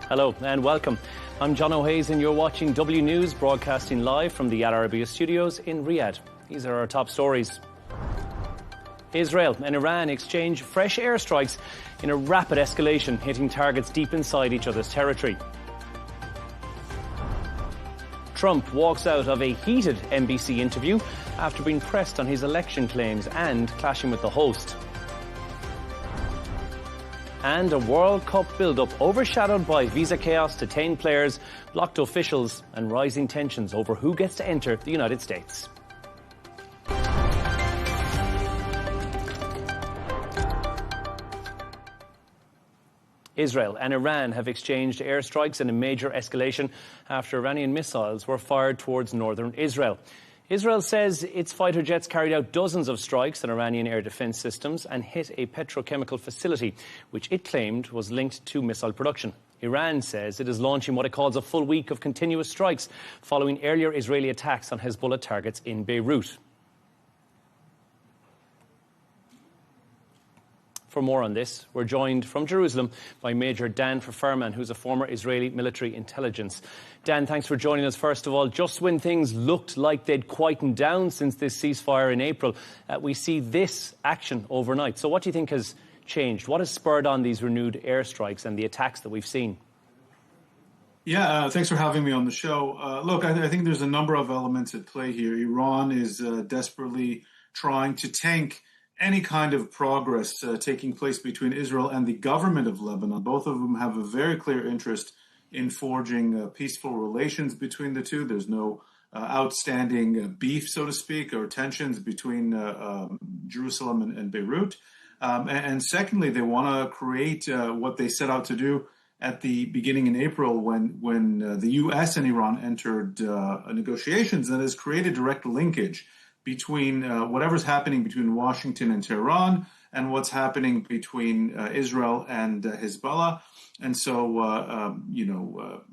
Hello and welcome. I'm John O'Hays and you're watching W News, broadcasting live from the Arabiya studios in Riyadh. These are our top stories. Israel and Iran exchange fresh airstrikes in a rapid escalation, hitting targets deep inside each other's territory. Trump walks out of a heated NBC interview after being pressed on his election claims and clashing with the host. And a World Cup build-up overshadowed by visa chaos, detained players, blocked officials and rising tensions over who gets to enter the United States. Israel and Iran have exchanged airstrikes in a major escalation after Iranian missiles were fired towards northern Israel. Israel says its fighter jets carried out dozens of strikes on Iranian air defence systems and hit a petrochemical facility, which it claimed was linked to missile production. Iran says it is launching what it calls a full week of continuous strikes following earlier Israeli attacks on Hezbollah targets in Beirut. For more on this, we're joined from Jerusalem by Major Dan Ferferman, who's a former Israeli military intelligence. Dan, thanks for joining us. First of all, just when things looked like they'd quietened down since this ceasefire in April, we see this action overnight. So what do you think has changed? What has spurred on these renewed airstrikes and the attacks that we've seen? Yeah, thanks for having me on the show. Look, I think there's a number of elements at play here. Iran is desperately trying to tank any kind of progress taking place between Israel and the government of Lebanon. Both of them have a very clear interest in forging peaceful relations between the two. There's no outstanding beef, so to speak, or tensions between Jerusalem and Beirut. And secondly, they want to create what they set out to do at the beginning in April when the U.S. and Iran entered negotiations, that has created direct linkage between whatever's happening between Washington and Tehran and what's happening between Israel and Hezbollah. And so,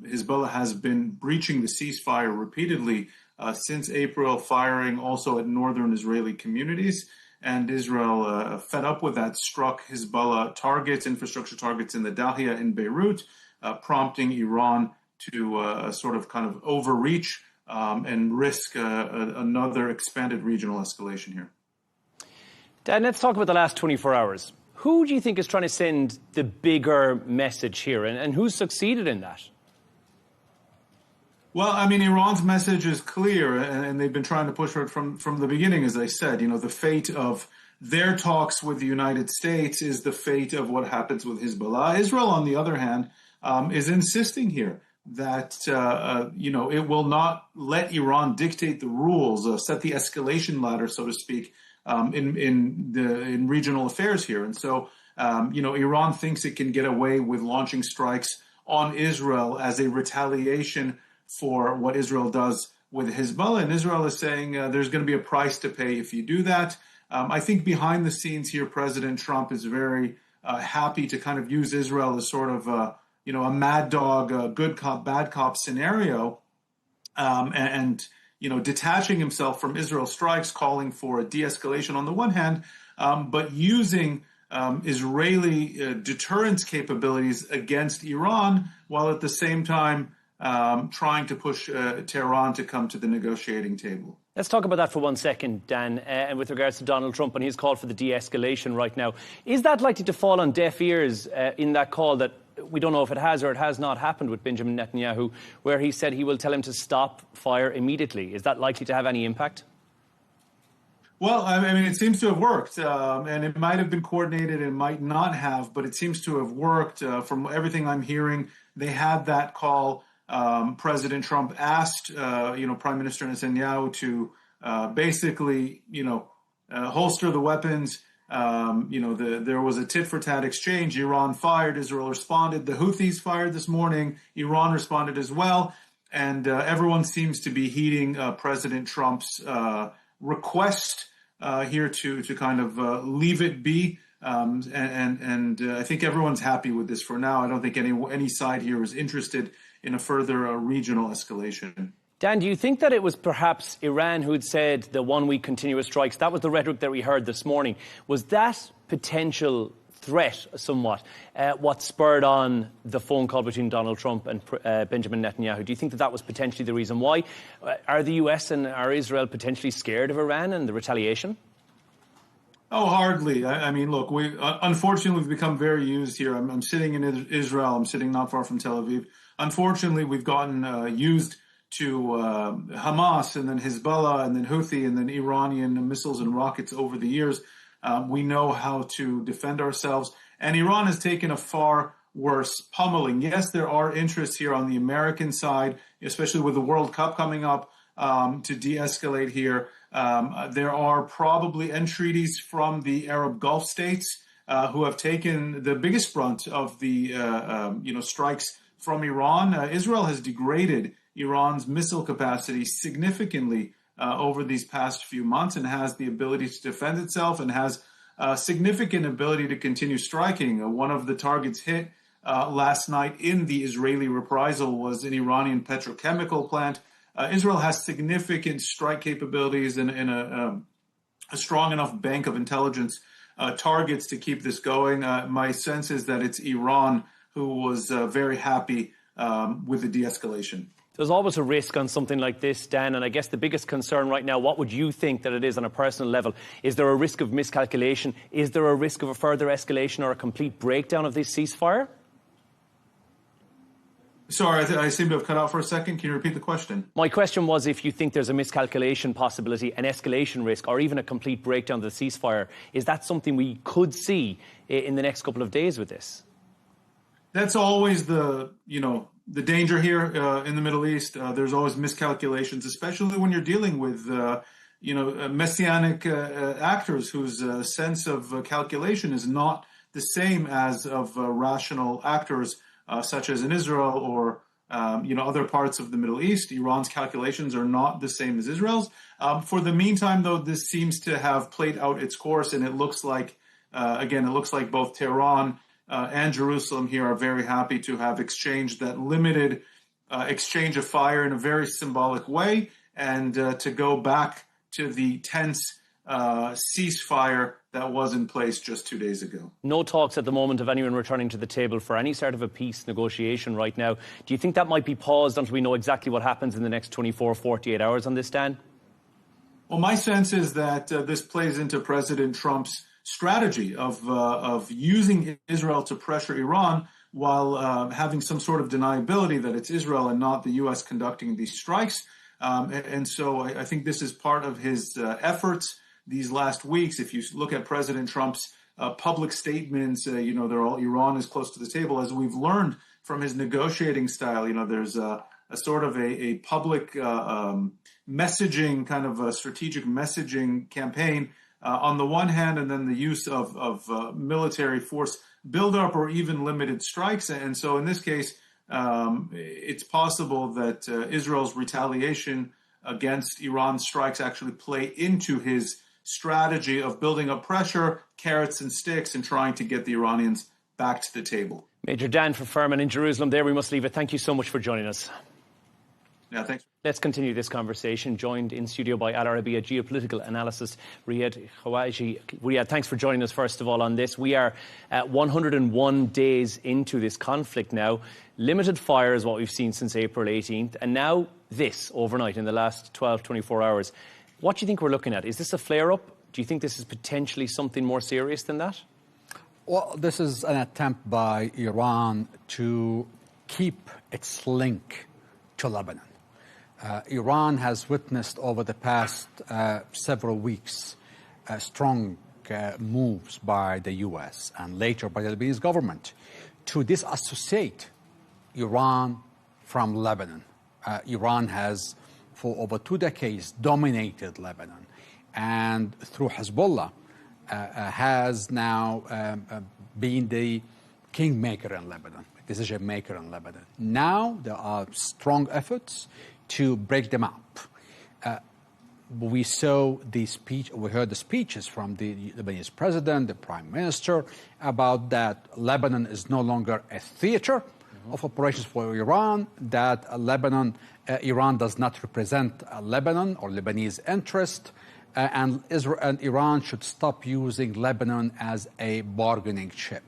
Hezbollah has been breaching the ceasefire repeatedly since April, firing also at northern Israeli communities. And Israel, fed up with that, struck Hezbollah targets, infrastructure targets in the Dahia in Beirut, prompting Iran to sort of kind of overreach and risk another expanded regional escalation here. Dan, let's talk about the last 24 hours. Who do you think is trying to send the bigger message here, and who's succeeded in that? Well, I mean, Iran's message is clear, and they've been trying to push for it from the beginning, as I said. You know, the fate of their talks with the United States is the fate of what happens with Hezbollah. Israel, on the other hand, is insisting here that, it will not let Iran dictate the rules, set the escalation ladder, so to speak, in regional affairs here. And so, Iran thinks it can get away with launching strikes on Israel as a retaliation for what Israel does with Hezbollah. And Israel is saying there's going to be a price to pay if you do that. I think behind the scenes here, President Trump is very happy to kind of use Israel as sort of a mad dog, good cop, bad cop scenario, and detaching himself from Israel strikes, calling for a de-escalation on the one hand, but using Israeli deterrence capabilities against Iran, while at the same time trying to push Tehran to come to the negotiating table. Let's talk about that for 1 second, Dan, and with regards to Donald Trump and his call for the de-escalation right now. Is that likely to fall on deaf ears in that call that we don't know if it has or it has not happened with Benjamin Netanyahu, where he said he will tell him to stop fire immediately? Is that likely to have any impact? Well, I mean, it seems to have worked, and it might have been coordinated, it might not have, but it seems to have worked. From everything I'm hearing, they had that call. President Trump asked, Prime Minister Netanyahu to basically, holster the weapons. There was a tit-for-tat exchange. Iran fired, Israel responded. The Houthis fired this morning. Iran responded as well. And everyone seems to be heeding President Trump's request here to kind of leave it be. And I think everyone's happy with this for now. I don't think any side here is interested in a further regional escalation. Dan, do you think that it was perhaps Iran who had said the 1 week continuous strikes? That was the rhetoric that we heard this morning. Was that potential threat somewhat what spurred on the phone call between Donald Trump and Benjamin Netanyahu? Do you think that that was potentially the reason why? Are the US and are Israel potentially scared of Iran and the retaliation? Oh, hardly. I mean, look, unfortunately, we've become very used here. I'm sitting in Israel. I'm sitting not far from Tel Aviv. Unfortunately, we've gotten used to Hamas and then Hezbollah and then Houthi and then Iranian missiles and rockets over the years. We know how to defend ourselves. And Iran has taken a far worse pummeling. Yes, there are interests here on the American side, especially with the World Cup coming up, to de-escalate here. There are probably entreaties from the Arab Gulf states who have taken the biggest brunt of the strikes from Iran. Israel has degraded Iran's missile capacity significantly over these past few months and has the ability to defend itself and has significant ability to continue striking. One of the targets hit last night in the Israeli reprisal was an Iranian petrochemical plant. Israel has significant strike capabilities and a strong enough bank of intelligence targets to keep this going. My sense is that it's Iran who was very happy with the de-escalation. There's always a risk on something like this, Dan, and I guess the biggest concern right now, what would you think that it is on a personal level? Is there a risk of miscalculation? Is there a risk of a further escalation or a complete breakdown of this ceasefire? Sorry, I seem to have cut out for a second. Can you repeat the question? My question was if you think there's a miscalculation possibility, an escalation risk, or even a complete breakdown of the ceasefire. Is that something we could see in the next couple of days with this? That's always the danger here in the Middle East. There's always miscalculations, especially when you're dealing with, messianic actors whose sense of calculation is not the same as of rational actors such as in Israel or, other parts of the Middle East. Iran's calculations are not the same as Israel's. For the meantime, though, this seems to have played out its course, and it looks like, both Tehran and Jerusalem here are very happy to have exchanged that limited exchange of fire in a very symbolic way and to go back to the tense ceasefire that was in place just 2 days ago. No talks at the moment of anyone returning to the table for any sort of a peace negotiation right now. Do you think that might be paused until we know exactly what happens in the next 24, 48 hours on this, Dan? Well, my sense is that this plays into President Trump's strategy of using Israel to pressure Iran while having some sort of deniability that it's Israel and not the U.S. conducting these strikes. And so I think this is part of his efforts these last weeks. If you look at President Trump's public statements, they're all Iran is close to the table. As we've learned from his negotiating style, there's a sort of a public messaging, kind of a strategic messaging campaign on the one hand, and then the use of military force buildup or even limited strikes. And so in this case, it's possible that Israel's retaliation against Iran's strikes actually play into his strategy of building up pressure, carrots and sticks, and trying to get the Iranians back to the table. Major Dan for Furman in Jerusalem. There we must leave it. Thank you so much for joining us. Yeah, thanks. Let's continue this conversation, joined in studio by Al Arabiya geopolitical analyst Riyadh Khawaji. Riyadh, thanks for joining us, first of all, on this. We are 101 days into this conflict now. Limited fire is what we've seen since April 18th, and now this overnight in the last 12, 24 hours. What do you think we're looking at? Is this a flare-up? Do you think this is potentially something more serious than that? Well, this is an attempt by Iran to keep its link to Lebanon. Iran has witnessed over the past several weeks strong moves by the U.S. and later by the Lebanese government to disassociate Iran from Lebanon. Iran has, for over 2 decades, dominated Lebanon, and through Hezbollah has now been the kingmaker in Lebanon, decision maker in Lebanon. Now there are strong efforts to break them up. We saw the speech, we heard the speeches from the Lebanese president, the prime minister, about that Lebanon is no longer a theater of operations for Iran, that Iran does not represent Lebanon or Lebanese interest, and Israel and Iran should stop using Lebanon as a bargaining chip.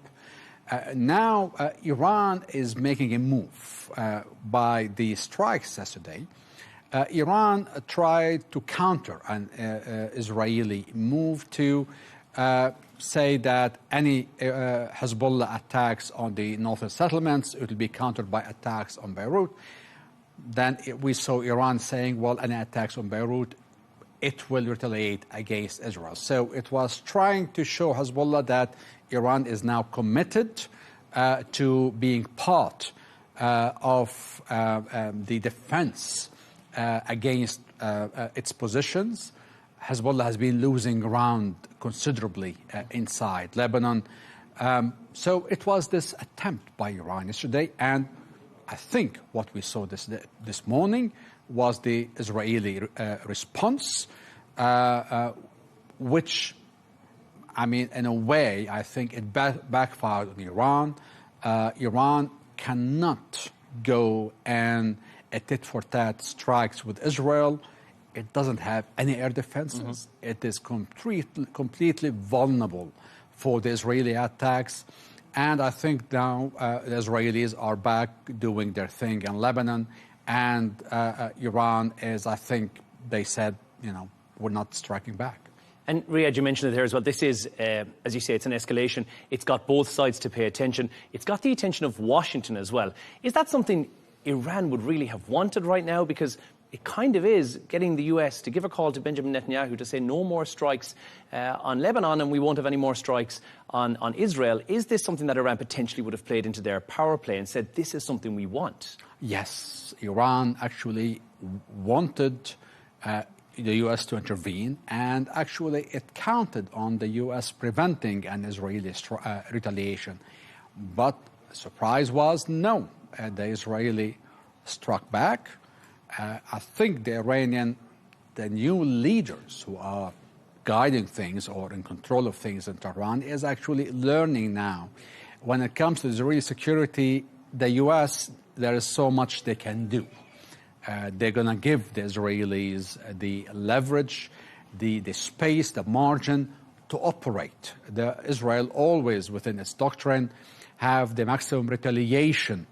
Now, Iran is making a move by the strikes yesterday. Iran tried to counter an Israeli move to say that any Hezbollah attacks on the northern settlements, it will be countered by attacks on Beirut. Then we saw Iran saying, well, any attacks on Beirut, it will retaliate against Israel. So it was trying to show Hezbollah that Iran is now committed to being part of the defense against its positions. Hezbollah has been losing ground considerably inside Lebanon. So it was this attempt by Iran yesterday, and I think what we saw this morning was the Israeli response, which, I mean, in a way, I think it backfired on Iran. Iran cannot go and a tit-for-tat strikes with Israel. It doesn't have any air defenses. It is completely vulnerable for the Israeli attacks. And I think now the Israelis are back doing their thing in Lebanon. And Iran is, I think, they said, you know, we're not striking back. And Riyadh, you mentioned it there as well. This is, as you say, it's an escalation. It's got both sides to pay attention. It's got the attention of Washington as well. Is that something Iran would really have wanted right now? Because it kind of is getting the US to give a call to Benjamin Netanyahu to say no more strikes on Lebanon, and we won't have any more strikes on Israel. Is this something that Iran potentially would have played into their power play and said, this is something we want? Yes, Iran actually wanted the U.S. to intervene, and actually it counted on the U.S. preventing an Israeli retaliation. But the surprise was no, the Israeli struck back. I think the new leaders who are guiding things or in control of things in Tehran is actually learning now. When it comes to Israeli security, the U.S., there is so much they can do. They're going to give the Israelis the leverage, the space, the margin to operate. Israel always, within its doctrine, have the maximum retaliation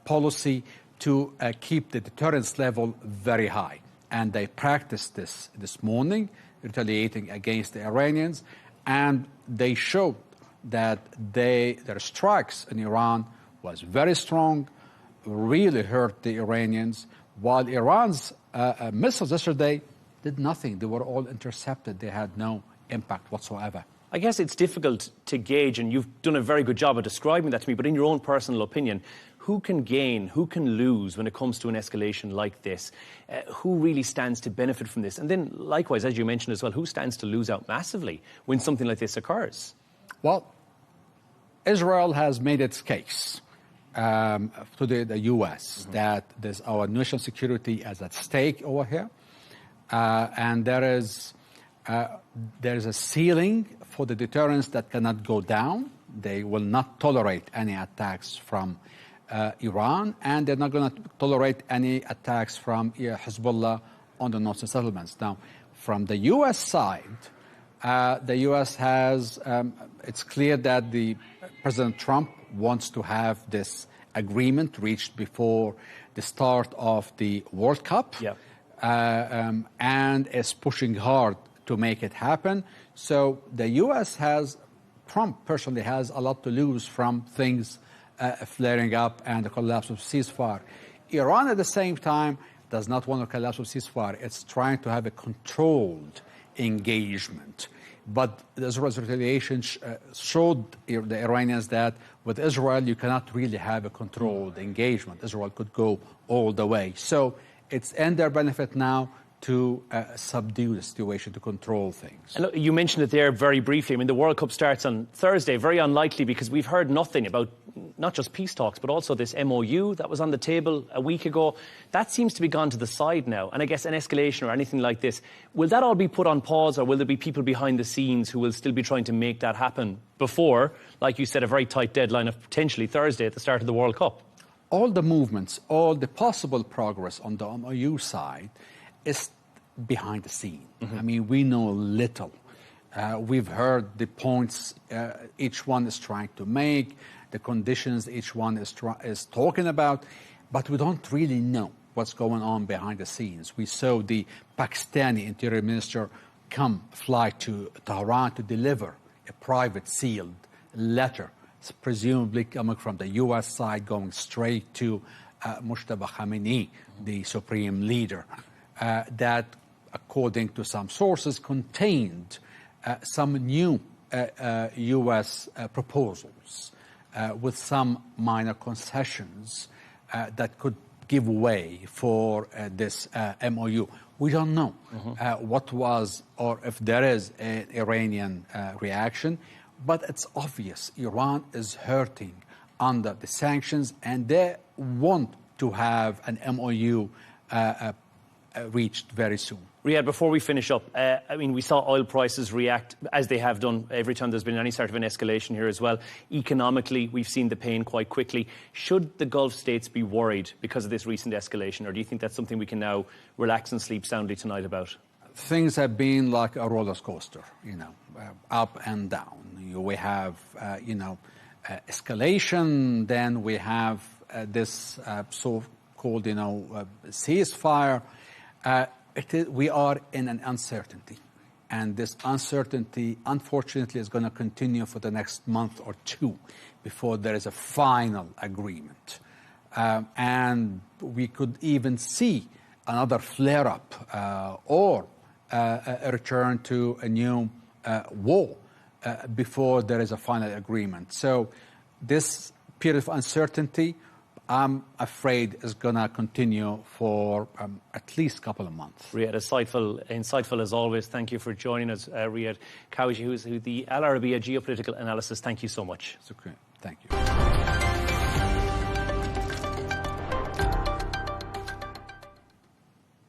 policy to keep the deterrence level very high. And they practiced this morning, retaliating against the Iranians, and they showed that their strikes in Iran was very strong, really hurt the Iranians, while Iran's missiles yesterday did nothing. They were all intercepted. They had no impact whatsoever. I guess it's difficult to gauge, and you've done a very good job of describing that to me, but in your own personal opinion, who can gain, who can lose when it comes to an escalation like this? Who really stands to benefit from this? And then, likewise, as you mentioned as well, who stands to lose out massively when something like this occurs? Well, Israel has made its case to the U.S. that there's our national security is at stake over here, and there is a ceiling for the deterrence that cannot go down. They will not tolerate any attacks from Iran, and they're not going to tolerate any attacks from Hezbollah on the northern settlements. Now, from the U.S. side, the U.S. has, it's clear that President Trump wants to have this agreement reached before the start of the World Cup, and is pushing hard to make it happen. So the U.S. Trump personally has a lot to lose from things flaring up and the collapse of ceasefire. Iran, at the same time, does not want a collapse of ceasefire. It's trying to have a controlled engagement. But Israel's retaliation showed the Iranians that with Israel, you cannot really have a controlled engagement. Israel could go all the way. So it's in their benefit now to subdue the situation, to control things. And look, you mentioned it there very briefly. I mean, the World Cup starts on Thursday. Very unlikely, because we've heard nothing about not just peace talks, but also this MOU that was on the table a week ago. That seems to be gone to the side now. And I guess an escalation or anything like this, will that all be put on pause, or will there be people behind the scenes who will still be trying to make that happen before, like you said, a very tight deadline of potentially Thursday at the start of the World Cup? All the movements, all the possible progress on the MOU side is behind the scene. I mean, we know little. We've heard the points each one is trying to make, the conditions each one is talking about, but we don't really know what's going on behind the scenes. We saw the Pakistani Interior Minister fly to Tehran to deliver a private sealed letter, presumably coming from the U.S. side, going straight to Mujtaba Khamenei, the supreme leader, that, according to some sources, contained some new U.S. proposals with some minor concessions that could give way for this MOU. We don't know what was or if there is an Iranian reaction, but it's obvious Iran is hurting under the sanctions, and they want to have an MOU reached very soon. Riyadh, before we finish up, I mean, we saw oil prices react as they have done every time there's been any sort of an escalation here as well. Economically, we've seen the pain quite quickly. Should the Gulf states be worried because of this recent escalation, or do you think that's something we can now relax and sleep soundly tonight about? Things have been like a roller coaster, up and down. We have, escalation, then we have this so-called, ceasefire. We are in an uncertainty, and this uncertainty, unfortunately, is going to continue for the next month or two before there is a final agreement. And we could even see another flare-up or a return to a new war before there is a final agreement. So this period of uncertainty, I'm afraid, is going to continue for at least a couple of months. Riyadh, insightful as always. Thank you for joining us, Riyadh Cohanim, who's the Al Arabiya geopolitical analysis. Thank you so much. It's okay. Thank you.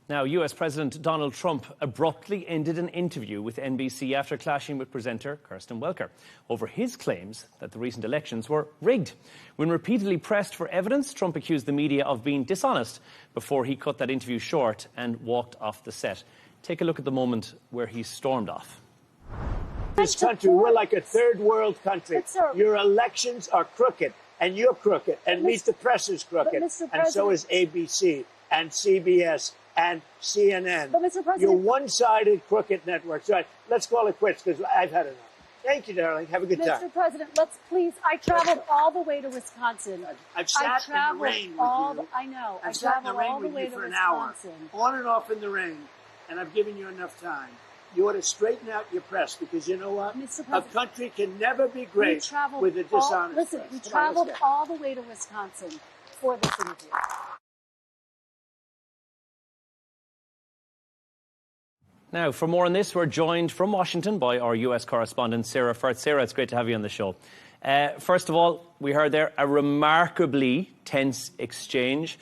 Now, US President Donald Trump abruptly ended an interview with NBC after clashing with presenter Kirsten Welker over his claims that the recent elections were rigged. When repeatedly pressed for evidence, Trump accused the media of being dishonest before he cut that interview short and walked off the set. Take a look at the moment where he stormed off. This country, we're like a third world country. Your elections are crooked, and you're crooked, and Meet the Press is crooked, and so is ABC and CBS and CNN. But Mr. President, you're one-sided crooked networks. Right, let's call it quits because I've had enough. Thank you, darling. Have a good time. Mr. President, let's please. I traveled all the way to Wisconsin. I've sat in the rain with you. I know. I've sat in the rain with you for an hour, on and off in the rain, and I've given you enough time. You ought to straighten out your press because you know what? Mr. A country can never be great with a dishonest press. Listen, we traveled all the way to Wisconsin for this interview. Now, for more on this, we're joined from Washington by our US correspondent, Sarah Firth. Sarah, it's great to have you on the show. First of all, we heard there a remarkably tense exchange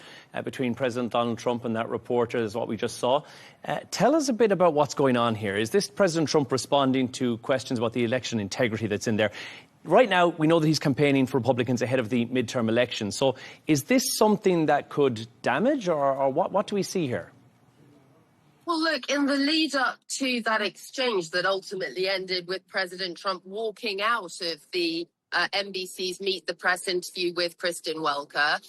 between President Donald Trump and that reporter, is what we just saw. Tell us a bit about what's going on here. Is this President Trump responding to questions about the election integrity that's in there? Right now, we know that he's campaigning for Republicans ahead of the midterm election. So is this something that could damage, or what do we see here? Well, look, in the lead up to that exchange that ultimately ended with President Trump walking out of the NBC's Meet the Press interview with Kristen Welker,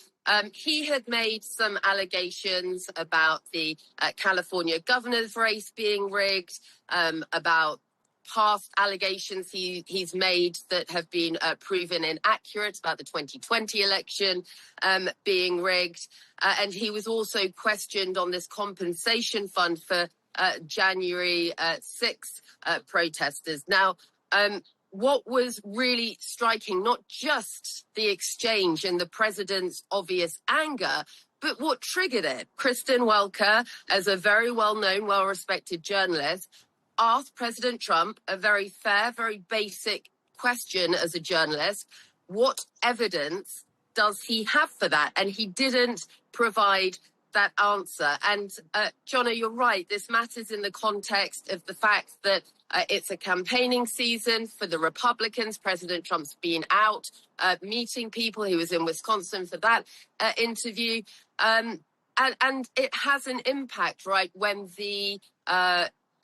he had made some allegations about the California governor's race being rigged, about past allegations he's made that have been proven inaccurate about the 2020 election being rigged. And he was also questioned on this compensation fund for January 6 protesters. Now, what was really striking, not just the exchange and the president's obvious anger, but what triggered it. Kristen Welker, as a very well-known, well-respected journalist, asked President Trump a very fair, very basic question as a journalist. What evidence does he have for that? And he didn't provide that answer. And, Jono, you're right. This matters in the context of the fact that it's a campaigning season for the Republicans. President Trump's been out meeting people. He was in Wisconsin for that interview. And it has an impact, right, when the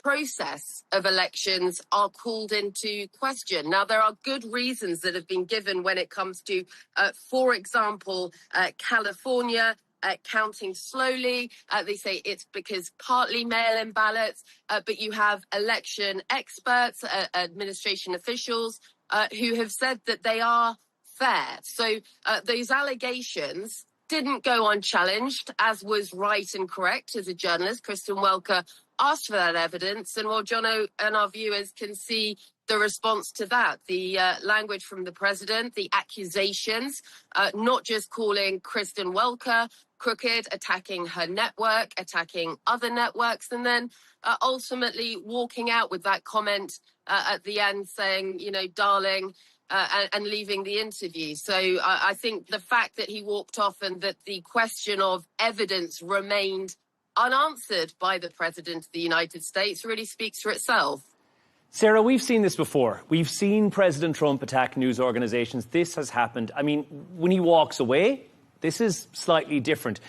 process of elections are called into question. Now, there are good reasons that have been given when it comes to, for example, California counting slowly. They say it's because partly mail-in ballots, but you have election experts, administration officials who have said that they are fair. So those allegations didn't go unchallenged, as was right and correct as a journalist. Kristen Welker asked for that evidence, and while Jono and our viewers can see the response to that, the language from the president, the accusations, not just calling Kristen Welker crooked, attacking her network, attacking other networks, and then ultimately walking out with that comment at the end saying, you know, darling, and leaving the interview. So I think the fact that he walked off and that the question of evidence remained unanswered by the President of the United States really speaks for itself. Sarah, we've seen this before. We've seen President Trump attack news organizations. This has happened. I mean, when he walks away, this is slightly different.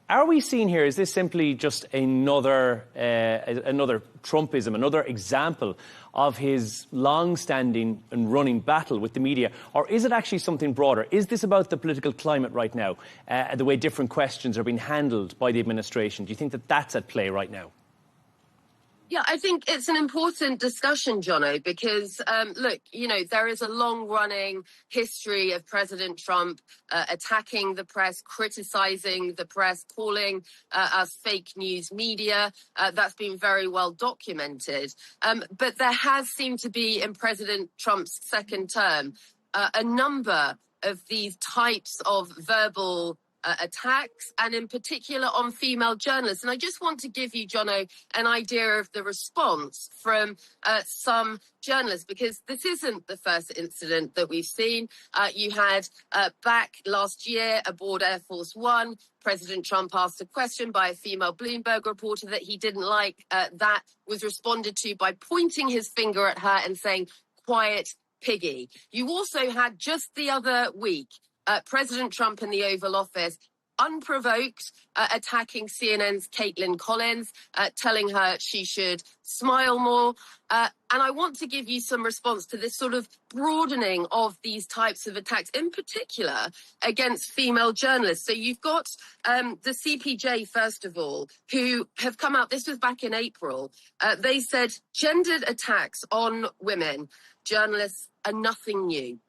Are we seeing here, is this simply just another Trumpism, another example of his long-standing and running battle with the media? Or is it actually something broader? Is this about the political climate right now, the way different questions are being handled by the administration? Do you think that that's at play right now? Yeah, I think it's an important discussion, Jono, because, look, you know, there is a long-running history of President Trump attacking the press, criticizing the press, calling us fake news media. That's been very well documented. But there has seemed to be, in President Trump's second term, a number of these types of verbal attacks, and in particular on female journalists. And I just want to give you, Jono, an idea of the response from some journalists, because this isn't the first incident that we've seen. You had back last year aboard Air Force One, President Trump asked a question by a female Bloomberg reporter that he didn't like. That was responded to by pointing his finger at her and saying, "Quiet, piggy." You also had just the other week President Trump in the Oval Office, unprovoked, attacking CNN's Caitlin Collins, telling her she should smile more. And I want to give you some response to this sort of broadening of these types of attacks, in particular against female journalists. So you've got the CPJ, first of all, who have come out, this was back in April. They said gendered attacks on women journalists are nothing new.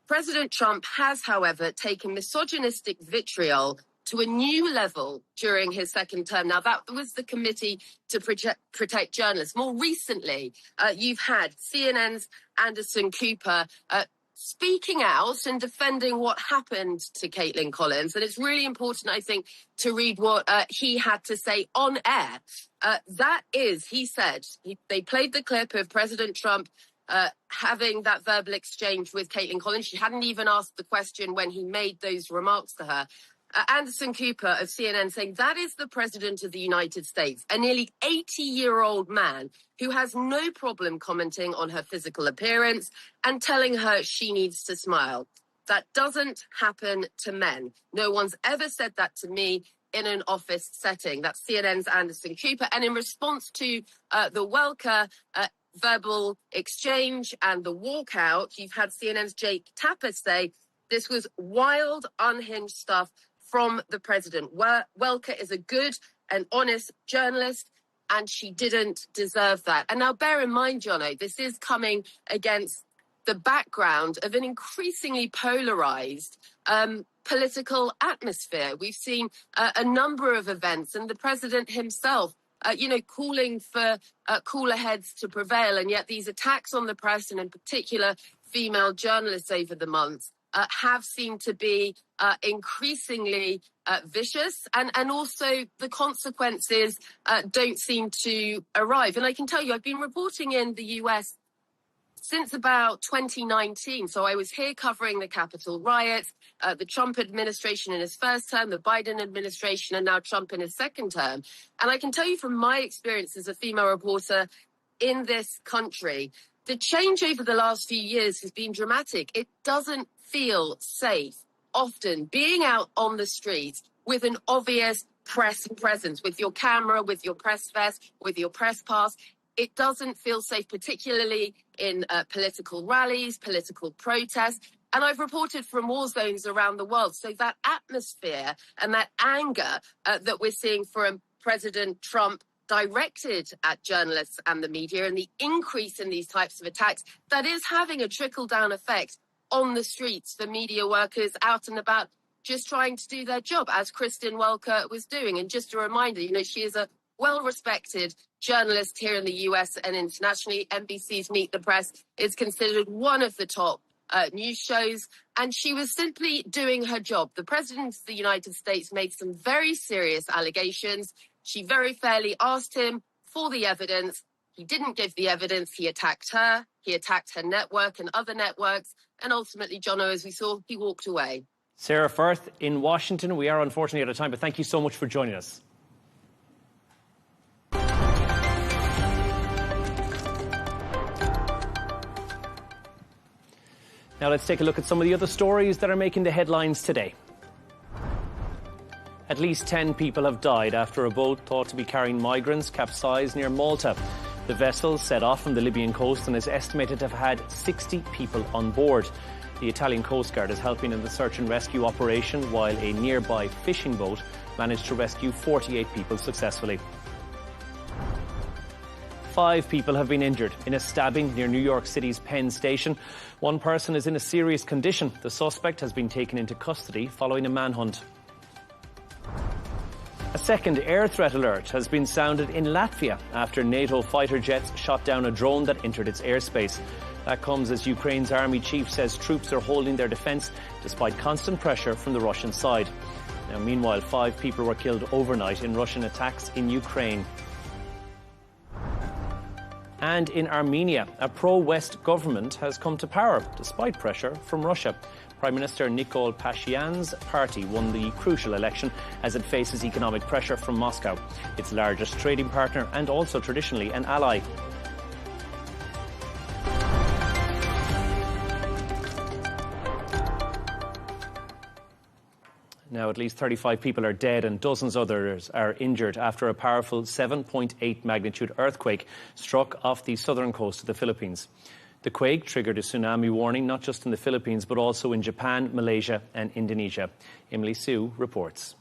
President Trump has, however, taken misogynistic vitriol to a new level during his second term. Now, that was the Committee to Protect Journalists. More recently, you've had CNN's Anderson Cooper speaking out and defending what happened to Caitlin Collins. And it's really important, I think, to read what he had to say on air. That is, he said, they played the clip of President Trump having that verbal exchange with Caitlin Collins. She hadn't even asked the question when he made those remarks to her. Anderson Cooper of CNN saying that is the President of the United States, a nearly 80-year-old man who has no problem commenting on her physical appearance and telling her she needs to smile. That doesn't happen to men. No one's ever said that to me in an office setting. That's CNN's Anderson Cooper. And in response to the Welker verbal exchange and the walkout, you've had CNN's Jake Tapper say this was wild, unhinged stuff from the president. Welker is a good and honest journalist, and she didn't deserve that. And now bear in mind, Jono, this is coming against the background of an increasingly polarized political atmosphere. We've seen a number of events, and the president himself calling for cooler heads to prevail. And yet these attacks on the press, and in particular female journalists over the months, have seemed to be increasingly vicious. And also the consequences don't seem to arrive. And I can tell you, I've been reporting in the US since about 2019. So I was here covering the Capitol riots, the Trump administration in his first term, the Biden administration, and now Trump in his second term. And I can tell you from my experience as a female reporter in this country, the change over the last few years has been dramatic. It doesn't feel safe often being out on the streets with an obvious press presence, with your camera, with your press vest, with your press pass. It doesn't feel safe, particularly in political rallies, political protests. And I've reported from war zones around the world. So that atmosphere and that anger that we're seeing from President Trump directed at journalists and the media, and the increase in these types of attacks, that is having a trickle-down effect on the streets for media workers out and about, just trying to do their job, as Kristen Welker was doing. And just a reminder, you know, she is a well-respected journalist here in the US and internationally. NBC's Meet the Press is considered one of the top news shows, and she was simply doing her job. The President of the United States made some very serious allegations. She very fairly asked him for the evidence. He didn't give the evidence. He attacked her. He attacked her network and other networks. And ultimately, Jono, as we saw, he walked away. Sarah Firth in Washington. We are unfortunately out of time, but thank you so much for joining us. Now let's take a look at some of the other stories that are making the headlines today. At least 10 people have died after a boat thought to be carrying migrants capsized near Malta. The vessel set off from the Libyan coast and is estimated to have had 60 people on board. The Italian Coast Guard is helping in the search and rescue operation, while a nearby fishing boat managed to rescue 48 people successfully. 5 people have been injured in a stabbing near New York City's Penn Station. One person is in a serious condition. The suspect has been taken into custody following a manhunt. A second air threat alert has been sounded in Latvia after NATO fighter jets shot down a drone that entered its airspace. That comes as Ukraine's army chief says troops are holding their defence despite constant pressure from the Russian side. Now, meanwhile, 5 people were killed overnight in Russian attacks in Ukraine. And in Armenia, a pro-West government has come to power despite pressure from Russia. Prime Minister Nikol Pashinyan's party won the crucial election as it faces economic pressure from Moscow, its largest trading partner and also traditionally an ally. Now, at least 35 people are dead and dozens others are injured after a powerful 7.8 magnitude earthquake struck off the southern coast of the Philippines. The quake triggered a tsunami warning not just in the Philippines but also in Japan, Malaysia and Indonesia. Emily Sue reports.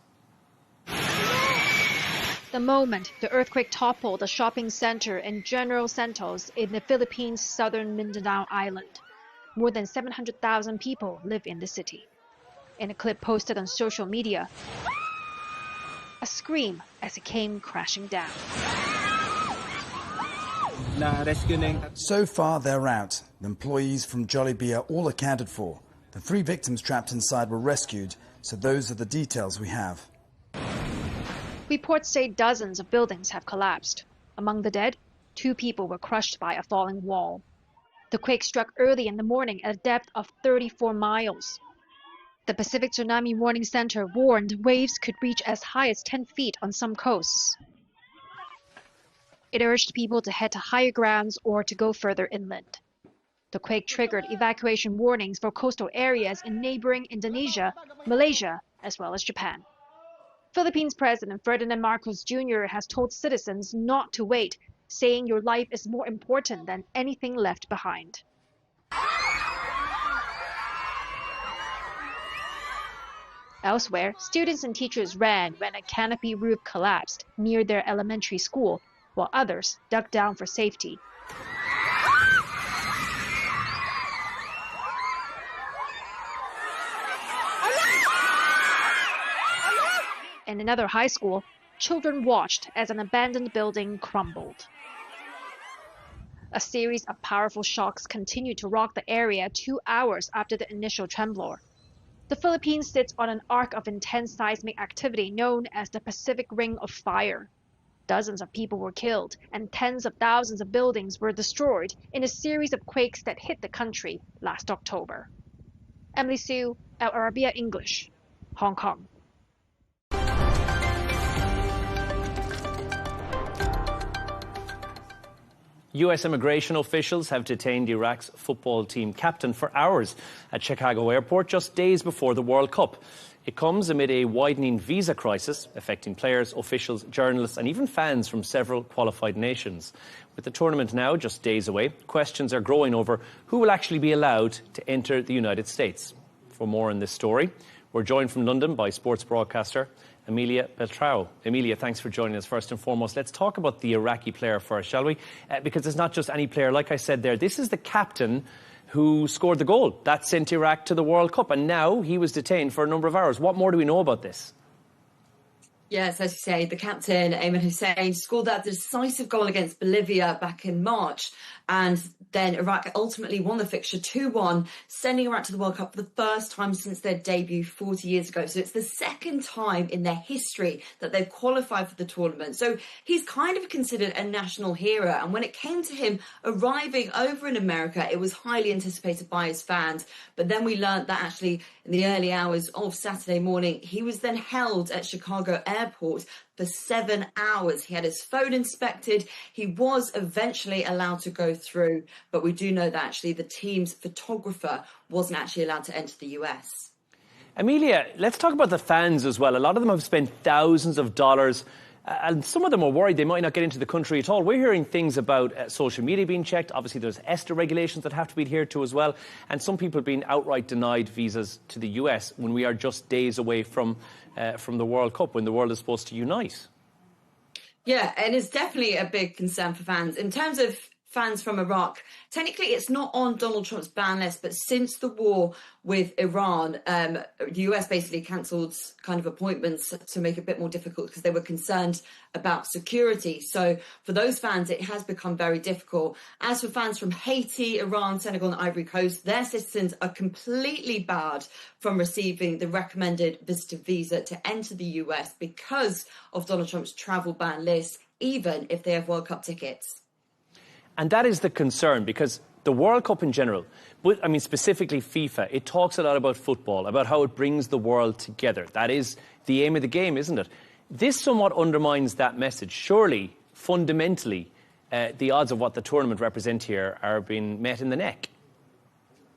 The moment the earthquake toppled a shopping center in General Santos in the Philippines' southern Mindanao Island. More than 700,000 people live in the city. In a clip posted on social media, a scream as it came crashing down. So far, they're out. The employees from Jollibee are all accounted for. The 3 victims trapped inside were rescued, so those are the details we have. Reports say dozens of buildings have collapsed. Among the dead, 2 people were crushed by a falling wall. The quake struck early in the morning at a depth of 34 miles. The Pacific Tsunami Warning Center warned waves could reach as high as 10 feet on some coasts. It urged people to head to higher grounds or to go further inland. The quake triggered evacuation warnings for coastal areas in neighboring Indonesia, Malaysia, as well as Japan. Philippines President Ferdinand Marcos Jr. has told citizens not to wait, saying your life is more important than anything left behind. Elsewhere, students and teachers ran when a canopy roof collapsed near their elementary school, while others dug down for safety. In another high school, children watched as an abandoned building crumbled. A series of powerful shocks continued to rock the area 2 hours after the initial tremblor. The Philippines sits on an arc of intense seismic activity known as the Pacific Ring of Fire. Dozens of people were killed and tens of thousands of buildings were destroyed in a series of quakes that hit the country last October. Emily Sue, Arabiya English, Hong Kong. U.S. immigration officials have detained Iraq's football team captain for hours at Chicago Airport just days before the World Cup. It comes amid a widening visa crisis affecting players, officials, journalists and even fans from several qualified nations. With the tournament now just days away, questions are growing over who will actually be allowed to enter the United States. For more on this story, we're joined from London by sports broadcaster Emilia Beltrao. Emilia, thanks for joining us first and foremost. Let's talk about the Iraqi player first, shall we? Because it's not just any player. Like I said there, this is the captain who scored the goal that sent Iraq to the World Cup, and now he was detained for a number of hours. What more do we know about this? Yes, as you say, the captain, Ayman Hussein, scored that decisive goal against Bolivia back in March. And then Iraq ultimately won the fixture 2-1, sending Iraq to the World Cup for the first time since their debut 40 years ago. So it's the second time in their history that they've qualified for the tournament. So he's kind of considered a national hero. And when it came to him arriving over in America, it was highly anticipated by his fans. But then we learned that actually in the early hours of Saturday morning, he was then held at Chicago Airport for 7 hours. He had his phone inspected. He was eventually allowed to go through, but we do know that actually the team's photographer wasn't actually allowed to enter the US. Emilia, let's talk about the fans as well. A lot of them have spent thousands of dollars, and some of them are worried they might not get into the country at all. We're hearing things about social media being checked. Obviously, there's ESTA regulations that have to be adhered to as well. And some people being outright denied visas to the US when we are just days away from the World Cup, when the world is supposed to unite. Yeah, and it's definitely a big concern for fans. In terms of fans from Iraq, technically it's not on Donald Trump's ban list, but since the war with Iran, the US basically cancelled kind of appointments to make it a bit more difficult because they were concerned about security. So for those fans, it has become very difficult. As for fans from Haiti, Iran, Senegal and Ivory Coast, their citizens are completely barred from receiving the recommended visitor visa to enter the US because of Donald Trump's travel ban list, even if they have World Cup tickets. And that is the concern, because the World Cup in general, but I mean specifically FIFA, it talks a lot about football, about how it brings the world together. That is the aim of the game, isn't it? This somewhat undermines that message. Surely, fundamentally, the odds of what the tournament represent here are being met in the neck.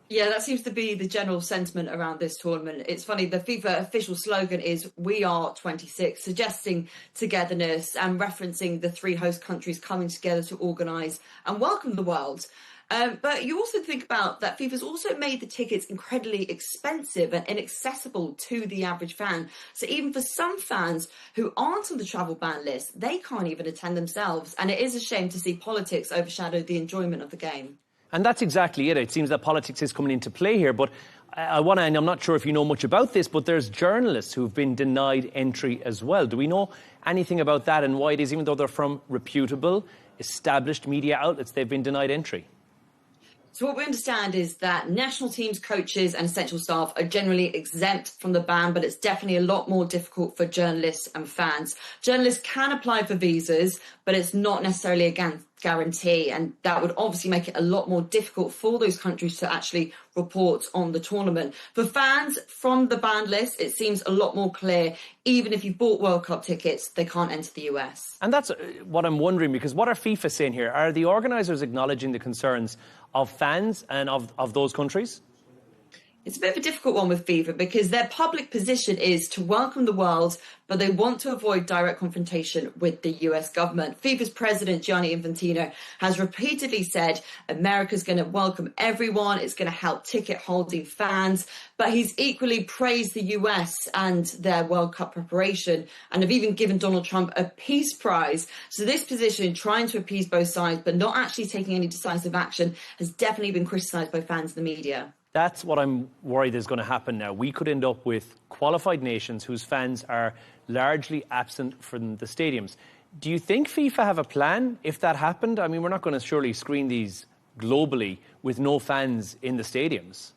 Yeah, that seems to be the general sentiment around this tournament. It's funny, the FIFA official slogan is "We are 26", suggesting togetherness and referencing the three host countries coming together to organise and welcome the world. But you also think about that FIFA's also made the tickets incredibly expensive and inaccessible to the average fan. So even for some fans who aren't on the travel ban list, they can't even attend themselves. And it is a shame to see politics overshadow the enjoyment of the game. And that's exactly it. It seems that politics is coming into play here. But and I'm not sure if you know much about this, but there's journalists who've been denied entry as well. Do we know anything about that and why it is, even though they're from reputable, established media outlets, they've been denied entry? So what we understand is that national teams, coaches and essential staff are generally exempt from the ban, but it's definitely a lot more difficult for journalists and fans. Journalists can apply for visas, but it's not necessarily a guarantee, and that would obviously make it a lot more difficult for those countries to actually report on the tournament. For fans from the banned list, it seems a lot more clear. Even if you've bought World Cup tickets, they can't enter the US. And that's what I'm wondering, because what are FIFA saying here? Are the organisers acknowledging the concerns of fans and of those countries? It's a bit of a difficult one with FIFA because their public position is to welcome the world, but they want to avoid direct confrontation with the US government. FIFA's president, Gianni Infantino, has repeatedly said America's going to welcome everyone, it's going to help ticket-holding fans, but he's equally praised the US and their World Cup preparation and have even given Donald Trump a peace prize. So this position, trying to appease both sides but not actually taking any decisive action, has definitely been criticised by fans in the media. That's what I'm worried is going to happen now. We could end up with qualified nations whose fans are largely absent from the stadiums. Do you think FIFA have a plan if that happened? I mean, we're not going to surely screen these globally with no fans in the stadiums.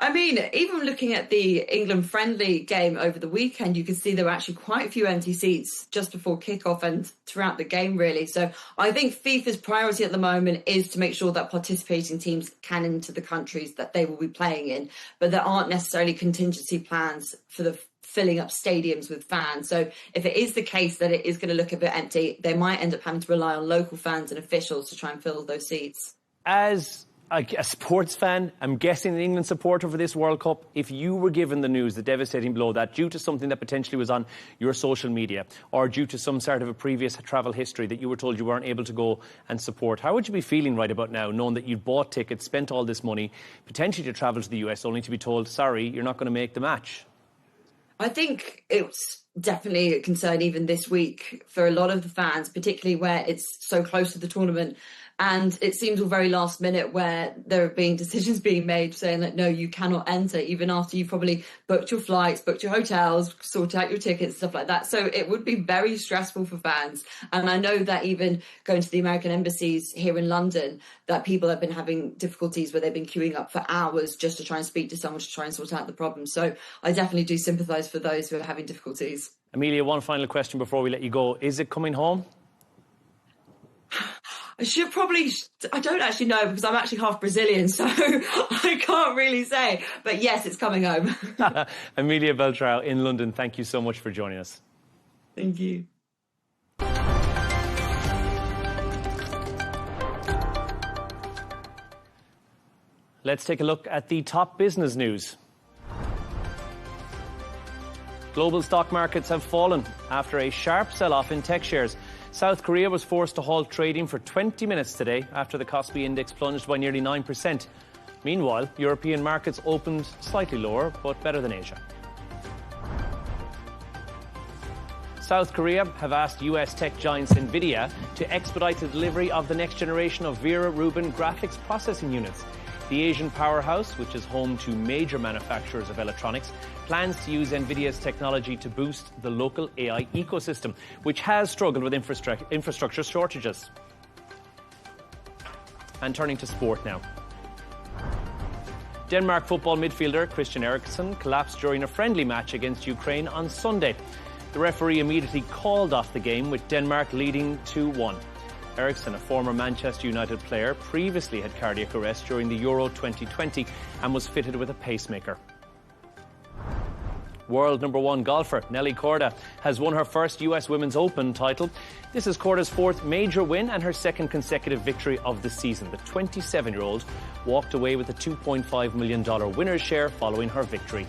I mean, even looking at the England-friendly game over the weekend, you could see there were actually quite a few empty seats just before kickoff and throughout the game, really. So I think FIFA's priority at the moment is to make sure that participating teams can enter the countries that they will be playing in, but there aren't necessarily contingency plans for the filling up stadiums with fans. So if it is the case that it is going to look a bit empty, they might end up having to rely on local fans and officials to try and fill those seats. As a sports fan, I'm guessing an England supporter for this World Cup, if you were given the news, the devastating blow, that due to something that potentially was on your social media or due to some sort of a previous travel history that you were told you weren't able to go and support, how would you be feeling right about now, knowing that you'd bought tickets, spent all this money, potentially to travel to the US, only to be told, sorry, you're not going to make the match? I think it's definitely a concern even this week for a lot of the fans, particularly where it's so close to the tournament. And it seems all very last minute where there are being decisions being made saying that, no, you cannot enter, even after you've probably booked your flights, booked your hotels, sorted out your tickets, stuff like that. So it would be very stressful for fans. And I know that even going to the American embassies here in London, that people have been having difficulties where they've been queuing up for hours just to try and speak to someone to try and sort out the problem. So I definitely do sympathise for those who are having difficulties. Amelia, one final question before we let you go. Is it coming home? I don't actually know because I'm actually half Brazilian, so I can't really say. But yes, it's coming home. Amelia Beltrao in London, thank you so much for joining us. Thank you. Let's take a look at the top business news. Global stock markets have fallen after a sharp sell-off in tech shares. South Korea was forced to halt trading for 20 minutes today after the Kospi index plunged by nearly 9%. Meanwhile, European markets opened slightly lower, but better than Asia. South Korea have asked US tech giants Nvidia to expedite the delivery of the next generation of Vera Rubin graphics processing units. The Asian powerhouse, which is home to major manufacturers of electronics, plans to use Nvidia's technology to boost the local AI ecosystem, which has struggled with infrastructure shortages. And turning to sport now. Denmark football midfielder Christian Eriksen collapsed during a friendly match against Ukraine on Sunday. The referee immediately called off the game, with Denmark leading 2-1. Eriksen, a former Manchester United player, previously had cardiac arrest during the Euro 2020 and was fitted with a pacemaker. World #1 golfer Nelly Korda has won her first US Women's Open title. This is Korda's fourth major win and her second consecutive victory of the season. The 27-year-old walked away with a $2.5 million winner's share following her victory.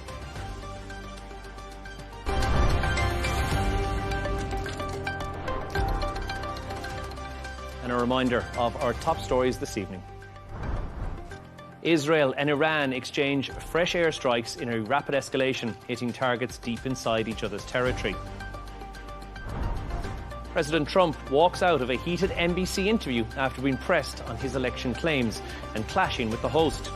And a reminder of our top stories this evening. Israel and Iran exchange fresh airstrikes in a rapid escalation, hitting targets deep inside each other's territory. President Trump walks out of a heated NBC interview after being pressed on his election claims and clashing with the host.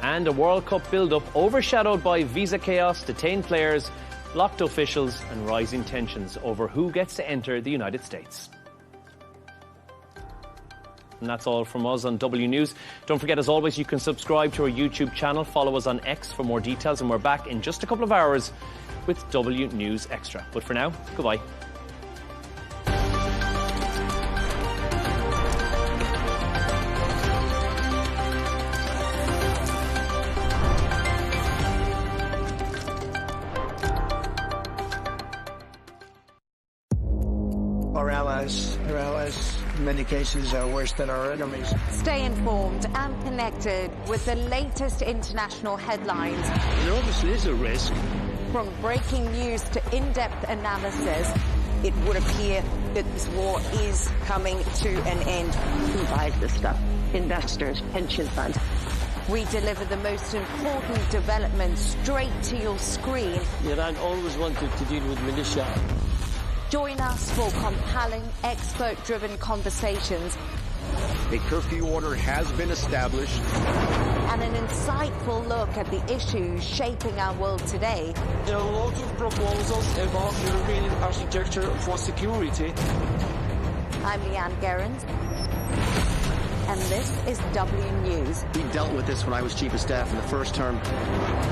And a World Cup build-up overshadowed by visa chaos, detained players, blocked officials and rising tensions over who gets to enter the United States. And that's all from us on W News. Don't forget, as always, you can subscribe to our YouTube channel, follow us on X for more details, and we're back in just a couple of hours with W News Extra. But for now, goodbye. Our allies, in many cases, are worse than our enemies. Stay informed and connected with the latest international headlines. There obviously is a risk. From breaking news to in-depth analysis, it would appear that this war is coming to an end. Who buys this stuff? Investors, pension funds. We deliver the most important developments straight to your screen. Iran always wanted to deal with militia. Join us for compelling, expert-driven conversations. A curfew order has been established. And an insightful look at the issues shaping our world today. There are a lot of proposals about European architecture for security. I'm Leigh Ann Gerrans. And this is W News. We dealt with this when I was Chief of Staff in the first term.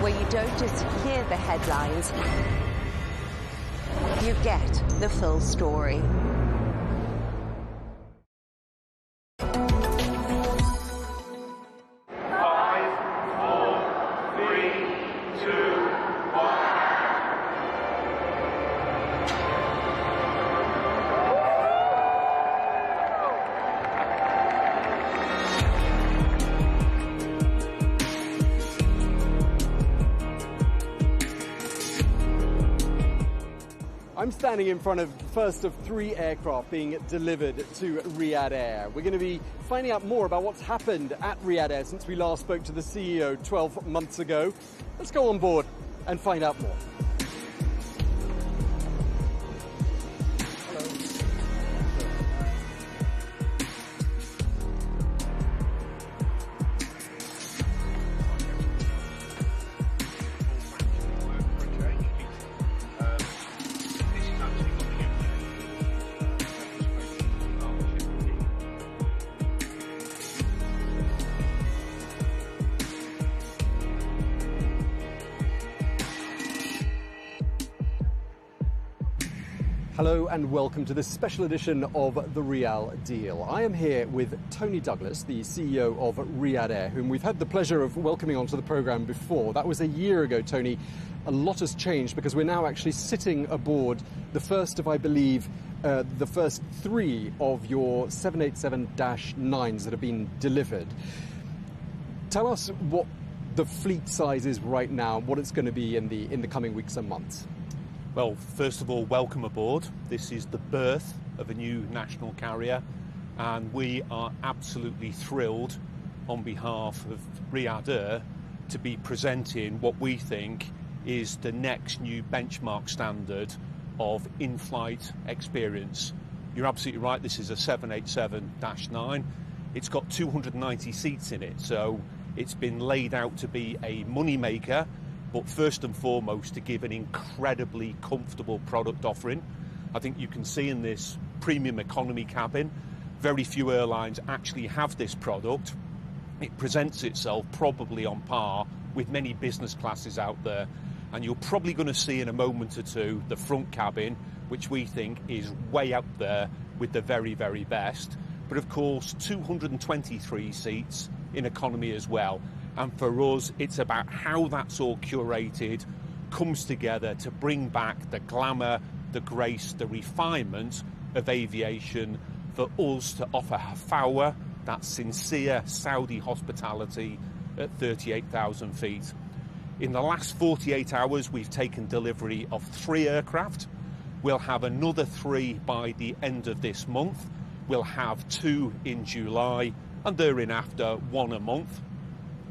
Where you don't just hear the headlines, you get the full story. I'm standing in front of the first of 3 aircraft being delivered to Riyadh Air. We're going to be finding out more about what's happened at Riyadh Air since we last spoke to the CEO 12 months ago. Let's go on board and find out more. Hello and welcome to this special edition of The Real Deal. I am here with Tony Douglas, the CEO of Riyadh Air, whom we've had the pleasure of welcoming onto the programme before. That was a year ago, Tony. A lot has changed because we're now actually sitting aboard the first of, I believe, the first 3 of your 787-9s that have been delivered. Tell us what the fleet size is right now, what it's going to be in the coming weeks and months. Well, first of all, welcome aboard. This is the birth of a new national carrier, and we are absolutely thrilled on behalf of Riyadh Air to be presenting what we think is the next new benchmark standard of in-flight experience. You're absolutely right, this is a 787-9. It's got 290 seats in it, so it's been laid out to be a moneymaker, but first and foremost to give an incredibly comfortable product offering. I think you can see in this premium economy cabin, very few airlines actually have this product. It presents itself probably on par with many business classes out there. And you're probably going to see in a moment or two the front cabin, which we think is way up there with the very, very best. But of course, 223 seats in economy as well. And for us, it's about how that's all curated, comes together to bring back the glamour, the grace, the refinement of aviation for us to offer Hafawa, that sincere Saudi hospitality at 38,000 feet. In the last 48 hours, we've taken delivery of 3 aircraft. We'll have another 3 by the end of this month. We'll have 2 in July, and thereafter 1 a month.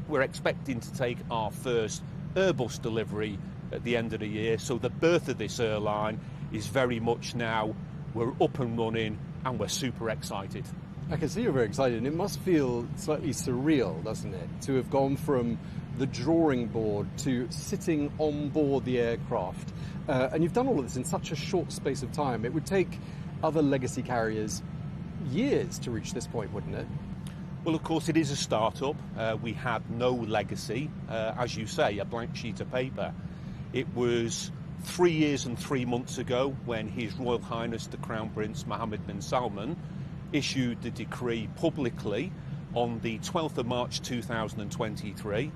We're expecting to take our first Airbus delivery at the end of the year. So the birth of this airline is very much now, we're up and running and we're super excited. I can see you're very excited, and it must feel slightly surreal, doesn't it, to have gone from the drawing board to sitting on board the aircraft. And you've done all of this in such a short space of time. It would take other legacy carriers years to reach this point, wouldn't it? Well, of course, it is a start-up. We had no legacy, as you say, a blank sheet of paper. It was 3 years and 3 months ago when His Royal Highness the Crown Prince Mohammed bin Salman issued the decree publicly on the 12th of March 2023.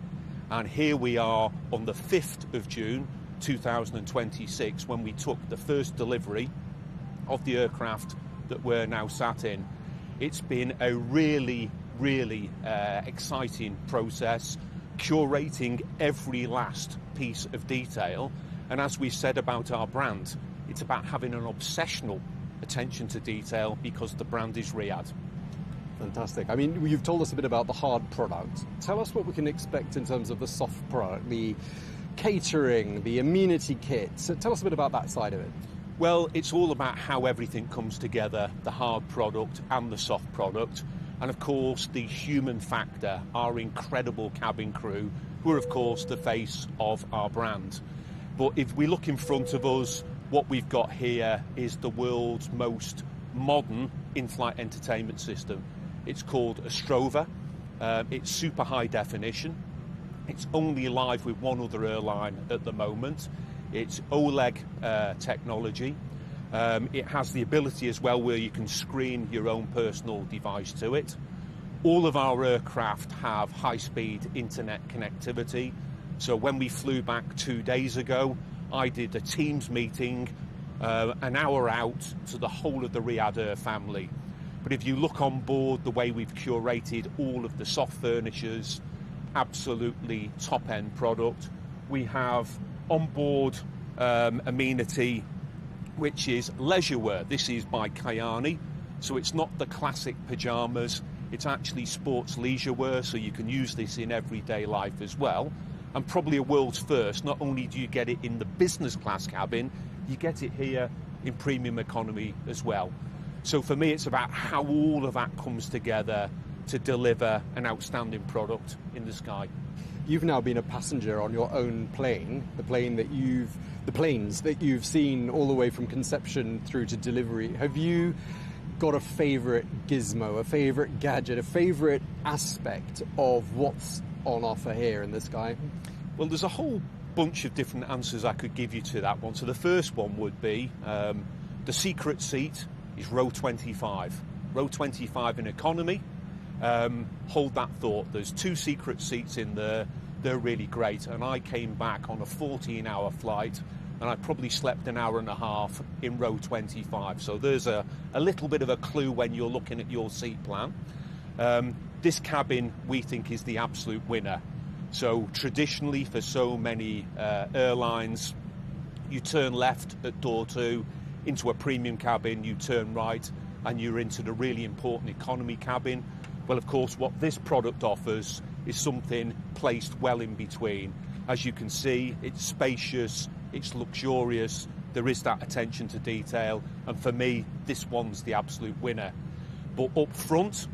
And here we are on the 5th of June 2026 when we took the first delivery of the aircraft that we're now sat in. It's been a really exciting process, curating every last piece of detail. And as we said about our brand, it's about having an obsessional attention to detail because the brand is Riyadh. Fantastic. I mean, you've told us a bit about the hard product. Tell us what we can expect in terms of the soft product, the catering, the amenity kits. Tell us a bit about that side of it. Well, it's all about how everything comes together, the hard product and the soft product. And of course, the human factor, our incredible cabin crew, who are of course the face of our brand. But if we look in front of us, what we've got here is the world's most modern in-flight entertainment system. It's called Astrova. It's super high definition. It's only live with one other airline at the moment. It's OLED technology. It has the ability as well where you can screen your own personal device to it. All of our aircraft have high-speed internet connectivity. So when we flew back 2 days ago, I did a Teams meeting an hour out to the whole of the Riyadh Air family. But if you look on board the way we've curated all of the soft furnitures, absolutely top-end product. We have on board amenity which is leisure wear. This is by Kayani, so it's not the classic pyjamas, it's actually sports leisure wear, so you can use this in everyday life as well. And probably a world's first, not only do you get it in the business class cabin, you get it here in premium economy as well. So for me, it's about how all of that comes together to deliver an outstanding product in the sky. You've now been a passenger on your own plane, the planes that you've seen all the way from conception through to delivery. Have you got a favourite gizmo, a favourite gadget, a favourite aspect of what's on offer here in the sky? Well, there's a whole bunch of different answers I could give you to that one. So the first one would be the secret seat is row 25. Row 25 in economy. Hold that thought. There's 2 secret seats in there. They're really great. And I came back on a 14-hour flight, and I probably slept an hour and a half in row 25. So there's a little bit of a clue when you're looking at your seat plan. This cabin, we think, is the absolute winner. So traditionally, for so many airlines, you turn left at door 2 into a premium cabin, you turn right, and you're into the really important economy cabin. Well, of course, what this product offers is something placed well in between. As you can see, it's spacious, it's luxurious, there is that attention to detail, and for me, this one's the absolute winner. But up front,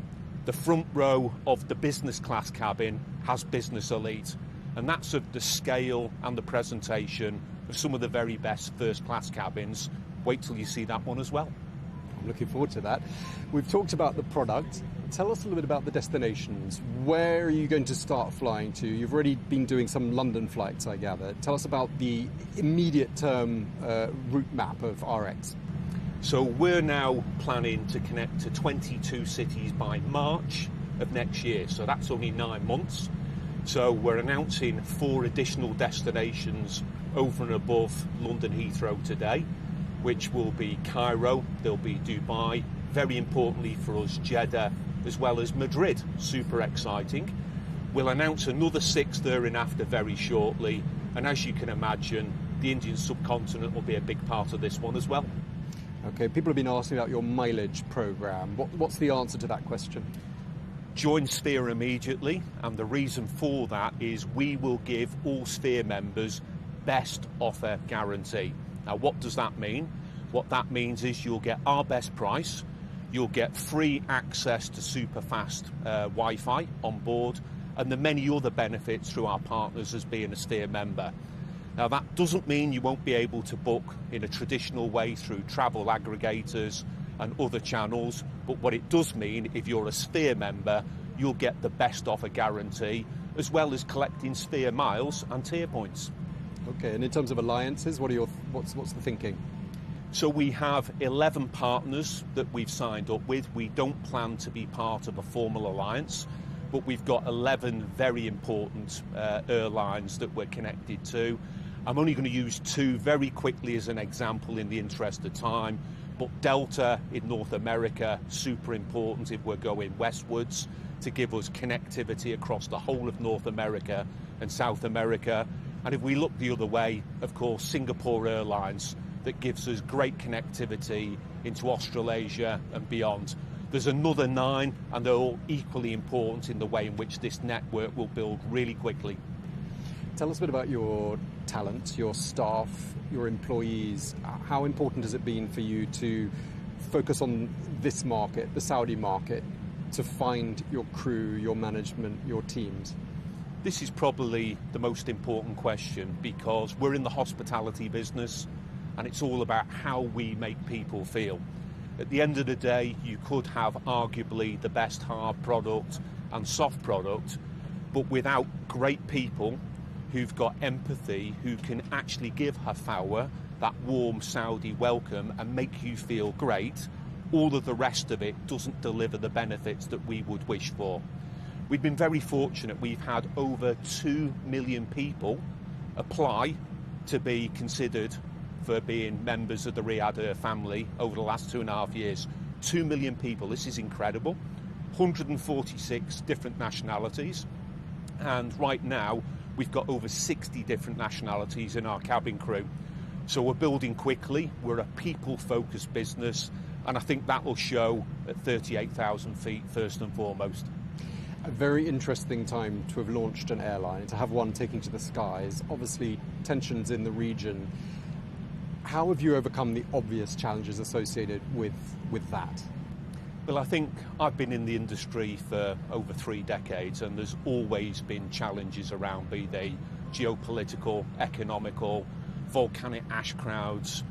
the front row of the business class cabin has business elite, and that's of the scale and the presentation of some of the very best first class cabins. Wait till you see that one as well. I'm looking forward to that. We've talked about the product. Tell us a little bit about the destinations. Where are you going to start flying to? You've already been doing some London flights, I gather. Tell us about the immediate term route map of RX. So we're now planning to connect to 22 cities by March of next year. So that's only 9 months. So we're announcing 4 additional destinations over and above London Heathrow today, which will be Cairo, there'll be Dubai, very importantly for us, Jeddah, as well as Madrid. Super exciting. We'll announce another 6 thereafter very shortly, and as you can imagine, the Indian subcontinent will be a big part of this one as well. Okay, people have been asking about your mileage programme. What's the answer to that question? Join Sphere immediately, and the reason for that is we will give all Sphere members best offer guarantee. Now, what does that mean? What that means is you'll get our best price, you'll get free access to super fast Wi-Fi on board, and the many other benefits through our partners as being a Steer member. Now, that doesn't mean you won't be able to book in a traditional way through travel aggregators and other channels, but what it does mean, if you're a Sphere member, you'll get the best offer guarantee, as well as collecting Sphere miles and tier points. Okay, and in terms of alliances, what's the thinking? So we have 11 partners that we've signed up with. We don't plan to be part of a formal alliance, but we've got 11 very important airlines that we're connected to. I'm only going to use 2 very quickly as an example in the interest of time, but Delta in North America, super important if we're going westwards, to give us connectivity across the whole of North America and South America. And if we look the other way, of course, Singapore Airlines, that gives us great connectivity into Australasia and beyond. There's another 9, and they're all equally important in the way in which this network will build really quickly. Tell us a bit about your talent, your staff, your employees. How important has it been for you to focus on this market, the Saudi market, to find your crew, your management, your teams? This is probably the most important question, because we're in the hospitality business and it's all about how we make people feel. At the end of the day, you could have arguably the best hard product and soft product, but without great people who've got empathy, who can actually give Hafawa that warm Saudi welcome and make you feel great, all of the rest of it doesn't deliver the benefits that we would wish for. We've been very fortunate. We've had over 2 million people apply to be considered for being members of the Riyadh Air family over the last 2.5 years. 2 million people, this is incredible. 146 different nationalities, and right now we've got over 60 different nationalities in our cabin crew. So we're building quickly, we're a people-focused business, and I think that will show at 38,000 feet first and foremost. A very interesting time to have launched an airline, to have one taking to the skies. Obviously, tensions in the region. How have you overcome the obvious challenges associated with that? Well, I think I've been in the industry for over 3 decades, and there's always been challenges around, be they geopolitical, economical, volcanic ash clouds,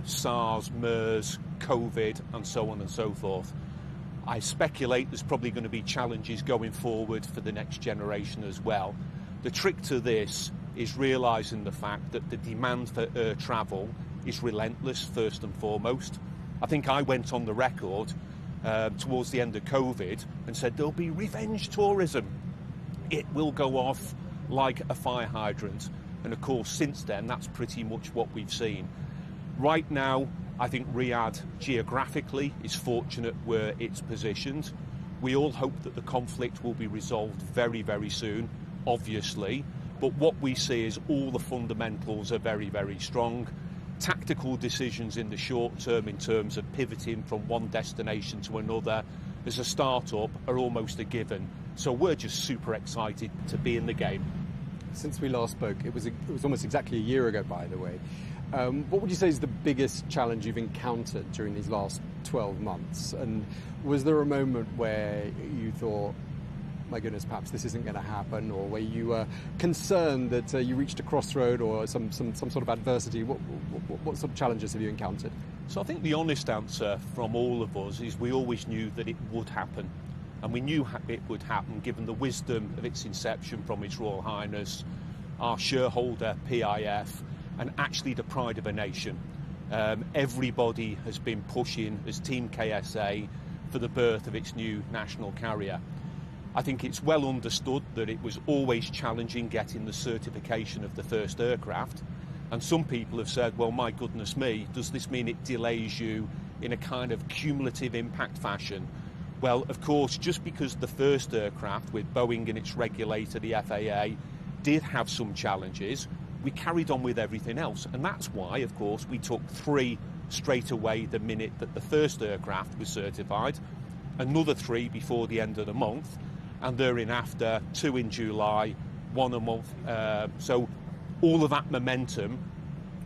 SARS, MERS, COVID, and so on and so forth. I speculate there's probably going to be challenges going forward for the next generation as well. The trick to this is realising the fact that the demand for air travel is relentless, first and foremost. I think I went on the record towards the end of COVID and said there'll be revenge tourism. It will go off like a fire hydrant. And of course, since then, that's pretty much what we've seen. Right now, I think Riyadh geographically is fortunate where it's positioned. We all hope that the conflict will be resolved very, very soon, obviously. But what we see is all the fundamentals are very, very strong. Tactical decisions in the short term in terms of pivoting from one destination to another as a startup are almost a given. So we're just super excited to be in the game. Since we last spoke, it was almost exactly a year ago, by the way. What would you say is the biggest challenge you've encountered during these last 12 months? And was there a moment where you thought, my goodness, perhaps this isn't going to happen, or where you were concerned that you reached a crossroad or some sort of adversity? What sort of challenges have you encountered? So I think the honest answer from all of us is we always knew that it would happen. And we knew it would happen given the wisdom of its inception from His Royal Highness, our shareholder PIF, and actually the pride of a nation. Everybody has been pushing as Team KSA for the birth of its new national carrier. I think it's well understood that it was always challenging getting the certification of the first aircraft. And some people have said, well, my goodness me, does this mean it delays you in a kind of cumulative impact fashion? Well, of course, just because the first aircraft with Boeing and its regulator, the FAA, did have some challenges, we carried on with everything else. And that's why, of course, we took 3 straight away the minute that the first aircraft was certified, another 3 before the end of the month, and thereafter 2 in July, 1 a month. So all of that momentum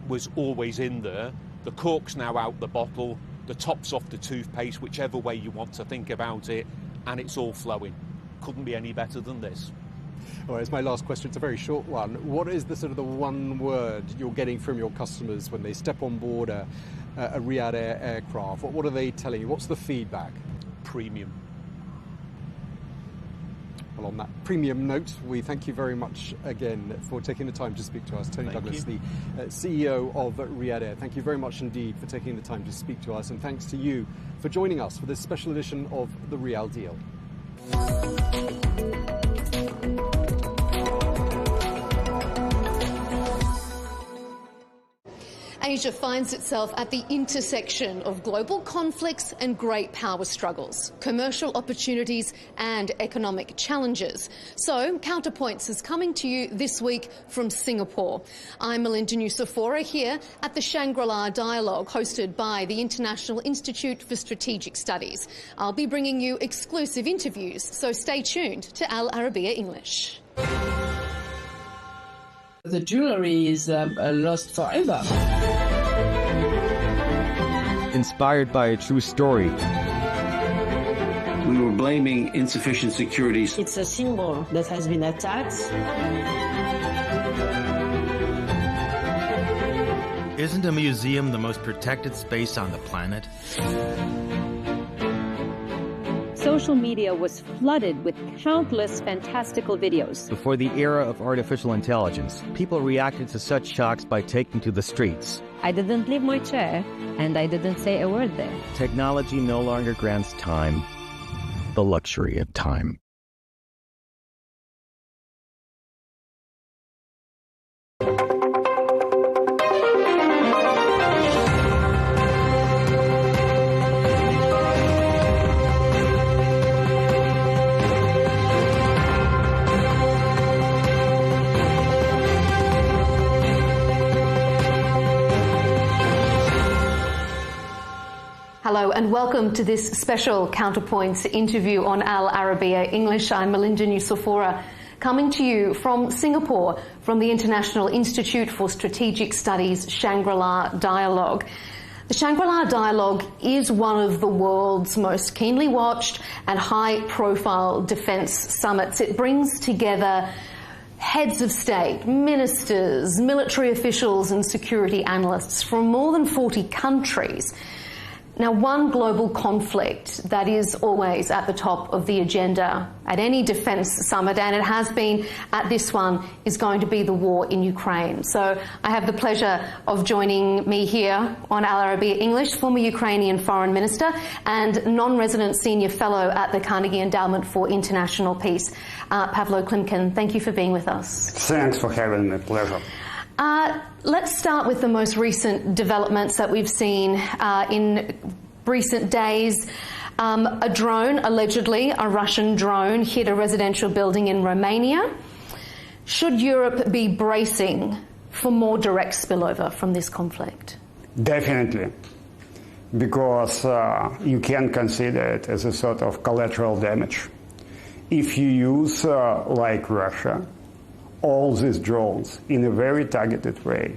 was always in there. The cork's now out the bottle, the top's off the toothpaste, whichever way you want to think about it, and it's all flowing. Couldn't be any better than this. All right, it's my last question. It's a very short one. What is the sort of the one word you're getting from your customers when they step on board a Riyadh Air aircraft? What are they telling you? What's the feedback? Premium. Well, on that premium note, we thank you very much again for taking the time to speak to us. Tony Douglas, the CEO of Riyadh Air. Thank you very much indeed for taking the time to speak to us, and thanks to you for joining us for this special edition of The Real Deal. Asia finds itself at the intersection of global conflicts and great power struggles, commercial opportunities and economic challenges. So, Counterpoints is coming to you this week from Singapore. I'm Melinda Nucifora here at the Shangri-La Dialogue, hosted by the International Institute for Strategic Studies. I'll be bringing you exclusive interviews, so stay tuned to Al Arabiya English. The jewelry is lost forever. Inspired by a true story. We were blaming insufficient security. It's a symbol that has been attacked. Isn't a museum the most protected space on the planet? Social media was flooded with countless fantastical videos. Before the era of artificial intelligence, people reacted to such shocks by taking to the streets. I didn't leave my chair, and I didn't say a word there. Technology no longer grants time, the luxury of time. and welcome to this special Counterpoints interview on Al Arabiya English. I'm Melinda Nucifora, coming to you from Singapore, from the International Institute for Strategic Studies Shangri-La Dialogue. The Shangri-La Dialogue is one of the world's most keenly watched and high-profile defence summits. It brings together heads of state, ministers, military officials and security analysts from more than 40 countries. Now, one global conflict that is always at the top of the agenda at any defence summit, and it has been at this one, is going to be the war in Ukraine. So I have the pleasure of joining me here on Al Arabiya English, former Ukrainian Foreign Minister and non-resident Senior Fellow at the Carnegie Endowment for International Peace, Pavlo Klimkin. Thank you for being with us. Thanks for having me. Pleasure. Let's start with the most recent developments that we've seen in recent days. A drone, allegedly a Russian drone, hit a residential building in Romania. Should Europe be bracing for more direct spillover from this conflict? Definitely, because you can consider it as a sort of collateral damage. If you use, like Russia, all these drones in a very targeted way,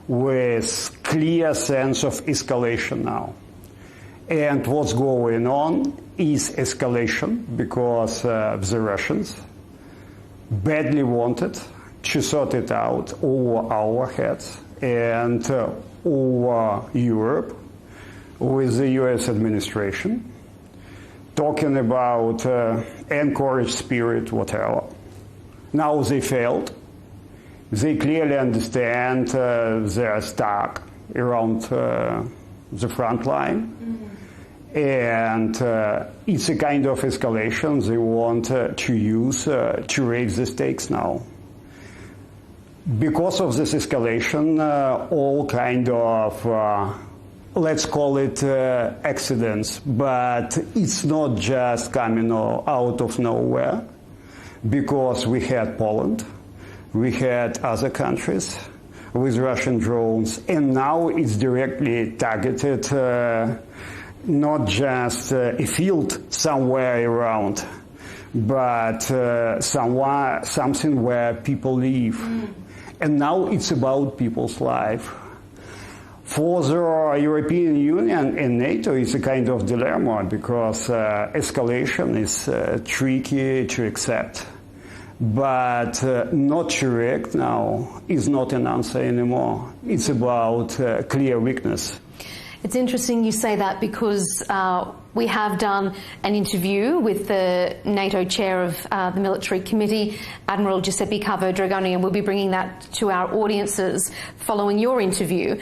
with clear sense of escalation now. And what's going on is escalation because the Russians badly wanted to sort it out over our heads and over Europe with the US administration, talking about encourage spirit, whatever. Now they failed. They clearly understand they're stuck around the front line. And it's a kind of escalation they want to use to raise the stakes now. Because of this escalation, all kind of, let's call it accidents, but it's not just coming out of nowhere. Because we had Poland, we had other countries with Russian drones, and now it's directly targeted, not just a field somewhere around, but something where people live. And now it's about people's life. For the European Union and NATO, it's a kind of dilemma because escalation is tricky to accept. But not to react now is not an answer anymore. It's about clear weakness. It's interesting you say that because we have done an interview with the NATO chair of the military committee, Admiral Giuseppe Cavo-Dragoni, and we'll be bringing that to our audiences following your interview.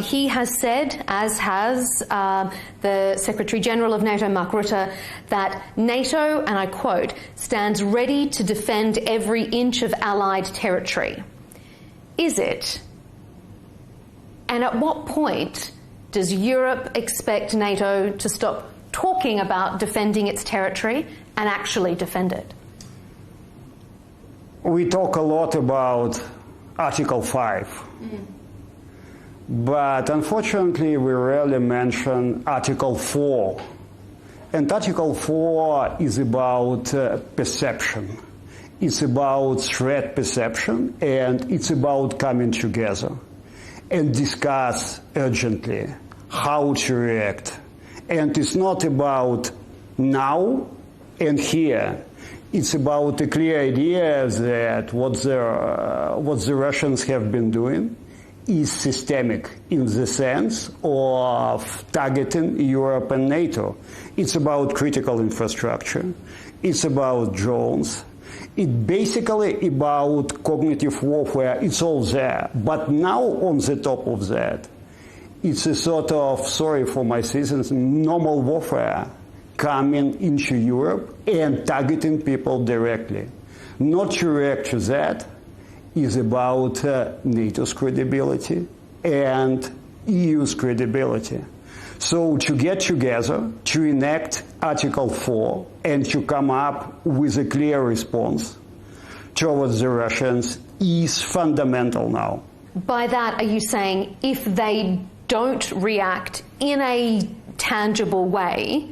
He has said, as has the Secretary General of NATO, Mark Rutte, that NATO, and I quote, stands ready to defend every inch of Allied territory. Is it? And at what point does Europe expect NATO to stop talking about defending its territory and actually defend it? We talk a lot about Article 5, but unfortunately we rarely mention Article 4. And Article 4 is about perception. It's about threat perception, and it's about coming together and discuss urgently how to react. And it's not about now and here. It's about a clear idea that what the Russians have been doing is systemic in the sense of targeting Europe and NATO. It's about critical infrastructure. It's about drones. It's basically about cognitive warfare. It's all there. But now on the top of that, it's a sort of, sorry for my citizens, normal warfare coming into Europe and targeting people directly. Not to react to that is about NATO's credibility and EU's credibility. So to get together, to enact Article 4 and to come up with a clear response towards the Russians is fundamental now. By that, are you saying if they don't react in a tangible way,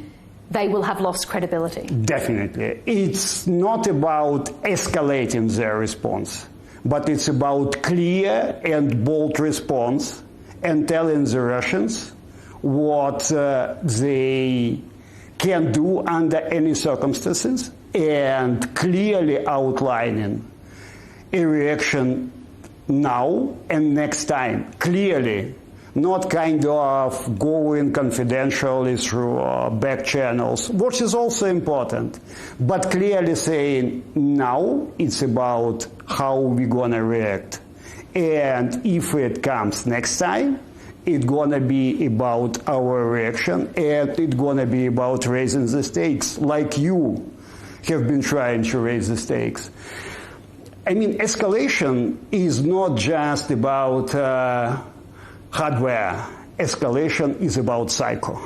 they will have lost credibility. Definitely. It's not about escalating their response, but it's about clear and bold response and telling the Russians what they can do under any circumstances, and clearly outlining a reaction now and next time, clearly, not kind of going confidentially through back channels, which is also important, but clearly saying now it's about how we're going to react. And if it comes next time, it's going to be about our reaction, and it's going to be about raising the stakes, like you have been trying to raise the stakes. I mean, escalation is not just about hardware. Escalation is about psycho.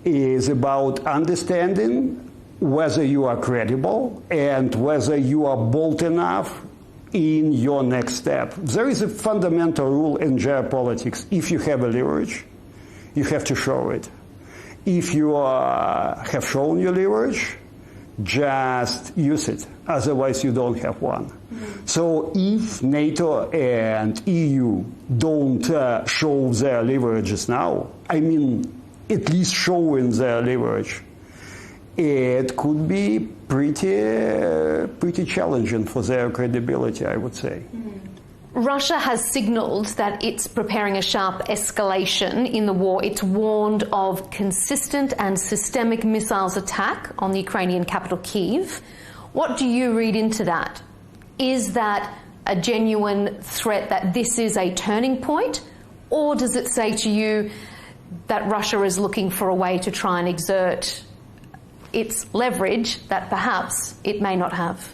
It is about understanding whether you are credible and whether you are bold enough in your next step. There is a fundamental rule in geopolitics. If you have a leverage, you have to show it. If you have shown your leverage, just use it. Otherwise, you don't have one. Mm-hmm. So if NATO and EU don't show their leverages now, I mean, at least showing their leverage, it could be pretty challenging for their credibility, I would say. Mm-hmm. Russia has signalled that it's preparing a sharp escalation in the war. It's warned of consistent and systemic missiles attack on the Ukrainian capital, Kyiv. What do you read into that? Is that a genuine threat that this is a turning point? Or does it say to you that Russia is looking for a way to try and exert its leverage that perhaps it may not have?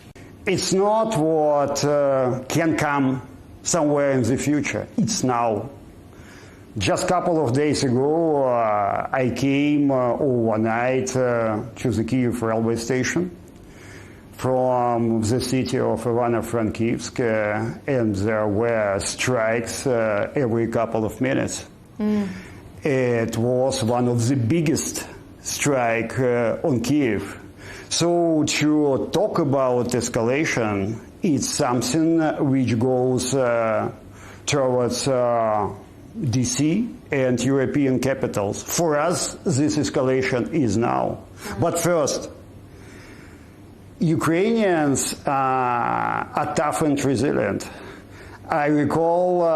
It's not what can come somewhere in the future. It's now. Just a couple of days ago, I came overnight to the Kyiv railway station from the city of Ivano-Frankivsk, and there were strikes every couple of minutes. Mm. It was one of the biggest strikes on Kyiv. So to talk about escalation, it's something which goes towards DC and European capitals. For us, this escalation is now. But first, Ukrainians are tough and resilient. I recall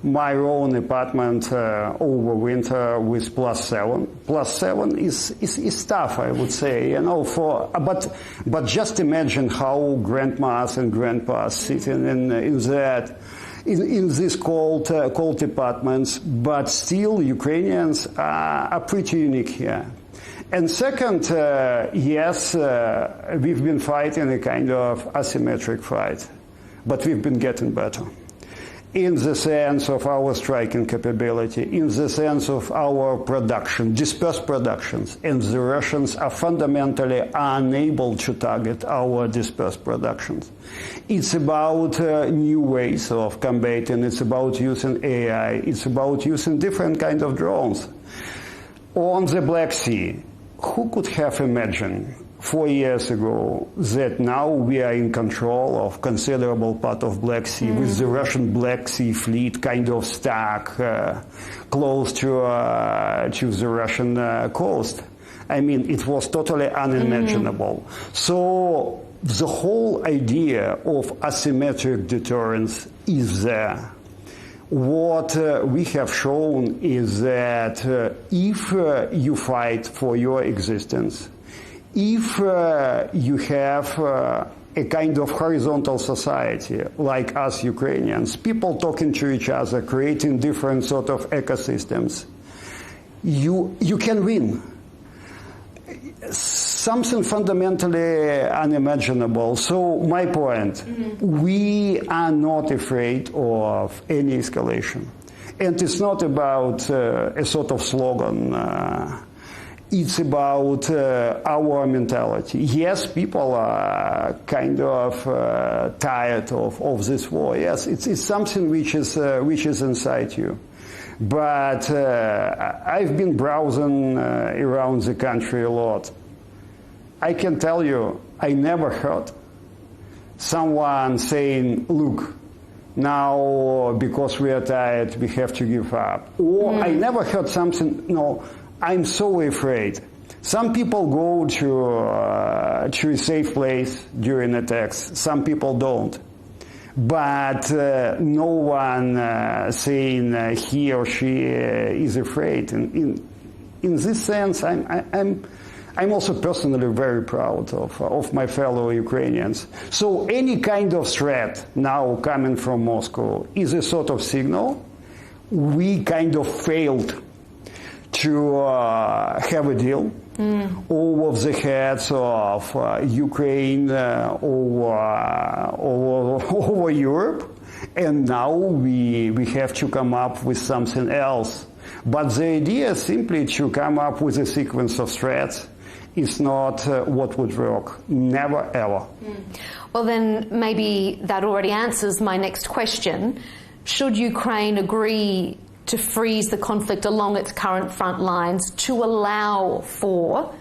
my own apartment over winter with +7. +7 is tough, I would say, you know. But just imagine how grandmas and grandpas sitting in these cold apartments. But still, Ukrainians are pretty unique here. And second, yes, we've been fighting a kind of asymmetric fight, but we've been getting better. In the sense of our striking capability, in the sense of our production, dispersed productions, and the Russians are fundamentally unable to target our dispersed productions. It's about new ways of combating, it's about using AI, it's about using different kinds of drones. On the Black Sea, who could have imagined 4 years ago that now we are in control of considerable part of Black Sea, with the Russian Black Sea fleet kind of stuck close to the Russian coast? I mean, it was totally unimaginable. So the whole idea of asymmetric deterrence is there. What we have shown is that if you fight for your existence, if you have a kind of horizontal society like us Ukrainians, people talking to each other, creating different sort of ecosystems, you can win. Something fundamentally unimaginable. So my point, we are not afraid of any escalation. And it's not about a sort of slogan. It's about our mentality. Yes, people are kind of tired of this war. Yes, it's something which is inside you. But I've been browsing around the country a lot. I can tell you, I never heard someone saying, look, now because we are tired, we have to give up. Or I never heard something, no, I'm so afraid. Some people go to a safe place during attacks. Some people don't. But no one saying he or she is afraid. In this sense, I'm also personally very proud of my fellow Ukrainians. So any kind of threat now coming from Moscow is a sort of signal. We kind of failed to have a deal over the heads of Ukraine, over Europe, and now we have to come up with something else. But the idea is simply to come up with a sequence of threats is not what would work. Never, ever. Well, then maybe that already answers my next question. Should Ukraine agree to freeze the conflict along its current front lines to allow for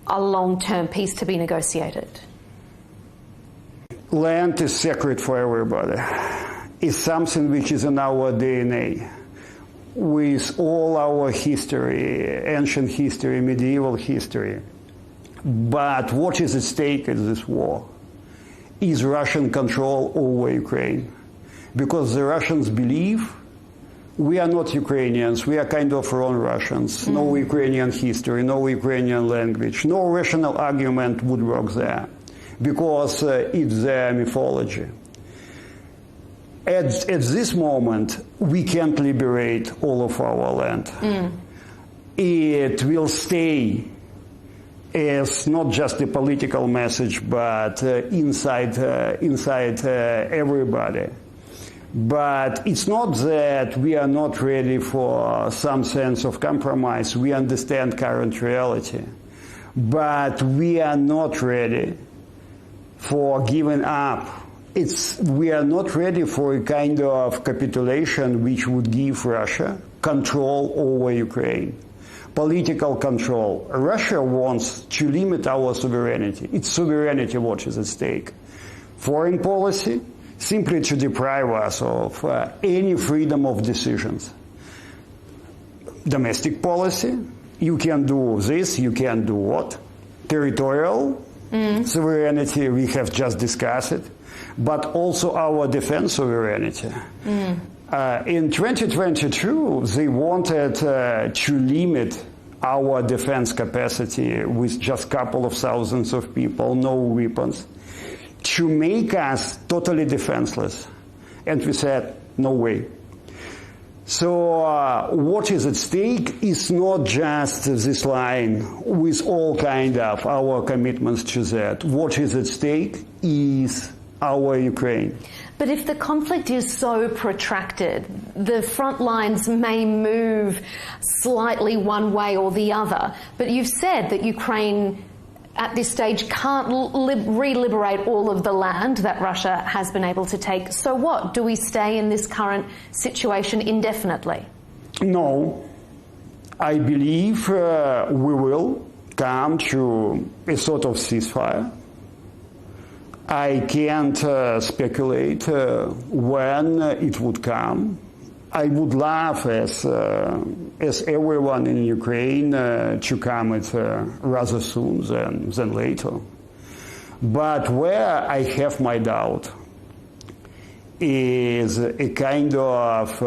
a long-term peace to be negotiated? Land is sacred for everybody. It's something which is in our DNA. With all our history, ancient history, medieval history. But what is at stake in this war is Russian control over Ukraine. Because the Russians believe we are not Ukrainians, we are kind of wrong Russians. No Ukrainian history, no Ukrainian language, no rational argument would work there, because it's their mythology. At this moment, we can't liberate all of our land. It will stay as not just a political message, but inside everybody. But it's not that we are not ready for some sense of compromise. We understand current reality. But we are not ready for giving up. We are not ready for a kind of capitulation which would give Russia control over Ukraine. Political control. Russia wants to limit our sovereignty. It's sovereignty what is at stake. Foreign policy, simply to deprive us of any freedom of decisions. Domestic policy, you can do this, you can do what? Territorial sovereignty, we have just discussed it, but also our defense sovereignty. In 2022, they wanted to limit our defense capacity with just a couple of thousands of people, no weapons, to make us totally defenseless. And we said, no way. So what is at stake is not just this line with all kind of our commitments to that. What is at stake is our Ukraine. But if the conflict is so protracted, the front lines may move slightly one way or the other. But you've said that Ukraine at this stage can't re-liberate all of the land that Russia has been able to take. So what? Do we stay in this current situation indefinitely? No. I believe we will come to a sort of ceasefire. I can't speculate when it would come. I would love, as everyone in Ukraine, to come it rather soon than later. But where I have my doubt is a kind of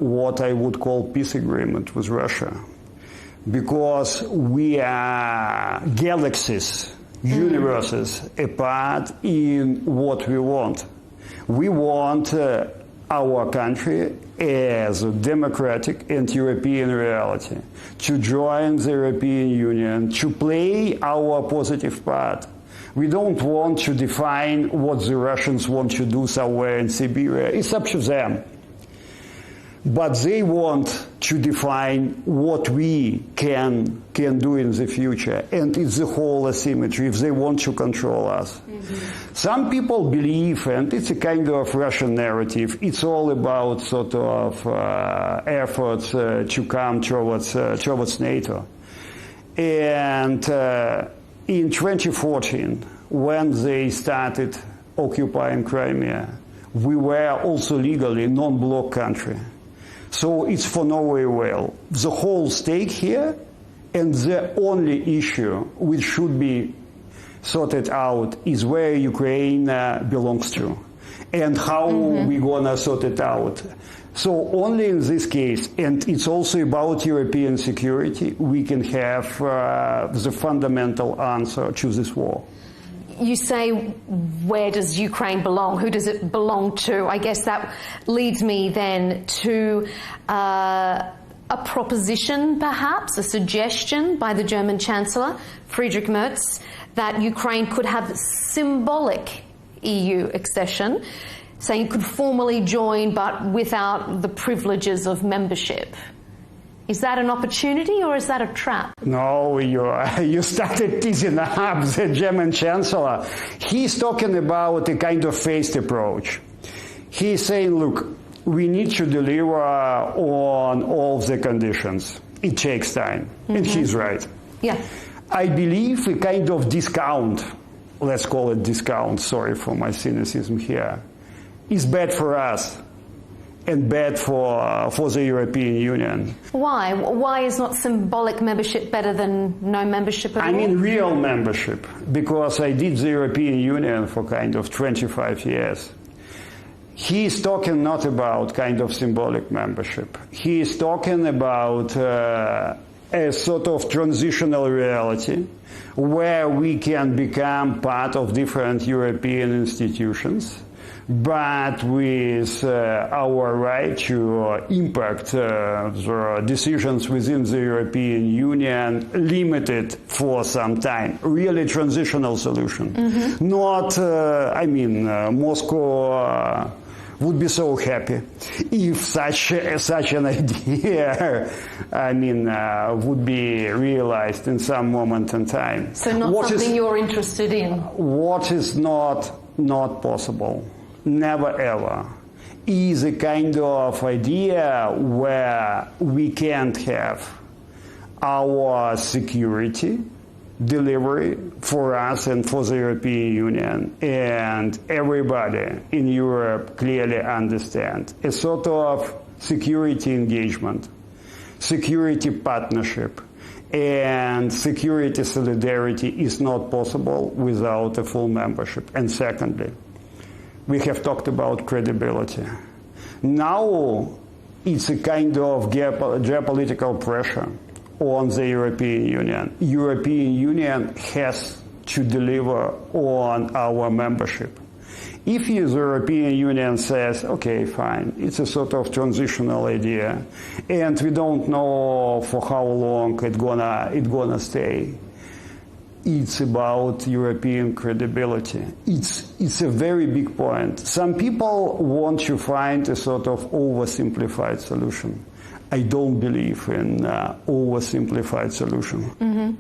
what I would call peace agreement with Russia. Because we are galaxies, universes apart in what we want. We want our country as a democratic and European reality, to join the European Union, to play our positive part. We don't want to define what the Russians want to do somewhere in Siberia. It's up to them. But they want to define what we can do in the future. And it's the whole asymmetry if they want to control us. Some people believe, and it's a kind of Russian narrative, it's all about sort of efforts to come towards NATO. And in 2014, when they started occupying Crimea, we were also legally non-bloc country. So it's for Norway well. The whole stake here, and the only issue which should be sorted out is where Ukraine belongs to and how we're going to sort it out. So only in this case, and it's also about European security, we can have the fundamental answer to this war. You say, where does Ukraine belong? Who does it belong to? I guess that leads me then to a proposition, perhaps, a suggestion by the German Chancellor, Friedrich Merz, that Ukraine could have symbolic EU accession, saying it could formally join but without the privileges of membership. Is that an opportunity or is that a trap? No, you started teasing up the German Chancellor. He's talking about a kind of phased approach. He's saying, look, we need to deliver on all the conditions. It takes time. And he's right. Yeah. I believe a kind of discount, let's call it discount, sorry for my cynicism here, is bad for us and bad for the European Union. Why? Why is not symbolic membership better than no membership at all? I mean real membership, because I did the European Union for kind of 25 years. He is talking not about kind of symbolic membership. He is talking about a sort of transitional reality where we can become part of different European institutions, but with our right to impact the decisions within the European Union limited for some time. Really transitional solution. Not, Moscow would be so happy if such an idea, would be realized in some moment in time. So not something you're interested in? What is not possible, never ever, is a kind of idea where we can't have our security delivery for us and for the European Union, and everybody in Europe clearly understand a sort of security engagement, security partnership, and security solidarity is not possible without a full membership. And secondly, we have talked about credibility. Now it's a kind of geopolitical pressure on the European Union. European Union has to deliver on our membership. If the European Union says, okay, fine, it's a sort of transitional idea, and we don't know for how long it's gonna stay, it's about European credibility. It's a very big point. Some people want to find a sort of oversimplified solution. I don't believe in oversimplified solution.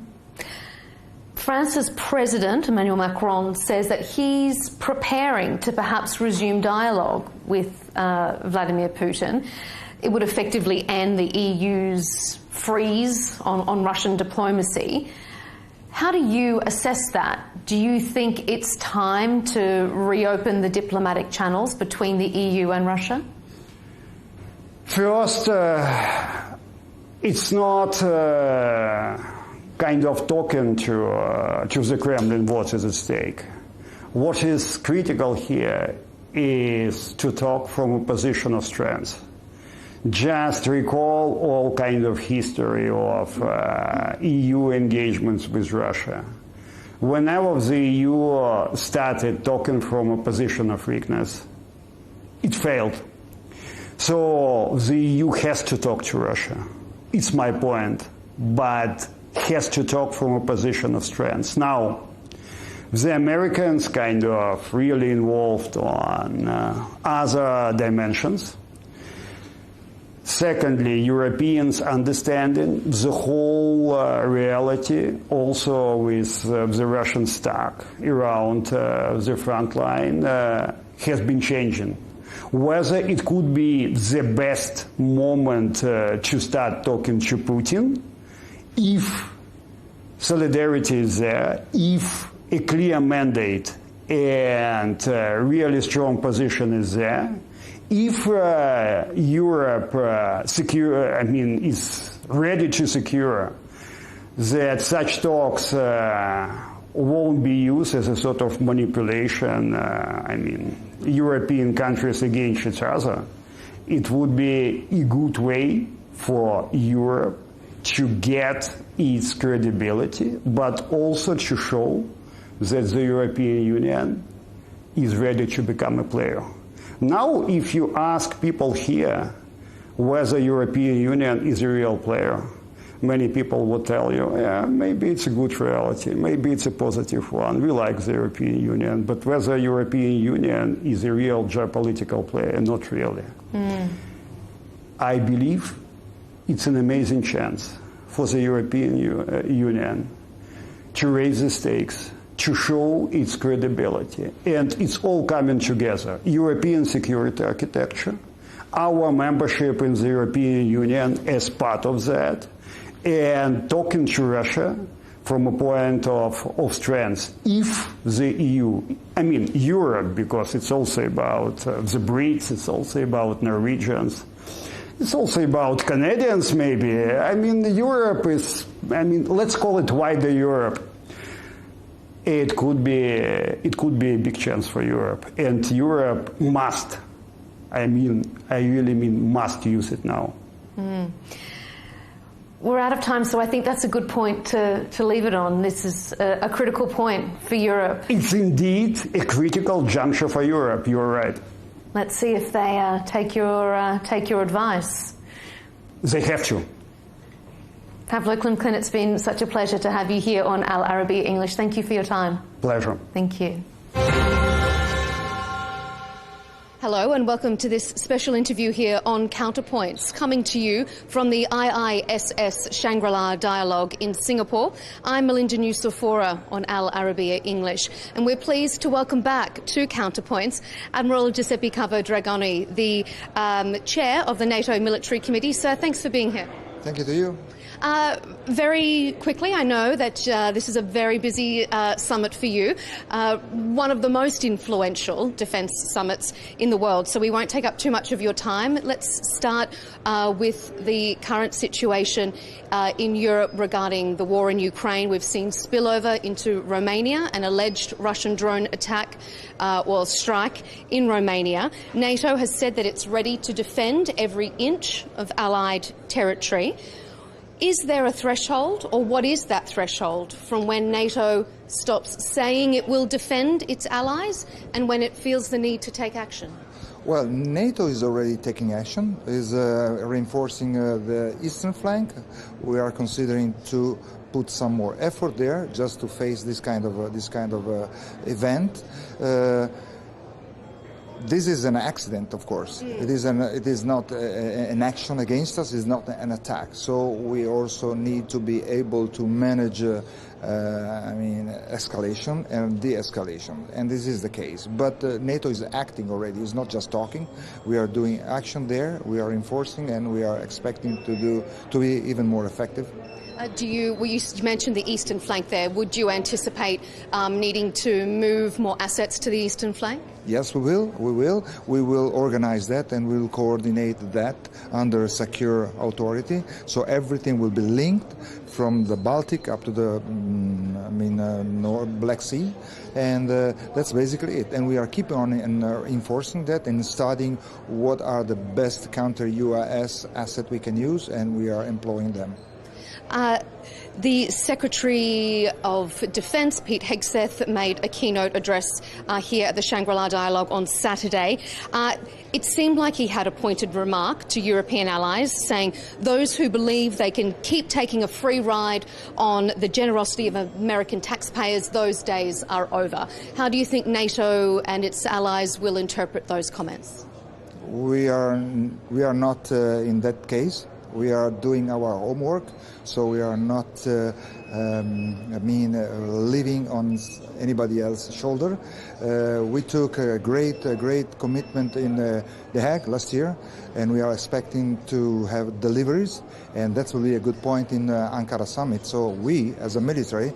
France's President, Emmanuel Macron, says that he's preparing to perhaps resume dialogue with Vladimir Putin. It would effectively end the EU's freeze on Russian diplomacy. How do you assess that? Do you think it's time to reopen the diplomatic channels between the EU and Russia? First, it's not kind of talking to the Kremlin what is at stake. What is critical here is to talk from a position of strength. Just recall all kind of history of EU engagements with Russia. Whenever the EU started talking from a position of weakness, it failed. So the EU has to talk to Russia. It's my point, but has to talk from a position of strength. Now, the Americans kind of really involved on other dimensions. Secondly, Europeans understanding the whole reality, also with the Russian stock around the front line, has been changing. Whether it could be the best moment to start talking to Putin, if solidarity is there, if a clear mandate and really strong position is there, if Europe is ready to secure that such talks won't be used as a sort of manipulation, European countries against each other, it would be a good way for Europe to get its credibility, but also to show that the European Union is ready to become a player. Now, if you ask people here whether the European Union is a real player, many people will tell you, yeah, maybe it's a good reality, maybe it's a positive one. We like the European Union, but whether the European Union is a real geopolitical player, not really. I believe it's an amazing chance for the European Union to raise the stakes, to show its credibility. And it's all coming together. European security architecture, our membership in the European Union as part of that, and talking to Russia from a point of strength. If the EU, Europe, because it's also about the Brits, it's also about Norwegians, it's also about Canadians maybe. Europe is, let's call it wider Europe. It could be a big chance for Europe, and Europe must, I really mean must use it now. We're out of time, so I think that's a good point to leave it on. This is a critical point for Europe. It's indeed a critical juncture for Europe, you're right. Let's see if they take your advice. They have to. Pavlo Klimkin, it's been such a pleasure to have you here on Al Arabiya English. Thank you for your time. Pleasure. Thank you. Hello and welcome to this special interview here on Counterpoints, coming to you from the IISS Shangri-La Dialogue in Singapore. I'm Melinda Nucifora on Al Arabiya English, and we're pleased to welcome back to Counterpoints Admiral Giuseppe Cavo-Dragoni, the chair of the NATO Military Committee. Sir, thanks for being here. Thank you to you. Very quickly, I know that this is a very busy summit for you, one of the most influential defence summits in the world, so we won't take up too much of your time. Let's start with the current situation in Europe regarding the war in Ukraine. We've seen spillover into Romania, an alleged Russian drone attack or strike in Romania. NATO has said that it's ready to defend every inch of Allied territory. Is there a threshold, or what is that threshold from when NATO stops saying it will defend its allies and when it feels the need to take action? Well, NATO is already taking action, is reinforcing the eastern flank. We are considering to put some more effort there just to face this kind of event. This is an accident, of course. It is not an action against us. It's not an attack. So we also need to be able to manage, escalation and de-escalation, and this is the case. But NATO is acting already. It's not just talking. We are doing action there. We are enforcing, and we are expecting to be even more effective. You mentioned the eastern flank there. Would you anticipate needing to move more assets to the eastern flank? Yes, we will. We will organize that, and we will coordinate that under a secure authority. So everything will be linked from the Baltic up to the Black Sea, and that's basically it. And we are keeping on enforcing that and studying what are the best counter-UAS assets we can use, and we are employing them. The Secretary of Defence, Pete Hegseth, made a keynote address here at the Shangri-La Dialogue on Saturday. It seemed like he had a pointed remark to European allies, saying those who believe they can keep taking a free ride on the generosity of American taxpayers, those days are over. How do you think NATO and its allies will interpret those comments? we are not in that case. We are doing our homework, so we are not living on anybody else's shoulder. We took a great commitment in The Hague last year, and we are expecting to have deliveries, and that will be a good point in Ankara summit. So we, as a military,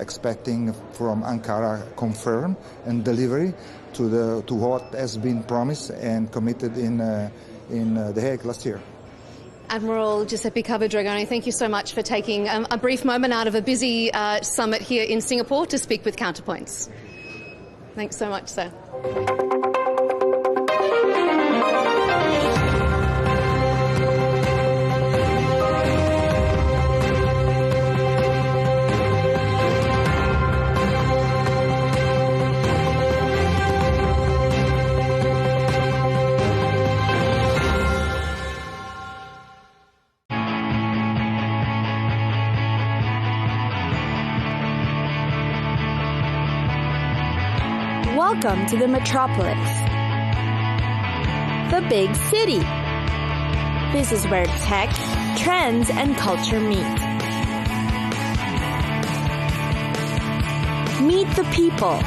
expecting from Ankara confirm and delivery to what has been promised and committed in The Hague last year. Admiral Giuseppe Capodragoni, thank you so much for taking a brief moment out of a busy summit here in Singapore to speak with Counterpoints. Thanks so much, sir. Welcome to the metropolis, the big city. This is where tech, trends, and culture meet. Meet the people.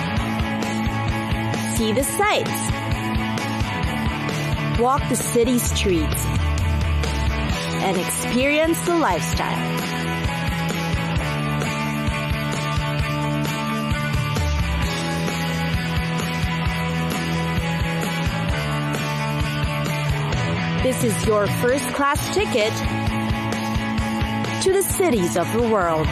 See the sights. Walk the city streets. And experience the lifestyle. This is your first-class ticket to the cities of the world.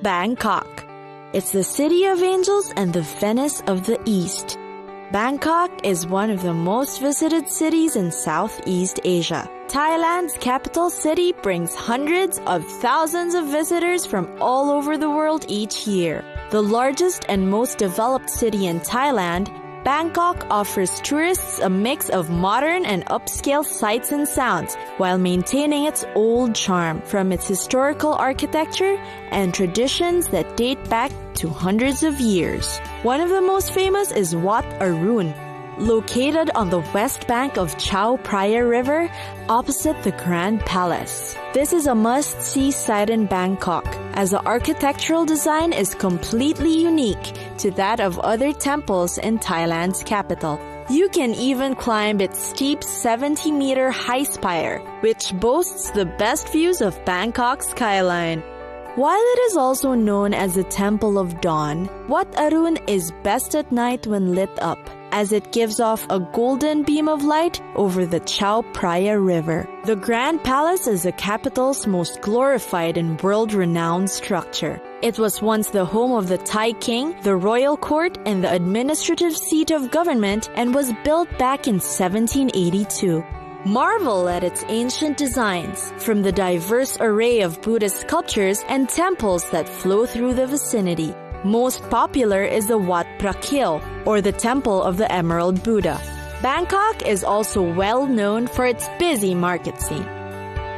Bangkok. It's the city of angels and the Venice of the East. Bangkok is one of the most visited cities in Southeast Asia. Thailand's capital city brings hundreds of thousands of visitors from all over the world each year. The largest and most developed city in Thailand, Bangkok offers tourists a mix of modern and upscale sights and sounds while maintaining its old charm from its historical architecture and traditions that date back to hundreds of years. One of the most famous is Wat Arun, located on the west bank of Chao Phraya River opposite the Grand Palace. This is a must-see site in Bangkok, as the architectural design is completely unique to that of other temples in Thailand's capital. You can even climb its steep 70-meter high spire, which boasts the best views of Bangkok's skyline. While it is also known as the Temple of Dawn, Wat Arun is best at night when lit up, as it gives off a golden beam of light over the Chao Phraya River. The Grand Palace is the capital's most glorified and world-renowned structure. It was once the home of the Thai king, the royal court, and the administrative seat of government, and was built back in 1782. Marvel at its ancient designs, from the diverse array of Buddhist sculptures and temples that flow through the vicinity. Most popular is the Wat Prakil, or the Temple of the Emerald Buddha. Bangkok is also well known for its busy market scene.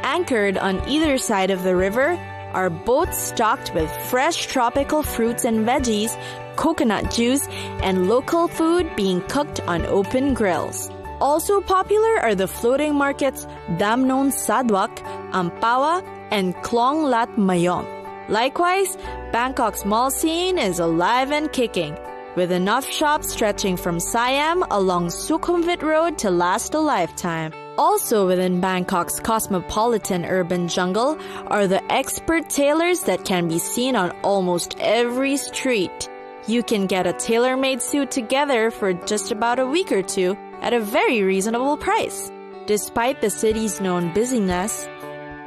Anchored on either side of the river are boats stocked with fresh tropical fruits and veggies, coconut juice, and local food being cooked on open grills. Also popular are the floating markets Damnon Sadwak, Ampawa, and Klong Lat Mayom. Likewise, Bangkok's mall scene is alive and kicking, with enough shops stretching from Siam along Sukhumvit Road to last a lifetime. Also within Bangkok's cosmopolitan urban jungle are the expert tailors that can be seen on almost every street. You can get a tailor-made suit together for just about a week or two at a very reasonable price. Despite the city's known busyness,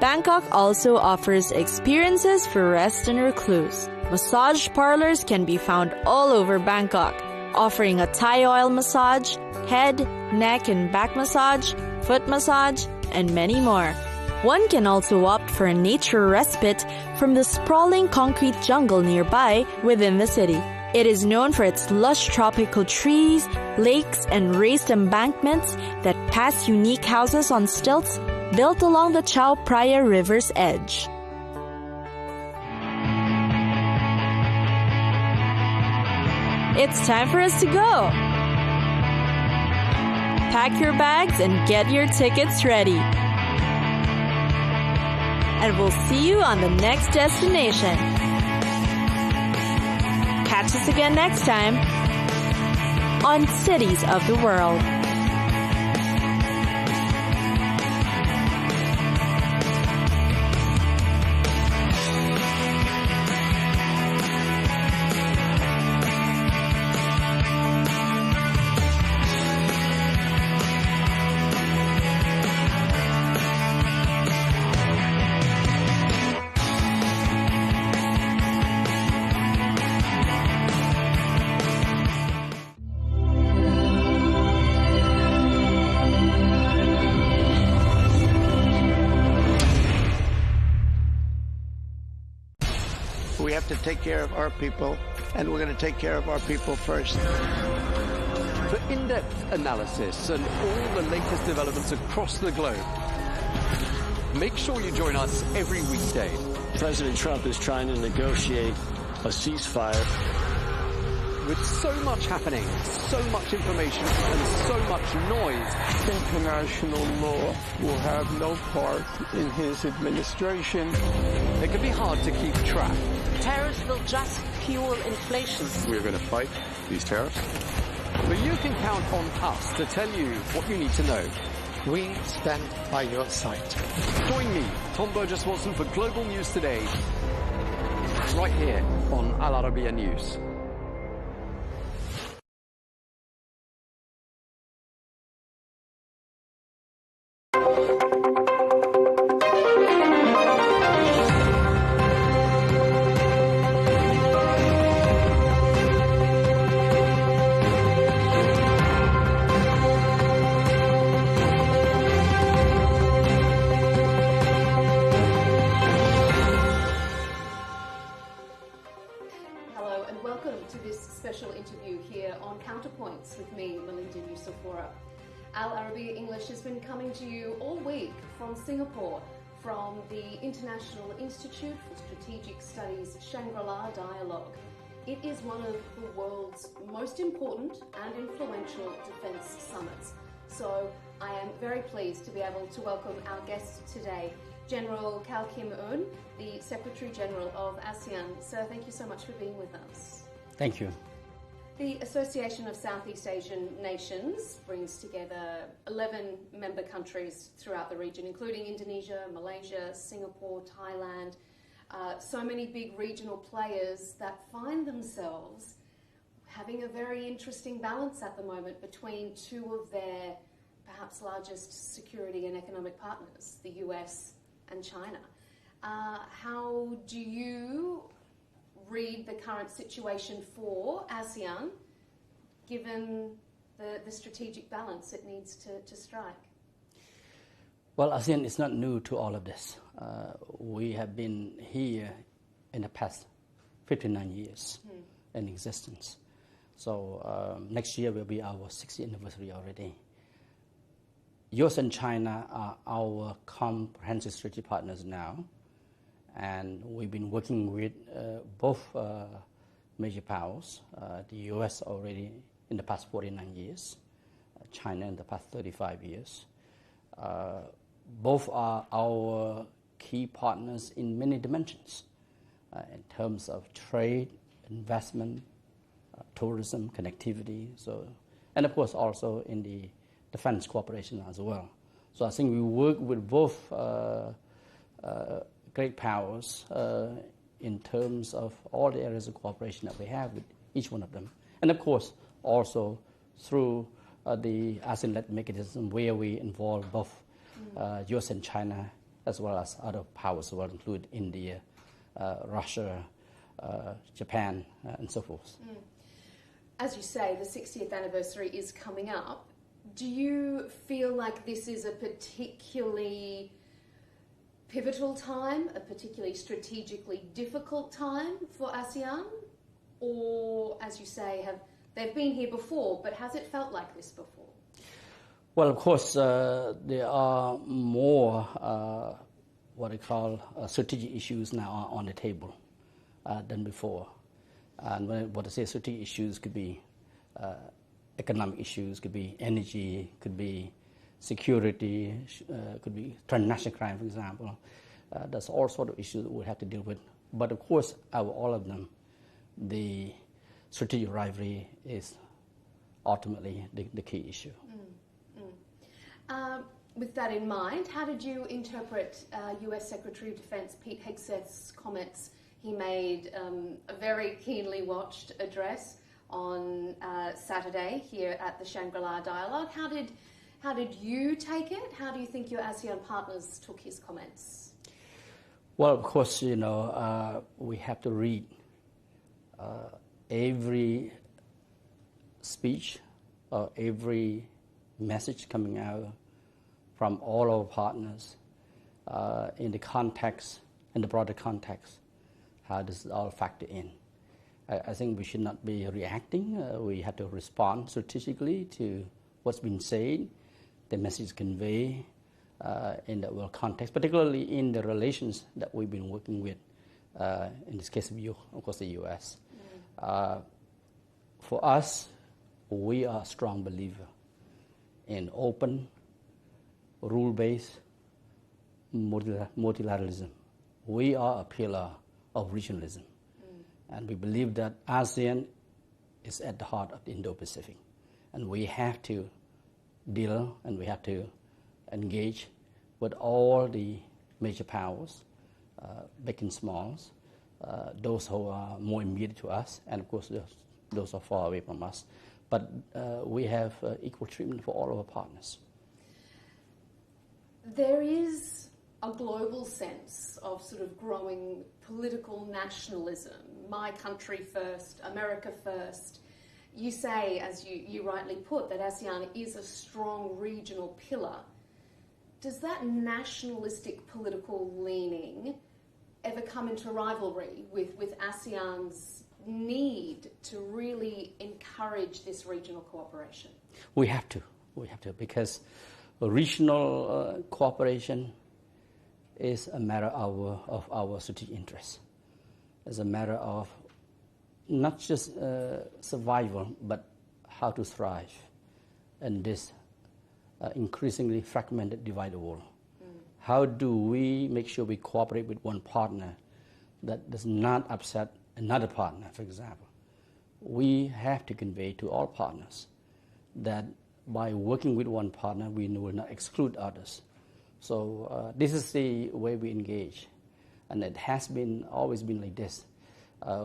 Bangkok also offers experiences for rest and recluse. Massage parlors can be found all over Bangkok, offering a Thai oil massage, head, neck and back massage, foot massage, and many more. One can also opt for a nature respite from the sprawling concrete jungle nearby within the city. It is known for its lush tropical trees, lakes, and raised embankments that pass unique houses on stilts built along the Chao Phraya River's edge. It's time for us to go. Pack your bags and get your tickets ready. And we'll see you on the next destination. Catch us again next time on Cities of the World. We have to take care of our people, and we're going to take care of our people first. For in-depth analysis and all the latest developments across the globe, make sure you join us every weekday. President Trump is trying to negotiate a ceasefire. With so much happening, so much information, and so much noise, International law will have no part in his administration. It can be hard to keep track. Tariffs will just fuel inflation. We're going to fight these tariffs. But you can count on us to tell you what you need to know. We stand by your side. Join me, Tom Burges Watson, for Global News Today, right here on Al Arabiya News. Counterpoints with me, Melinda Nucifora. Al Arabiya English has been coming to you all week from Singapore, from the International Institute for Strategic Studies Shangri-La Dialogue. It is one of the world's most important and influential defence summits. So I am very pleased to be able to welcome our guest today, General Cao Kim-eun, the Secretary General of ASEAN. Sir, thank you so much for being with us. Thank you. The Association of Southeast Asian Nations brings together 11 member countries throughout the region, including Indonesia, Malaysia, Singapore, Thailand, so many big regional players that find themselves having a very interesting balance at the moment between two of their perhaps largest security and economic partners, the US and China. How do you read the current situation for ASEAN, given the strategic balance it needs to strike? Well, ASEAN is not new to all of this. We have been here in the past 59 years in existence. So next year will be our 60th anniversary already. US and China are our comprehensive strategic partners now. And we've been working with both major powers, the US already in the past 49 years, China in the past 35 years. Both are our key partners in many dimensions, in terms of trade, investment, tourism, connectivity, and of course also in the defense cooperation as well. So I think we work with both great powers in terms of all the areas of cooperation that we have with each one of them. And of course, also through the ASEAN-led mechanism where we involve both US and China as well as other powers, well, include India, Russia, Japan, and so forth. As you say, the 60th anniversary is coming up. Do you feel like this is a particularly pivotal time, a particularly strategically difficult time for ASEAN? Or, as you say, they've been here before, but has it felt like this before? Well, of course, there are more what I call strategic issues now on the table than before. And what I say strategic issues could be economic issues, could be energy, could be security, could be transnational crime, for example. There's all sorts of issues that we have to deal with. But of course, out of all of them, the strategic rivalry is ultimately the key issue. With that in mind, how did you interpret US Secretary of Defense Pete Hegseth's comments? He made a very keenly watched address on Saturday here at the Shangri-La Dialogue. How did you take it? How do you think your ASEAN partners took his comments? Well, of course, we have to read every speech or every message coming out from all our partners in the context, in the broader context. How does it all factor in? I think we should not be reacting. We have to respond strategically to what's been said, the message conveyed in the world context, particularly in the relations that we've been working with, in this case of course, the U.S. For us, we are a strong believer in open, rule-based multilateralism. We are a pillar of regionalism. And we believe that ASEAN is at the heart of the Indo-Pacific. And we have to deal and we have to engage with all the major powers, big and smalls, those who are more immediate to us, and of course those are far away from us. But we have equal treatment for all of our partners. There is a global sense of sort of growing political nationalism. My country first, America first. You say, as you rightly put, that ASEAN is a strong regional pillar. Does that nationalistic political leaning ever come into rivalry with ASEAN's need to really encourage this regional cooperation? We have to, because regional cooperation is a matter of our strategic interests. It's a matter of not just survival, but how to thrive in this increasingly fragmented, divided world. How do we make sure we cooperate with one partner that does not upset another partner, for example? We have to convey to all partners that by working with one partner, we will not exclude others. So this is the way we engage, and it has always been like this.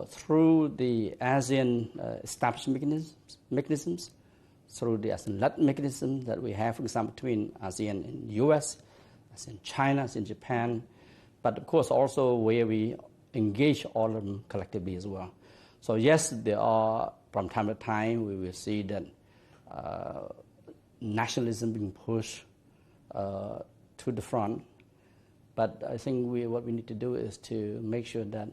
Through the ASEAN established mechanisms, through the ASEAN-led mechanism that we have, for example, between ASEAN and US, ASEAN China, ASEAN Japan, but of course also where we engage all of them collectively as well. So yes, there are, from time to time, we will see that nationalism being pushed to the front, but I think what we need to do is to make sure that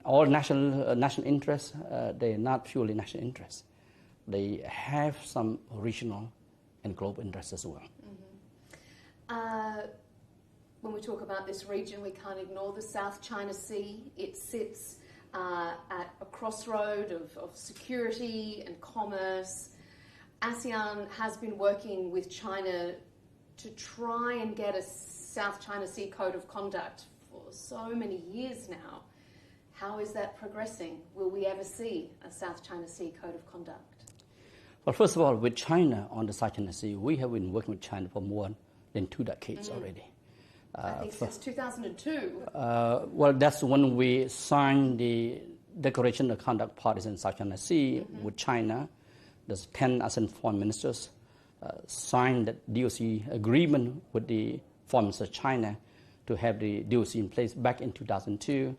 all national interests, they are not purely national interests. They have some regional and global interests as well. When we talk about this region, we can't ignore the South China Sea. It sits at a crossroad of security and commerce. ASEAN has been working with China to try and get a South China Sea Code of Conduct for so many years now. How is that progressing? Will we ever see a South China Sea Code of Conduct? Well, first of all, with China on the South China Sea, we have been working with China for more than 2 decades already. I think since 2002. Well, that's when we signed the Declaration of Conduct Parties in South China Sea with China. There's 10 ASEAN foreign ministers signed that DOC agreement with the foreign minister of China to have the DOC in place back in 2002.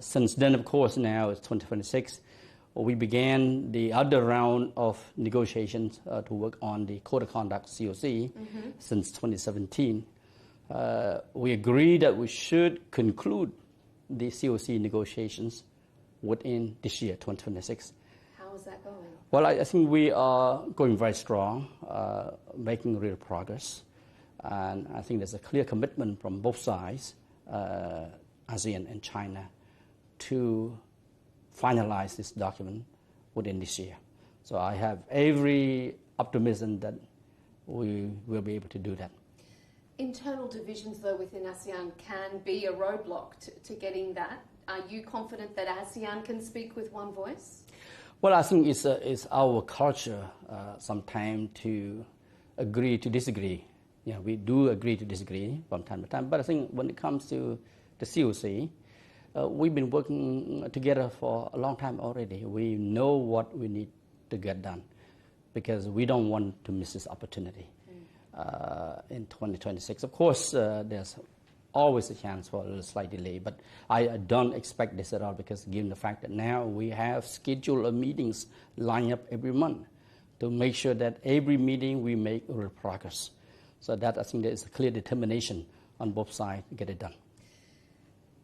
Since then, of course, now it's 2026. We began the other round of negotiations to work on the Code of Conduct, COC, since 2017. We agreed that we should conclude the COC negotiations within this year, 2026. How is that going? Well, I think we are going very strong. making real progress. And I think there's a clear commitment from both sides, ASEAN and China, to finalize this document within this year. So I have every optimism that we will be able to do that. Internal divisions, though, within ASEAN can be a roadblock to getting that. Are you confident that ASEAN can speak with one voice? Well, I think it's our culture sometimes to agree to disagree. Yeah, we do agree to disagree from time to time, but I think when it comes to the COC, we've been working together for a long time already. We know what we need to get done because we don't want to miss this opportunity in 2026. Of course, there's always a chance for a little slight delay, but I don't expect this at all because given the fact that now we have scheduled meetings lined up every month to make sure that every meeting we make real progress. So that I think there is a clear determination on both sides to get it done.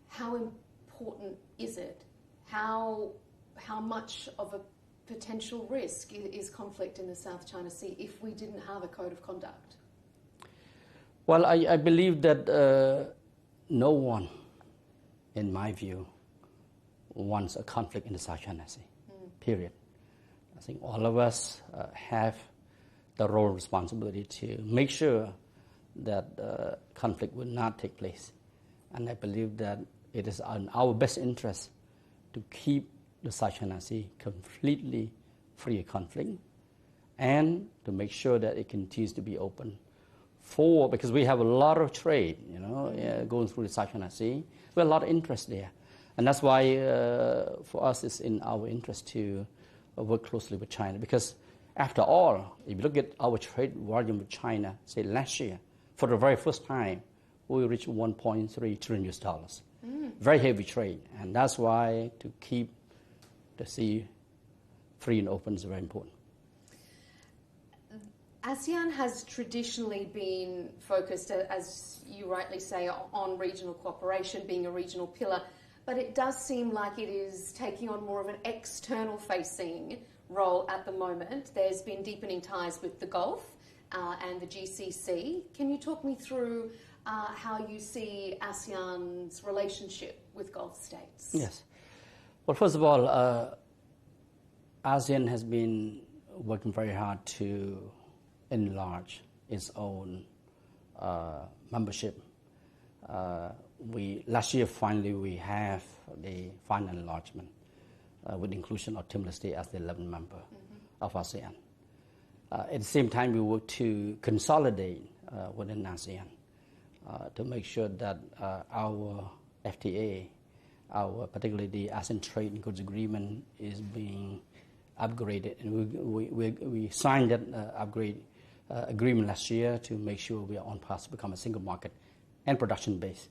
How important is it? How much of a potential risk is conflict in the South China Sea if we didn't have a code of conduct? Well, I believe that no one, in my view, wants a conflict in the South China Sea, period. I think all of us have the role and responsibility to make sure that conflict will not take place. And I believe that it is in our best interest to keep the South China Sea completely free of conflict and to make sure that it continues to be open because we have a lot of trade, going through the South China Sea. We have a lot of interest there. And that's why for us it's in our interest to work closely with China because after all, if you look at our trade volume with China, say last year, for the very first time, we reached $1.3 trillion. Very heavy trade. And that's why to keep the sea free and open is very important. ASEAN has traditionally been focused, as you rightly say, on regional cooperation, being a regional pillar, but it does seem like it is taking on more of an external-facing role at the moment. There's been deepening ties with the Gulf and the GCC. Can you talk me through how you see ASEAN's relationship with Gulf states? Yes. Well, first of all, ASEAN has been working very hard to enlarge its own membership. Last year, finally, we have the final enlargement with inclusion of Timor-Leste as the 11th member of ASEAN. At the same time, we work to consolidate within ASEAN to make sure that our FTA, particularly the ASEAN Trade and Goods Agreement, is being upgraded. And we signed that agreement last year to make sure we are on path to become a single market and production base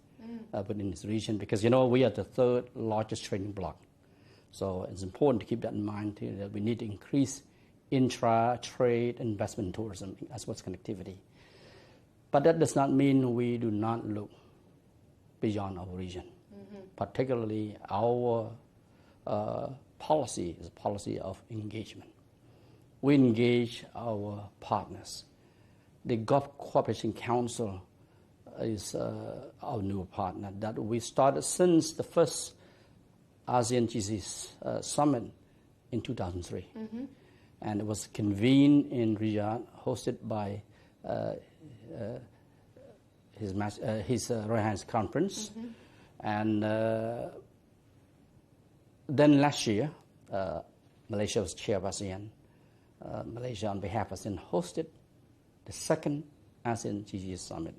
within this region because, we are the third largest trading bloc. So it's important to keep that in mind too, that we need to increase intra-trade investment in tourism as well as connectivity. But that does not mean we do not look beyond our region. Particularly our policy is a policy of engagement. We engage our partners. The Gulf Cooperation Council is our new partner that we started since the first ASEAN GCC summit in 2003. And it was convened in Riyadh, hosted by His Royal Highness Conference. And then last year, Malaysia was chair of ASEAN. Malaysia, on behalf of ASEAN, hosted the second ASEAN GCC summit.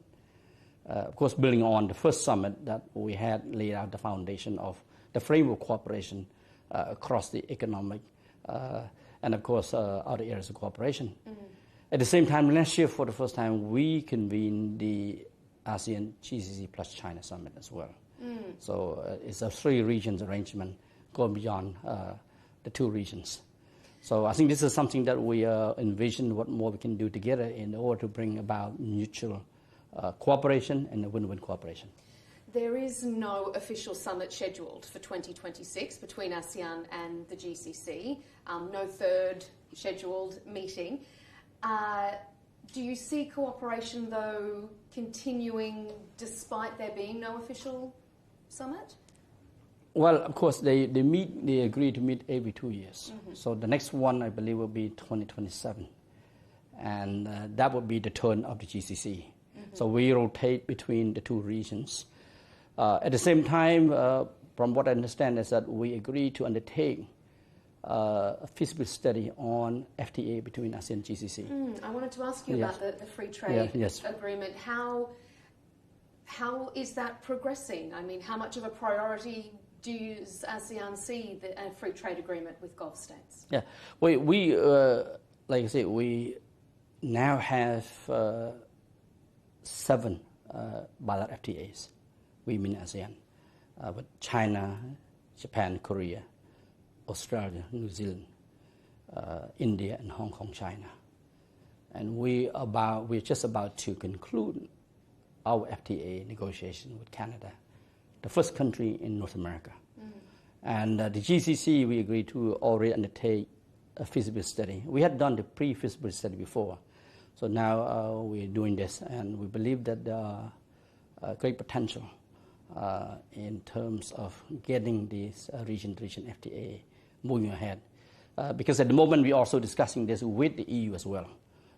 Of course, building on the first summit that we had laid out the foundation of the framework cooperation across the economic and, of course, other areas of cooperation. At the same time, last year, for the first time, we convened the ASEAN GCC plus China summit as well. So it's a three regions arrangement going beyond the two regions. So I think this is something that we envision what more we can do together in order to bring about mutual cooperation and a win-win cooperation. There is no official summit scheduled for 2026 between ASEAN and the GCC, no third scheduled meeting. Do you see cooperation, though, continuing despite there being no official summit? Well, of course, they agree to meet every 2 years. So the next one, I believe, will be 2027. And that will be the turn of the GCC. So we rotate between the two regions. At the same time, from what I understand, is that we agree to undertake a feasibility study on FTA between ASEAN and GCC. I wanted to ask you about the free trade agreement. How is that progressing? I mean, how much of a priority does ASEAN see a free trade agreement with Gulf states? Yeah, we like I said, we now have 7 bilateral FTAs. We mean ASEAN, with China, Japan, Korea, Australia, New Zealand, India, and Hong Kong, China. And we're just about to conclude our FTA negotiation with Canada, the first country in North America. And the GCC, we agreed to already undertake a feasibility study. We had done the pre-feasibility study before. So now we're doing this, and we believe that there are great potential in terms of getting this region-to-region FTA moving ahead. Because at the moment, we're also discussing this with the EU as well.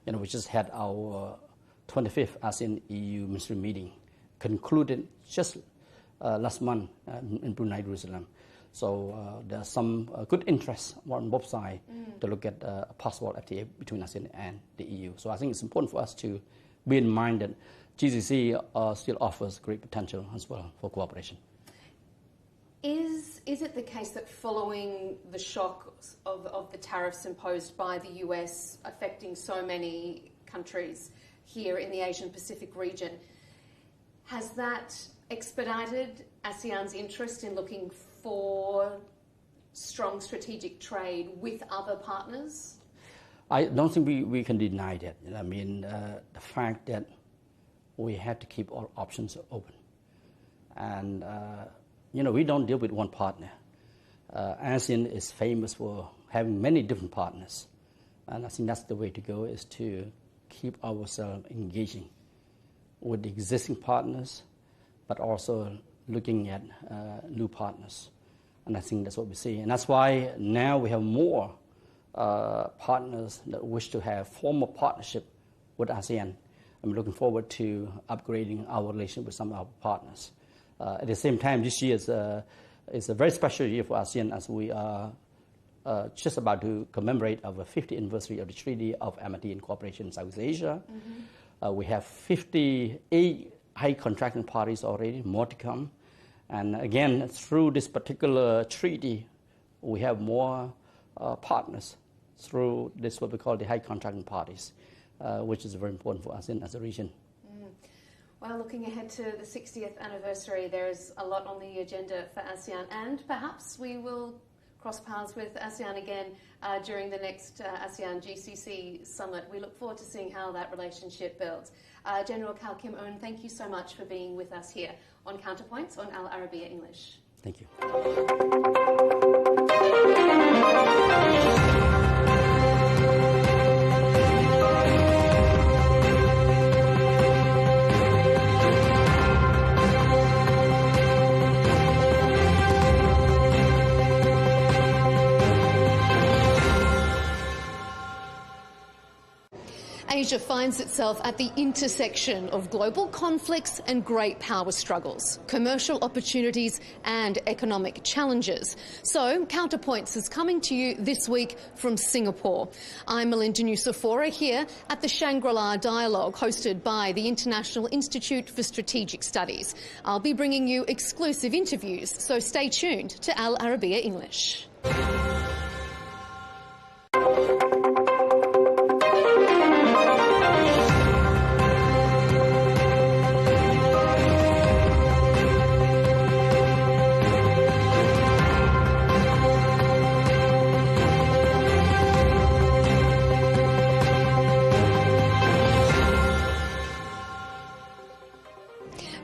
You know, we just had our 25th ASEAN-EU ministerial meeting, concluded just last month in Brunei, Jerusalem. So there's some good interest on both sides to look at a possible FTA between ASEAN and the EU. So I think it's important for us to be in mind that GCC still offers great potential as well for cooperation. Is it the case that following the shock of the tariffs imposed by the US affecting so many countries here in the Asian Pacific region, has that expedited ASEAN's interest in looking for strong strategic trade with other partners? I don't think we can deny that. I mean, the fact that we have to keep all options open. And, we don't deal with one partner. ASEAN is famous for having many different partners. And I think that's the way to go, is to keep ourselves engaging with the existing partners, but also looking at new partners. And I think that's what we see. And that's why now we have more partners that wish to have formal partnership with ASEAN. I'm looking forward to upgrading our relationship with some of our partners. At the same time, this year is a very special year for ASEAN, as we are just about to commemorate our 50th anniversary of the Treaty of Amity and Cooperation in Southeast Asia. We have 58 high contracting parties already, more to come. And again, through this particular treaty, we have more partners through this, what we call the high contracting parties, which is very important for us as a region. Well, looking ahead to the 60th anniversary, there is a lot on the agenda for ASEAN, and perhaps we will cross paths with ASEAN again during the next ASEAN GCC summit. We look forward to seeing how that relationship builds. General Kal Kim Eun, thank you so much for being with us here on Counterpoints on Al Arabiya English. Thank you. Asia finds itself at the intersection of global conflicts and great power struggles, commercial opportunities and economic challenges. So, Counterpoints is coming to you this week from Singapore. I'm Melinda Nucifora here at the Shangri-La Dialogue, hosted by the International Institute for Strategic Studies. I'll be bringing you exclusive interviews, so stay tuned to Al Arabiya English.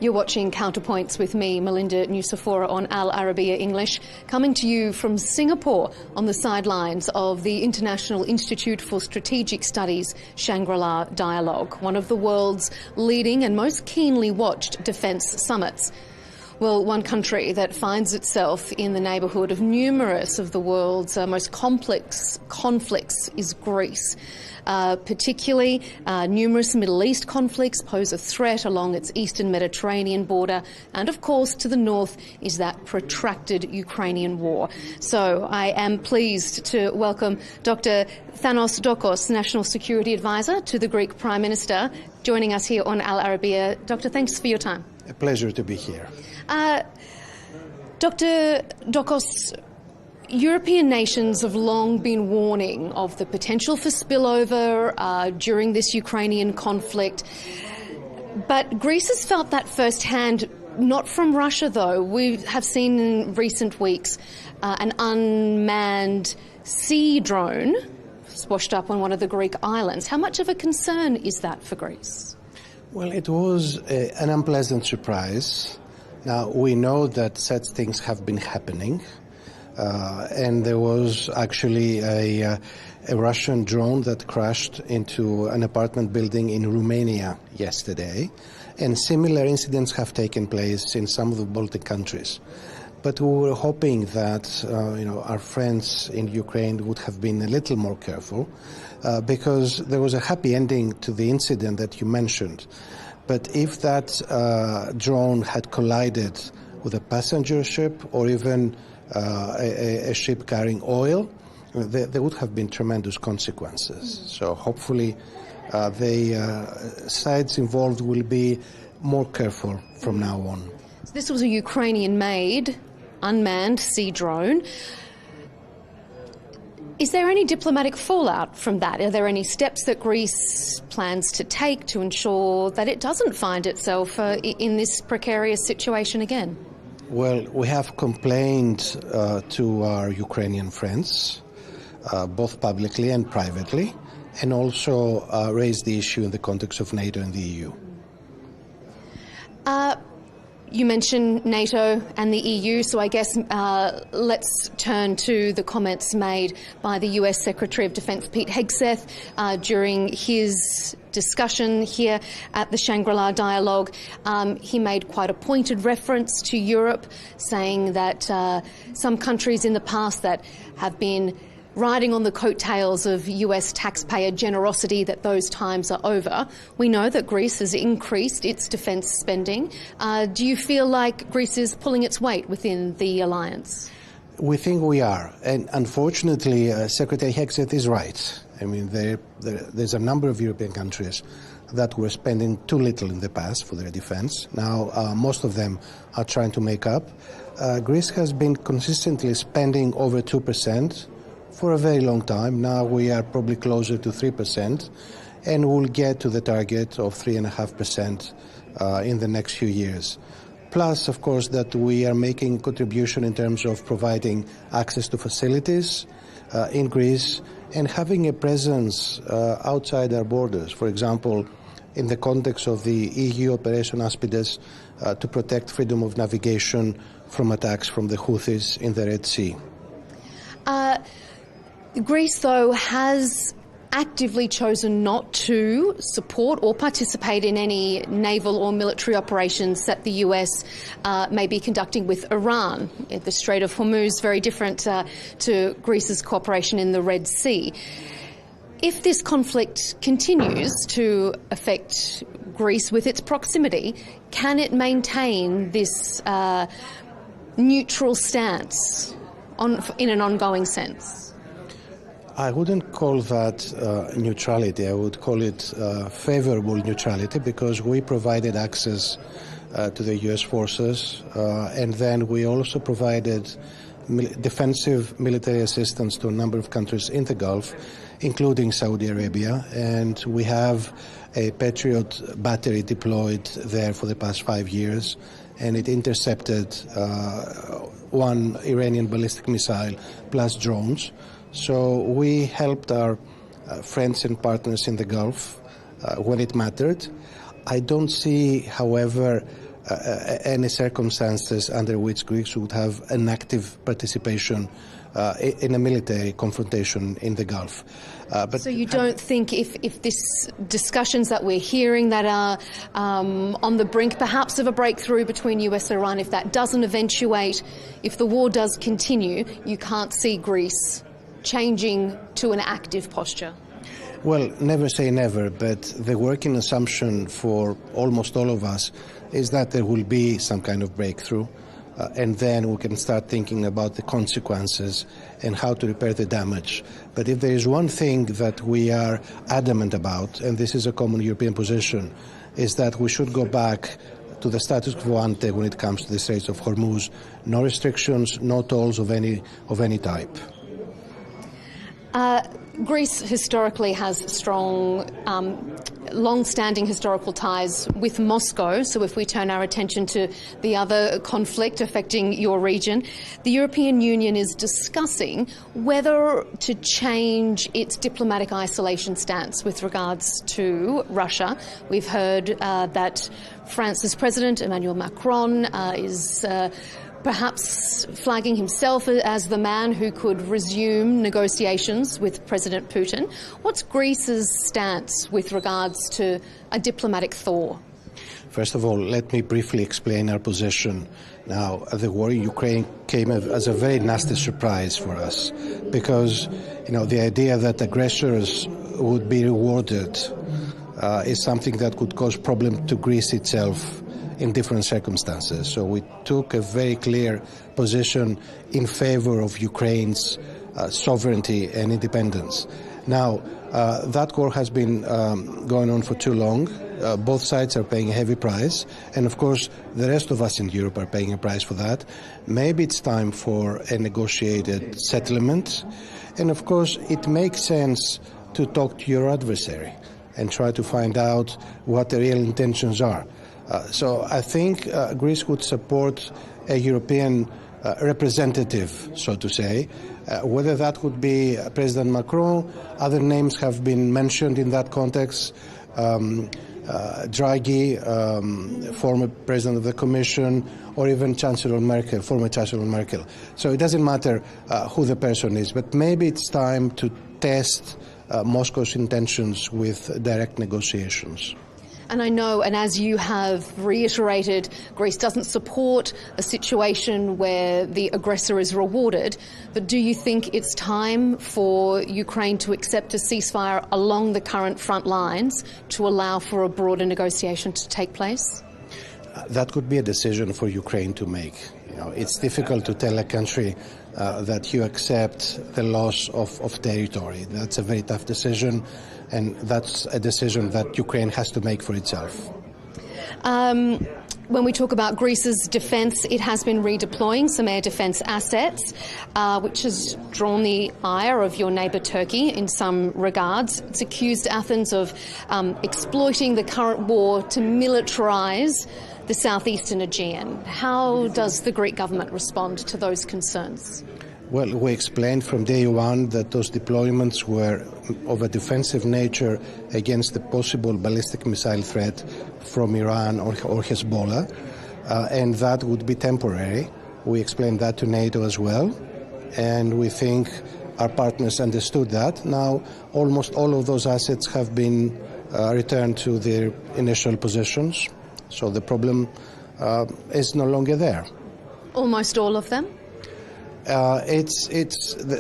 You're watching Counterpoints with me, Melinda Nucifora, on Al Arabiya English, coming to you from Singapore on the sidelines of the International Institute for Strategic Studies Shangri-La Dialogue, one of the world's leading and most keenly watched defence summits. Well, one country that finds itself in the neighbourhood of numerous of the world's most complex conflicts is Greece. Particularly, numerous Middle East conflicts pose a threat along its eastern Mediterranean border, and of course to the north is that protracted Ukrainian war. So I am pleased to welcome Dr. Thanos Dokos, National Security Advisor to the Greek Prime Minister, joining us here on Al Arabiya. Doctor, thanks for your time. A pleasure to be here. Dr. Dokos, European nations have long been warning of the potential for spillover during this Ukrainian conflict. But Greece has felt that firsthand, not from Russia though. We have seen in recent weeks an unmanned sea drone washed up on one of the Greek islands. How much of a concern is that for Greece? Well, it was an unpleasant surprise. Now, we know that such things have been happening. And there was actually a Russian drone that crashed into an apartment building in Romania yesterday. And similar incidents have taken place in some of the Baltic countries. But we were hoping that our friends in Ukraine would have been a little more careful because there was a happy ending to the incident that you mentioned. But if that drone had collided with a passenger ship or even a ship carrying oil, there would have been tremendous consequences. So hopefully the sides involved will be more careful from now on. So this was a Ukrainian-made unmanned sea drone. Is there any diplomatic fallout from that? Are there any steps that Greece plans to take to ensure that it doesn't find itself in this precarious situation again? Well, we have complained to our Ukrainian friends, both publicly and privately, and also raised the issue in the context of NATO and the EU. You mentioned NATO and the EU, so I guess let's turn to the comments made by the US Secretary of Defence Pete Hegseth during his discussion here at the Shangri-La Dialogue. He made quite a pointed reference to Europe, saying that some countries in the past that have been riding on the coattails of US taxpayer generosity, that those times are over. We know that Greece has increased its defence spending. Do you feel like Greece is pulling its weight within the alliance? We think we are. And unfortunately, Secretary Hegseth is right. I mean, there's a number of European countries that were spending too little in the past for their defence. Now, most of them are trying to make up. Greece has been consistently spending over 2%. For a very long time. Now we are probably closer to 3%, and we'll get to the target of 3.5% in the next few years. Plus, of course, that we are making contribution in terms of providing access to facilities in Greece and having a presence outside our borders. For example, in the context of the EU Operation Aspides to protect freedom of navigation from attacks from the Houthis in the Red Sea. Greece, though, has actively chosen not to support or participate in any naval or military operations that the US may be conducting with Iran. The Strait of Hormuz, very different to Greece's cooperation in the Red Sea. If this conflict continues to affect Greece with its proximity, can it maintain this neutral stance in an ongoing sense? I wouldn't call that neutrality. I would call it favorable neutrality because we provided access to the U.S. forces and then we also provided defensive military assistance to a number of countries in the Gulf, including Saudi Arabia, and we have a Patriot battery deployed there for the past 5 years, and it intercepted one Iranian ballistic missile plus drones. So we helped our friends and partners in the Gulf when it mattered. I don't see, however, any circumstances under which Greece would have an active participation in a military confrontation in the Gulf. So you don't think if this discussions that we're hearing that are on the brink perhaps of a breakthrough between US and Iran, if that doesn't eventuate, if the war does continue, you can't see Greece changing to an active posture? Well, never say never, but the working assumption for almost all of us is that there will be some kind of breakthrough. And then we can start thinking about the consequences and how to repair the damage. But if there is one thing that we are adamant about, and this is a common European position, is that we should go back to the status quo ante when it comes to the Straits of Hormuz. No restrictions, no tolls of any type. Greece historically has strong, long-standing historical ties with Moscow. So if we turn our attention to the other conflict affecting your region, the European Union is discussing whether to change its diplomatic isolation stance with regards to Russia. We've heard that France's President Emmanuel Macron is perhaps flagging himself as the man who could resume negotiations with President Putin. What's Greece's stance with regards to a diplomatic thaw? First of all, let me briefly explain our position. Now, the war in Ukraine came as a very nasty surprise for us because, the idea that aggressors would be rewarded is something that could cause problem to Greece itself in different circumstances. So we took a very clear position in favor of Ukraine's sovereignty and independence. Now, that war has been going on for too long. Both sides are paying a heavy price. And of course, the rest of us in Europe are paying a price for that. Maybe it's time for a negotiated settlement. And of course, it makes sense to talk to your adversary and try to find out what the real intentions are. So I think Greece would support a European representative, so to say. Whether that would be President Macron, other names have been mentioned in that context. Draghi, former President of the Commission, or even Chancellor Merkel, former Chancellor Merkel. So it doesn't matter who the person is, but maybe it's time to test Moscow's intentions with direct negotiations. And I know, and as you have reiterated, Greece doesn't support a situation where the aggressor is rewarded. But do you think it's time for Ukraine to accept a ceasefire along the current front lines to allow for a broader negotiation to take place? That could be a decision for Ukraine to make. It's difficult to tell a country that you accept the loss of territory. That's a very tough decision. And that's a decision that Ukraine has to make for itself. When we talk about Greece's defence, it has been redeploying some air defence assets, which has drawn the ire of your neighbour Turkey in some regards. It's accused Athens of exploiting the current war to militarise the southeastern Aegean. How does the Greek government respond to those concerns? Well, we explained from day one that those deployments were of a defensive nature against the possible ballistic missile threat from Iran or Hezbollah, and that would be temporary. We explained that to NATO as well, and we think our partners understood that. Now, almost all of those assets have been returned to their initial positions, so the problem is no longer there. Almost all of them? They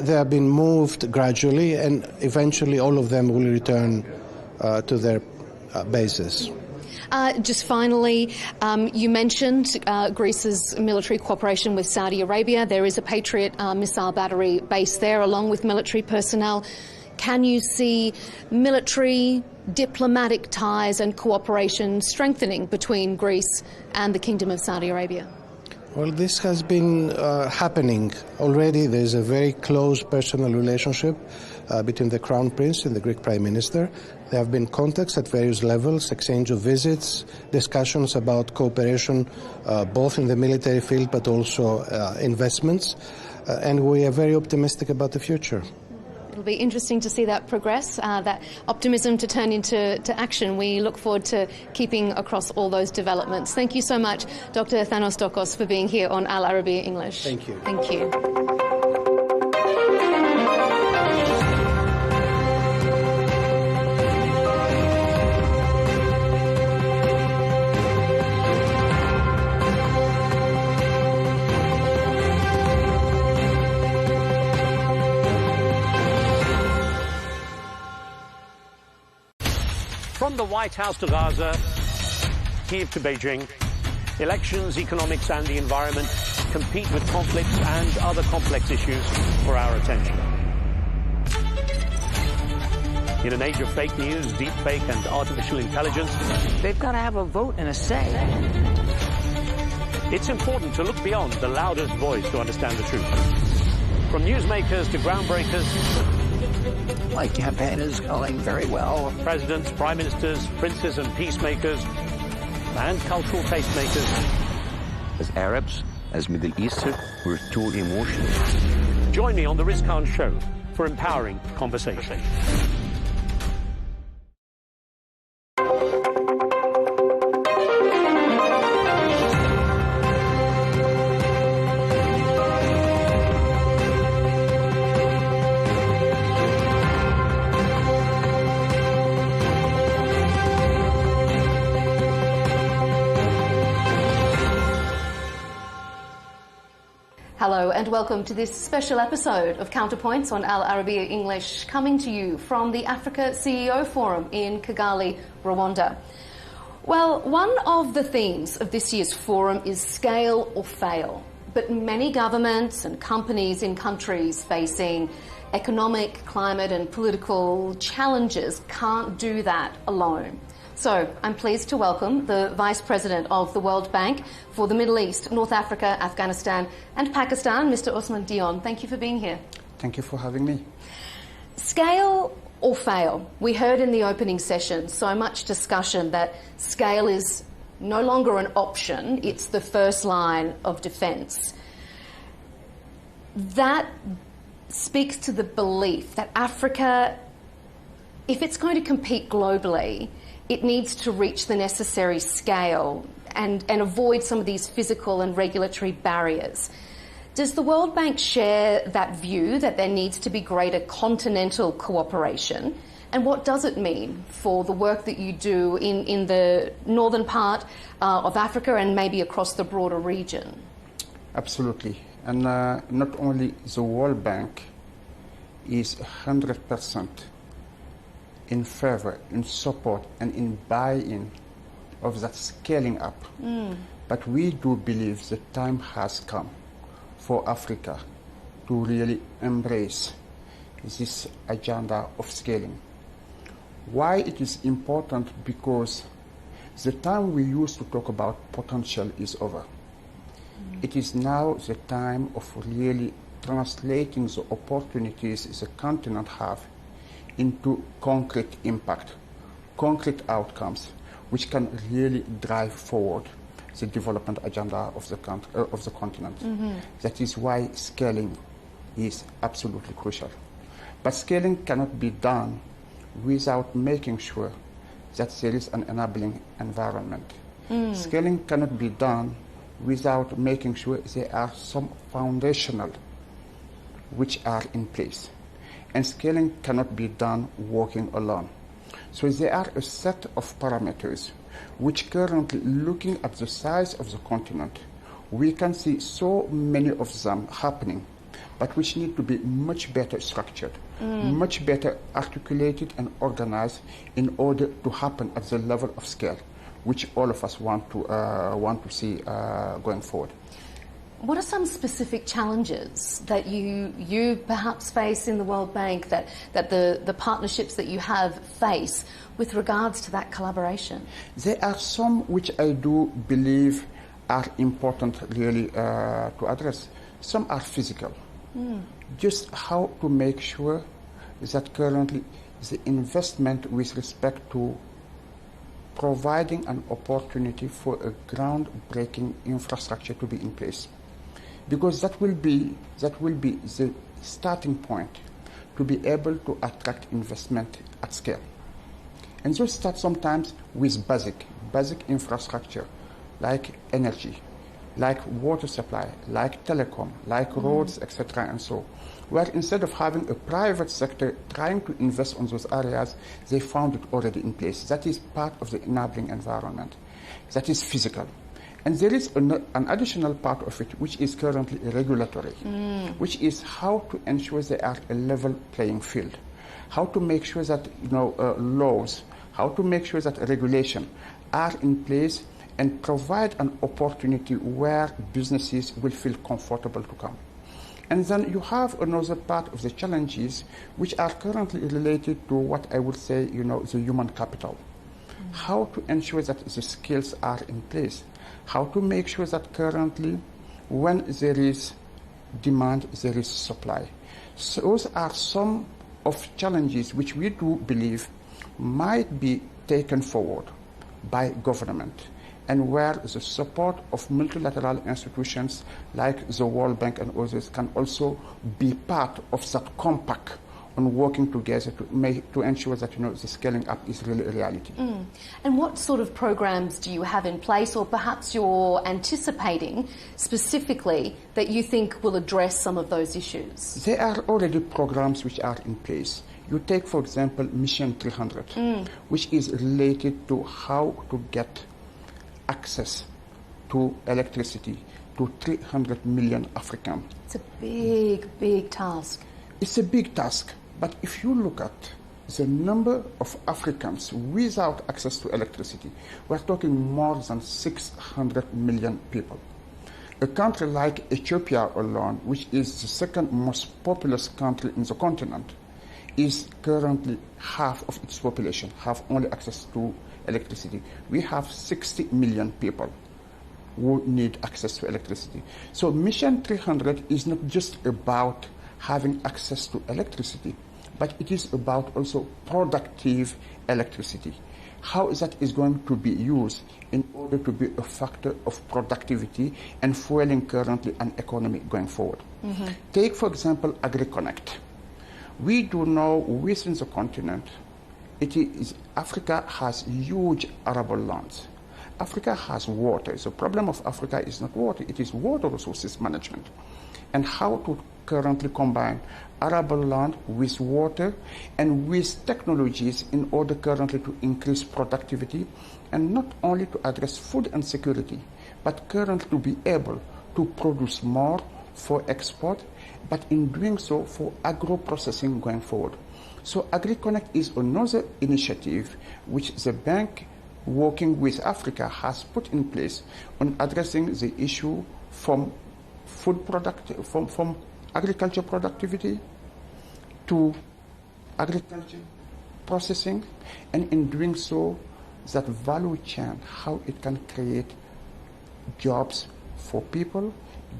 have been moved gradually, and eventually all of them will return to their bases. Just finally, you mentioned Greece's military cooperation with Saudi Arabia. There is a Patriot missile battery based there along with military personnel. Can you see military, diplomatic ties and cooperation strengthening between Greece and the Kingdom of Saudi Arabia? Well, this has been happening already. There's a very close personal relationship between the Crown Prince and the Greek Prime Minister. There have been contacts at various levels, exchange of visits, discussions about cooperation both in the military field but also investments. And we are very optimistic about the future. It'll be interesting to see that progress, that optimism to turn into action. We look forward to keeping across all those developments. Thank you so much, Dr. Thanos Dokos, for being here on Al Arabiya English. Thank you. Thank you. From the White House to Gaza, Kiev to Beijing, elections, economics and the environment compete with conflicts and other complex issues for our attention. In an age of fake news, deepfake and artificial intelligence, they've got to have a vote and a say. It's important to look beyond the loudest voice to understand the truth. From newsmakers to groundbreakers, My campaign is going very well. Presidents, prime ministers, princes and peacemakers, and cultural tastemakers. As Arabs, as Middle Eastern, we're too emotional. Join me on the Rizkan Show for empowering conversation. Hello and welcome to this special episode of Counterpoints on Al Arabiya English, coming to you from the Africa CEO Forum in Kigali, Rwanda. Well, one of the themes of this year's forum is scale or fail, but many governments and companies in countries facing economic, climate and political challenges can't do that alone. So I'm pleased to welcome the Vice President of the World Bank for the Middle East, North Africa, Afghanistan and Pakistan, Mr. Osman Dion. Thank you for being here. Thank you for having me. Scale or fail? We heard in the opening session so much discussion that scale is no longer an option, it's the first line of defence. That speaks to the belief that Africa, if it's going to compete globally, it needs to reach the necessary scale and avoid some of these physical and regulatory barriers. Does the World Bank share that view that there needs to be greater continental cooperation? And what does it mean for the work that you do in the northern part of Africa and maybe across the broader region? Absolutely. And not only the World Bank is 100% in favor, in support, and in buy-in of that scaling up. But we do believe the time has come for Africa to really embrace this agenda of scaling. Why it is important? Because the time we used to talk about potential is over. It is now the time of really translating the opportunities the continent have into concrete impact, concrete outcomes, which can really drive forward the development agenda of the continent. That is why scaling is absolutely crucial. But scaling cannot be done without making sure that there is an enabling environment. Scaling cannot be done without making sure there are some foundational which are in place. And scaling cannot be done working alone. So there are a set of parameters which currently, looking at the size of the continent, we can see so many of them happening, but which need to be much better structured, much better articulated and organized in order to happen at the level of scale, which all of us want to see going forward. What are some specific challenges that you perhaps face in the World Bank that the partnerships that you have face with regards to that collaboration? There are some which I do believe are important really to address. Some are physical. Just how to make sure that currently the investment with respect to providing an opportunity for a groundbreaking infrastructure to be in place. Because that will be the starting point to be able to attract investment at scale. And so start sometimes with basic infrastructure, like energy, like water supply, like telecom, like roads, etc. and so. Where instead of having a private sector trying to invest on those areas, they found it already in place. That is part of the enabling environment. That is physical. And there is an additional part of it, which is currently regulatory, which is how to ensure they are a level playing field, how to make sure that laws, how to make sure that regulation are in place and provide an opportunity where businesses will feel comfortable to come. And then you have another part of the challenges which are currently related to what I would say, the human capital. How to ensure that the skills are in place. How to make sure that currently, when there is demand, there is supply. So those are some of challenges which we do believe might be taken forward by government, and where the support of multilateral institutions like the World Bank and others can also be part of that compact on working together to ensure that the scaling up is really a reality. And what sort of programs do you have in place, or perhaps you're anticipating specifically that you think will address some of those issues? There are already programs which are in place. You take, for example, Mission 300, which is related to how to get access to electricity to 300 million Africans. It's a big, big task. It's a big task, but if you look at the number of Africans without access to electricity, we're talking more than 600 million people. A country like Ethiopia alone, which is the second most populous country in the continent, is currently half of its population have only access to electricity. We have 60 million people who need access to electricity. So Mission 300 is not just about having access to electricity, but it is about also productive electricity. How that is going to be used in order to be a factor of productivity and fueling currently an economy going forward. Take, for example, AgriConnect. We do know within the continent, Africa has huge arable lands. Africa has water. The problem of Africa is not water, it is water resources management. And how to currently combine arable land with water and with technologies in order currently to increase productivity, and not only to address food insecurity, but currently to be able to produce more for export, but in doing so for agro-processing going forward. So AgriConnect is another initiative which the bank, working with Africa, has put in place on addressing the issue from from agriculture productivity to agriculture processing, and in doing so, that value chain, how it can create jobs for people,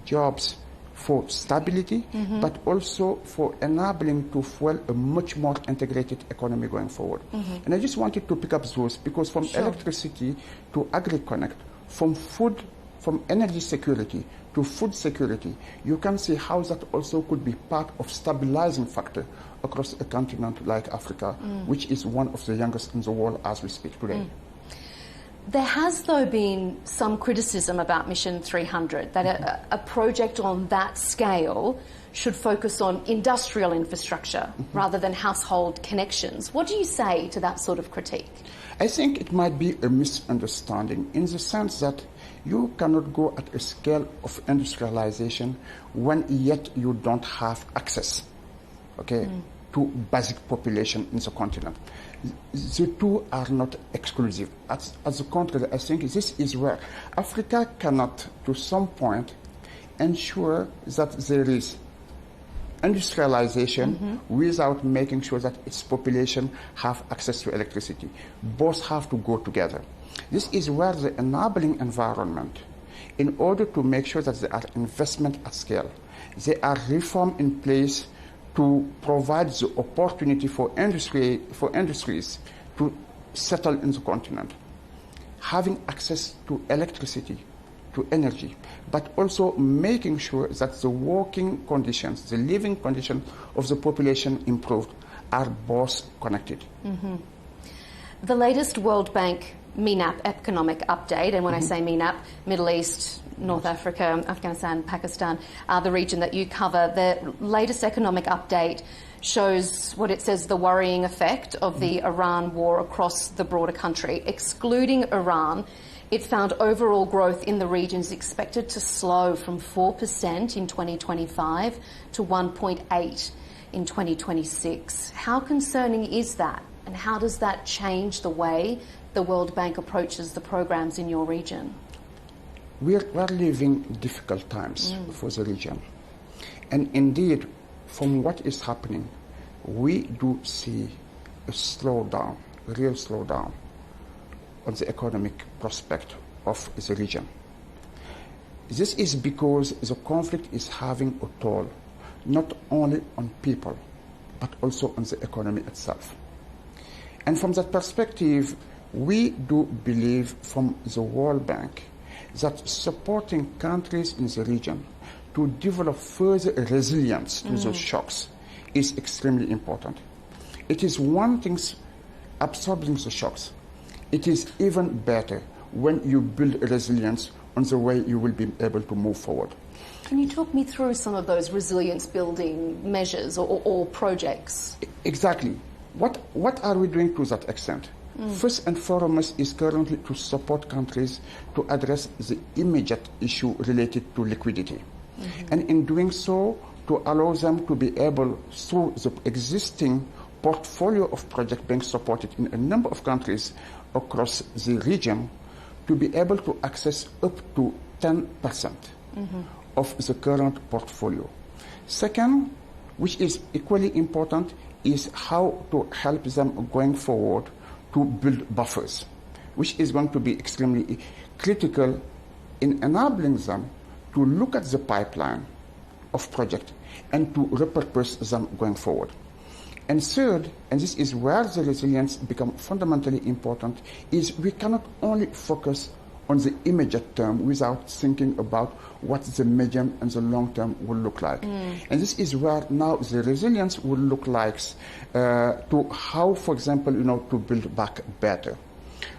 jobs for stability, but also for enabling to fuel a much more integrated economy going forward. And I just wanted to pick up those because from electricity to AgriConnect, from energy security to food security, you can see how that also could be part of stabilizing factor across a continent like Africa, which is one of the youngest in the world as we speak today. There has, though, been some criticism about Mission 300, that a project on that scale should focus on industrial infrastructure rather than household connections. What do you say to that sort of critique? I think it might be a misunderstanding in the sense that you cannot go at a scale of industrialization when yet you don't have access, to basic population in the continent. The two are not exclusive. As the contrary, I think this is where Africa cannot, to some point, ensure that there is industrialization without making sure that its population have access to electricity. Both have to go together. This is where the enabling environment, in order to make sure that there are investment at scale, there are reforms in place to provide the opportunity for industries to settle in the continent. Having access to electricity, to energy, but also making sure that the working conditions, the living conditions of the population improved, are both connected. Mm-hmm. The latest World Bank MENAP economic update, and when I say MENAP, Middle East, North Africa, Afghanistan, Pakistan, the region that you cover, the latest economic update shows what it says the worrying effect of the Iran war across the broader country. Excluding Iran, it found overall growth in the region is expected to slow from 4% in 2025 to 1.8% in 2026. How concerning is that, and how does that change the way the World Bank approaches the programs in your region? We're living difficult times for the region. And indeed, from what is happening, we do see a slowdown, a real slowdown on the economic prospect of the region. This is because the conflict is having a toll, not only on people, but also on the economy itself. And from that perspective, we do believe from the World Bank that supporting countries in the region to develop further resilience to those shocks is extremely important. It is one thing absorbing the shocks. It is even better when you build resilience on the way you will be able to move forward. Can you talk me through some of those resilience building measures or projects? Exactly. What are we doing to that extent? First and foremost is currently to support countries to address the immediate issue related to liquidity. And in doing so, to allow them to be able, through the existing portfolio of projects being supported in a number of countries across the region, to be able to access up to 10% of the current portfolio. Second, which is equally important, is how to help them going forward to build buffers, which is going to be extremely critical in enabling them to look at the pipeline of projects and to repurpose them going forward. And third, and this is where the resilience becomes fundamentally important, is we cannot only focus on the immediate term without thinking about what the medium and the long term will look like. And this is where now the resilience will look like to how, for example, to build back better.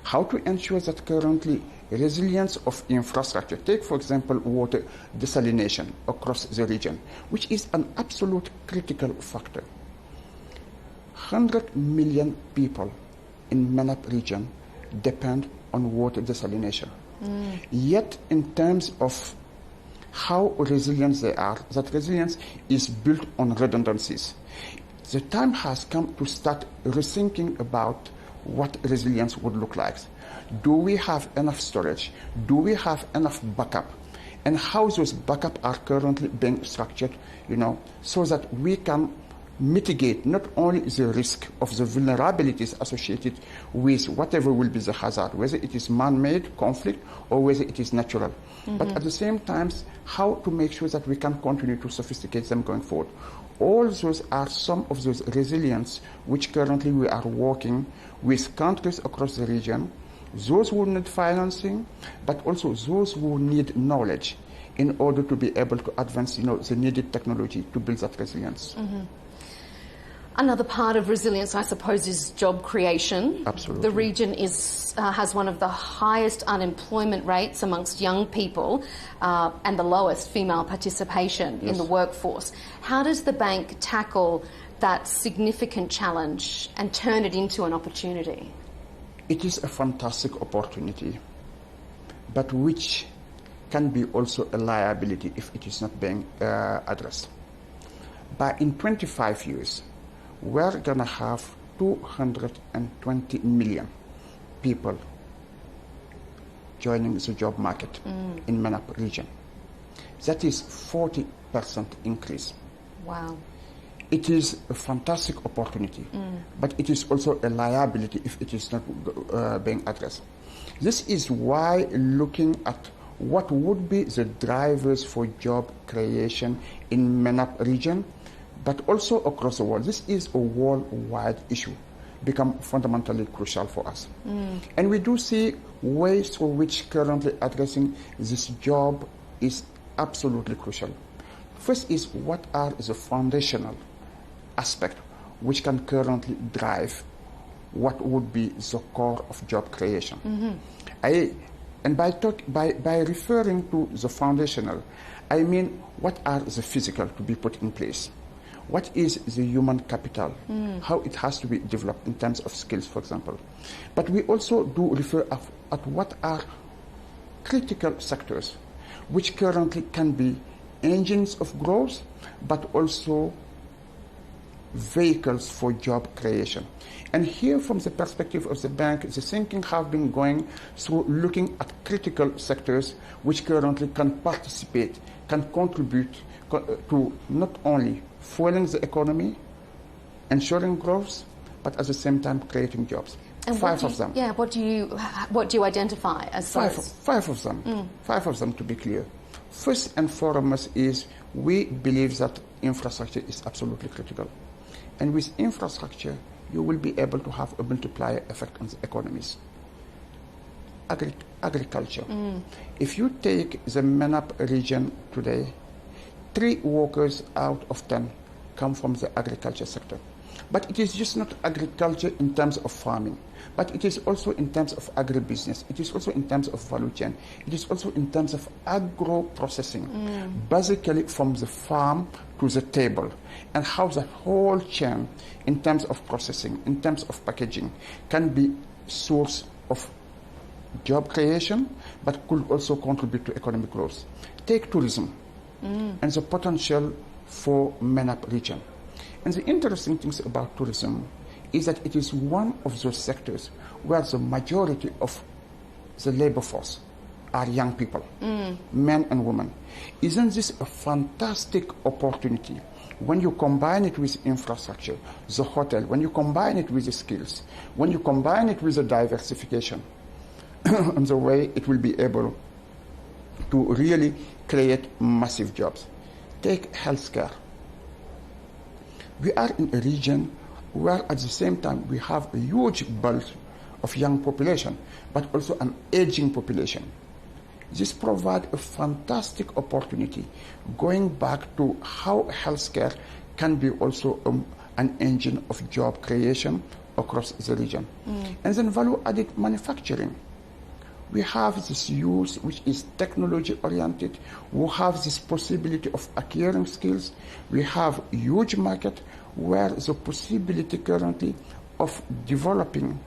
How to ensure that currently resilience of infrastructure, take for example water desalination across the region, which is an absolute critical factor. 100 million people in MENAP region depend on water desalination. Yet in terms of how resilient they are, that resilience is built on redundancies. The time has come to start rethinking about what resilience would look like. Do we have enough storage? Do we have enough backup? And how those backup are currently being structured, so that we can mitigate not only the risk of the vulnerabilities associated with whatever will be the hazard, whether it is man-made conflict or whether it is natural. But at the same time, how to make sure that we can continue to sophisticate them going forward. All those are some of those resilience which currently we are working with countries across the region, those who need financing, but also those who need knowledge in order to be able to advance the needed technology to build that resilience. Another part of resilience, I suppose, is job creation. Absolutely. The region has one of the highest unemployment rates amongst young people and the lowest female participation in the workforce. How does the bank tackle that significant challenge and turn it into an opportunity? It is a fantastic opportunity, but which can be also a liability if it is not being addressed. But in 25 years, we're going to have 220 million people joining the job market in MENAP region. That is 40% increase. Wow. It is a fantastic opportunity, but it is also a liability if it is not being addressed. This is why looking at what would be the drivers for job creation in MENAP region, but also across the world. This is a worldwide issue. become fundamentally crucial for us. And we do see ways through which currently addressing this job is absolutely crucial. First is, what are the foundational aspects which can currently drive what would be the core of job creation? By referring to the foundational, I mean, what are the physical to be put in place? What is the human capital? How it has to be developed in terms of skills, for example. But we also do refer at what are critical sectors which currently can be engines of growth, but also vehicles for job creation. And here, from the perspective of the bank, the thinking have been going through looking at critical sectors which currently can participate, can contribute to not only fueling the economy, ensuring growth, but at the same time creating jobs. And five of them. Yeah, what do you identify as five of them? Five of them, to be clear. First and foremost is, we believe that infrastructure is absolutely critical. And with infrastructure, you will be able to have a multiplier effect on the economies. Agriculture. If you take the MENAP region today, 3 workers out of 10 come from the agriculture sector. But it is just not agriculture in terms of farming, but it is also in terms of agribusiness. It is also in terms of value chain. It is also in terms of agro-processing, basically from the farm to the table, and how the whole chain, in terms of processing, in terms of packaging, can be source of job creation, but could also contribute to economic growth. Take tourism and the potential for MENAP region. And the interesting things about tourism is that it is one of those sectors where the majority of the labor force are young people, men and women. Isn't this a fantastic opportunity when you combine it with infrastructure, the hotel, when you combine it with the skills, when you combine it with the diversification, and the way it will be able to really create massive jobs. Take healthcare. We are in a region where at the same time we have a huge bulk of young population, but also an aging population. This provides a fantastic opportunity going back to how healthcare can be also an engine of job creation across the region. And then value-added manufacturing. We have this youth which is technology-oriented, who have this possibility of acquiring skills. We have a huge market where the possibility currently of developing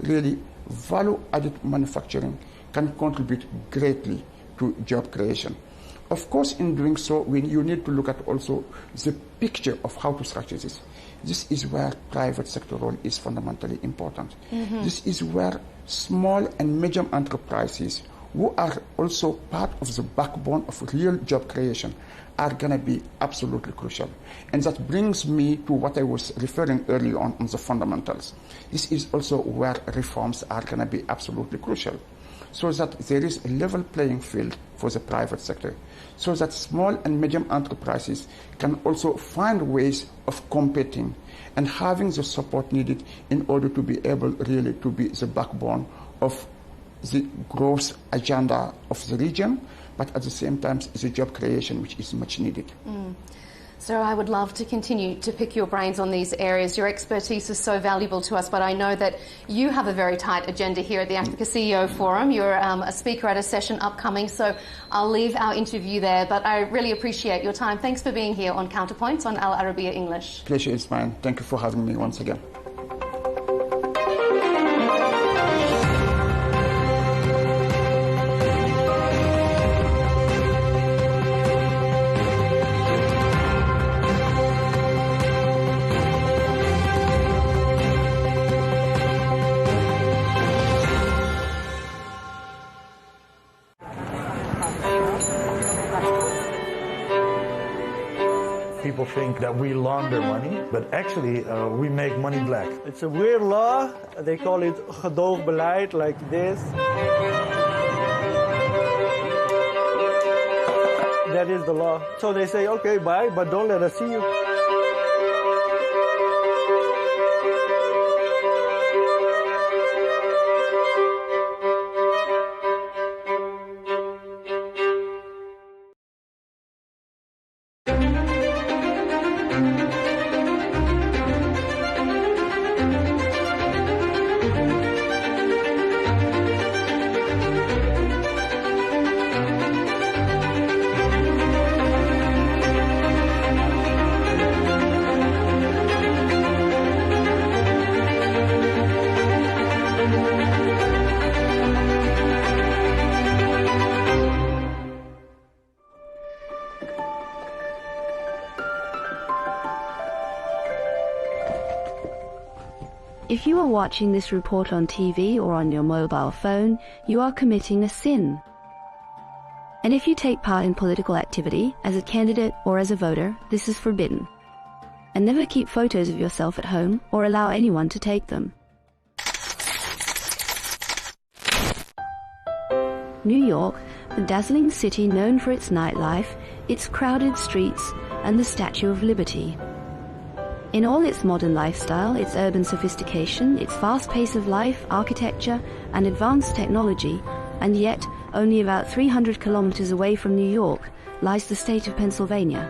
really value-added manufacturing can contribute greatly to job creation. Of course, in doing so, you need to look at also the picture of how to structure this. This is where private sector role is fundamentally important. This is where small and medium enterprises, who are also part of the backbone of real job creation, are going to be absolutely crucial. And that brings me to what I was referring earlier on the fundamentals. This is also where reforms are going to be absolutely crucial, so that there is a level playing field for the private sector, so that small and medium enterprises can also find ways of competing and having the support needed in order to be able really to be the backbone of the growth agenda of the region, but at the same time the job creation which is much needed. So I would love to continue to pick your brains on these areas. Your expertise is so valuable to us, but I know that you have a very tight agenda here at the Africa CEO Forum. You're a speaker at a session upcoming, so I'll leave our interview there. But I really appreciate your time. Thanks for being here on Counterpoints on Al Arabiya English. Pleasure is mine. Thank you for having me once again. People think that we launder money, but actually we make money black. It's a weird law. They call it gedoogbeleid, like this. That is the law. So they say, okay, bye, but don't let us see you. If you are watching this report on TV or on your mobile phone, you are committing a sin. And if you take part in political activity, as a candidate or as a voter, this is forbidden. And never keep photos of yourself at home or allow anyone to take them. New York, the dazzling city known for its nightlife, its crowded streets, and the Statue of Liberty. In all its modern lifestyle, its urban sophistication, its fast pace of life, architecture, and advanced technology, and yet only about 300 kilometers away from New York lies the state of Pennsylvania,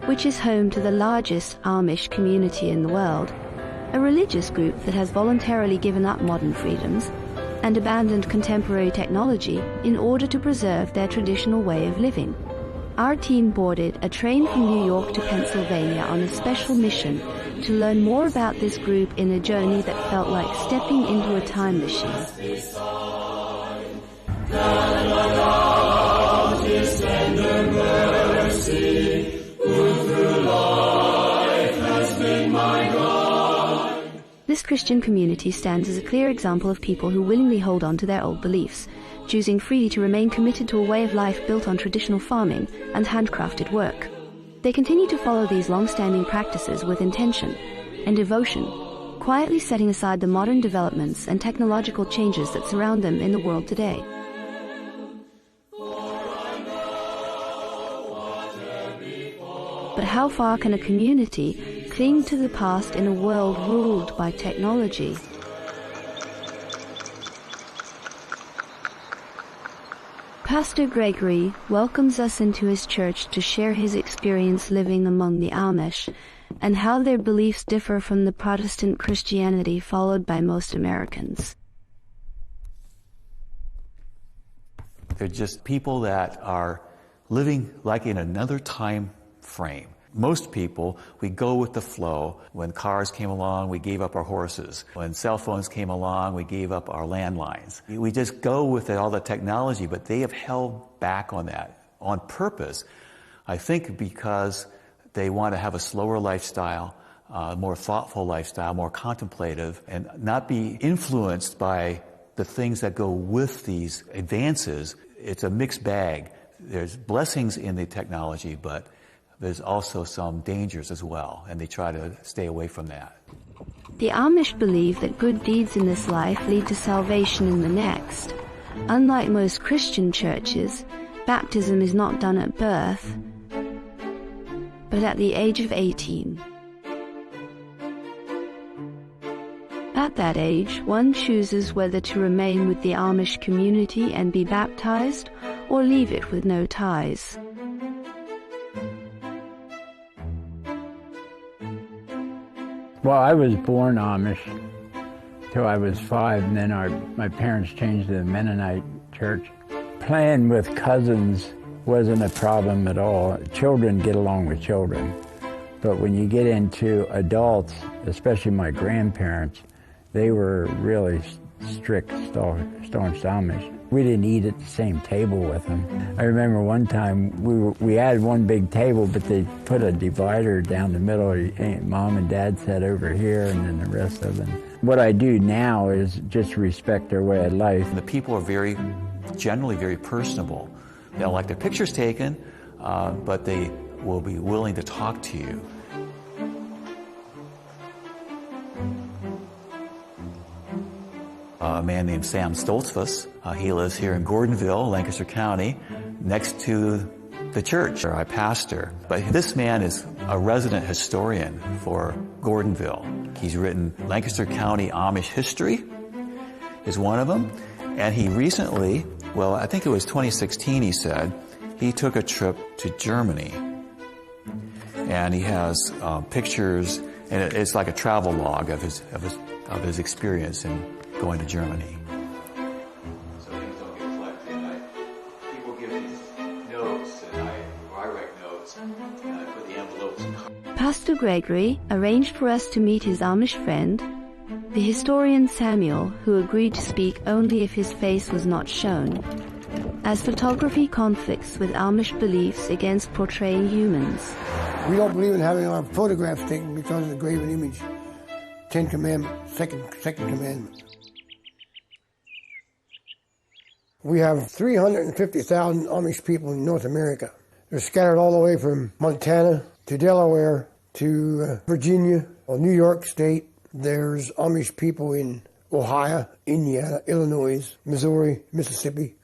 which is home to the largest Amish community in the world, a religious group that has voluntarily given up modern freedoms and abandoned contemporary technology in order to preserve their traditional way of living. Our team boarded a train from New York to Pennsylvania on a special mission to learn more about this group in a journey that felt like stepping into a time machine. This Christian community stands as a clear example of people who willingly hold on to their old beliefs, choosing freely to remain committed to a way of life built on traditional farming and handcrafted work. They continue to follow these long-standing practices with intention and devotion, quietly setting aside the modern developments and technological changes that surround them in the world today. But how far can a community cling to the past in a world ruled by technology? Pastor Gregory welcomes us into his church to share his experience living among the Amish and how their beliefs differ from the Protestant Christianity followed by most Americans. They're just people that are living like in another time frame. Most people, we go with the flow. When cars came along, we gave up our horses. When cell phones came along, we gave up our landlines. We just go with all the technology, but they have held back on that on purpose. I think because they want to have a slower lifestyle, more thoughtful lifestyle, more contemplative, and not be influenced by the things that go with these advances. It's a mixed bag. There's blessings in the technology, but there's also some dangers as well, and they try to stay away from that. The Amish believe that good deeds in this life lead to salvation in the next. Unlike most Christian churches, baptism is not done at birth, but at the age of 18. At that age, one chooses whether to remain with the Amish community and be baptized, or leave it with no ties. Well, I was born Amish till I was 5, and then my parents changed to the Mennonite church. Playing with cousins wasn't a problem at all. Children get along with children. But when you get into adults, especially my grandparents, they were really strict, staunch Amish. We didn't eat at the same table with them. I remember one time we had one big table, but they put a divider down the middle. Mom and Dad sat over here, and then the rest of them. What I do now is just respect their way of life. The people are generally very personable. They don't like their pictures taken, but they will be willing to talk to you. A man named Sam Stoltzfus. He lives here in Gordonville, Lancaster County, next to the church where I pastor. But this man is a resident historian for Gordonville. He's written Lancaster County Amish History is one of them. And he recently, well, I think it was 2016, he said, he took a trip to Germany. And he has pictures, and it's like a travel log of his experience in going to Germany. So things don't get collected. People give these notes, and I write notes, and I put the envelopes. Pastor Gregory arranged for us to meet his Amish friend, The historian Samuel, who agreed to speak only if his face was not shown, as photography conflicts with Amish beliefs against portraying humans. We don't believe in having our photographs taken because of the graven image. 10 Commandments, second commandment. We have 350,000 Amish people in North America. They're scattered all the way from Montana to Delaware to Virginia or New York State. There's Amish people in Ohio, Indiana, Illinois, Missouri, Mississippi.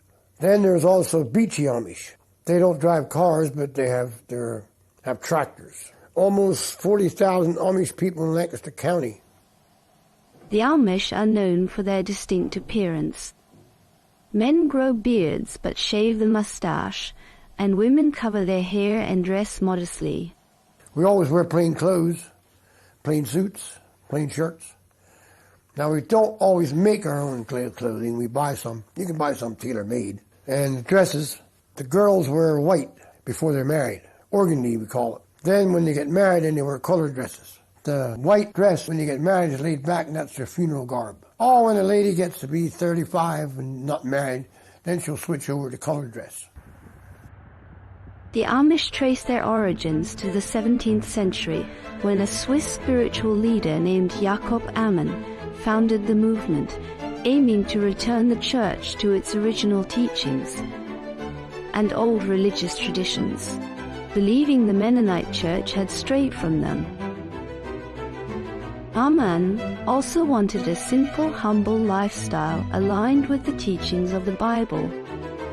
Then there's also Beachy Amish. They don't drive cars, but they have tractors. Almost 40,000 Amish people in Lancaster County. The Amish are known for their distinct appearance. Men grow beards but shave the mustache, and women cover their hair and dress modestly. We always wear plain clothes, plain suits, plain shirts. Now, we don't always make our own clothing. We buy some. You can buy some tailor-made. And the dresses, the girls wear white before they're married. Organdy, we call it. Then when they get married, then they wear colored dresses. The white dress, when you get married, is laid back, and that's their funeral garb. Or when a lady gets to be 35 and not married, then she'll switch over to colored dress. The Amish trace their origins to the 17th century, when a Swiss spiritual leader named Jacob Ammon founded the movement, aiming to return the church to its original teachings and old religious traditions, believing the Mennonite church had strayed from them. Ammon also wanted a simple, humble lifestyle aligned with the teachings of the Bible.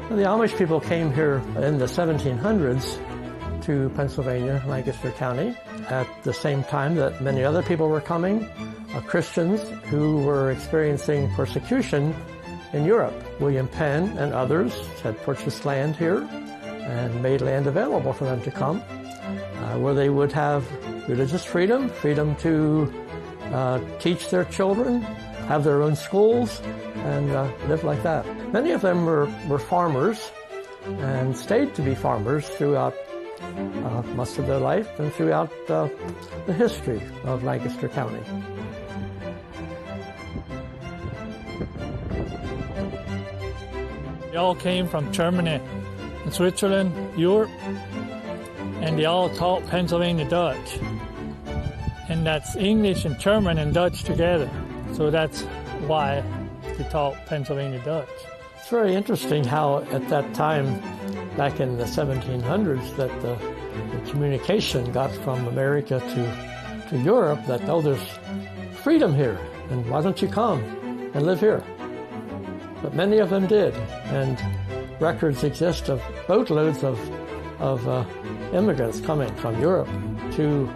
The Amish people came here in the 1700s to Pennsylvania, Lancaster County, at the same time that many other people were coming, Christians who were experiencing persecution in Europe. William Penn and others had purchased land here and made land available for them to come, where they would have religious freedom, freedom to teach their children, have their own schools, and live like that. Many of them were farmers and stayed to be farmers throughout most of their life and throughout the history of Lancaster County. They all came from Germany and Switzerland, Europe, and they all taught Pennsylvania Dutch. And that's English and German and Dutch together. So that's why they taught Pennsylvania Dutch. It's very interesting how at that time, back in the 1700s, that the communication got from America to Europe that, oh, there's freedom here, and why don't you come and live here? But many of them did, and records exist of boatloads of immigrants coming from Europe to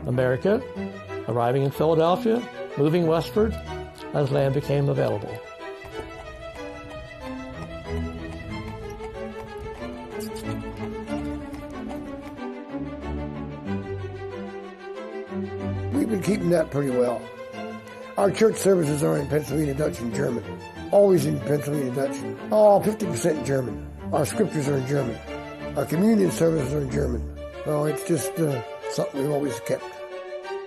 America, arriving in Philadelphia, moving westward as land became available. We've been keeping that pretty well. Our church services are in Pennsylvania Dutch and German. Always in Pennsylvania Dutch. 50% German. Our scriptures are in German. Our communion services are in German. Oh, it's just something we've always kept.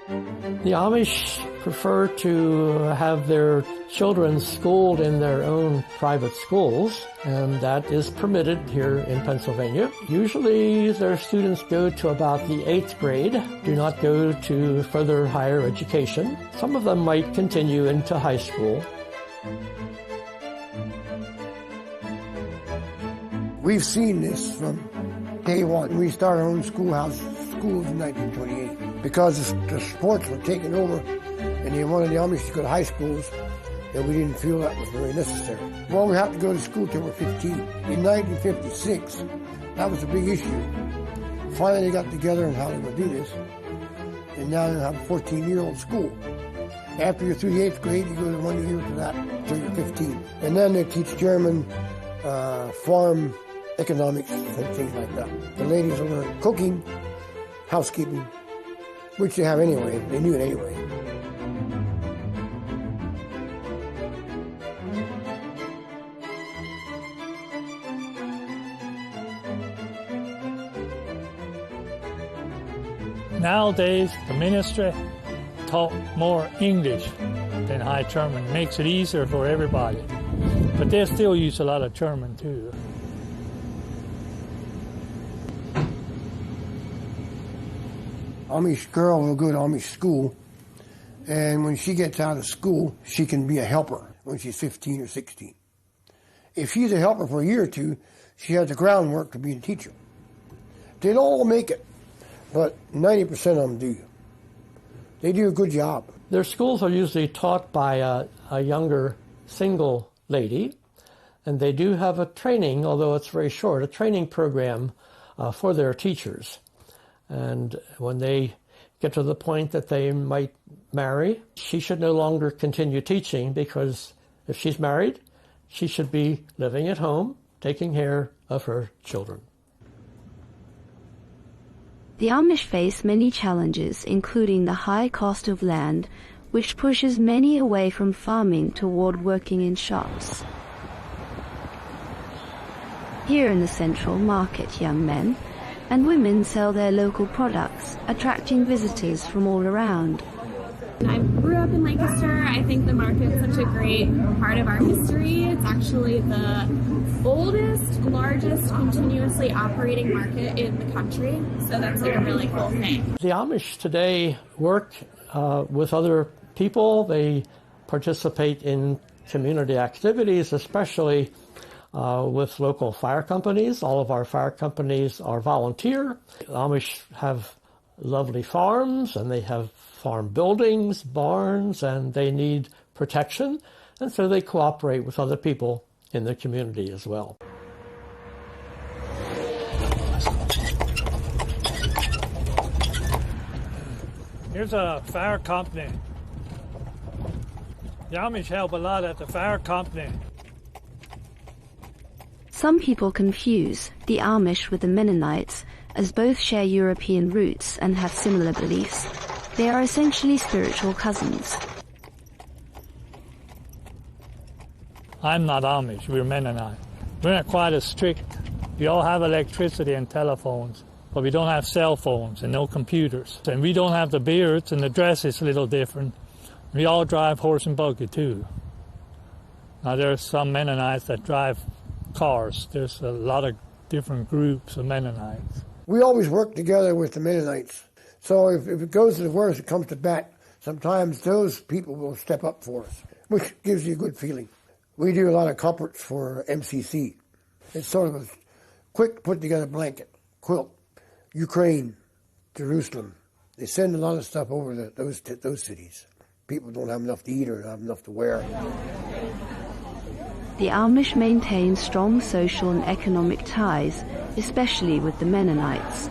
The Amish prefer to have their children schooled in their own private schools, and that is permitted here in Pennsylvania. Usually their students go to about the 8th grade, do not go to further higher education. Some of them might continue into high school. We've seen this from day one. We started our own schools in 1928 because the sports were taken over and they wanted the Amish to go to high schools, and we didn't feel that was very necessary. Well, we have to go to school till we're 15. In 1956, that was a big issue. Finally, they got together on how they would do this, and now they have a 14-year-old school. After you're through the 8th grade, you go to 1 year to that until you're 15. And then they teach German, farm economics, and things like that. The ladies will learn cooking, housekeeping, which they have anyway. They knew it anyway. Nowadays, the ministry taught more English than High German. It makes it easier for everybody. But they still use a lot of German too. Amish girl will go to Amish school, and when she gets out of school, she can be a helper when she's 15 or 16. If she's a helper for a year or two, she has the groundwork to be a teacher. They don't all make it, but 90% of them do. They do a good job. Their schools are usually taught by a younger single lady, and they do have a training, although it's very short, a training program for their teachers. And when they get to the point that they might marry, she should no longer continue teaching, because if she's married, she should be living at home, taking care of her children. The Amish face many challenges, including the high cost of land, which pushes many away from farming toward working in shops. Here in the central market, young men and women sell their local products, attracting visitors from all around. I grew up in Lancaster. I think the market's such a great part of our history. It's actually the oldest, largest continuously operating market in the country, so that's like a really cool thing. The Amish today work with other people. They participate in community activities, especially with local fire companies. All of our fire companies are volunteer. The Amish have lovely farms, and they have farm buildings, barns, and they need protection, and so they cooperate with other people in the community as well. Here's a fire company. The Amish help a lot at the fire company. Some people confuse the Amish with the Mennonites, as both share European roots and have similar beliefs. They are essentially spiritual cousins. I'm not Amish, we're Mennonite. We're not quite as strict. We all have electricity and telephones, but we don't have cell phones and no computers. And we don't have the beards, and the dress is a little different. We all drive horse and buggy too. Now there are some Mennonites that drive cars. There's a lot of different groups of Mennonites. We always work together with the Mennonites. So if it goes to the worst, it comes to bat, sometimes those people will step up for us, which gives you a good feeling. We do a lot of comforts for MCC. It's sort of a quick put-together blanket, quilt, Ukraine, Jerusalem. They send a lot of stuff over to those cities. People don't have enough to eat or have enough to wear. The Amish maintain strong social and economic ties, especially with the Mennonites.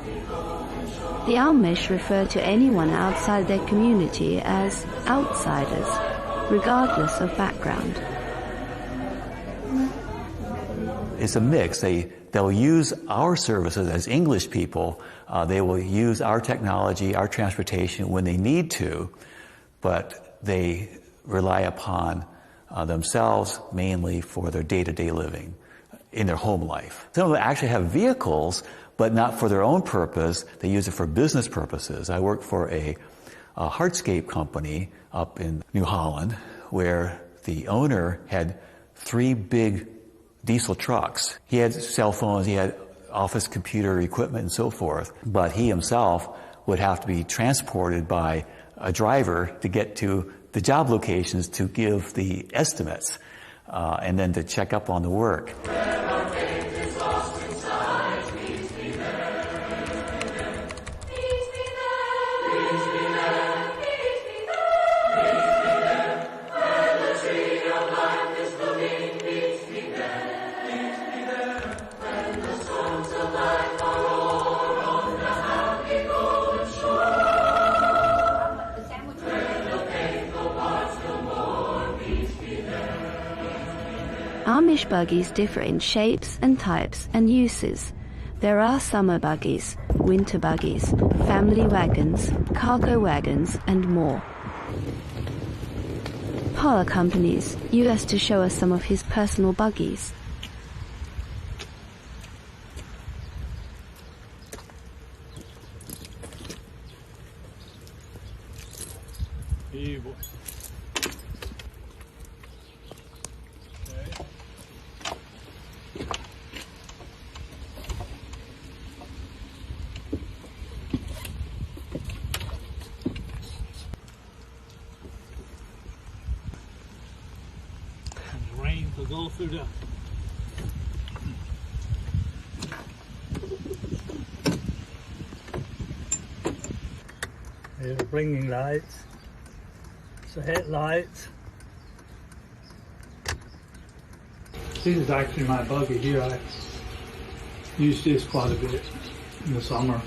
The Amish refer to anyone outside their community as outsiders, regardless of background. It's a mix. They'll use our services as English people. They will use our technology, our transportation when they need to, but they rely upon themselves mainly for their day-to-day living in their home life. Some of them actually have vehicles, but not for their own purpose. They use it for business purposes. I work for a hardscape company up in New Holland where the owner had 3 big diesel trucks. He had cell phones, he had office computer equipment and so forth, but he himself would have to be transported by a driver to get to the job locations to give the estimates and then to check up on the work. Amish buggies differ in shapes and types and uses. There are summer buggies, winter buggies, family wagons, cargo wagons, and more. Paul accompanies us to show us some of his personal buggies. through the Here's the blinking lights. It's the headlights. This is actually my buggy here. I use this quite a bit in the summer.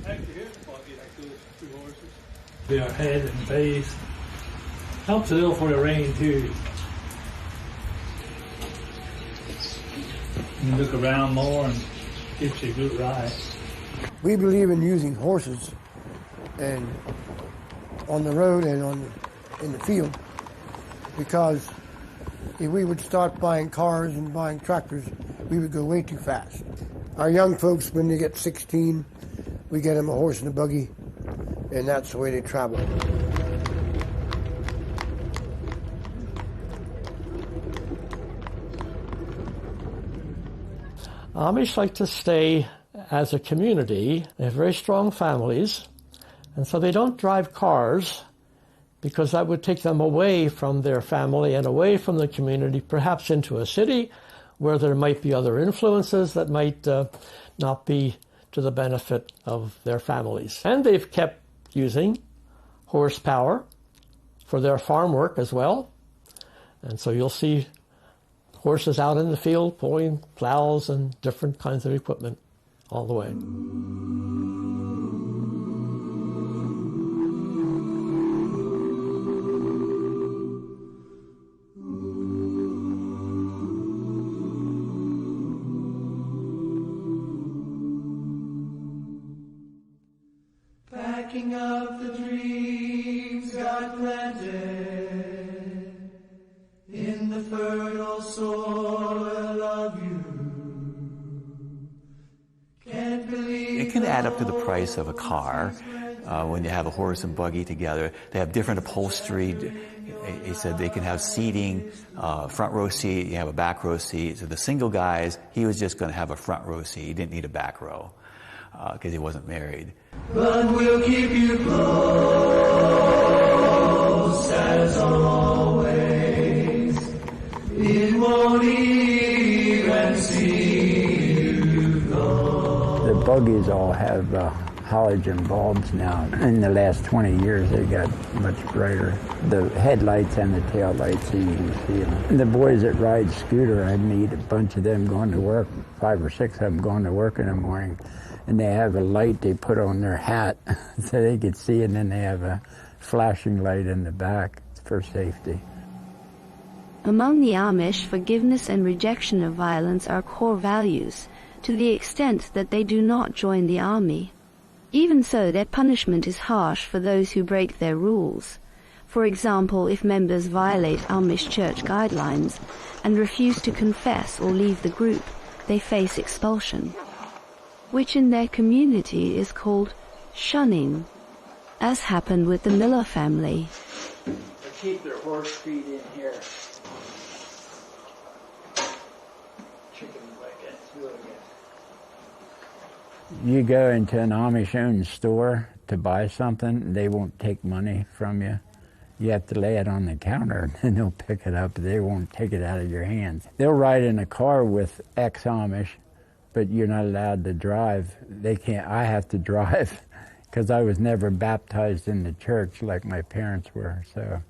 Actually, here's the buggy that goes with 2 horses. Their head and base. Helps a little for the rain too. You look around more and gives you a good ride. We believe in using horses and on the road and in the field, because if we would start buying cars and buying tractors, we would go way too fast. Our young folks, when they get 16, we get them a horse and a buggy, and that's the way they travel. Amish like to stay as a community. They have very strong families, and so they don't drive cars because that would take them away from their family and away from the community, perhaps into a city where there might be other influences that might not be to the benefit of their families. And they've kept using horsepower for their farm work as well. And so you'll see horses out in the field pulling plows and different kinds of equipment all the way. Packing up the dreams God planted in the fertile soil of you. Can't believe it can add up to the price of a car when you have a horse and buggy together. They have different upholstery. He said they can have seating, front row seat, you have a back row seat. So the single guys, he was just going to have a front row seat. He didn't need a back row because he wasn't married. But we'll keep you close as always. It won't even see you go. The buggies all have halogen bulbs now. In the last 20 years, they got much brighter. The headlights and the tail lights, so you can see them. And the boys that ride scooter, I meet a bunch of them going to work, 5 or 6 of them going to work in the morning. And they have a light they put on their hat so they could see, and then they have a flashing light in the back for safety. Among the Amish, forgiveness and rejection of violence are core values, to the extent that they do not join the army. Even so, their punishment is harsh for those who break their rules. For example, if members violate Amish church guidelines and refuse to confess or leave the group, they face expulsion, which in their community is called shunning, as happened with the Miller family. They keep their horse feed in here. Chicken leg, do it again. You go into an Amish-owned store to buy something, they won't take money from you. You have to lay it on the counter, and they'll pick it up. They won't take it out of your hands. They'll ride in a car with ex-Amish, but you're not allowed to drive. They can't. I have to drive because I was never baptized in the church like my parents were. So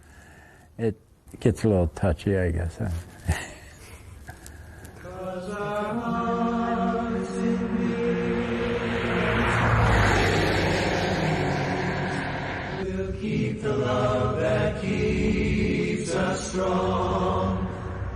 it gets a little touchy, I guess. 'Cause our hearts in me will keep the love that keeps us strong,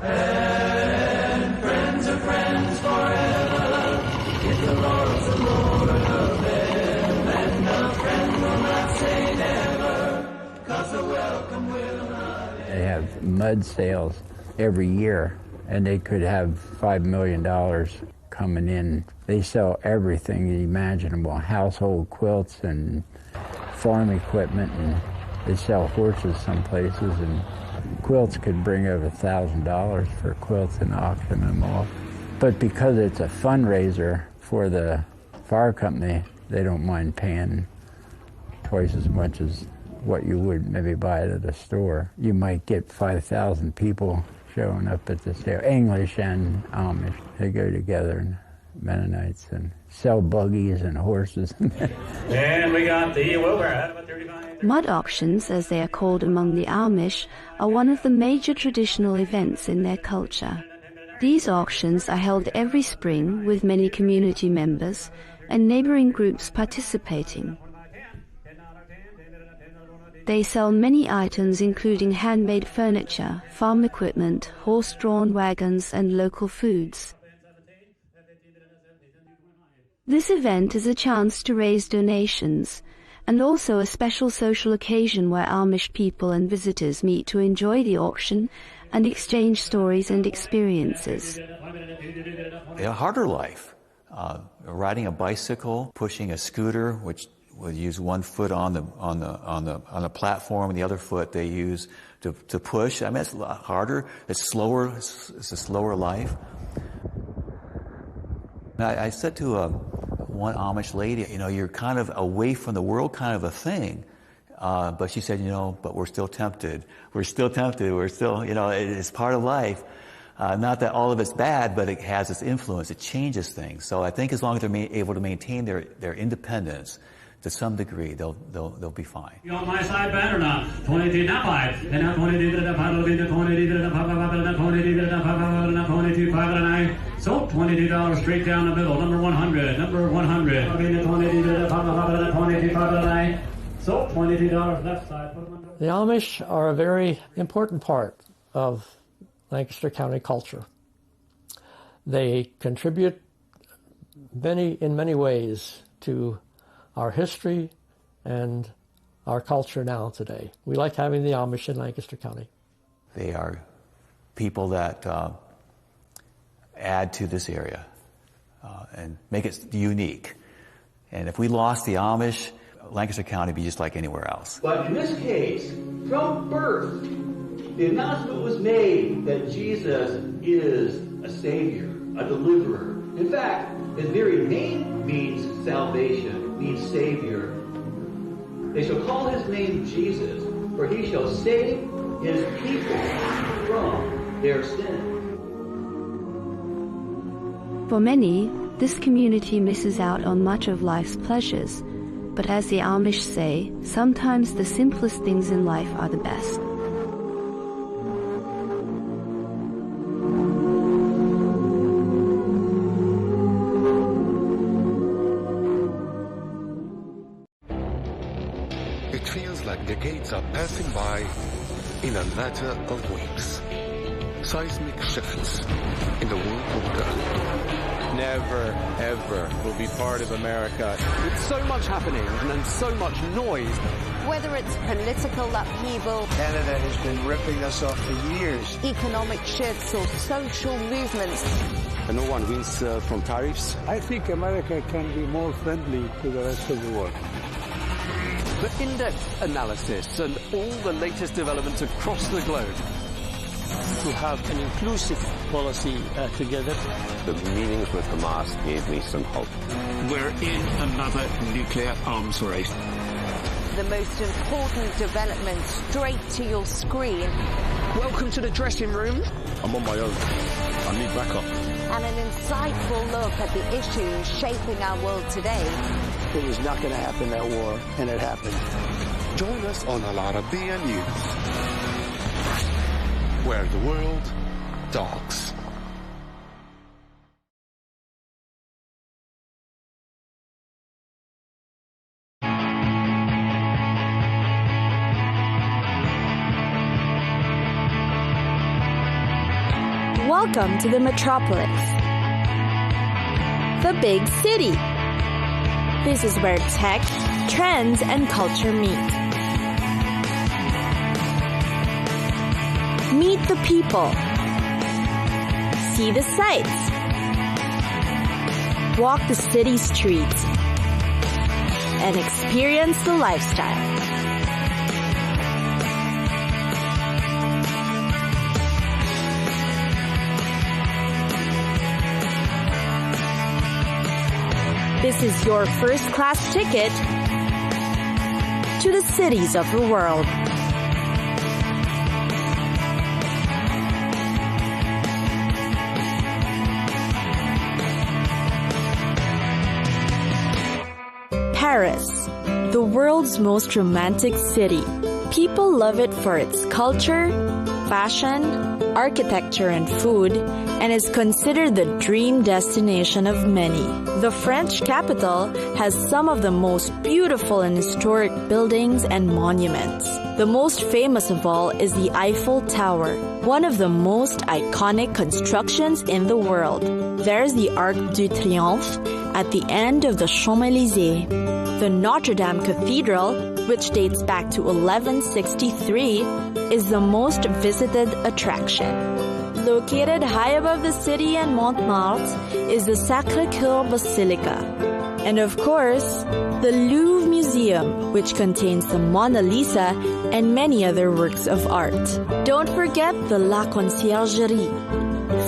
and friends are friends forever. If the Lord's the Lord of them, and a friend will not say never, 'cause the welcome will not end. They have mud sales every year, and they could have $5 million coming in. They sell everything imaginable, household quilts and farm equipment, and they sell horses some places, and quilts could bring over $1,000 for quilts and auction them off. But because it's a fundraiser for the fire company, they don't mind paying twice as much as what you would maybe buy it at a store. You might get 5,000 people showing up at the sale. English and Amish, they go together, and Mennonites, and sell buggies and horses. And we got the Wilbur. Mud auctions, as they are called among the Amish, are one of the major traditional events in their culture. These auctions are held every spring with many community members and neighboring groups participating. They sell many items including handmade furniture, farm equipment, horse-drawn wagons, and local foods. This event is a chance to raise donations, and also a special social occasion where Amish people and visitors meet to enjoy the auction and exchange stories and experiences. A harder life, riding a bicycle, pushing a scooter, which would use one foot on the platform, and the other foot they use to push. I mean, it's a lot harder. It's slower. It's a slower life. I said to one Amish lady, you know, you're kind of away from the world kind of a thing. But she said, you know, but we're still tempted. We're still tempted. We're still, you know, it's part of life. Not that all of it's bad, but it has its influence. It changes things. So I think as long as they're able to maintain their independence to some degree, they'll be fine. You on my side, Ben, or not? 22, not 5. And now 22, 22, 5 and 9. So $22 straight down the middle. Number 100. Number 100. 22, 5 and 9. So $22 left side. The Amish are a very important part of Lancaster County culture. They contribute in many ways to our history and our culture now today. We like having the Amish in Lancaster County. They are people that add to this area and make it unique. And if we lost the Amish, Lancaster County would be just like anywhere else. But in this case, from birth, the announcement was made that Jesus is a Savior, a deliverer. In fact, his very name means salvation, means Savior. They shall call his name Jesus, for he shall save his people from their sin. For many, this community misses out on much of life's pleasures, but as the Amish say, sometimes the simplest things in life are the best. It feels like decades are passing by in a matter of weeks. Seismic shifts in the world order. Never, ever will be part of America. With so much happening and so much noise. Whether it's political upheaval, Canada has been ripping us off for years. Economic shifts or social movements. And no one wins from tariffs. I think America can be more friendly to the rest of the world. The in-depth analysis and all the latest developments across the globe. To have an inclusive policy together. The meetings with Hamas gave me some hope. We're in another nuclear arms race. The most important development straight to your screen. Welcome to the dressing room. I'm on my own. I need backup. And an insightful look at the issues shaping our world today. It was not going to happen, that war, and it happened. Join us on Arabiya News, where the world talks. Welcome to the metropolis, the big city. This is where tech, trends, and culture meet. Meet the people. See the sights. Walk the city streets. And experience the lifestyle. This is your first-class ticket to the cities of the world. Paris, the world's most romantic city. People love it for its culture, fashion, architecture and food, and is considered the dream destination of many. The French capital has some of the most beautiful and historic buildings and monuments. The most famous of all is the Eiffel Tower, one of the most iconic constructions in the world. There's the Arc de Triomphe at the end of the Champs-Élysées. The Notre Dame Cathedral, which dates back to 1163, is the most visited attraction. Located high above the city in Montmartre is the Sacré-Cœur Basilica. And of course, the Louvre Museum, which contains the Mona Lisa and many other works of art. Don't forget the La Conciergerie,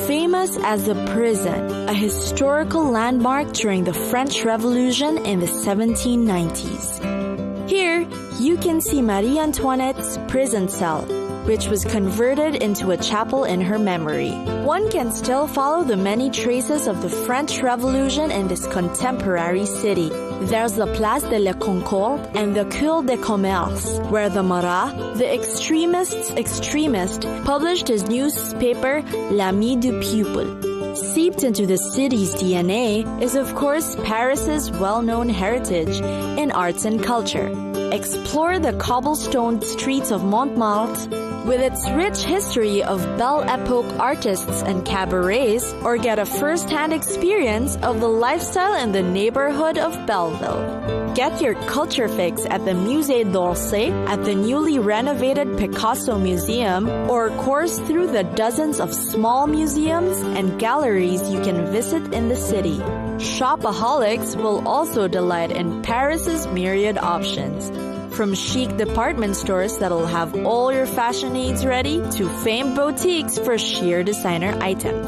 famous as a prison, a historical landmark during the French Revolution in the 1790s. Here, you can see Marie Antoinette's prison cell, which was converted into a chapel in her memory. One can still follow the many traces of the French Revolution in this contemporary city. There's the Place de la Concorde and the Cour des Commerces, where the Marat, the extremist, published his newspaper L'Ami du Peuple. Seeped into the city's DNA is of course Paris's well-known heritage in arts and culture. Explore the cobblestone streets of Montmartre with its rich history of Belle Epoque artists and cabarets, or get a first-hand experience of the lifestyle in the neighborhood of Belleville. Get your culture fix at the Musée d'Orsay, at the newly renovated Picasso Museum, or course through the dozens of small museums and galleries you can visit in the city. Shopaholics will also delight in Paris's myriad options. From chic department stores that'll have all your fashion needs ready to famed boutiques for sheer designer items.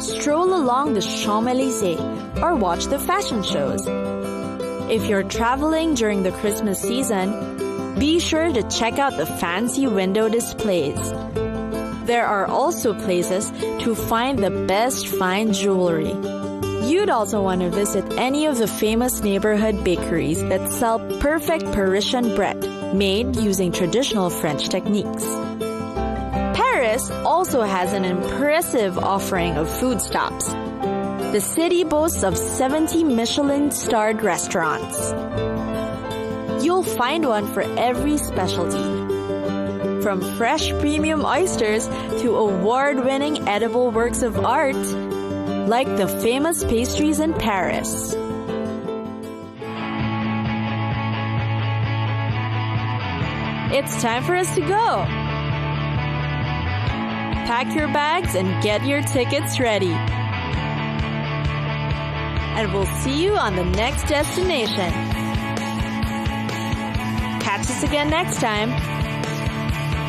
Stroll along the Champs-Élysées or watch the fashion shows. If you're traveling during the Christmas season, be sure to check out the fancy window displays. There are also places to find the best fine jewelry. You'd also want to visit any of the famous neighborhood bakeries that sell perfect Parisian bread, made using traditional French techniques. Paris also has an impressive offering of food stops. The city boasts of 70 Michelin-starred restaurants. You'll find one for every specialty. From fresh premium oysters to award-winning edible works of art, like the famous pastries in Paris. It's time for us to go. Pack your bags and get your tickets ready. And we'll see you on the next destination. Catch us again next time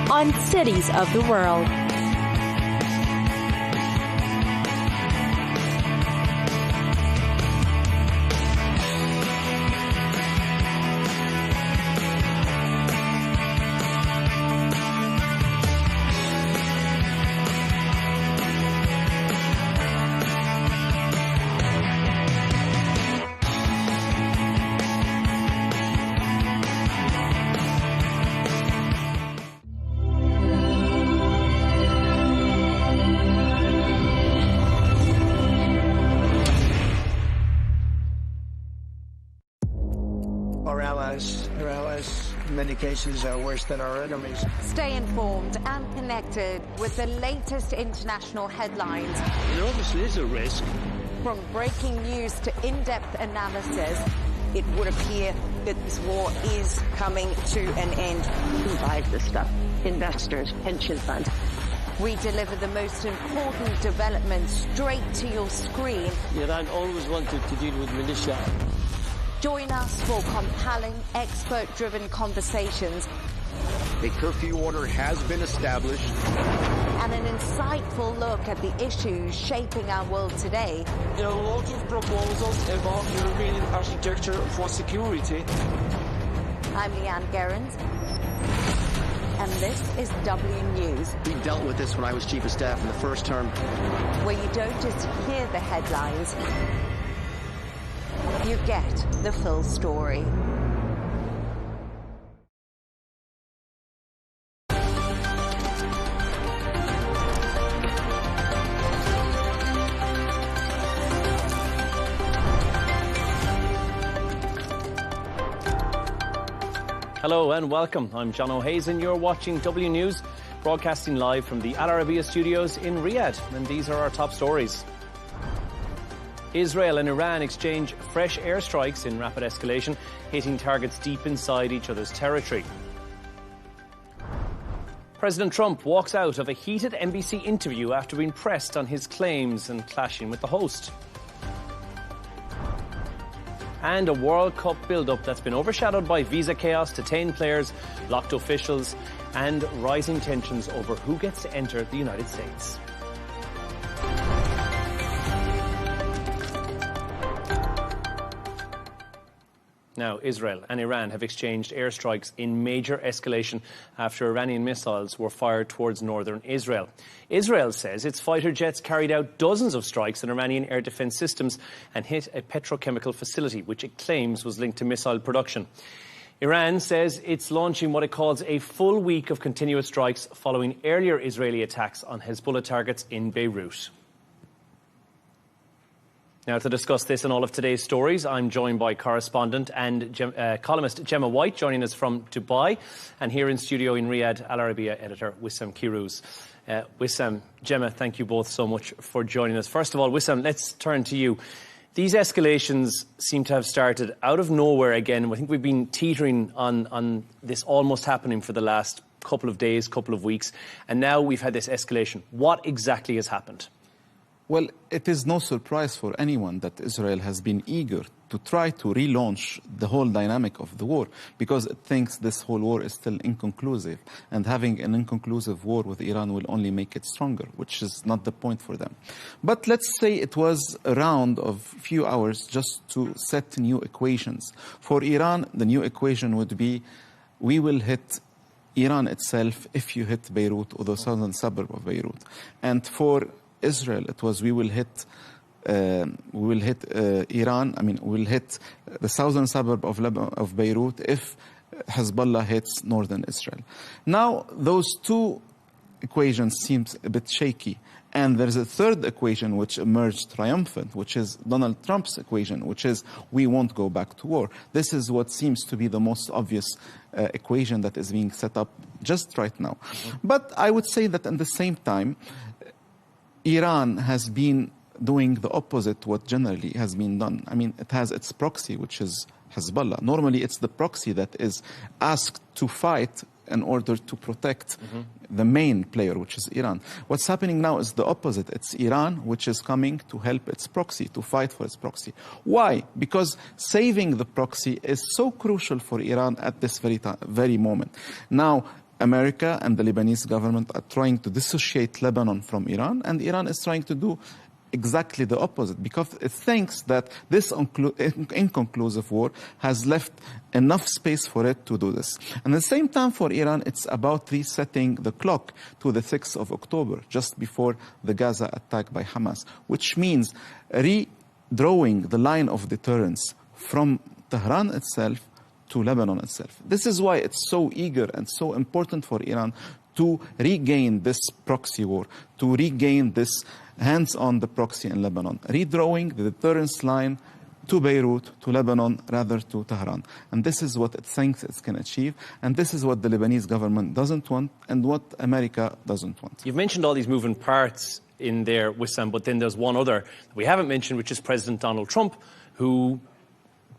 on Cities of the World. Cases are worse than our enemies. Stay informed and connected with the latest international headlines. There obviously is a risk. From breaking news to in-depth analysis, it would appear that this war is coming to an end. Who buys this stuff? Investors, pension funds. We deliver the most important developments straight to your screen. Iran always wanted to deal with militia. Join us for compelling, expert-driven conversations. A curfew order has been established. And an insightful look at the issues shaping our world today. There are a lot of proposals about European architecture for security. I'm Leigh Ann Gerrans, and this is W News. We dealt with this when I was Chief of Staff in the first term. Where you don't just hear the headlines, you get the full story. Hello and welcome. I'm John O'Hazen. You're watching W News, broadcasting live from the Al Arabiya studios in Riyadh. And these are our top stories. Israel and Iran exchange fresh airstrikes in rapid escalation, hitting targets deep inside each other's territory. President Trump walks out of a heated NBC interview after being pressed on his claims and clashing with the host. And a World Cup build-up that's been overshadowed by visa chaos, detained players, locked officials, and rising tensions over who gets to enter the United States. Now, Israel and Iran have exchanged airstrikes in major escalation after Iranian missiles were fired towards northern Israel. Israel says its fighter jets carried out dozens of strikes on Iranian air defense systems and hit a petrochemical facility, which it claims was linked to missile production. Iran says it's launching what it calls a full week of continuous strikes following earlier Israeli attacks on Hezbollah targets in Beirut. Now, to discuss this and all of today's stories, I'm joined by correspondent and columnist Gemma White, joining us from Dubai, and here in studio in Riyadh, Al Arabiya editor Wissam Kirouz. Wissam, Gemma, thank you both so much for joining us. First of all, Wissam, let's turn to you. These escalations seem to have started out of nowhere again. I think we've been teetering on this almost happening for the last couple of days, couple of weeks, and now we've had this escalation. What exactly has happened? Well, it is no surprise for anyone that Israel has been eager to try to relaunch the whole dynamic of the war because it thinks this whole war is still inconclusive. And having an inconclusive war with Iran will only make it stronger, which is not the point for them. But let's say it was a round of few hours just to set new equations. For Iran, the new equation would be, we will hit Iran itself if you hit Beirut or the southern suburb of Beirut. And for Israel, it was we will hit Iran. I mean, we'll hit the southern suburb of Beirut if Hezbollah hits northern Israel. Now, those two equations seem a bit shaky. And there's a third equation which emerged triumphant, which is Donald Trump's equation, which is we won't go back to war. This is what seems to be the most obvious equation that is being set up just right now. But I would say that at the same time, Iran has been doing the opposite what generally has been done. I mean, it has its proxy, which is Hezbollah. Normally, it's the proxy that is asked to fight in order to protect the main player, which is Iran. What's happening now is the opposite. It's Iran which is coming to help its proxy, to fight for its proxy. Why? Because saving the proxy is so crucial for Iran at this very moment. Now, America and the Lebanese government are trying to dissociate Lebanon from Iran, and Iran is trying to do exactly the opposite because it thinks that this inconclusive war has left enough space for it to do this. And at the same time for Iran, it's about resetting the clock to the 6th of October, just before the Gaza attack by Hamas, which means redrawing the line of deterrence from Tehran itself to Lebanon itself. This is why it's so eager and so important for Iran to regain this proxy war, to regain this hands on the proxy in Lebanon, redrawing the deterrence line to Beirut, to Lebanon, rather to Tehran. And this is what it thinks it can achieve, and this is what the Lebanese government doesn't want, and what America doesn't want. You've mentioned all these moving parts in there, Wissam, but then there's one other that we haven't mentioned, which is President Donald Trump, who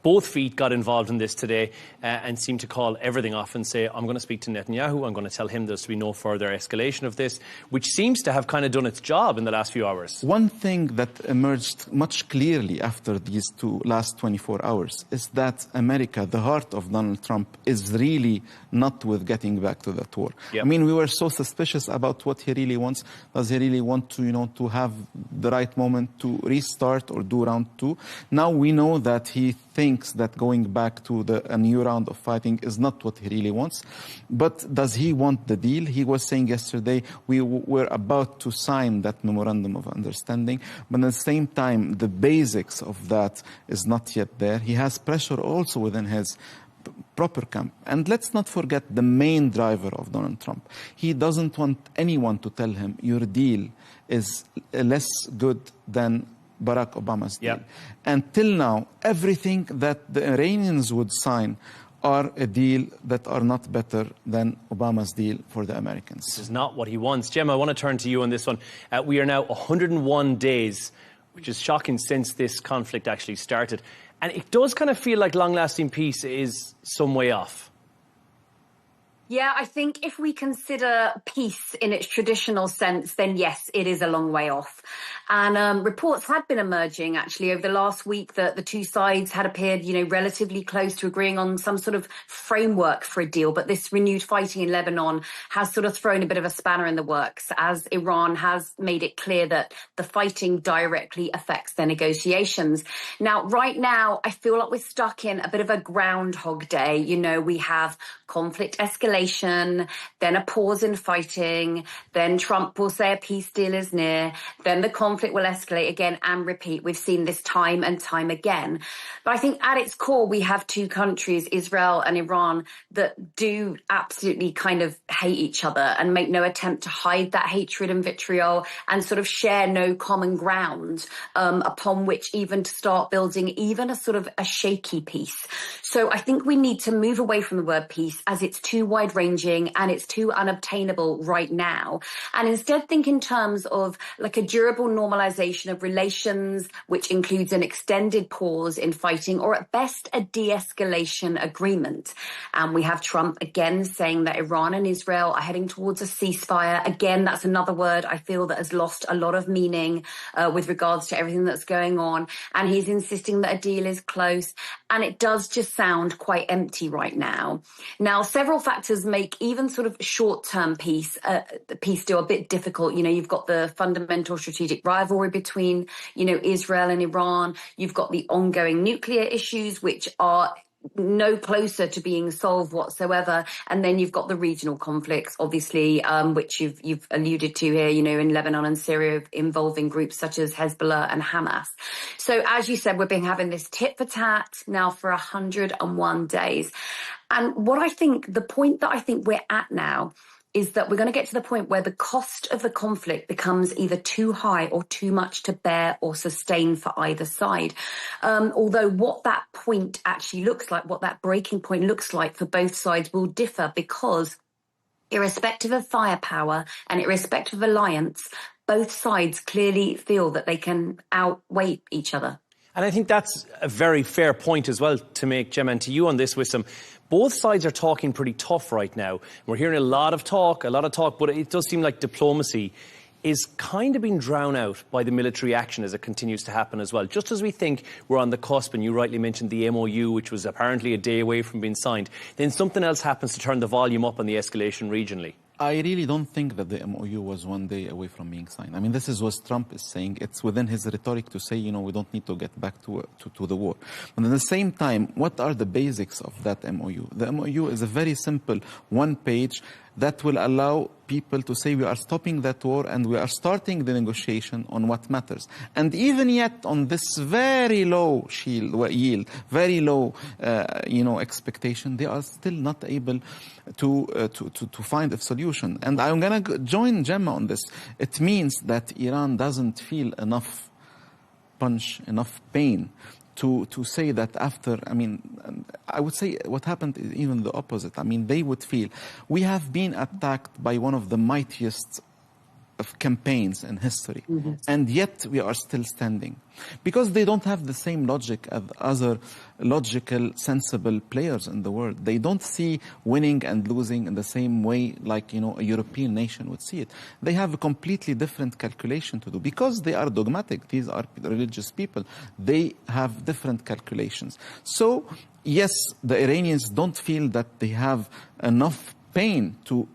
both feet got involved in this today and seemed to call everything off and say, I'm going to speak to Netanyahu, I'm going to tell him there's to be no further escalation of this, which seems to have kind of done its job in the last few hours. One thing that emerged much clearly after these last 24 hours is that America, the heart of Donald Trump, is really not with getting back to that war. Yep. I mean, we were so suspicious about what he really wants. Does he really want to, to have the right moment to restart or do round two? Now we know that he thinks that going back to a new round of fighting is not what he really wants. But does he want the deal? He was saying yesterday we were about to sign that memorandum of understanding, but at the same time, the basics of that is not yet there. He has pressure also within his proper camp. And let's not forget the main driver of Donald Trump. He doesn't want anyone to tell him your deal is less good than Barack Obama's deal. Until now, everything that the Iranians would sign are a deal that are not better than Obama's deal for the Americans. This is not what he wants. Gemma, I want to turn to you on this one. We are now 101 days, which is shocking since this conflict actually started. And it does kind of feel like long-lasting peace is some way off. Yeah, I think if we consider peace in its traditional sense, then yes, it is a long way off. And reports had been emerging, actually, over the last week that the two sides had appeared, relatively close to agreeing on some sort of framework for a deal. But this renewed fighting in Lebanon has sort of thrown a bit of a spanner in the works, as Iran has made it clear that the fighting directly affects their negotiations. Now, right now, I feel like we're stuck in a bit of a Groundhog Day. We have conflict escalation, then a pause in fighting, then Trump will say a peace deal is near, then the conflict will escalate again and repeat. We've seen this time and time again. But I think at its core, we have two countries, Israel and Iran, that do absolutely kind of hate each other and make no attempt to hide that hatred and vitriol and sort of share no common ground upon which even to start building even a sort of a shaky peace. So I think we need to move away from the word peace as it's too wide-ranging and it's too unobtainable right now. And instead think in terms of like a durable normalization of relations, which includes an extended pause in fighting or at best a de-escalation agreement. And we have Trump again saying that Iran and Israel are heading towards a ceasefire. Again, that's another word I feel that has lost a lot of meaning with regards to everything that's going on. And he's insisting that a deal is close. And it does just sound quite empty right now. Now, several factors make even sort of short-term peace deal a bit difficult. You've got the fundamental strategic rivalry between, Israel and Iran. You've got the ongoing nuclear issues, which are no closer to being solved whatsoever. And then you've got the regional conflicts, obviously, which you've alluded to here, in Lebanon and Syria, involving groups such as Hezbollah and Hamas. So as you said, we've been having this tit for tat now for 101 days. And the point that I think we're at now is that we're going to get to the point where the cost of the conflict becomes either too high or too much to bear or sustain for either side. Although what that point actually looks like, what that breaking point looks like for both sides will differ, because irrespective of firepower and irrespective of alliance, both sides clearly feel that they can outweigh each other. And I think that's a very fair point as well to make, Gemma, and to you on this, Wissam. Both sides are talking pretty tough right now. We're hearing a lot of talk, but it does seem like diplomacy is kind of being drowned out by the military action as it continues to happen as well. Just as we think we're on the cusp, and you rightly mentioned the MOU, which was apparently a day away from being signed, then something else happens to turn the volume up on the escalation regionally. I really don't think that the MOU was one day away from being signed. I mean, this is what Trump is saying. It's within his rhetoric to say, we don't need to get back to the war. But at the same time, what are the basics of that MOU? The MOU is a very simple one page that will allow people to say we are stopping that war and we are starting the negotiation on what matters. And even yet on this very low yield, very low, expectation, they are still not able to find a solution. And I'm going to join Gemma on this. It means that Iran doesn't feel enough punch, enough pain to say that after, I would say what happened is even the opposite. They would feel we have been attacked by one of the mightiest of campaigns in history, and yet we are still standing. Because they don't have the same logic as other logical, sensible players in the world. They don't see winning and losing in the same way like, a European nation would see it. They have a completely different calculation to do. Because they are dogmatic, these are religious people, they have different calculations. So, yes, the Iranians don't feel that they have enough pain to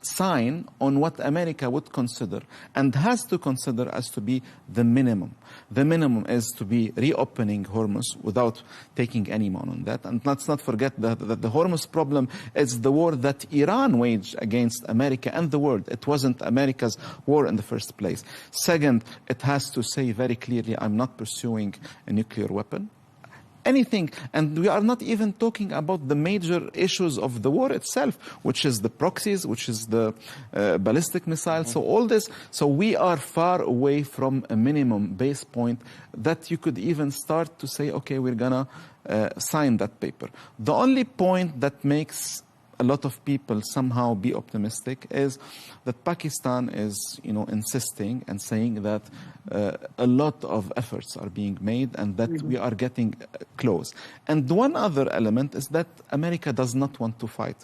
sign on what America would consider and has to consider as to be the minimum. The minimum is to be reopening Hormuz without taking any more on that. And let's not forget that the Hormuz problem is the war that Iran waged against America and the world. It wasn't America's war in the first place. Second, it has to say very clearly, I'm not pursuing a nuclear weapon. Anything, and we are not even talking about the major issues of the war itself, which is the proxies, which is the ballistic missiles, so all this. So we are far away from a minimum base point that you could even start to say, okay, we're gonna sign that paper. The only point that makes a lot of people somehow be optimistic is that Pakistan is, insisting and saying that a lot of efforts are being made and that we are getting close. And one other element is that America does not want to fight,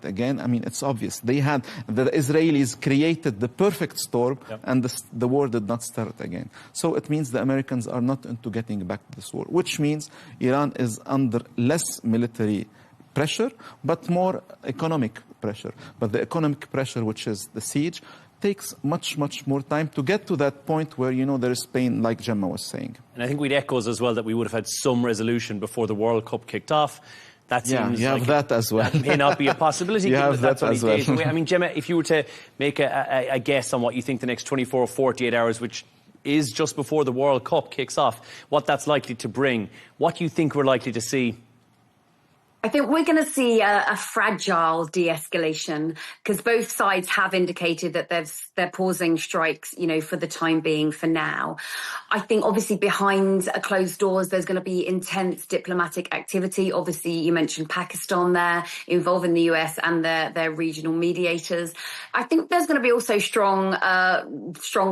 again. I mean, it's obvious. The Israelis created the perfect storm, and the war did not start again. So it means the Americans are not into getting back to this war, which means Iran is under less military pressure, but more economic pressure. But the economic pressure, which is the siege, takes much, much more time to get to that point where, there is pain, like Gemma was saying. And I think we'd echo as well that we would have had some resolution before the World Cup kicked off. That seems you have that as well. That may not be a possibility. You have that as well. I mean, Gemma, if you were to make a guess on what you think the next 24 or 48 hours, which is just before the World Cup kicks off, what that's likely to bring, what do you think we're likely to see? I think we're going to see a fragile de-escalation because both sides have indicated that they're pausing strikes, for the time being for now. I think obviously behind closed doors, there's going to be intense diplomatic activity. Obviously, you mentioned Pakistan there, involving the US and their regional mediators. I think there's going to be also strong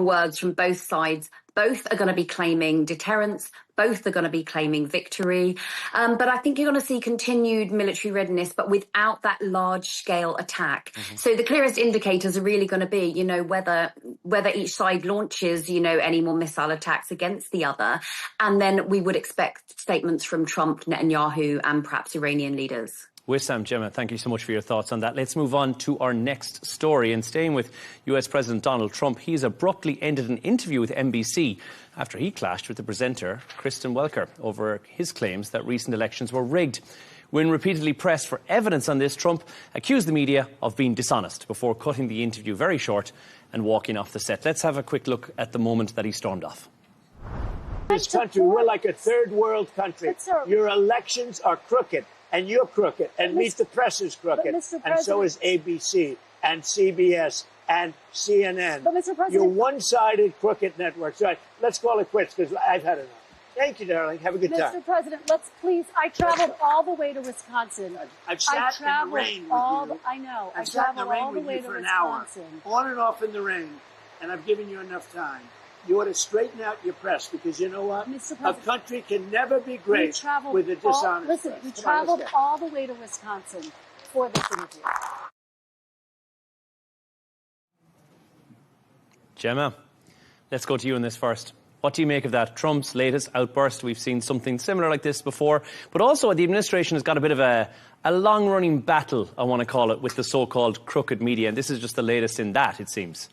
words from both sides. Both are going to be claiming deterrence. Both are going to be claiming victory. But I think you're going to see continued military readiness, but without that large-scale attack. Mm-hmm. So the clearest indicators are really going to be, whether each side launches, any more missile attacks against the other. And then we would expect statements from Trump, Netanyahu, and perhaps Iranian leaders. Wissam, Gemma, thank you so much for your thoughts on that. Let's move on to our next story. And staying with US President Donald Trump, he's abruptly ended an interview with NBC after he clashed with the presenter, Kristen Welker, over his claims that recent elections were rigged. When repeatedly pressed for evidence on this, Trump accused the media of being dishonest before cutting the interview very short and walking off the set. Let's have a quick look at the moment that he stormed off. This country, we're like a third world country. Your elections are crooked. And you're crooked, and Meet the Press is crooked, and so is ABC, and CBS, and CNN. But Mr. President, you're one-sided crooked networks. Right, let's call it quits, because I've had enough. Thank you, darling. Have a good time. Mr. President, let's please. I traveled all the way to Wisconsin. I've sat in the rain with you. I know. I've sat in the rain with you for an hour, on and off in the rain, and I've given you enough time. You ought to straighten out your press, because you know what? A country can never be great with a dishonest press. We traveled all the way to Wisconsin for this interview. Gemma, let's go to you on this first. What do you make of that? Trump's latest outburst. We've seen something similar like this before. But also the administration has got a bit of a long-running battle, I want to call it, with the so-called crooked media. And this is just the latest in that, it seems.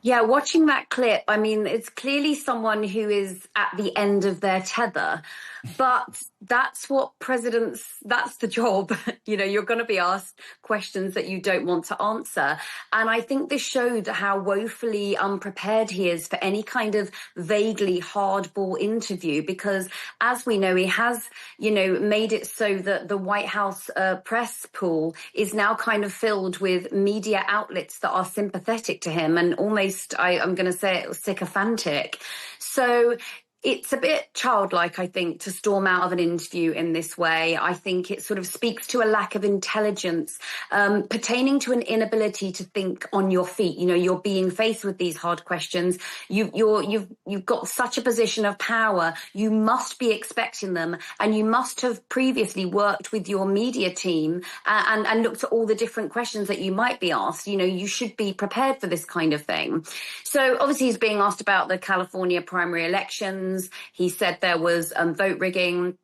Yeah, watching that clip, I mean, it's clearly someone who is at the end of their tether. But that's what presidents, that's the job. You're going to be asked questions that you don't want to answer. And I think this showed how woefully unprepared he is for any kind of vaguely hardball interview, because as we know, he has, made it so that the White House press pool is now kind of filled with media outlets that are sympathetic to him and almost, I'm going to say it, sycophantic. So it's a bit childlike, I think, to storm out of an interview in this way. I think it sort of speaks to a lack of intelligence pertaining to an inability to think on your feet. You're being faced with these hard questions. You've got such a position of power. You must be expecting them, and you must have previously worked with your media team and looked at all the different questions that you might be asked. You should be prepared for this kind of thing. So obviously he's being asked about the California primary elections. He said there was vote rigging.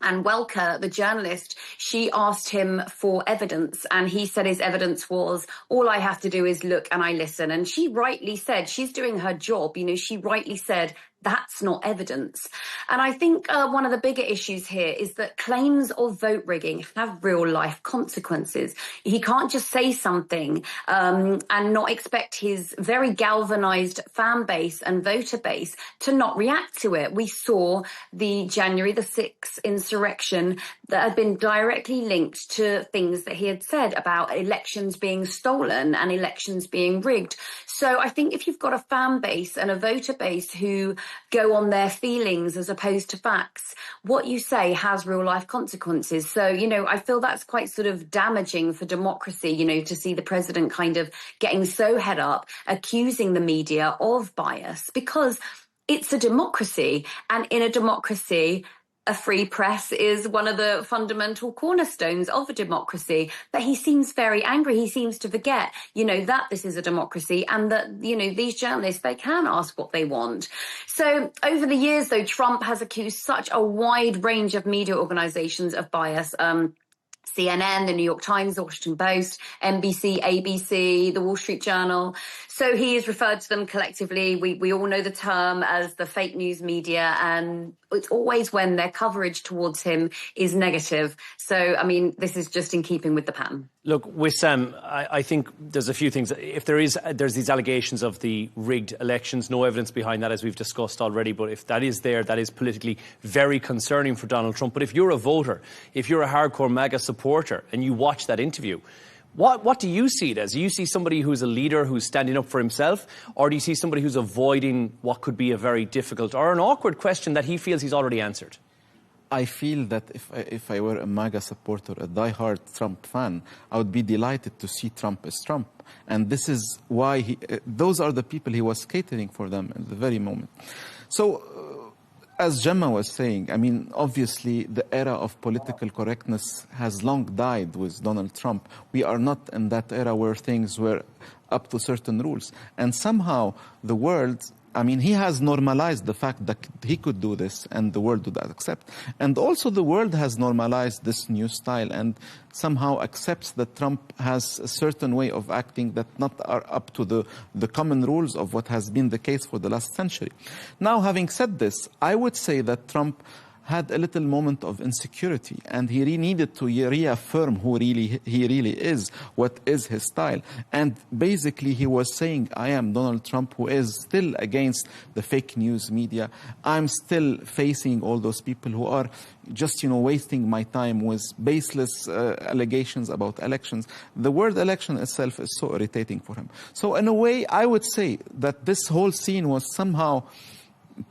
And Welker, the journalist, she asked him for evidence, and he said his evidence was, all I have to do is look and I listen. And she rightly said, she's doing her job, you know, she rightly said, that's not evidence. And I think one of the bigger issues here is that claims of vote rigging have real life consequences. He can't just say something and not expect his very galvanized fan base and voter base to not react to it. We saw the January the 6th insurrection that had been directly linked to things that he had said about elections being stolen and elections being rigged. So I think if you've got a fan base and a voter base who go on their feelings as opposed to facts, what you say has real life consequences. So, you know, I feel that's quite sort of damaging for democracy, you know, to see the president kind of getting so head up, accusing the media of bias, because it's a democracy. And in a democracy, a free press is one of the fundamental cornerstones of a democracy. But he seems very angry. He seems to forget, you know, that this is a democracy and that, you know, these journalists, they can ask what they want. So over the years, though, Trump has accused such a wide range of media organizations of bias. CNN, the New York Times, the Washington Post, NBC, ABC, the Wall Street Journal. So he has referred to them collectively. We all know the term as the fake news media, and it's always when their coverage towards him is negative. So, I mean, this is just in keeping with the pattern. Look, Wissam, I think there's a few things. If there's these allegations of the rigged elections, no evidence behind that, as we've discussed already. But if that is there, that is politically very concerning for Donald Trump. But if you're a voter, if you're a hardcore MAGA supporter and you watch that interview, what do you see it as? Do you see somebody who's a leader who's standing up for himself? Or do you see somebody who's avoiding what could be a very difficult or an awkward question that he feels he's already answered? I feel that if I were a MAGA supporter, a diehard Trump fan, I would be delighted to see Trump as Trump. And this is why those are the people he was catering for them at the very moment. So, as Gemma was saying, I mean, obviously the era of political correctness has long died with Donald Trump. We are not in that era where things were up to certain rules. And somehow the world, I mean, he has normalized the fact that he could do this and the world would accept. And also the world has normalized this new style and somehow accepts that Trump has a certain way of acting that not are up to the common rules of what has been the case for the last century. Now, having said this, I would say that Trump had a little moment of insecurity and he needed to reaffirm who he really is, what is his style. And basically he was saying, I am Donald Trump who is still against the fake news media. I'm still facing all those people who are just, you know, wasting my time with baseless allegations about elections. The word election itself is so irritating for him. So in a way, I would say that this whole scene was somehow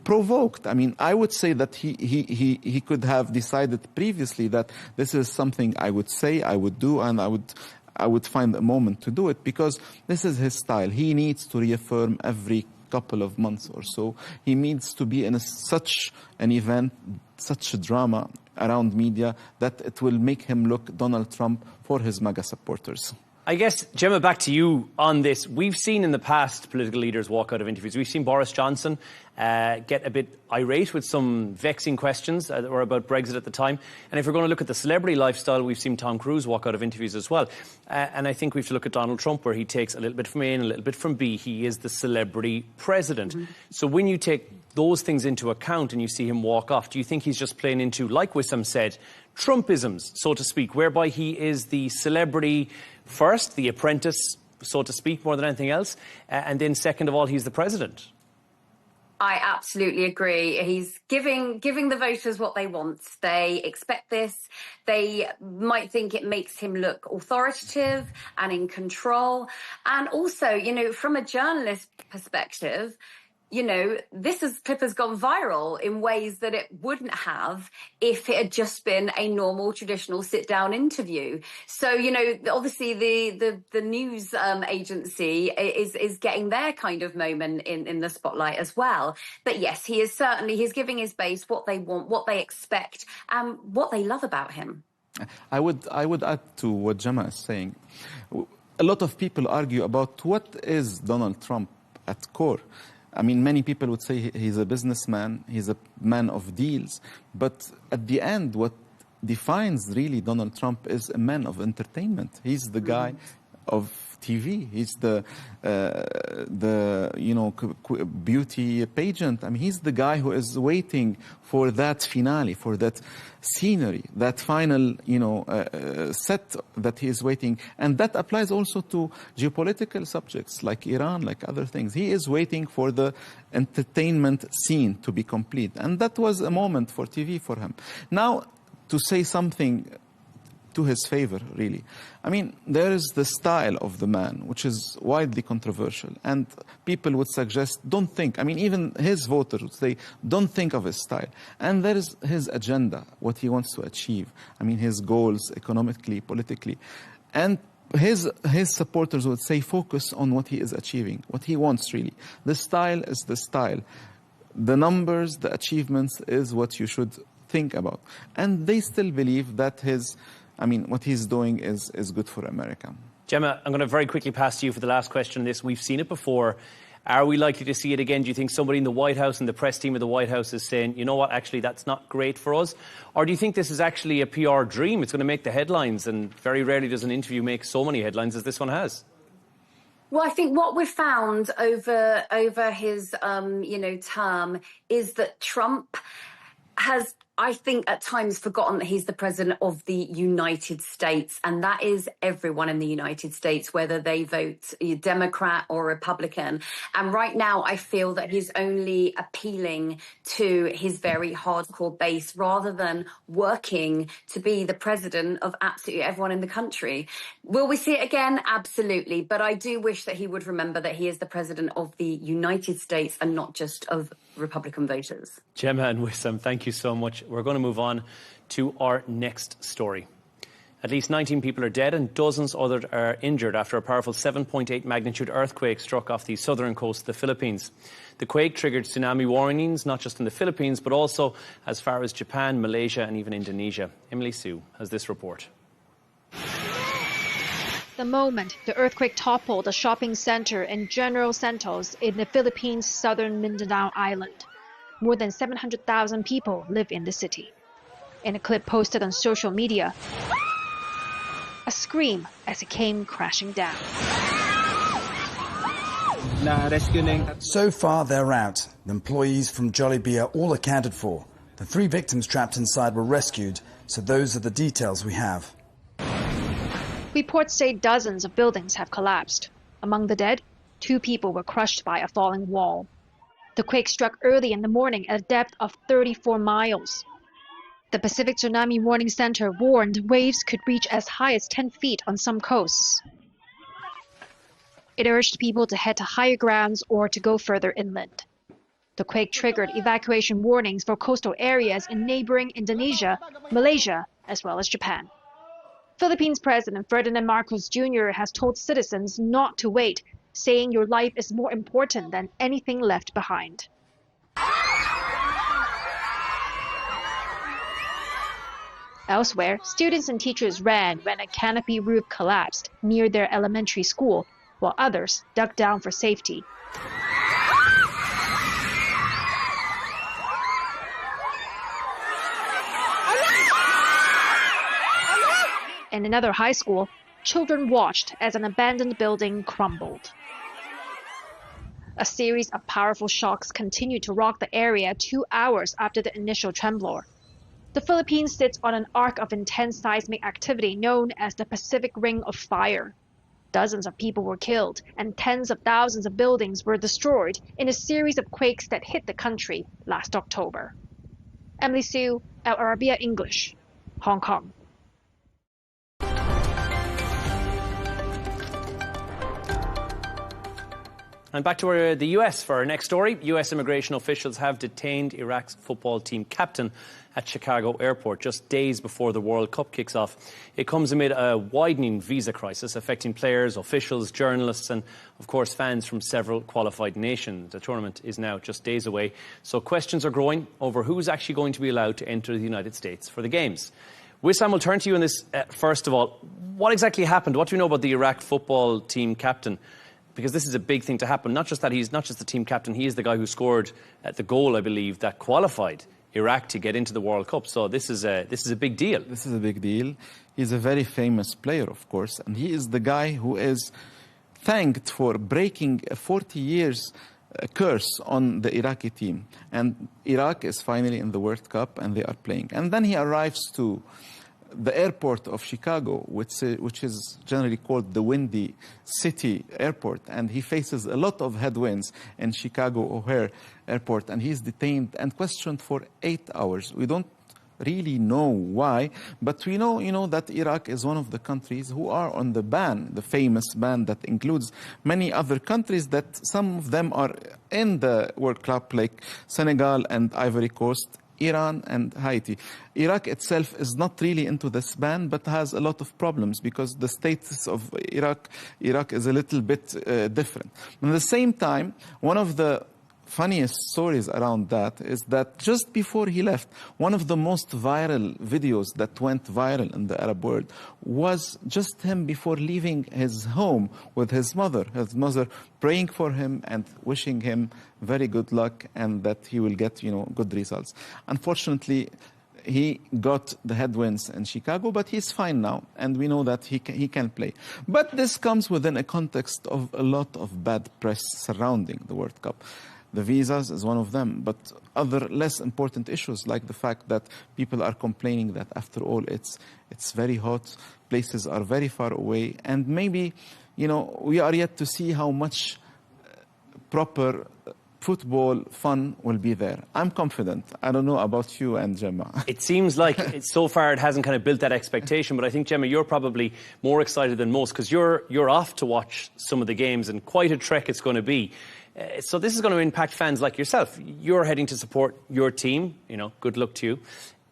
provoked. I mean, I would say that he could have decided previously that this is something I would say, I would do, and I would find a moment to do it because this is his style. He needs to reaffirm every couple of months or so. He needs to be in such an event, such a drama around media that it will make him look Donald Trump for his MAGA supporters. I guess, Gemma, back to you on this. We've seen in the past political leaders walk out of interviews. We've seen Boris Johnson get a bit irate with some vexing questions that were about Brexit at the time. And if we're going to look at the celebrity lifestyle, we've seen Tom Cruise walk out of interviews as well. And I think we have to look at Donald Trump, where he takes a little bit from A and a little bit from B. He is the celebrity president. Mm-hmm. So when you take those things into account and you see him walk off, do you think he's just playing into, like Wissam said, Trumpisms, so to speak, whereby he is the celebrity first, the apprentice, so to speak, more than anything else, and then second of all, he's the president? I absolutely agree. He's giving the voters what they want. They expect this. They might think it makes him look authoritative and in control. And also, you know, from a journalist perspective, you know, this clip has gone viral in ways that it wouldn't have if it had just been a normal, traditional sit-down interview. So, you know, obviously the news agency is getting their kind of moment in the spotlight as well. But yes, he's giving his base what they want, what they expect, and what they love about him. I would add to what Gemma is saying. A lot of people argue about what is Donald Trump at core. I mean, many people would say he's a businessman, he's a man of deals. But at the end, what defines really Donald Trump is a man of entertainment. He's the guy of TV. He's the beauty pageant. I mean, he's the guy who is waiting for that finale, for that scenery, that final, set that he is waiting. And that applies also to geopolitical subjects like Iran, like other things. He is waiting for the entertainment scene to be complete. And that was a moment for TV for him. Now, to say something to his favor, really. I mean, there is the style of the man, which is widely controversial. And people would suggest, don't think. I mean, even his voters would say, don't think of his style. And there is his agenda, what he wants to achieve. I mean, his goals, economically, politically. And his supporters would say, focus on what he is achieving, what he wants, really. The style is the style. The numbers, the achievements is what you should think about. And they still believe that what he's doing is good for America. Gemma, I'm going to very quickly pass to you for the last question on this. We've seen it before. Are we likely to see it again? Do you think somebody in the White House and the press team of the White House is saying, you know what, actually, that's not great for us? Or do you think this is actually a PR dream? It's going to make the headlines, and very rarely does an interview make so many headlines as this one has. Well, I think what we've found over his, term is that Trump has, I think, at times forgotten that he's the president of the United States, and that is everyone in the United States, whether they vote Democrat or Republican. And right now, I feel that he's only appealing to his very hardcore base rather than working to be the president of absolutely everyone in the country. Will we see it again? Absolutely. But I do wish that he would remember that he is the president of the United States and not just of Republican voters. Gemma and Wissam, thank you so much. We're going to move on to our next story. At least 19 people are dead and dozens others are injured after a powerful 7.8 magnitude earthquake struck off the southern coast of the Philippines. The quake triggered tsunami warnings, not just in the Philippines, but also as far as Japan, Malaysia and even Indonesia. Emily Sue has this report. The moment the earthquake toppled a shopping center in General Santos in the Philippines' southern Mindanao Island. More than 700,000 people live in the city. In a clip posted on social media, a scream as it came crashing down. So far, they're out. The employees from Jollibee are all accounted for. The 3 victims trapped inside were rescued, so those are the details we have. Reports say dozens of buildings have collapsed. Among the dead, 2 people were crushed by a falling wall. The quake struck early in the morning at a depth of 34 miles. The Pacific Tsunami Warning Center warned waves could reach as high as 10 feet on some coasts. It urged people to head to higher grounds or to go further inland. The quake triggered evacuation warnings for coastal areas in neighboring Indonesia, Malaysia, as well as Japan. Philippines President Ferdinand Marcos Jr. has told citizens not to wait, saying your life is more important than anything left behind. Elsewhere, students and teachers ran when a canopy roof collapsed near their elementary school, while others dug down for safety. In another high school, children watched as an abandoned building crumbled. A series of powerful shocks continued to rock the area 2 hours after the initial tremblor. The Philippines sits on an arc of intense seismic activity known as the Pacific Ring of Fire. Dozens of people were killed and tens of thousands of buildings were destroyed in a series of quakes that hit the country last October. Emily Sue, Arabiya English, Hong Kong. And back to the US for our next story. US immigration officials have detained Iraq's football team captain at Chicago Airport just days before the World Cup kicks off. It comes amid a widening visa crisis affecting players, officials, journalists and, of course, fans from several qualified nations. The tournament is now just days away, so questions are growing over who's actually going to be allowed to enter the United States for the Games. Wissam, we'll turn to you on this first of all. What exactly happened? What do you know about the Iraq football team captain? Because this is a big thing to happen. Not just that he's not just the team captain, he is the guy who scored the goal, I believe, that qualified Iraq to get into the World Cup. So this is a big deal. This is a big deal. He's a very famous player, of course, and he is the guy who is thanked for breaking a 40 years curse on the Iraqi team. And Iraq is finally in the World Cup, and they are playing. And then he arrives to the airport of Chicago, which is generally called the Windy City Airport, and he faces a lot of headwinds in Chicago O'Hare Airport, and he's detained and questioned for 8 hours. We don't really know why, but we know that Iraq is one of the countries who are on the ban, the famous ban that includes many other countries that some of them are in the World Cup, like Senegal and Ivory Coast, Iran and Haiti. Iraq itself is not really into this ban, but has a lot of problems because the status of Iraq is a little bit different. At the same time, one of the funniest stories around that is that just before he left, one of the most viral videos that went viral in the Arab world was just him before leaving his home with his mother praying for him and wishing him very good luck and that he will get, good results. Unfortunately, he got the headwinds in Chicago, but he's fine now, and we know that he can play. But this comes within a context of a lot of bad press surrounding the World Cup. The visas is one of them, but other less important issues like the fact that people are complaining that after all it's very hot, places are very far away, and maybe, we are yet to see how much proper football fun will be there. I'm confident. I don't know about you and Gemma. It seems like so far it hasn't kind of built that expectation, but I think, Gemma, you're probably more excited than most because you're off to watch some of the games, and quite a trek it's going to be. So this is going to impact fans like yourself. You're heading to support your team. Good luck to you.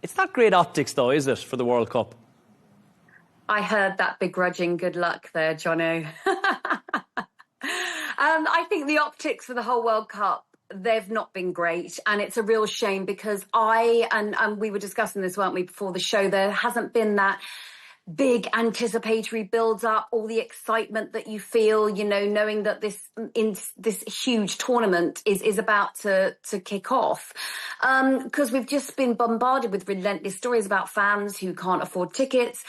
It's not great optics, though, is it, for the World Cup? I heard that begrudging good luck there, Jono. I think the optics for the whole World Cup, they've not been great, and it's a real shame because and we were discussing this, weren't we, before the show, there hasn't been that big anticipatory build-up, all the excitement that you feel, knowing that this huge tournament is about to kick off. Because we've just been bombarded with relentless stories about fans who can't afford tickets,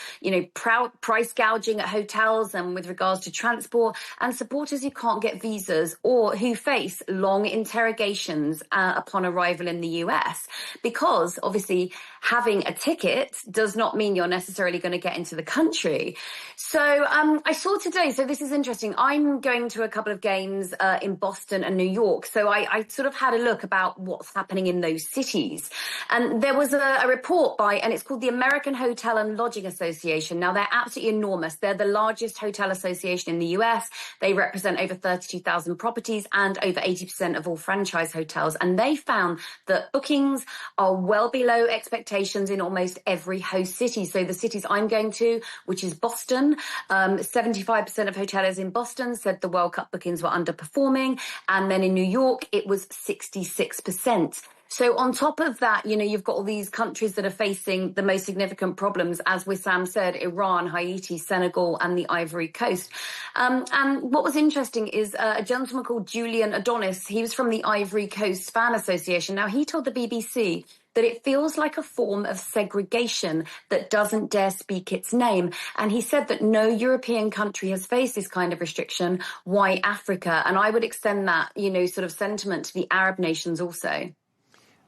price gouging at hotels and with regards to transport, and supporters who can't get visas or who face long interrogations upon arrival in the US. Because, obviously, having a ticket does not mean you're necessarily going to get into the country. So I saw today, so this is interesting, I'm going to a couple of games in Boston and New York, so I sort of had a look about what's happening in those cities. And there was a report and it's called the American Hotel and Lodging Association. Now, they're absolutely enormous. They're the largest hotel association in the US. They represent over 32,000 properties and over 80% of all franchise hotels. And they found that bookings are well below expectations in almost every host city. So the cities I'm going to, which is Boston, 75% of hoteliers in Boston said the World Cup bookings were underperforming. And then in New York, it was 66%. So on top of that, you've got all these countries that are facing the most significant problems, as Wissam said, Iran, Haiti, Senegal, and the Ivory Coast. And what was interesting is a gentleman called Julian Adonis. He was from the Ivory Coast Fan Association. Now, he told the BBC that it feels like a form of segregation that doesn't dare speak its name. And he said that no European country has faced this kind of restriction. Why Africa? And I would extend that, sort of sentiment to the Arab nations also.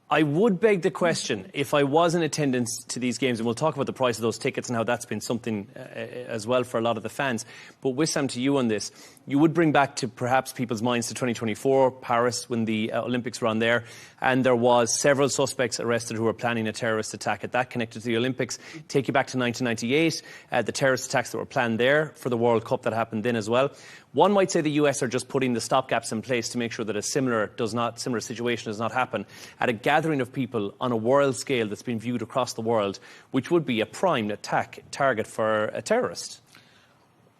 I would beg the question, if I was in attendance to these games, and we'll talk about the price of those tickets and how that's been something as well for a lot of the fans, but Wissam, to you on this, you would bring back to perhaps people's minds to 2024, Paris, when the Olympics were on there, and there was several suspects arrested who were planning a terrorist attack at that connected to the Olympics. Take you back to 1998, the terrorist attacks that were planned there for the World Cup that happened then as well. One might say the US are just putting the stopgaps in place to make sure that a similar situation does not happen at a gathering of people on a world scale that's been viewed across the world, which would be a prime attack target for a terrorist.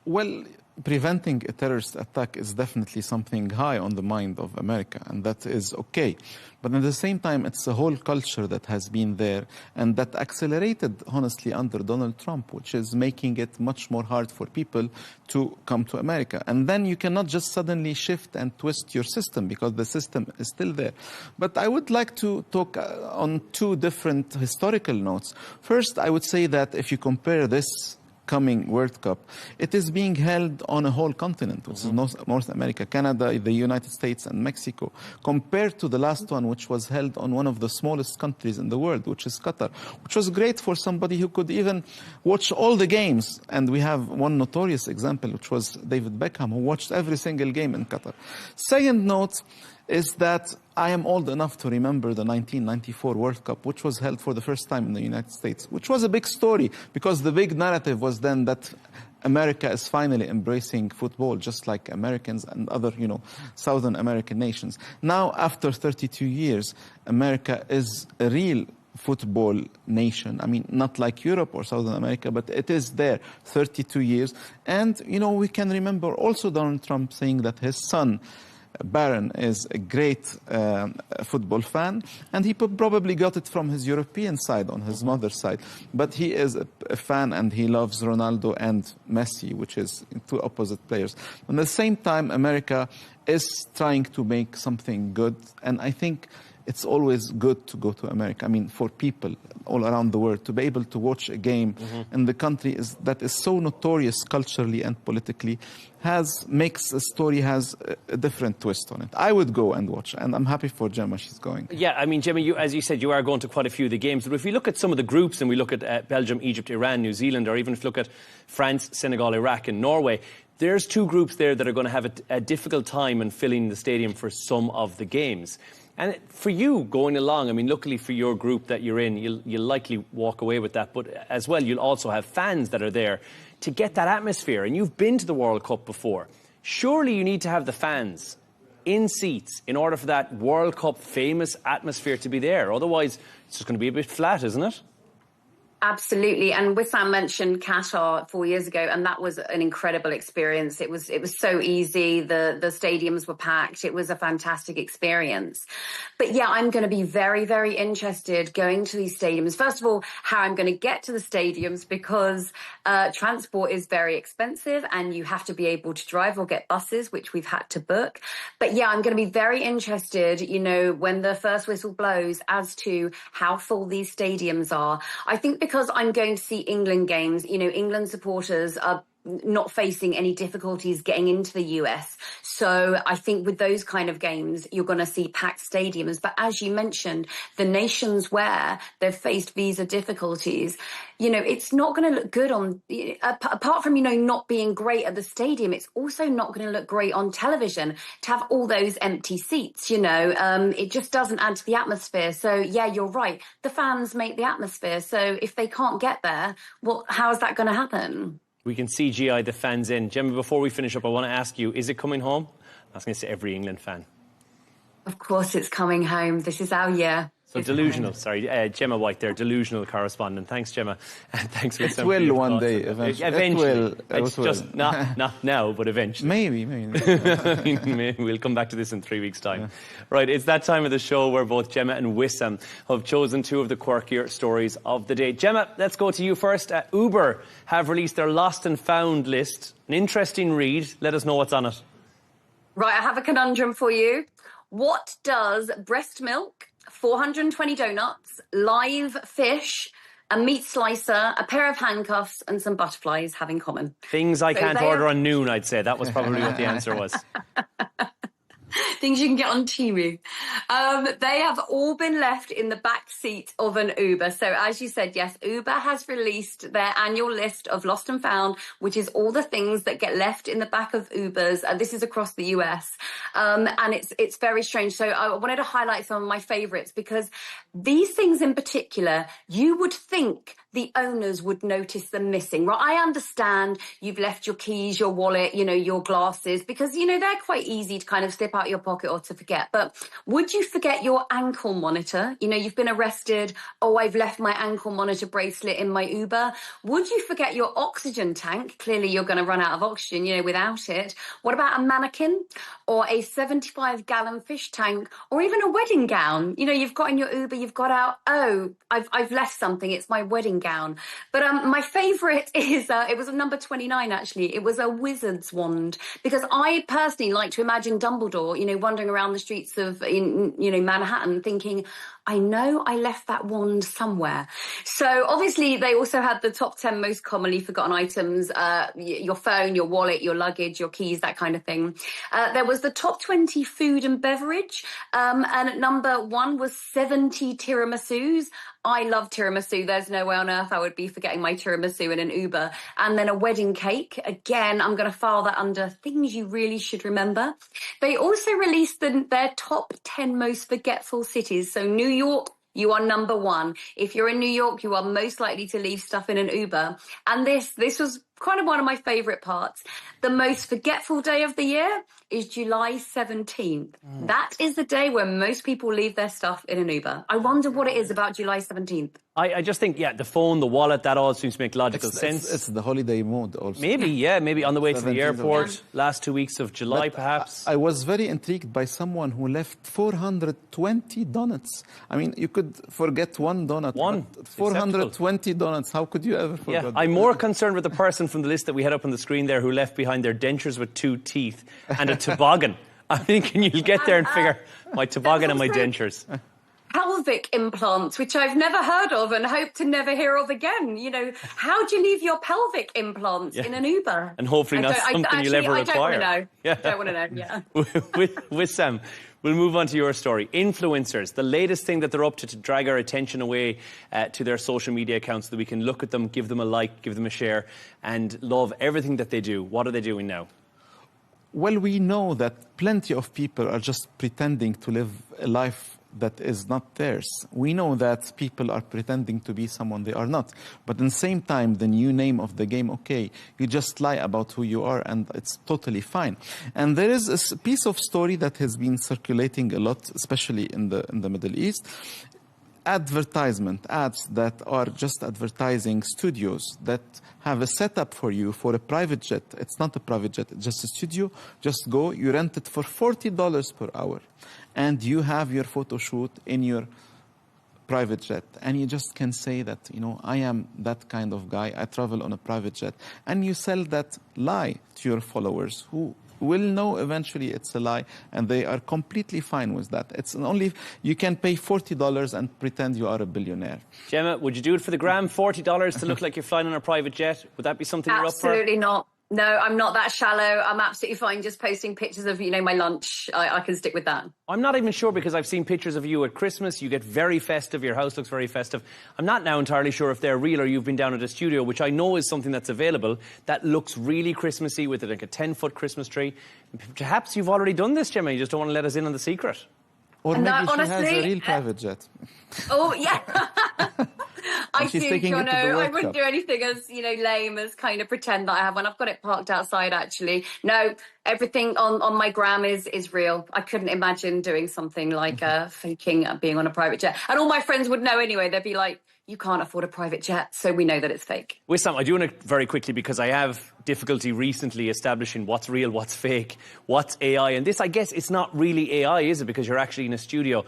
Well, preventing a terrorist attack is definitely something high on the mind of America, and that is okay. But at the same time, it's a whole culture that has been there and that accelerated, honestly, under Donald Trump, which is making it much more hard for people to come to America. And then you cannot just suddenly shift and twist your system because the system is still there. But I would like to talk on two different historical notes. First, I would say that if you compare this coming World Cup, it is being held on a whole continent, which is North America, Canada, the United States, and Mexico, compared to the last one, which was held on one of the smallest countries in the world, which is Qatar, which was great for somebody who could even watch all the games. And we have one notorious example, which was David Beckham, who watched every single game in Qatar. Second note is that I am old enough to remember the 1994 World Cup, which was held for the first time in the United States, which was a big story because the big narrative was then that America is finally embracing football, just like Americans and other, Southern American nations. Now, after 32 years, America is a real football nation. I mean, not like Europe or Southern America, but it is there, 32 years. And, we can remember also Donald Trump saying that his son, Barron, is a great football fan, and he probably got it from his European side, on his mother's side. But he is a fan, and he loves Ronaldo and Messi, which is two opposite players. At the same time, America is trying to make something good, and I think it's always good to go to America. I mean, for people all around the world to be able to watch a game in the country that is so notorious culturally and politically makes a story has a different twist on it. I would go and watch, and I'm happy for Gemma. She's going. Yeah, I mean, Gemma, as you said, you are going to quite a few of the games. But if we look at some of the groups, and we look at Belgium, Egypt, Iran, New Zealand, or even if we look at France, Senegal, Iraq, and Norway, there's two groups there that are going to have a difficult time in filling the stadium for some of the games. And for you going along, I mean, luckily for your group that you're in, you'll likely walk away with that. But as well, you'll also have fans that are there to get that atmosphere. And you've been to the World Cup before. Surely you need to have the fans in seats in order for that World Cup famous atmosphere to be there. Otherwise, it's just going to be a bit flat, isn't it? Absolutely. And Wissam mentioned Qatar 4 years ago, and that was an incredible experience. It was so easy. The stadiums were packed. It was a fantastic experience. But yeah, I'm going to be very, very interested going to these stadiums. First of all, how I'm going to get to the stadiums, because transport is very expensive and you have to be able to drive or get buses, which we've had to book. But yeah, I'm going to be very interested, when the first whistle blows, as to how full these stadiums are. I think because I'm going to see England games, England supporters are not facing any difficulties getting into the US. So I think with those kind of games, you're going to see packed stadiums. But as you mentioned, the nations where they've faced visa difficulties, it's not going to look good on, apart from, not being great at the stadium, it's also not going to look great on television to have all those empty seats, it just doesn't add to the atmosphere. So yeah, you're right. The fans make the atmosphere. So if they can't get there, well, how is that going to happen? We can CGI the fans in. Gemma, before we finish up, I want to ask you, is it coming home? I was going to say every England fan. Of course it's coming home. This is our year. So delusional, sorry, Gemma White there, delusional correspondent. Thanks, Gemma. And thanks for it will one day, eventually. It's just not now, but eventually. Maybe. We'll come back to this in 3 weeks' time. Yeah. Right, it's that time of the show where both Gemma and Wissam have chosen two of the quirkier stories of the day. Gemma, let's go to you first. Uber have released their lost and found list. An interesting read. Let us know what's on it. Right, I have a conundrum for you. What does breast milk, 420 donuts, live fish, a meat slicer, a pair of handcuffs and some butterflies have in common? Things I can't order on Noon, I'd say. That was probably what the answer was. Things you can get on Temu. They have all been left in the back seat of an Uber. So as you said, yes, Uber has released their annual list of lost and found, which is all the things that get left in the back of Ubers. This is across the US. And it's very strange. So I wanted to highlight some of my favorites, because these things in particular, you would think the owners would notice them missing, right? I understand you've left your keys, your wallet, your glasses, because, they're quite easy to kind of slip out your pocket or to forget. But would you forget your ankle monitor? You've been arrested. Oh, I've left my ankle monitor bracelet in my Uber. Would you forget your oxygen tank? Clearly, you're going to run out of oxygen, without it. What about a mannequin or a 75-gallon fish tank or even a wedding gown? You've got in your Uber, you've got out, oh, I've left something. It's my wedding gown. But my favourite is, it was number 29, actually. It was a wizard's wand, because I personally like to imagine Dumbledore, wandering around the streets of, Manhattan thinking, I know I left that wand somewhere. So obviously they also had the top 10 most commonly forgotten items, your phone, your wallet, your luggage, your keys, that kind of thing. There was the top 20 food and beverage. And at number 1 was 70 tiramisus. I love tiramisu. There's no way on earth I would be forgetting my tiramisu in an Uber. And then a wedding cake. Again, I'm going to file that under things you really should remember. They also released their top 10 most forgetful cities. So New York, you are number 1. If you're in New York, you are most likely to leave stuff in an Uber. And this was kind of one of my favourite parts. The most forgetful day of the year is July 17th. That is the day when most people leave their stuff in an Uber. I wonder what it is about July 17th. I just think, the phone, the wallet, that all seems to make logical sense. It's the holiday mode also. Maybe on the way to the airport, last 2 weeks of July, perhaps. I was very intrigued by someone who left 420 donuts. I mean, you could forget one donut. 420 donuts, how could you ever forget that? I'm more concerned with the person from the list that we had up on the screen there who left behind their dentures with 2 teeth and a toboggan. I'm thinking you'll get there and figure, my toboggan and my dentures. Pelvic implants, which I've never heard of and hope to never hear of again. How do you leave your pelvic implants in an Uber? And hopefully not something you'll ever require. I don't want to know, with Sam, we'll move on to your story. Influencers, the latest thing that they're up to drag our attention away to their social media accounts so that we can look at them, give them a like, give them a share, and love everything that they do. What are they doing now? Well, we know that plenty of people are just pretending to live a life that is not theirs. We know that people are pretending to be someone they are not. But at the same time, the new name of the game, okay, you just lie about who you are and it's totally fine. And there is a piece of story that has been circulating a lot, especially in the Middle East. Advertisement ads that are just advertising studios that have a setup for you for a private jet. It's not a private jet, it's just a studio. Just go, you rent it for $40 per hour. And you have your photo shoot in your private jet. And you just can say that, I am that kind of guy. I travel on a private jet. And you sell that lie to your followers who will know eventually it's a lie, and they are completely fine with that. It's only you can pay $40 and pretend you are a billionaire. Gemma, would you do it for the gram? $40 to look like you're flying on a private jet? Would that be something you're up for? Absolutely not. No, I'm not that shallow. I'm absolutely fine just posting pictures of, my lunch. I can stick with that. I'm not even sure, because I've seen pictures of you at Christmas. You get very festive. Your house looks very festive. I'm not now entirely sure if they're real or you've been down at a studio, which I know is something that's available, that looks really Christmassy with like a 10-foot Christmas tree. Perhaps you've already done this, Gemma. You just don't want to let us in on the secret. Or maybe she has a real private jet. Oh, yeah. I do, Jono. I wouldn't Cup. do anything as, lame as kind of pretend that I have one. I've got it parked outside, actually. No, everything on my gram is real. I couldn't imagine doing something like faking being on a private jet. And all my friends would know anyway. They'd be like, you can't afford a private jet, so we know that it's fake. Wissam, I do want to very quickly, because I have difficulty recently establishing what's real, what's fake, what's AI. And this, I guess, it's not really AI, is it? Because you're actually in a studio.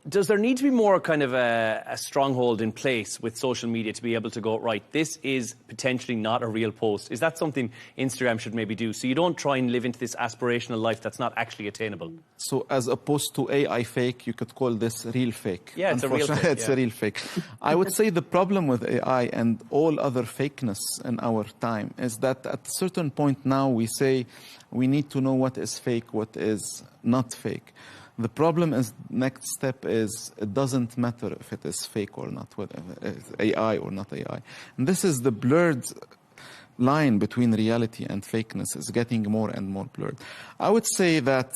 Does there need to be more kind of a stronghold in place with social media to be able to go, right, this is potentially not a real post? Is that something Instagram should maybe do? So you don't try and live into this aspirational life that's not actually attainable. So as opposed to AI fake, you could call this real fake. Yeah, it's a real fake. It's a real fake. I would say the problem with AI and all other fakeness in our time is that at a certain point now we say we need to know what is fake, what is not fake. The problem is, next step is, it doesn't matter if it is fake or not, whether it's AI or not AI. And this is the blurred line between reality and fakeness is getting more and more blurred. I would say that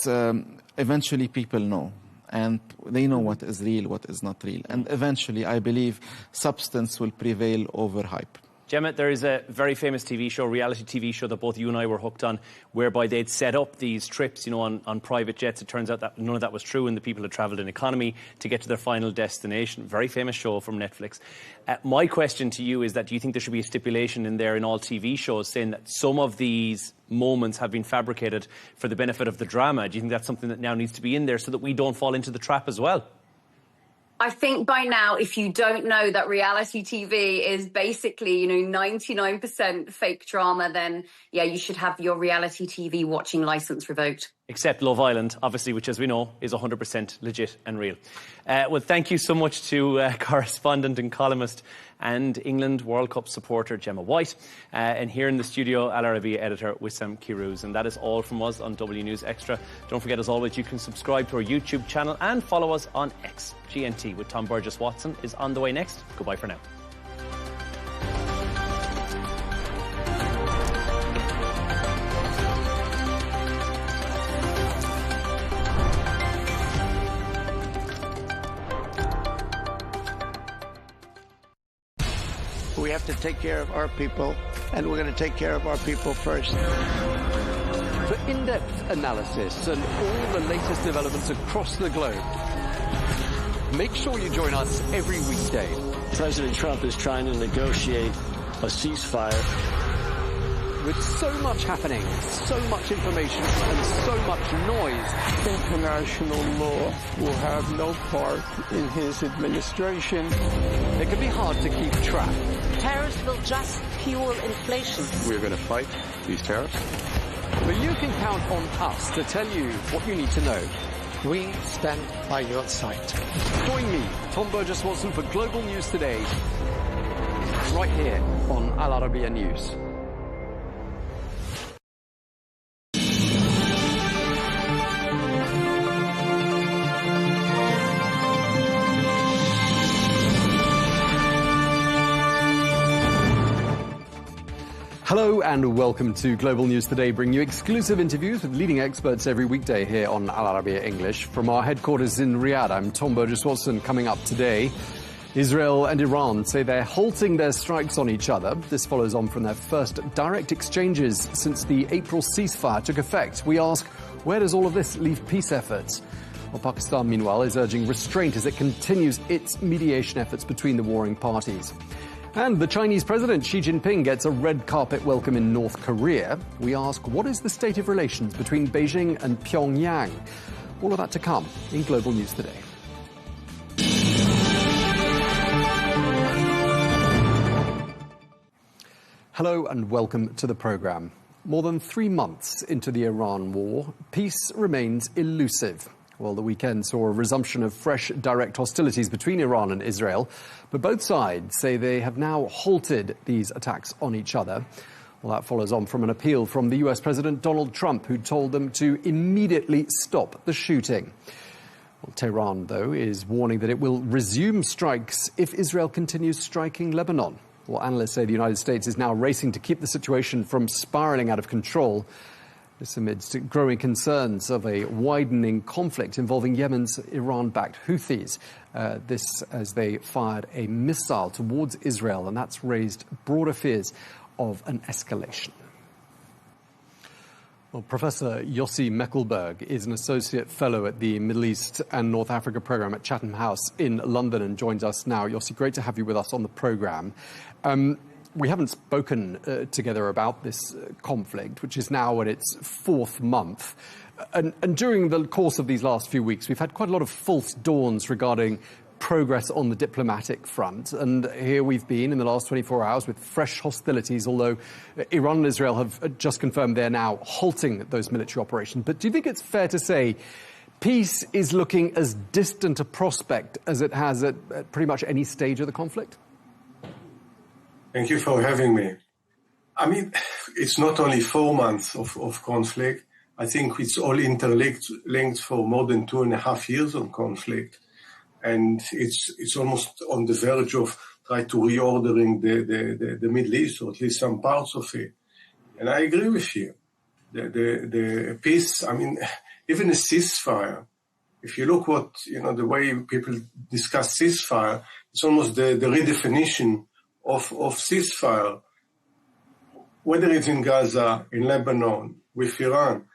eventually people know. and they know what is real, what is not real. And eventually, I believe, substance will prevail over hype. Gemma, there is a very famous TV show, reality TV show that both you and I were hooked on, whereby they'd set up these trips, you know, on private jets. It turns out that none of that was true, and the people had travelled in economy to get to their final destination. Very famous show from Netflix. My question to you is that, do you think there should be a stipulation in there in all TV shows saying that some of these moments have been fabricated for the benefit of the drama? Do you think that's something that now needs to be in there so that we don't fall into the trap as well? I think by now, if you don't know that reality TV is basically, 99% fake drama, then, yeah, you should have your reality TV watching licence revoked. Except Love Island, obviously, which, as we know, is 100% legit and real. Well, thank you so much to correspondent and columnist and England World Cup supporter Gemma White, and here in the studio, Al Arabiya editor Wissam Kirouz. And that is all from us on W News Extra. Don't forget, as always, you can subscribe to our YouTube channel and follow us on X. GNT with Tom Burges Watson is on the way next. Goodbye for now. We have to take care of our people, and we're going to take care of our people first. For in-depth analysis and all the latest developments across the globe, make sure you join us every weekday. President Trump is trying to negotiate a ceasefire. With so much happening, so much information, and so much noise, international law will have no part in his administration. It can be hard to keep track. Tariffs will just fuel inflation. We're going to fight these tariffs. But you can count on us to tell you what you need to know. We stand by your side. Join me, Tom Burges Watson, for Global News Today, right here on Al Arabiya News. Hello and welcome to Global News Today, bringing you exclusive interviews with leading experts every weekday here on Al Arabiya English. From our headquarters in Riyadh, I'm Tom Burges Watson. Coming up today, Israel and Iran say they're halting their strikes on each other. This follows on from their first direct exchanges since the April ceasefire took effect. We ask, where does all of this leave peace efforts? Well, Pakistan, meanwhile, is urging restraint as it continues its mediation efforts between the warring parties. And the Chinese President Xi Jinping gets a red carpet welcome in North Korea. We ask, what is the state of relations between Beijing and Pyongyang? All of that to come in Global News Today. Hello and welcome to the programme. More than 3 months into the Iran war, peace remains elusive. Well, the weekend saw a resumption of fresh direct hostilities between Iran and Israel, but both sides say they have now halted these attacks on each other. Well, that follows on from an appeal from the US President Donald Trump, who told them to immediately stop the shooting. Well, Tehran, though, is warning that it will resume strikes if Israel continues striking Lebanon. Well, analysts say the United States is now racing to keep the situation from spiraling out of control. This amidst growing concerns of a widening conflict involving Yemen's Iran-backed Houthis. This as they fired a missile towards Israel, and that's raised broader fears of an escalation. Well, Professor Yossi Meckelberg is an associate fellow at the Middle East and North Africa program at Chatham House in London and joins us now. Yossi, great to have you with us on the program. We haven't spoken together about this conflict, which is now in its 4th month. And during the course of these last few weeks, we've had quite a lot of false dawns regarding progress on the diplomatic front. And here we've been in the last 24 hours with fresh hostilities, although Iran and Israel have just confirmed they're now halting those military operations. But do you think it's fair to say peace is looking as distant a prospect as it has at pretty much any stage of the conflict? Thank you for having me. I mean, it's not only 4 months of conflict. I think it's all interlinked for more than 2.5 years of conflict. And it's almost on the verge of trying to reordering the Middle East, or at least some parts of it. And I agree with you. The peace, I mean, even a ceasefire, if you look what, the way people discuss ceasefire, it's almost the redefinition of ceasefire. Whether it's in Gaza, in Lebanon, with Iran,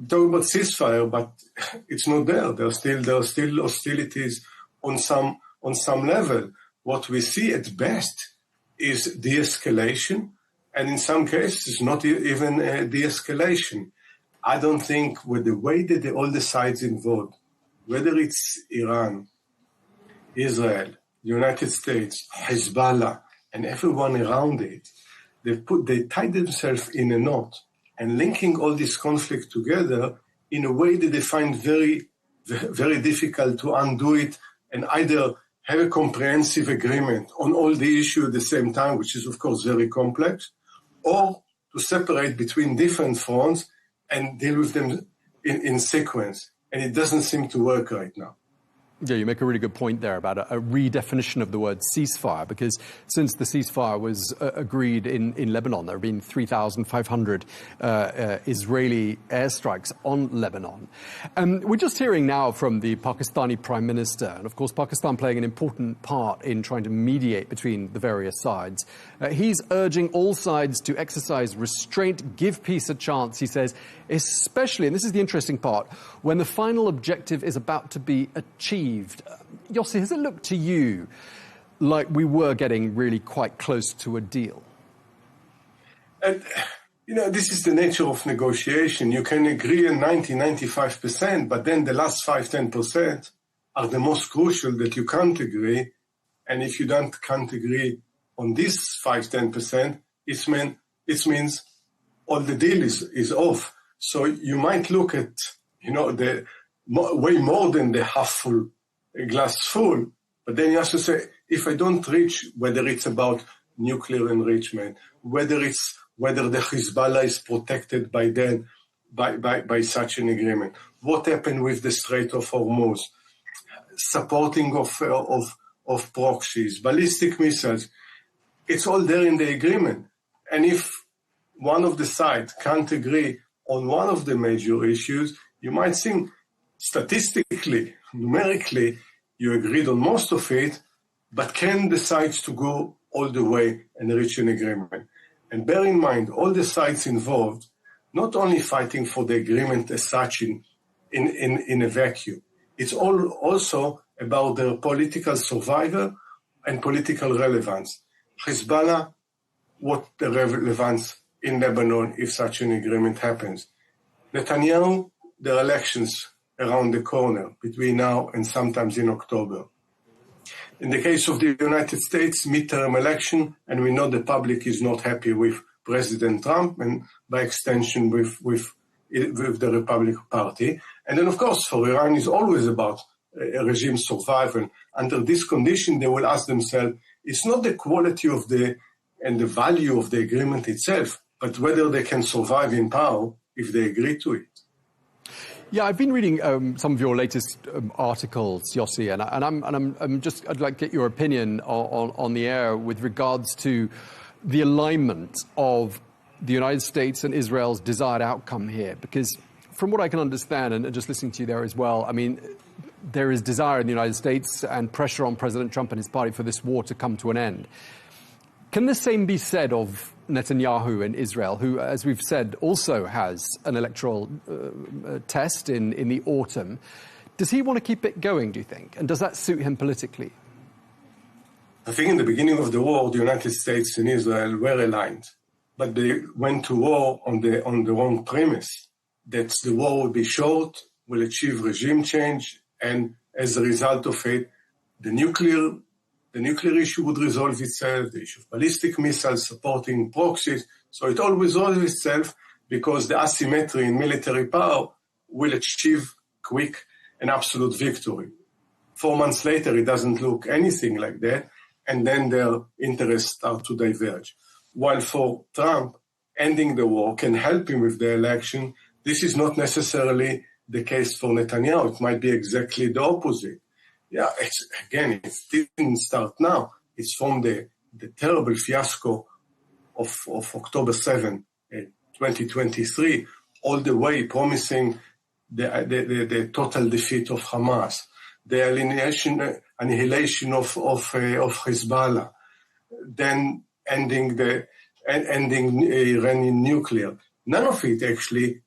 talk about ceasefire, but it's not there. There are still hostilities on some level. What we see at best is de-escalation, and in some cases not even de-escalation. I don't think with the way that all the sides involved, whether it's Iran, Israel, the United States, Hezbollah, and everyone around it, they tied themselves in a knot and linking all this conflict together in a way that they find very, very difficult to undo it and either have a comprehensive agreement on all the issues at the same time, which is, of course, very complex, or to separate between different fronts and deal with them in sequence. And it doesn't seem to work right now. Yeah, you make a really good point there about a redefinition of the word ceasefire, because since the ceasefire was agreed in Lebanon, there have been 3,500 Israeli airstrikes on Lebanon. We're just hearing now from the Pakistani Prime Minister, and of course Pakistan playing an important part in trying to mediate between the various sides. He's urging all sides to exercise restraint, give peace a chance, he says, especially, and this is the interesting part, when the final objective is about to be achieved. Yossi, has it looked to you like we were getting really quite close to a deal? And, this is the nature of negotiation. You can agree on 95%, but then the last 5-10% are the most crucial that you can't agree. And if you can't agree on this 5-10%, it means all the deal is off. So you might look at, the way more than the half full glass full, but then you have to say, if I don't reach, whether it's about nuclear enrichment, whether the Hezbollah is protected by such an agreement, what happened with the Strait of Hormuz, supporting of proxies, ballistic missiles, it's all there in the agreement. And if one of the sides can't agree on one of the major issues, you might think statistically, numerically, you agreed on most of it, but can decide to go all the way and reach an agreement. And bear in mind, all the sides involved, not only fighting for the agreement as such in a vacuum, it's also about their political survival and political relevance. Hezbollah, what the relevance in Lebanon if such an agreement happens? Netanyahu, there are elections around the corner between now and sometimes in October. In the case of the United States, midterm election, and we know the public is not happy with President Trump and by extension with the Republican Party. And then, of course, for Iran, it's always about a regime survival. Under this condition, they will ask themselves, it's not the quality of and the value of the agreement itself, but whether they can survive in power if they agree to it. Yeah, I've been reading some of your latest articles, Yossi, and I'd like to get your opinion on the air with regards to the alignment of the United States and Israel's desired outcome here. Because from what I can understand, and just listening to you there as well, I mean, there is desire in the United States and pressure on President Trump and his party for this war to come to an end. Can the same be said of Netanyahu in Israel, who, as we've said, also has an electoral test in the autumn? Does he want to keep it going, do you think? And does that suit him politically? I think in the beginning of the war, the United States and Israel were aligned, but they went to war on the wrong premise, that the war will be short, will achieve regime change, and as a result of it, the nuclear issue would resolve itself, the issue of ballistic missiles supporting proxies. So it all resolves itself because the asymmetry in military power will achieve quick and absolute victory. 4 months later, it doesn't look anything like that, and then their interests start to diverge. While for Trump, ending the war can help him with the election, this is not necessarily the case for Netanyahu. It might be exactly the opposite. Yeah, it didn't start now. It's from the terrible fiasco of October 7, 2023, all the way promising the total defeat of Hamas, the annihilation of Hezbollah, then ending Iranian nuclear. None of it actually,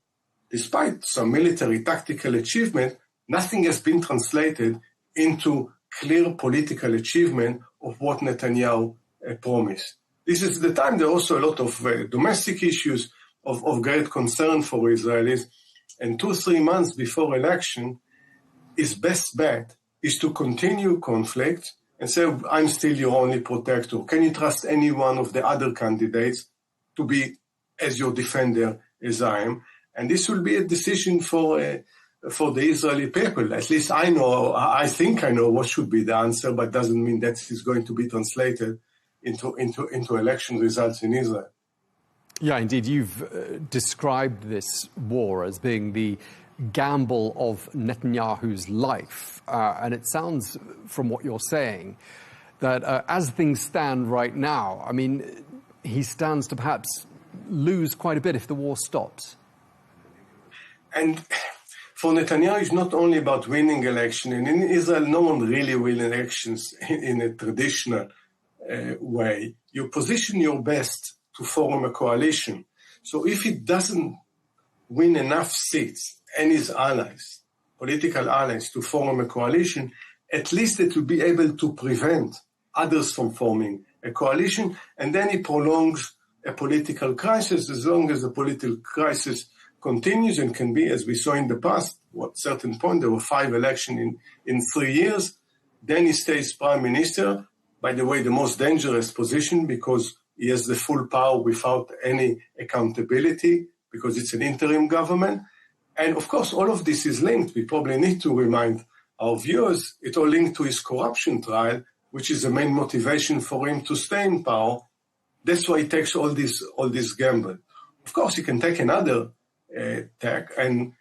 despite some military tactical achievement, nothing has been translated into clear political achievement of what Netanyahu promised. This is the time there are also a lot of domestic issues of great concern for Israelis. And 2-3 months before election, his best bet is to continue conflict and say, I'm still your only protector. Can you trust any one of the other candidates to be as your defender as I am? And this will be a decision for the Israeli people. At least I think I know what should be the answer, but doesn't mean that is going to be translated into election results in Israel. Yeah, indeed. You've described this war as being the gamble of Netanyahu's life. And it sounds, from what you're saying, that as things stand right now, I mean, he stands to perhaps lose quite a bit if the war stops. And for Netanyahu, it's not only about winning election. And in Israel, no one really wins elections in a traditional way. You position your best to form a coalition. So if it doesn't win enough seats and his allies, political allies, to form a coalition, at least it will be able to prevent others from forming a coalition. And then it prolongs a political crisis. As long as the political crisis continues and can be, as we saw in the past, at certain point there were 5 elections in 3 years, then he stays prime minister. By the way, the most dangerous position, because he has the full power without any accountability, because it's an interim government. And of course, all of this is linked. We probably need to remind our viewers, it's all linked to his corruption trial, which is the main motivation for him to stay in power. That's why he takes all this gamble. Of course, he can take another tack and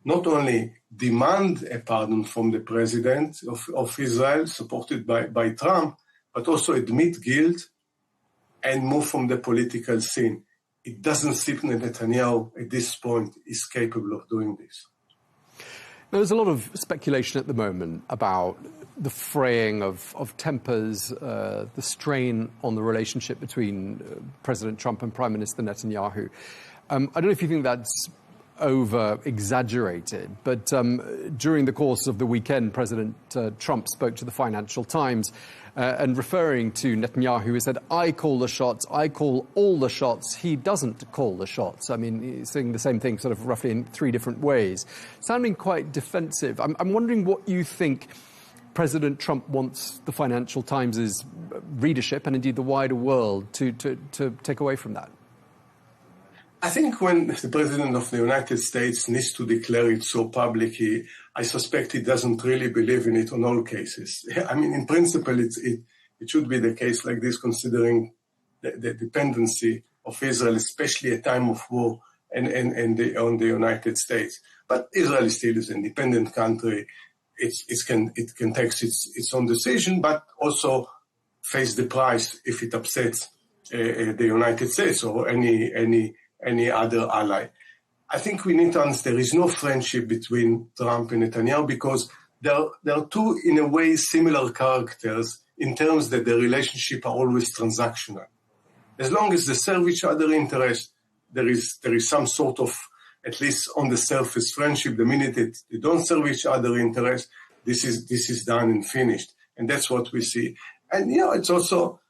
not only demand a pardon from the president of Israel, supported by Trump, but also admit guilt and move from the political scene. It doesn't seem that Netanyahu at this point is capable of doing this. There's a lot of speculation at the moment about the fraying of tempers, the strain on the relationship between President Trump and Prime Minister Netanyahu. I don't know if you think that's over-exaggerated, but during the course of the weekend, President Trump spoke to the Financial Times and referring to Netanyahu, he said, I call the shots, I call all the shots, he doesn't call the shots. I mean, he's saying the same thing sort of roughly in 3 different ways, sounding quite defensive. I'm wondering what you think President Trump wants the Financial Times' readership and indeed the wider world to take away from that. I think when the President of the United States needs to declare it so publicly, I suspect he doesn't really believe in it on all cases. I mean, in principle, it should be the case like this, considering the dependency of Israel, especially at a time of war, on the United States. But Israel still is an independent country. It can take its own decision, but also face the price if it upsets the United States or any other ally. I think we need to understand there is no friendship between Trump and Netanyahu because there are 2, in a way, similar characters in terms that the relationship are always transactional. As long as they serve each other interest, there is some sort of, at least on the surface, friendship. The minute they don't serve each other interest, this is done and finished. And that's what we see. And, it's also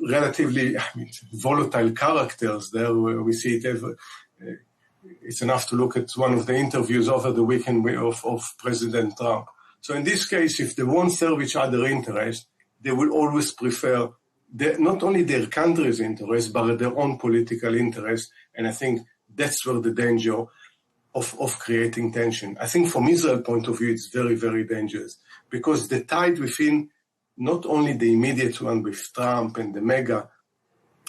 relatively volatile characters there. We see it it's enough to look at one of the interviews over the weekend of President Trump. So in this case, if they won't serve each other interest, they will always prefer not only their country's interest, but their own political interest. And I think that's where the danger of creating tension. I think from Israel's point of view, it's very, very dangerous because the tide within not only the immediate one with Trump and the mega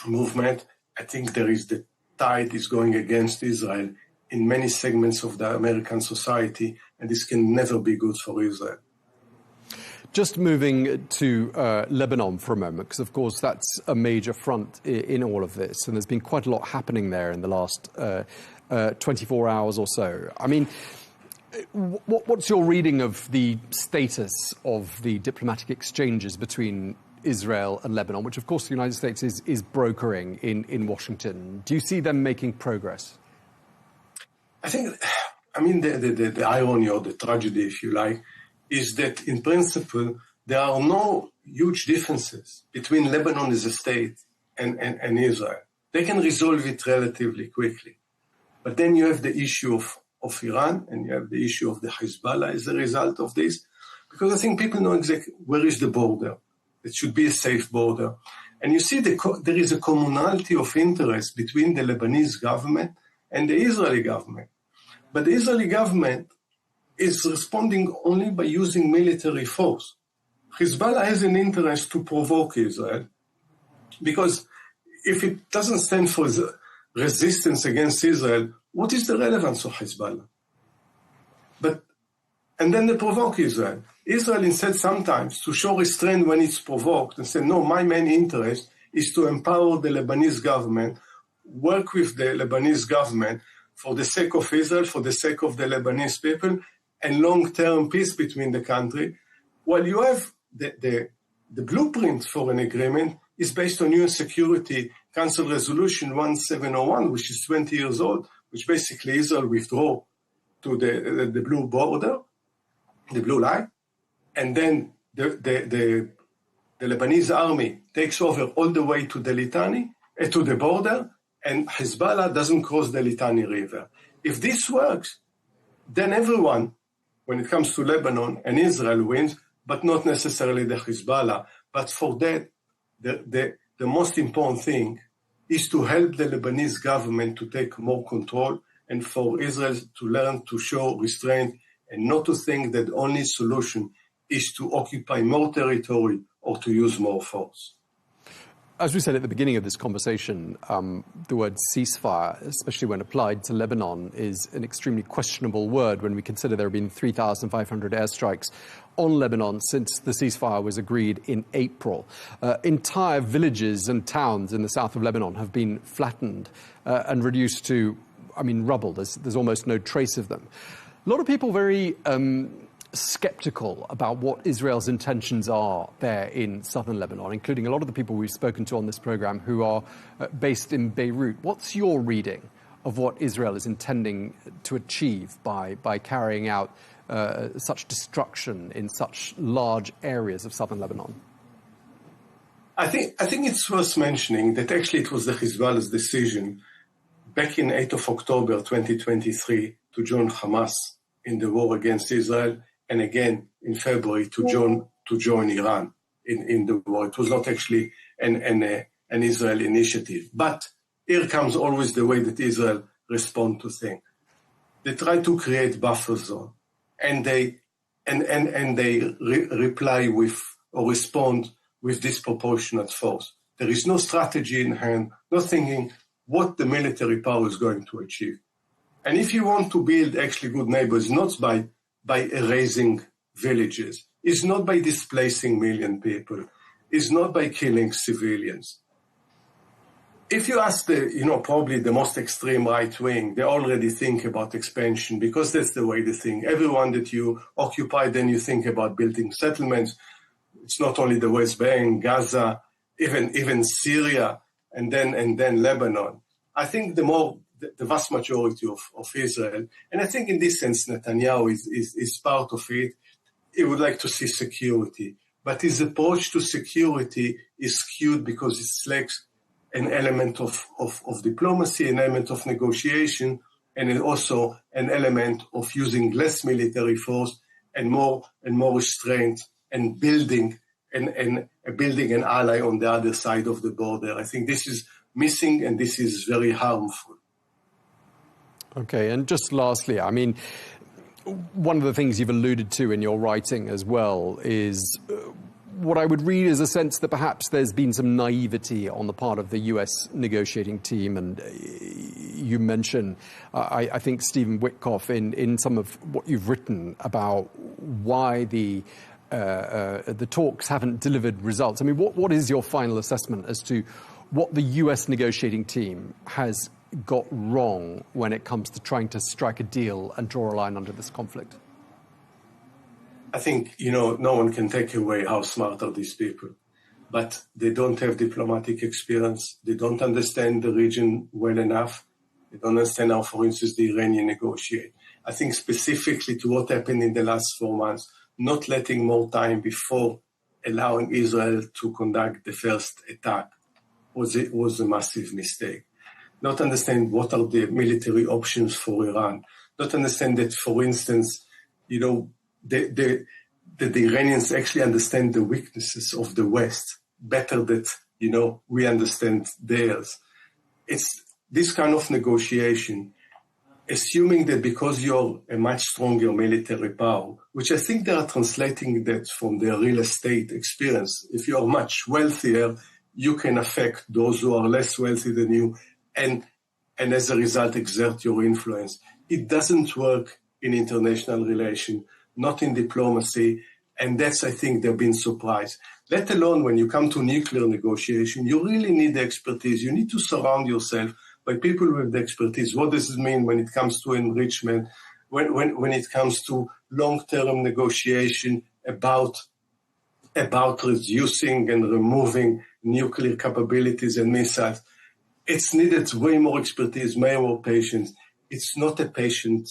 movement, I think the tide is going against Israel in many segments of the American society, and this can never be good for Israel. Just moving to Lebanon for a moment, because of course that's a major front in all of this, and there's been quite a lot happening there in the last 24 hours or so. I mean, What's your reading of the status of the diplomatic exchanges between Israel and Lebanon, which of course the United States is brokering in Washington? Do you see them making progress? I think, the irony or the tragedy, if you like, is that in principle, there are no huge differences between Lebanon as a state and Israel. They can resolve it relatively quickly. But then you have the issue of Iran, and you have the issue of the Hezbollah as a result of this, because I think people know exactly where is the border. It should be a safe border. And you see there is a commonality of interest between the Lebanese government and the Israeli government. But the Israeli government is responding only by using military force. Hezbollah has an interest to provoke Israel, because if it doesn't stand for resistance against Israel, what is the relevance of Hezbollah? And then they provoke Israel. Israel instead sometimes to show restraint when it's provoked and say, no, my main interest is to empower the Lebanese government, work with the Lebanese government for the sake of Israel, for the sake of the Lebanese people, and long-term peace between the country. While you have the blueprint for an agreement is based on UN Security Council Resolution 1701, which is 20 years old, which basically Israel withdraw to the blue border, the blue line, and then the Lebanese army takes over all the way to the Litani, to the border, and Hezbollah doesn't cross the Litani River. If this works, then everyone, when it comes to Lebanon and Israel, wins, but not necessarily the Hezbollah. But for that, the most important thing is to help the Lebanese government to take more control, and for Israel to learn to show restraint and not to think that the only solution is to occupy more territory or to use more force. As we said at the beginning of this conversation, the word ceasefire, especially when applied to Lebanon, is an extremely questionable word when we consider there have been 3,500 airstrikes on Lebanon since the ceasefire was agreed in April. Entire villages and towns in the south of Lebanon have been flattened and reduced to, rubble. There's almost no trace of them. A lot of people very skeptical about what Israel's intentions are there in southern Lebanon, including a lot of the people we've spoken to on this program who are based in Beirut. What's your reading of what Israel is intending to achieve by carrying out such destruction in such large areas of southern Lebanon? I think it's worth mentioning that actually it was the Hezbollah's decision back in 8th of October 2023 to join Hamas in the war against Israel, and again in February to join Iran in the war. It was not actually an Israel initiative. But here comes always the way that Israel respond to things. They try to create buffer zone, and they reply with or respond with disproportionate force. There is no strategy in hand, no thinking what the military power is going to achieve. And if you want to build actually good neighbors, not by erasing villages, it's not by displacing million people, it's not by killing civilians. If you ask probably the most extreme right wing, they already think about expansion because that's the way they think. Everyone that you occupy, then you think about building settlements. It's not only the West Bank, Gaza, even Syria, and then Lebanon. I think the vast majority of Israel, and I think in this sense Netanyahu is part of it. He would like to see security, but his approach to security is skewed because it lacks an element of diplomacy, an element of negotiation, and also an element of using less military force and more restraint and building an ally on the other side of the border. I think this is missing, and this is very harmful. Okay, and just lastly, one of the things you've alluded to in your writing as well is what I would read as a sense that perhaps there's been some naivety on the part of the US negotiating team. And you mention, I think, Stephen Witkoff in some of what you've written about why the talks haven't delivered results. What is your final assessment as to what the US negotiating team has got wrong when it comes to trying to strike a deal and draw a line under this conflict? I think, no one can take away how smart are these people, but they don't have diplomatic experience. They don't understand the region well enough. They don't understand how, for instance, the Iranians negotiate. I think specifically to what happened in the last 4 months, not letting more time before allowing Israel to conduct the first attack was a massive mistake. Not understand what are the military options for Iran. Not understand that, for instance, the Iranians actually understand the weaknesses of the West better than, we understand theirs. It's this kind of negotiation, assuming that because you're a much stronger military power, which I think they are translating that from their real estate experience. If you are much wealthier, you can affect those who are less wealthy than you and as a result exert your influence. It doesn't work in international relations, not in diplomacy, and that's, I think, they've been surprised. Let alone when you come to nuclear negotiation, you really need the expertise. You need to surround yourself by people with the expertise. What does it mean when it comes to enrichment, when it comes to long-term negotiation about reducing and removing nuclear capabilities and missiles? It's needed way more expertise, way more patience. It's not a patient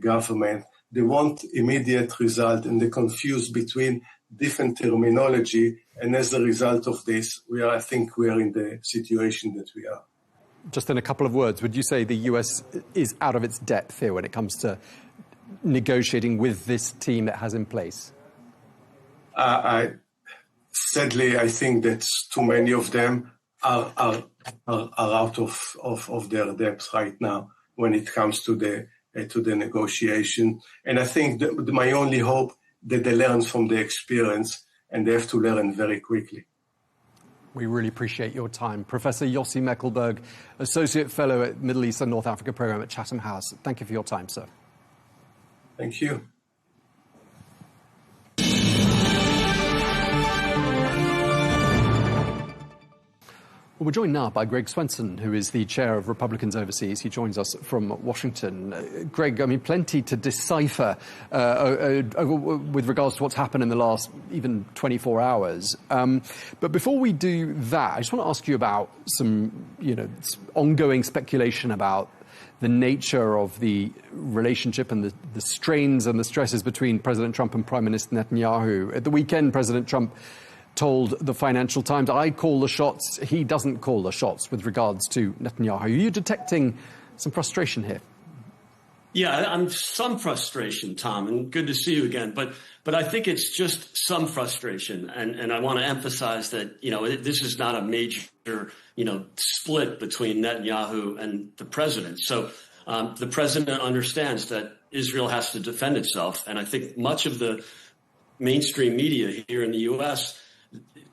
government. They want immediate result, and they're confused between different terminology. And as a result of this, I think we are in the situation that we are. Just in a couple of words, would you say the US is out of its depth here when it comes to negotiating with this team it has in place? Sadly, I think that too many of them are out of their depth right now when it comes to the negotiation. And I think my only hope that they learn from the experience, and they have to learn very quickly. We really appreciate your time. Professor Yossi Meckelberg, Associate Fellow at Middle East and North Africa Programme at Chatham House. Thank you for your time, sir. Thank you. Well, we're joined now by Greg Swenson, who is the chair of Republicans Overseas. He joins us from Washington. Greg, plenty to decipher with regards to what's happened in the last even 24 hours. But before we do that, I just want to ask you about some, ongoing speculation about the nature of the relationship and the strains and the stresses between President Trump and Prime Minister Netanyahu. At the weekend, President Trump told the Financial Times, I call the shots, he doesn't call the shots with regards to Netanyahu. Are you detecting some frustration here? Yeah, some frustration, Tom, and good to see you again. But I think it's just some frustration. And I want to emphasize that, this is not a major, split between Netanyahu and the president. So the president understands that Israel has to defend itself. And I think much of the mainstream media here in the U.S.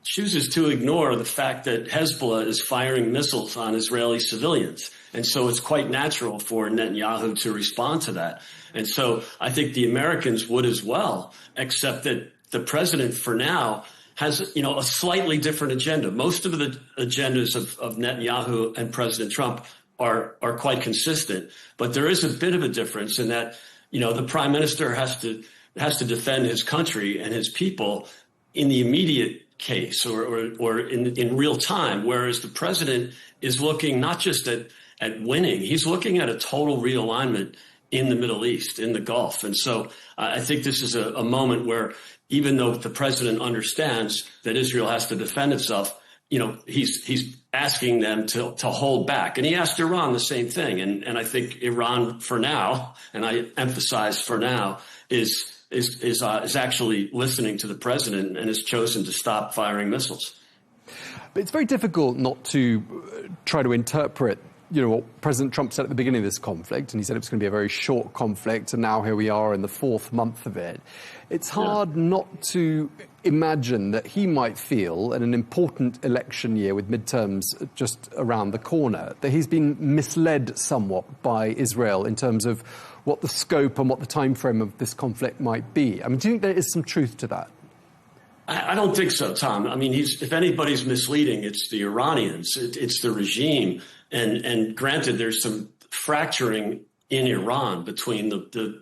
chooses to ignore the fact that Hezbollah is firing missiles on Israeli civilians. And so it's quite natural for Netanyahu to respond to that. And so I think the Americans would as well, except that the president for now has, a slightly different agenda. Most of the agendas of Netanyahu and President Trump are quite consistent. But there is a bit of a difference in that, the prime minister has to defend his country and his people in the immediate case or in real time, whereas the president is looking not just at winning, he's looking at a total realignment in the Middle East, in the Gulf. And so I think this is a moment where even though the president understands that Israel has to defend itself, he's asking them to hold back. And he asked Iran the same thing. And I think Iran for now, and I emphasize for now, is actually listening to the president and has chosen to stop firing missiles. But it's very difficult not to try to interpret, what President Trump said at the beginning of this conflict, and he said it was going to be a very short conflict, and now here we are in the 4th month of it. It's hard not to imagine that he might feel in an important election year with midterms just around the corner, that he's been misled somewhat by Israel in terms of what the scope and what the time frame of this conflict might be. Do you think there is some truth to that? I don't think so, Tom. I mean, if anybody's misleading, it's the Iranians. It's the regime. And granted, there's some fracturing in Iran between the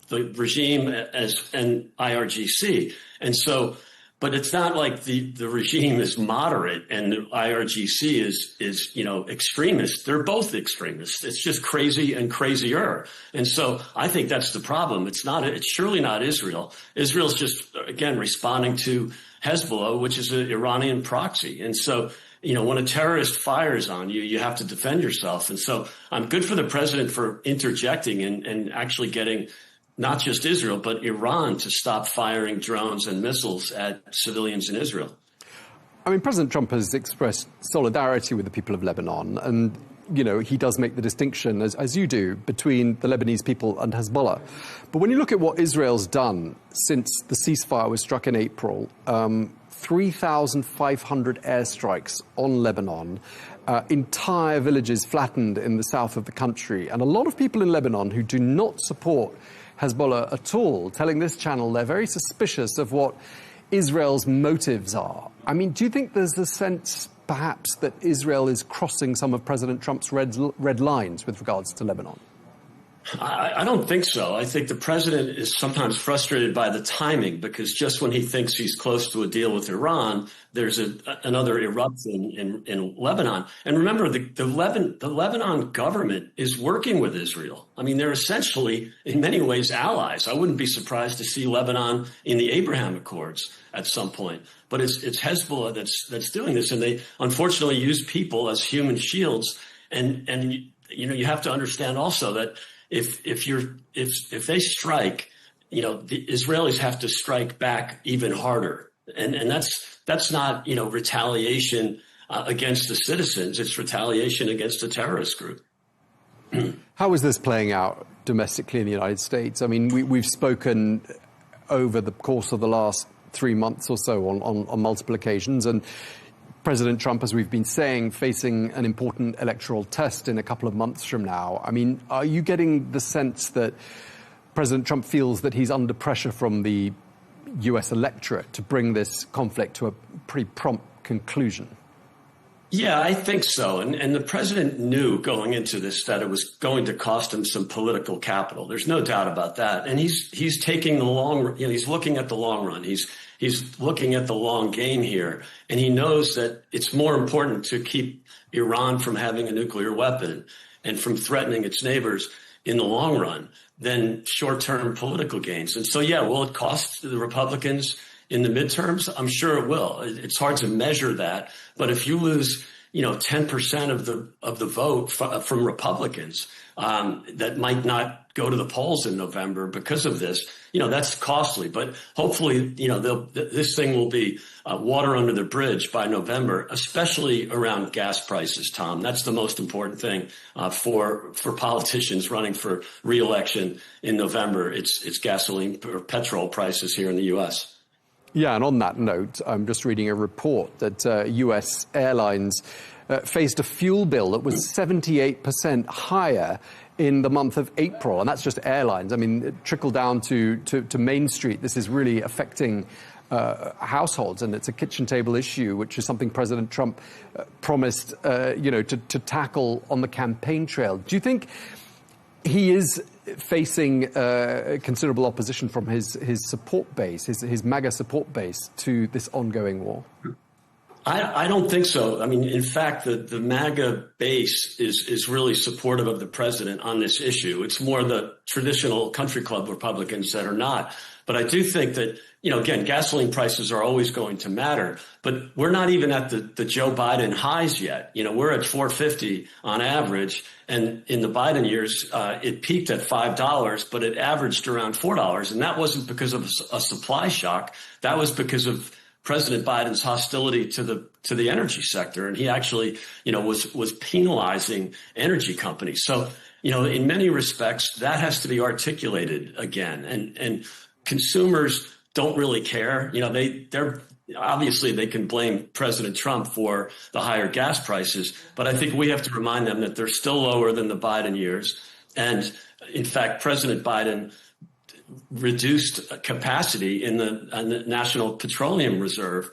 regime and IRGC. And so, but it's not like the regime is moderate and the IRGC is extremist. They're both extremists. It's just crazy and crazier. And so I think that's the problem. It's surely not Israel. Israel's just, again, responding to Hezbollah, which is an Iranian proxy. And so, when a terrorist fires on you, you have to defend yourself. And so I'm good for the president for interjecting and actually getting not just Israel, but Iran to stop firing drones and missiles at civilians in Israel. I mean, President Trump has expressed solidarity with the people of Lebanon. And, he does make the distinction, as you do, between the Lebanese people and Hezbollah. But when you look at what Israel's done since the ceasefire was struck in April, 3,500 airstrikes on Lebanon, entire villages flattened in the south of the country, and a lot of people in Lebanon who do not support Hezbollah at all, telling this channel they're very suspicious of what Israel's motives are. I mean, do you think there's a sense, perhaps, that Israel is crossing some of President Trump's red lines with regards to Lebanon? I don't think so. I think the president is sometimes frustrated by the timing because just when he thinks he's close to a deal with Iran, there's another eruption in Lebanon. And remember, the Lebanon government is working with Israel. I mean, they're essentially, in many ways, allies. I wouldn't be surprised to see Lebanon in the Abraham Accords at some point. But it's Hezbollah that's doing this, and they unfortunately use people as human shields. And you have to understand also that if they strike, the Israelis have to strike back even harder, and that's not retaliation against the citizens. It's retaliation against a terrorist group. How is this playing out domestically in the United States? I mean, we've spoken over the course of the last 3 months or so on multiple occasions, and President Trump, as we've been saying, facing an important electoral test in a couple of months from now. I mean, are you getting the sense that President Trump feels that he's under pressure from the US electorate to bring this conflict to a pretty prompt conclusion? Yeah, I think so. And the president knew going into this that it was going to cost him some political capital. There's no doubt about that. And he's taking the he's looking at the long run. He's looking at the long game here. And he knows that it's more important to keep Iran from having a nuclear weapon and from threatening its neighbors in the long run than short-term political gains. And so, yeah, will it cost the Republicans in the midterms? I'm sure it will. It's hard to measure that. But if you lose, 10% of the vote from Republicans that might not go to the polls in November because of this, that's costly. But hopefully, this thing will be water under the bridge by November, especially around gas prices, Tom. That's the most important thing for politicians running for re-election in November. It's gasoline or petrol prices here in the U.S. Yeah, and on that note, I'm just reading a report that U.S. airlines faced a fuel bill that was 78% higher in the month of April. And that's just airlines. I mean, it trickled down to Main Street. This is really affecting households, and it's a kitchen table issue, which is something President Trump promised, to tackle on the campaign trail. Do you think he is facing considerable opposition from his support base, his MAGA support base to this ongoing war? I don't think so. I mean, in fact, the MAGA base is really supportive of the president on this issue. It's more the traditional country club Republicans that are not. But I do think that, again, gasoline prices are always going to matter. But we're not even at the Joe Biden highs yet. We're at $4.50 on average. And in the Biden years, it peaked at $5, but it averaged around $4. And that wasn't because of a supply shock. That was because of President Biden's hostility to the energy sector, and he actually, was penalizing energy companies. So, in many respects, that has to be articulated again. And consumers don't really care. They're obviously they can blame President Trump for the higher gas prices, but I think we have to remind them that they're still lower than the Biden years. And in fact, President Biden reduced capacity in the National Petroleum Reserve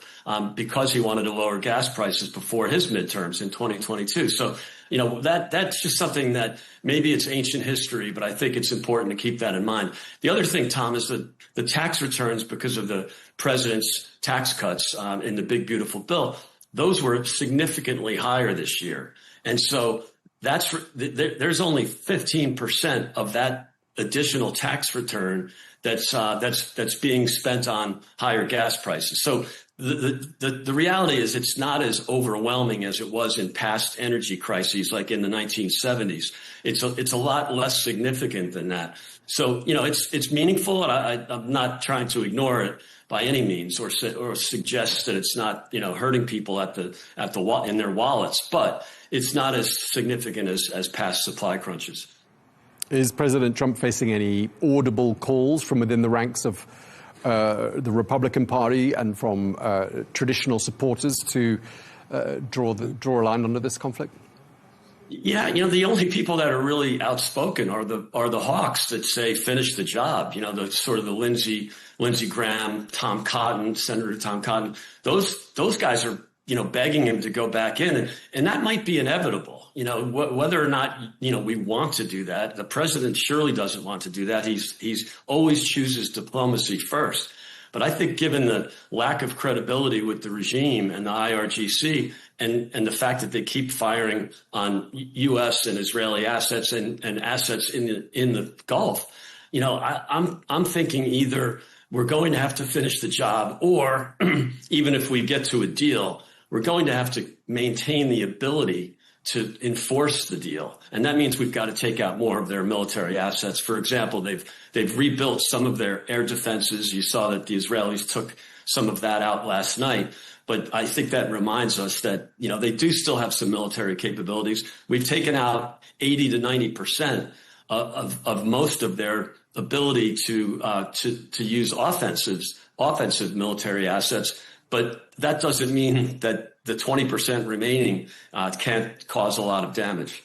because he wanted to lower gas prices before his midterms in 2022. So, that's just something that maybe it's ancient history, but I think it's important to keep that in mind. The other thing, Tom, is that the tax returns, because of the president's tax cuts in the big, beautiful bill, those were significantly higher this year. And so there's only 15% of that additional tax return that's being spent on higher gas prices. So the reality is it's not as overwhelming as it was in past energy crises, like in the 1970s. It's a lot less significant than that. So, it's meaningful, and I'm not trying to ignore it by any means or suggest that it's not, hurting people in their wallets, but it's not as significant as past supply crunches. Is President Trump facing any audible calls from within the ranks of the Republican Party and from traditional supporters to draw a line under this conflict? Yeah, the only people that are really outspoken are the hawks that say finish the job. The sort of the Lindsey Graham, Senator Tom Cotton. Those guys are begging him to go back in, and that might be inevitable. Whether or not we want to do that, the president surely doesn't want to do that. He's always chooses diplomacy first. But I think given the lack of credibility with the regime and the IRGC and the fact that they keep firing on U.S. and Israeli assets and assets in the Gulf, I'm thinking either we're going to have to finish the job, or even if we get to a deal, we're going to have to maintain the ability to enforce the deal. And that means we've got to take out more of their military assets. For example, they've rebuilt some of their air defenses. You saw that the Israelis took some of that out last night. But I think that reminds us that, they do still have some military capabilities. We've taken out 80 to 90% of most of their ability to use offensive military assets. But that doesn't mean that the 20% remaining can't cause a lot of damage.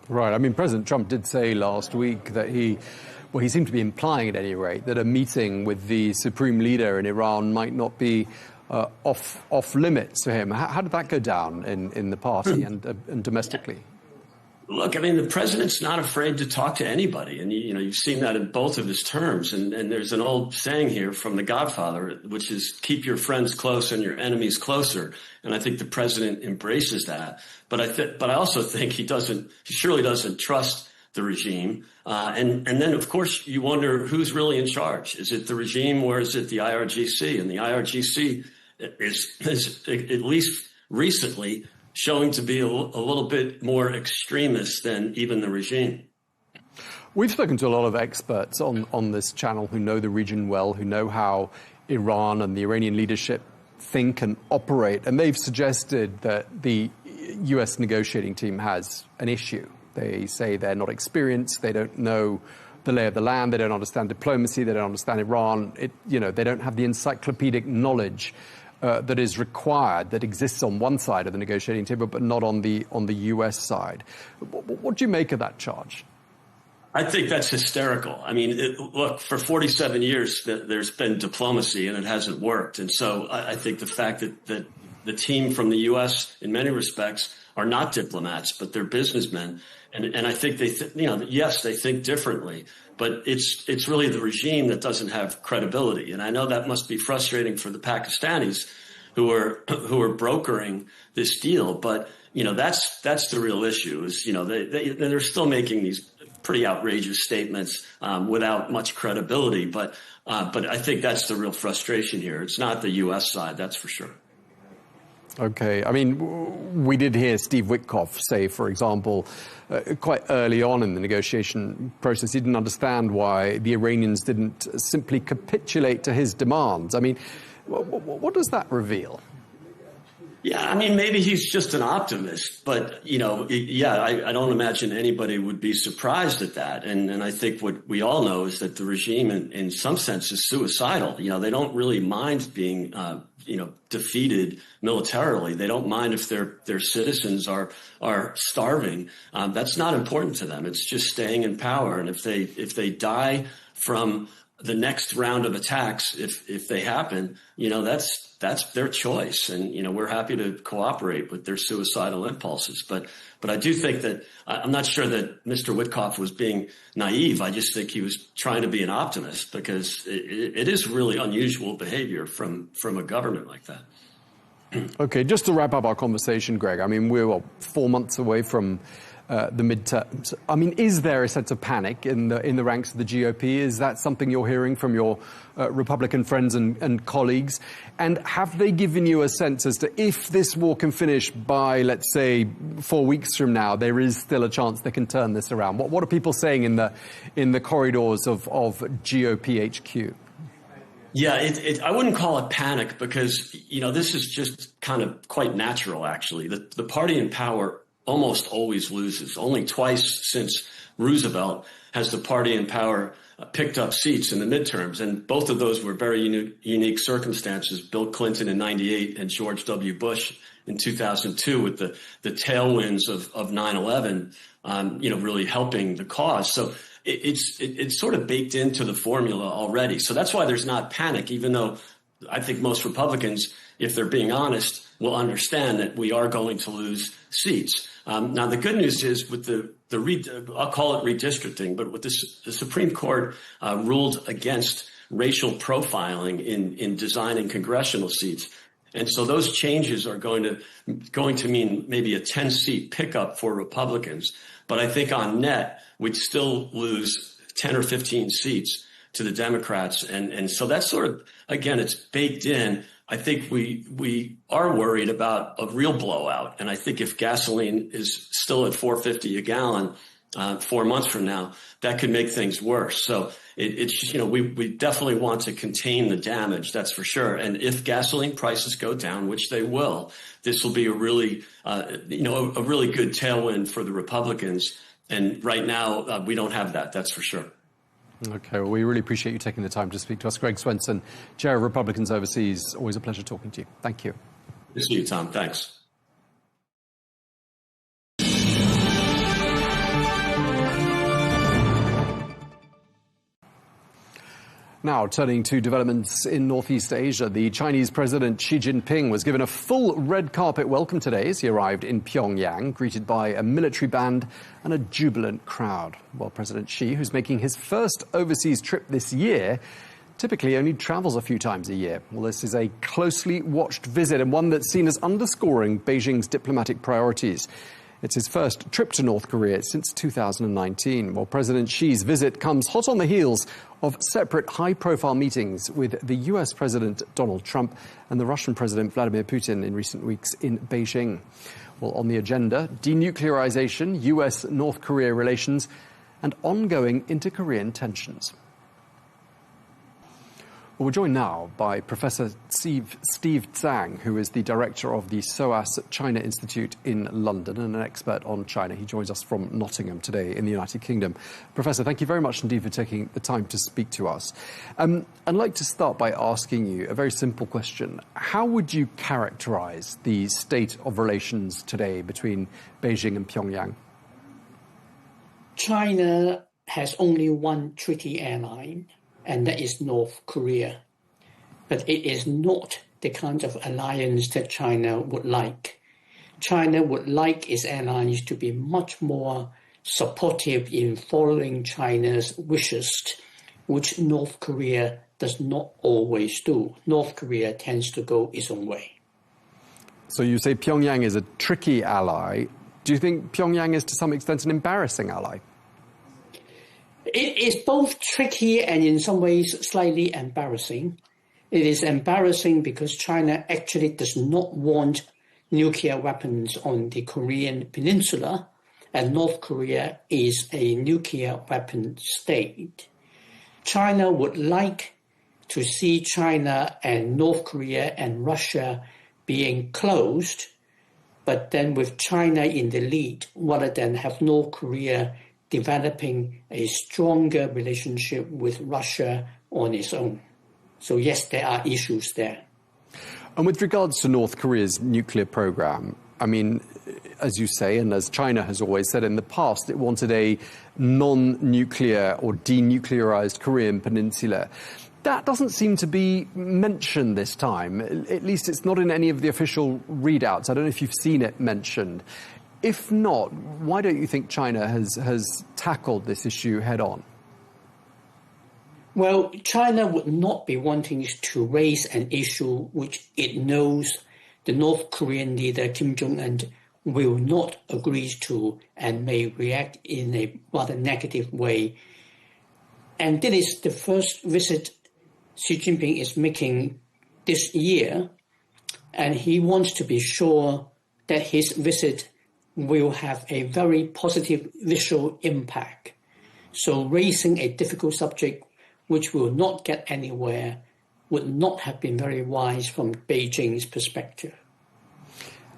Right. I mean, President Trump did say last week that he seemed to be implying at any rate that a meeting with the supreme leader in Iran might not be off limits to him. How did that go down in the party and domestically? Look, I mean, the president's not afraid to talk to anybody. And, you've seen that in both of his terms. And there's an old saying here from The Godfather, which is keep your friends close and your enemies closer. And I think the president embraces that. But I also think he surely doesn't trust the regime. And then, of course, you wonder who's really in charge. Is it the regime or is it the IRGC? And the IRGC is at least recently showing to be a little bit more extremist than even the regime. We've spoken to a lot of experts on this channel who know the region well, who know how Iran and the Iranian leadership think and operate, and they've suggested that the U.S. negotiating team has an issue. They say they're not experienced, they don't know the lay of the land, they don't understand diplomacy, they don't understand Iran. They don't have the encyclopedic knowledge that is required, that exists on one side of the negotiating table, but not on the U.S. side. What do you make of that charge? I think that's hysterical. I mean, look, for 47 years, there's been diplomacy and it hasn't worked. And so I think the fact that the team from the U.S. in many respects are not diplomats, but they're businessmen. And I think yes, they think differently, but it's really the regime that doesn't have credibility. And I know that must be frustrating for the Pakistanis who are brokering this deal. But, that's the real issue is, they're still making these pretty outrageous statements without much credibility. But I think that's the real frustration here. It's not the U.S. side, that's for sure. Okay. I mean, we did hear Steve Witkoff say, for example, quite early on in the negotiation process, he didn't understand why the Iranians didn't simply capitulate to his demands. I mean, what does that reveal? Yeah, I mean, maybe he's just an optimist, but, I don't imagine anybody would be surprised at that. And I think what we all know is that the regime in some sense is suicidal. They don't really mind being, defeated militarily. They don't mind if their citizens are starving. That's not important to them. It's just staying in power. And if they die from the next round of attacks, if they happen, that's their choice. And, we're happy to cooperate with their suicidal impulses. But I do think that I'm not sure that Mr. Witkoff was being naive. I just think he was trying to be an optimist, because it is really unusual behavior from a government like that. Okay, just to wrap up our conversation, Greg, I mean, we're 4 months away from the midterms. I mean, is there a sense of panic in the ranks of the GOP? Is that something you're hearing from your Republican friends and colleagues? And have they given you a sense as to if this war can finish by, let's say, 4 weeks from now, there is still a chance they can turn this around? What are people saying in the corridors of GOP HQ? Yeah, I wouldn't call it panic, because, this is just kind of quite natural, actually. The party in power almost always loses. Only twice since Roosevelt has the party in power picked up seats in the midterms, and both of those were very unique circumstances. Bill Clinton in '98 and George W. Bush in 2002, with the tailwinds of 9/11, really helping the cause. So it's sort of baked into the formula already. So that's why there's not panic, even though I think most Republicans, if they're being honest, will understand that we are going to lose seats. Now, the good news is with I'll call it redistricting, but with the Supreme Court ruled against racial profiling in designing congressional seats. And so those changes are going to mean maybe a 10-seat pickup for Republicans. But I think on net, we'd still lose 10 or 15 seats to the Democrats. And so that's sort of, again, it's baked in. I think we are worried about a real blowout. And I think if gasoline is still at $4.50 a gallon 4 months from now, that could make things worse. So it's we definitely want to contain the damage, that's for sure. And if gasoline prices go down, which they will, this will be a really a really good tailwind for the Republicans. And right now we don't have that. That's for sure. Okay, well, we really appreciate you taking the time to speak to us. Greg Swenson, Chair of Republicans Overseas, always a pleasure talking to you. Thank you. Good to see you, Tom. Thanks. Now, turning to developments in Northeast Asia, the Chinese President Xi Jinping was given a full red carpet welcome today as he arrived in Pyongyang, greeted by a military band and a jubilant crowd. While President Xi, who's making his first overseas trip this year, typically only travels a few times a year. Well, this is a closely watched visit and one that's seen as underscoring Beijing's diplomatic priorities. It's his first trip to North Korea since 2019. While President Xi's visit comes hot on the heels of separate high-profile meetings with the US President Donald Trump and the Russian President Vladimir Putin in recent weeks in Beijing. Well, on the agenda, denuclearization, US-North Korea relations, and ongoing inter-Korean tensions. Well, we're joined now by Professor Steve Zhang, who is the director of the SOAS China Institute in London and an expert on China. He joins us from Nottingham today in the United Kingdom. Professor, thank you very much indeed for taking the time to speak to us. I'd like to start by asking you a very simple question. How would you characterize the state of relations today between Beijing and Pyongyang? China has only one treaty ally, and that is North Korea. But it is not the kind of alliance that China would like. China would like its allies to be much more supportive in following China's wishes, which North Korea does not always do. North Korea tends to go its own way. So you say Pyongyang is a tricky ally. Do you think Pyongyang is to some extent an embarrassing ally? It is both tricky and in some ways slightly embarrassing. It is embarrassing because China actually does not want nuclear weapons on the Korean peninsula, and North Korea is a nuclear weapon state. China would like to see China and North Korea and Russia being closed, but then with China in the lead, rather than have North Korea developing a stronger relationship with Russia on its own. So yes, there are issues there. And with regards to North Korea's nuclear program, I mean, as you say, and as China has always said in the past, it wanted a non-nuclear or denuclearized Korean peninsula. That doesn't seem to be mentioned this time. At least it's not in any of the official readouts. I don't know if you've seen it mentioned. If not, why don't you think China has tackled this issue head on? Well, China would not be wanting to raise an issue which it knows the North Korean leader Kim Jong-un will not agree to and may react in a rather negative way. And this is the first visit Xi Jinping is making this year, and he wants to be sure that his visit will have a very positive visual impact. So raising a difficult subject which will not get anywhere would not have been very wise from Beijing's perspective.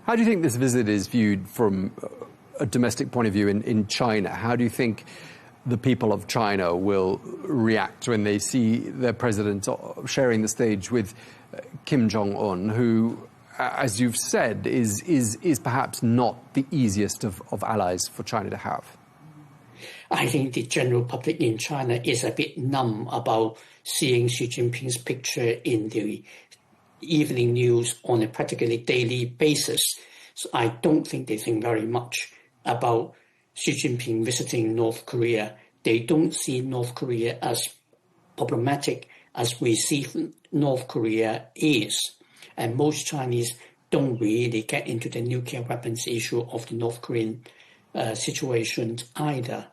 How do you think this visit is viewed from a domestic point of view in China? How do you think the people of China will react when they see their president sharing the stage with Kim Jong-un, who, as you've said, is perhaps not the easiest of allies for China to have? I think the general public in China is a bit numb about seeing Xi Jinping's picture in the evening news on a practically daily basis. So I don't think they think very much about Xi Jinping visiting North Korea. They don't see North Korea as problematic as we see North Korea is. And most Chinese don't really get into the nuclear weapons issue of the North Korean situation either.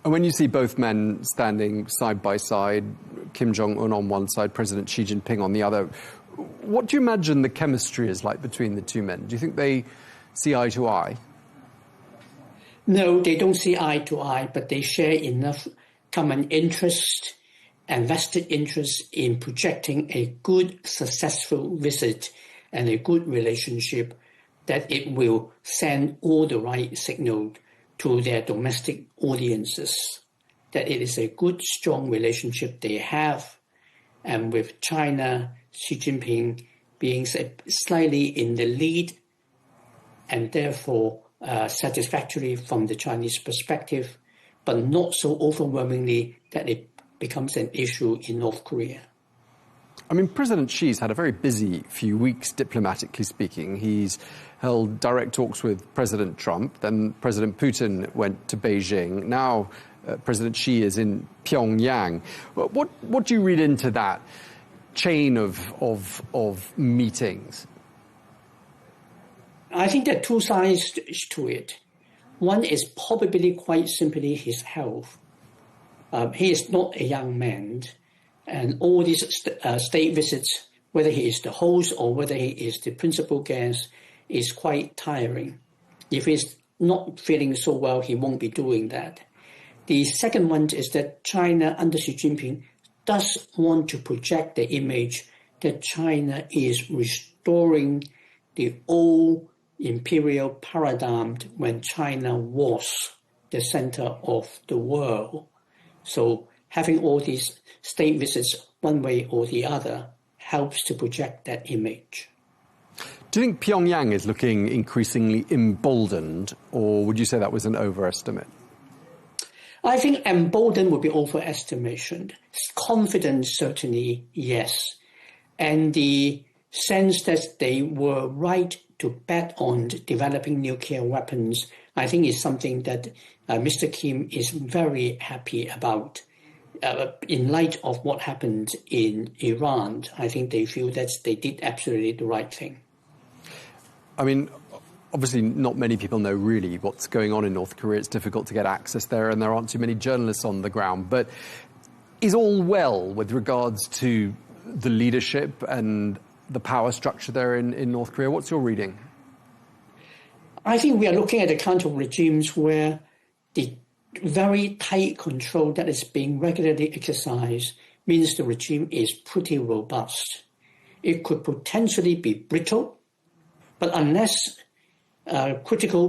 And when you see both men standing side by side, Kim Jong-un on one side, President Xi Jinping on the other, what do you imagine the chemistry is like between the two men? Do you think they see eye to eye? No, they don't see eye to eye, but they share enough common interest and vested interest in projecting a good, successful visit and a good relationship that it will send all the right signal to their domestic audiences, that it is a good, strong relationship they have. And with China, Xi Jinping being slightly in the lead and therefore satisfactory from the Chinese perspective, but not so overwhelmingly that it becomes an issue in North Korea. I mean, President Xi's had a very busy few weeks, diplomatically speaking. He's held direct talks with President Trump, then President Putin went to Beijing. Now President Xi is in Pyongyang. What do you read into that chain of meetings? I think there are two sides to it. One is probably quite simply his health. He is not a young man, and all these state visits, whether he is the host or whether he is the principal guest, is quite tiring. If he's not feeling so well, he won't be doing that. The second one is that China under Xi Jinping does want to project the image that China is restoring the old imperial paradigm when China was the center of the world. So having all these state visits one way or the other helps to project that image. Do you think Pyongyang is looking increasingly emboldened, or would you say that was an overestimate? I think emboldened would be overestimation. Confidence, certainly, yes. And the sense that they were right to bet on developing nuclear weapons, I think is something that Mr. Kim is very happy about. In light of what happened in Iran, I think they feel that they did absolutely the right thing. I mean, obviously not many people know really what's going on in North Korea. It's difficult to get access there, and there aren't too many journalists on the ground. But is all well with regards to the leadership and the power structure there in North Korea? What's your reading? I think we are looking at a counter regimes where the very tight control that is being regularly exercised means the regime is pretty robust. It could potentially be brittle, but unless critical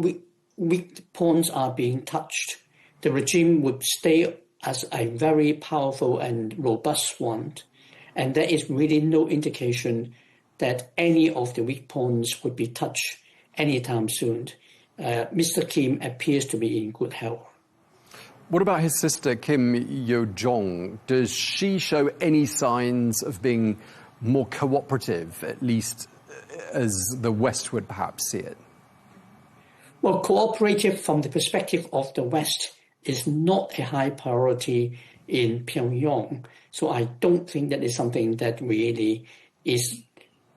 weak points are being touched, the regime would stay as a very powerful and robust one. And there is really no indication that any of the weak points would be touched anytime soon. Mr. Kim appears to be in good health. What about his sister, Kim Yo-jong? Does she show any signs of being more cooperative, at least as the West would perhaps see it? Well, cooperative from the perspective of the West is not a high priority in Pyongyang. So I don't think that is something that really is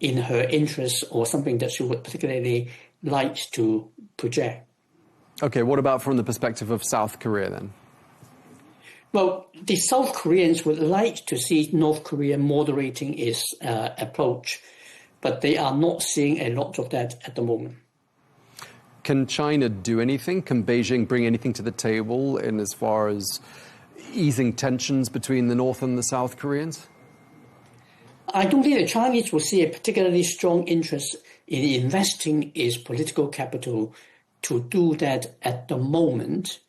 in her interest or something that she would particularly like to project. Okay, what about from the perspective of South Korea then? Well, the South Koreans would like to see North Korea moderating its approach, but they are not seeing a lot of that at the moment. Can China do anything? Can Beijing bring anything to the table in as far as easing tensions between the North and the South Koreans? I don't think the Chinese will see a particularly strong interest in investing its political capital to do that at the moment.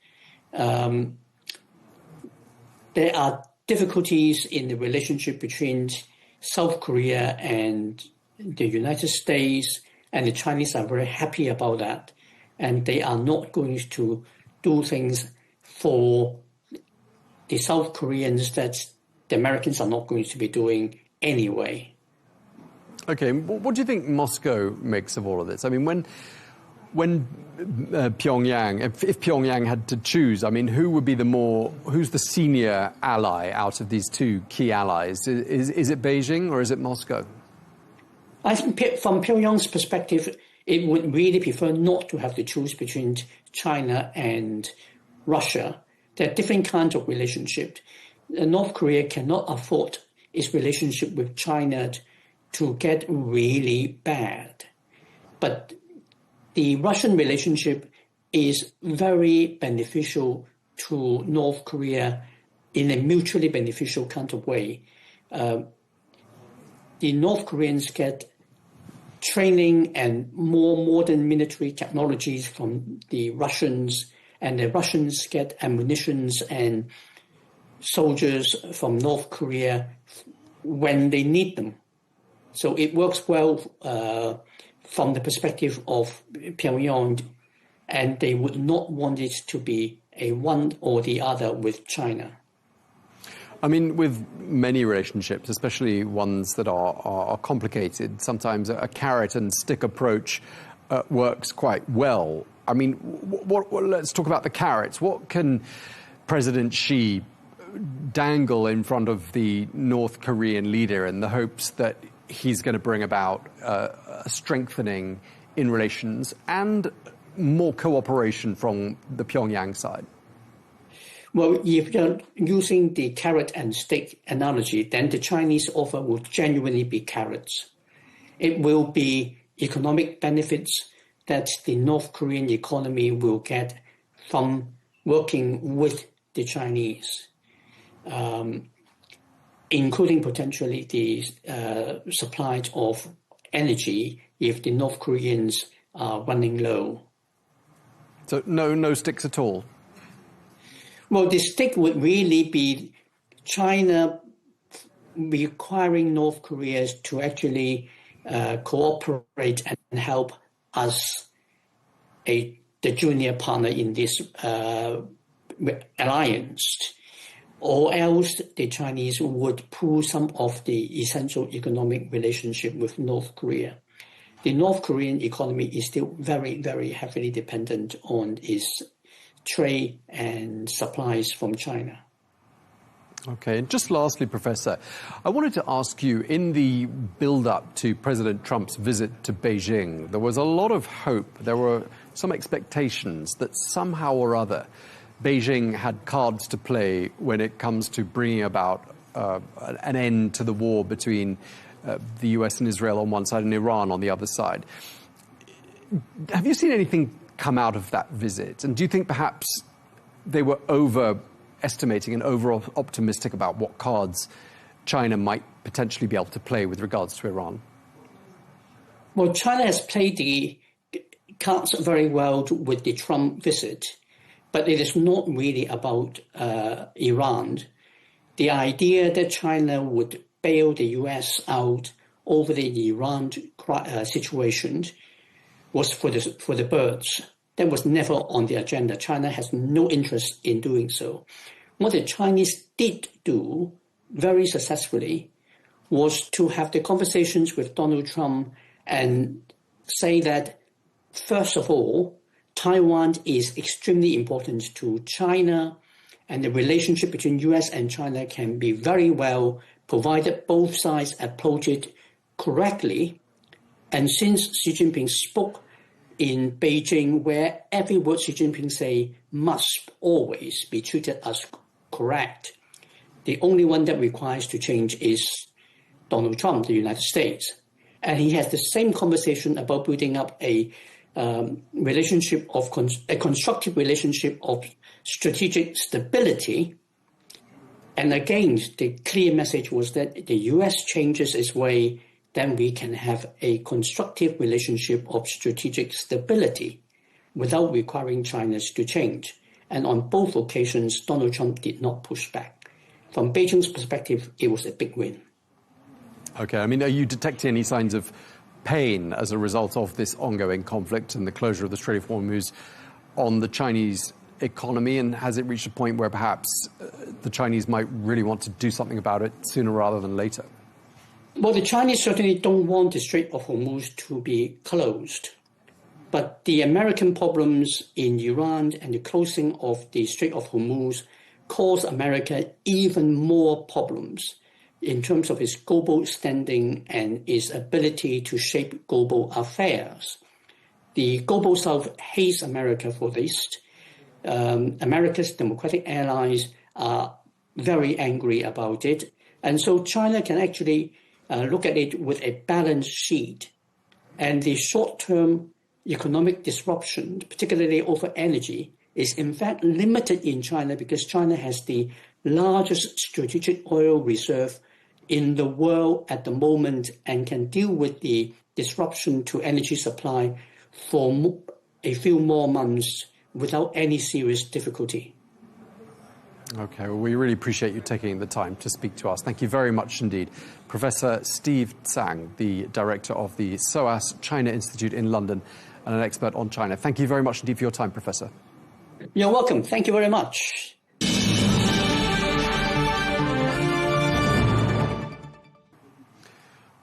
There are difficulties in the relationship between South Korea and the United States, and the Chinese are very happy about that. And they are not going to do things for the South Koreans that the Americans are not going to be doing anyway. Okay, what do you think Moscow makes of all of this? I mean, when Pyongyang, if Pyongyang had to choose, I mean, who's the senior ally out of these two key allies? Is it Beijing or is it Moscow? I think from Pyongyang's perspective, it would really prefer not to have to choose between China and Russia. They're different kinds of relationship. North Korea cannot afford its relationship with China to get really bad. But the Russian relationship is very beneficial to North Korea in a mutually beneficial kind of way. The North Koreans get training and more modern military technologies from the Russians, and the Russians get ammunitions and soldiers from North Korea when they need them. So it works well from the perspective of Pyongyang, and they would not want it to be a one or the other with China. I mean, with many relationships, especially ones that are complicated, sometimes a carrot and stick approach works quite well. I mean, let's talk about the carrots. What can President Xi dangle in front of the North Korean leader in the hopes that he's going to bring about a strengthening in relations and more cooperation from the Pyongyang side? Well, if you're using the carrot and stick analogy, then the Chinese offer will genuinely be carrots. It will be economic benefits that the North Korean economy will get from working with the Chinese, including potentially the supply of energy if the North Koreans are running low. So no sticks at all? Well, the stick would really be China requiring North Korea to actually cooperate and help us, the junior partner in this alliance, or else the Chinese would pull some of the essential economic relationship with North Korea. The North Korean economy is still very, very heavily dependent on its trade and supplies from China. Okay, and just lastly, Professor, I wanted to ask you, in the build-up to President Trump's visit to Beijing, there was a lot of hope, there were some expectations that somehow or other Beijing had cards to play when it comes to bringing about an end to the war between the US and Israel on one side and Iran on the other side. Have you seen anything come out of that visit? And do you think perhaps they were overestimating and over-optimistic about what cards China might potentially be able to play with regards to Iran? Well, China has played the cards very well with the Trump visit, but it is not really about Iran. The idea that China would bail the US out over the Iran situation was for the birds. That was never on the agenda. China has no interest in doing so. What the Chinese did do very successfully was to have the conversations with Donald Trump and say that, first of all, Taiwan is extremely important to China, and the relationship between US and China can be very well provided both sides approach it correctly. And since Xi Jinping spoke in Beijing, where every word Xi Jinping say must always be treated as correct, the only one that requires to change is Donald Trump, the United States. And he has the same conversation about building up a relationship of a constructive relationship of strategic stability. And again, the clear message was that the US changes its way, then we can have a constructive relationship of strategic stability without requiring China to change. And on both occasions, Donald Trump did not push back. From Beijing's perspective, it was a big win. Okay, I mean, are you detecting any signs of pain as a result of this ongoing conflict and the closure of the Strait of Hormuz on the Chinese economy? And has it reached a point where perhaps the Chinese might really want to do something about it sooner rather than later? Well, the Chinese certainly don't want the Strait of Hormuz to be closed. But the American problems in Iran and the closing of the Strait of Hormuz cause America even more problems in terms of its global standing and its ability to shape global affairs. The Global South hates America for this. America's Democratic allies are very angry about it. And so China can actually look at it with a balance sheet. And the short-term economic disruption, particularly over energy, is in fact limited in China because China has the largest strategic oil reserve in the world at the moment and can deal with the disruption to energy supply for a few more months without any serious difficulty. Okay, well, we really appreciate you taking the time to speak to us. Thank you very much indeed. Professor Steve Tsang, the director of the SOAS China Institute in London and an expert on China. Thank you very much indeed for your time, Professor. You're welcome. Thank you very much.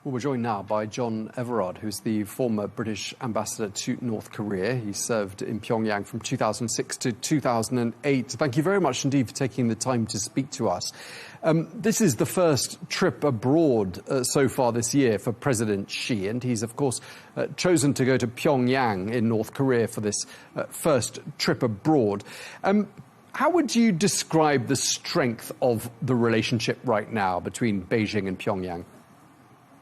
Well, we're joined now by John Everard, who's the former British ambassador to North Korea. He served in Pyongyang from 2006 to 2008. Thank you very much indeed for taking the time to speak to us. This is the first trip abroad so far this year for President Xi, and he's, of course, chosen to go to Pyongyang in North Korea for this first trip abroad. How would you describe the strength of the relationship right now between Beijing and Pyongyang?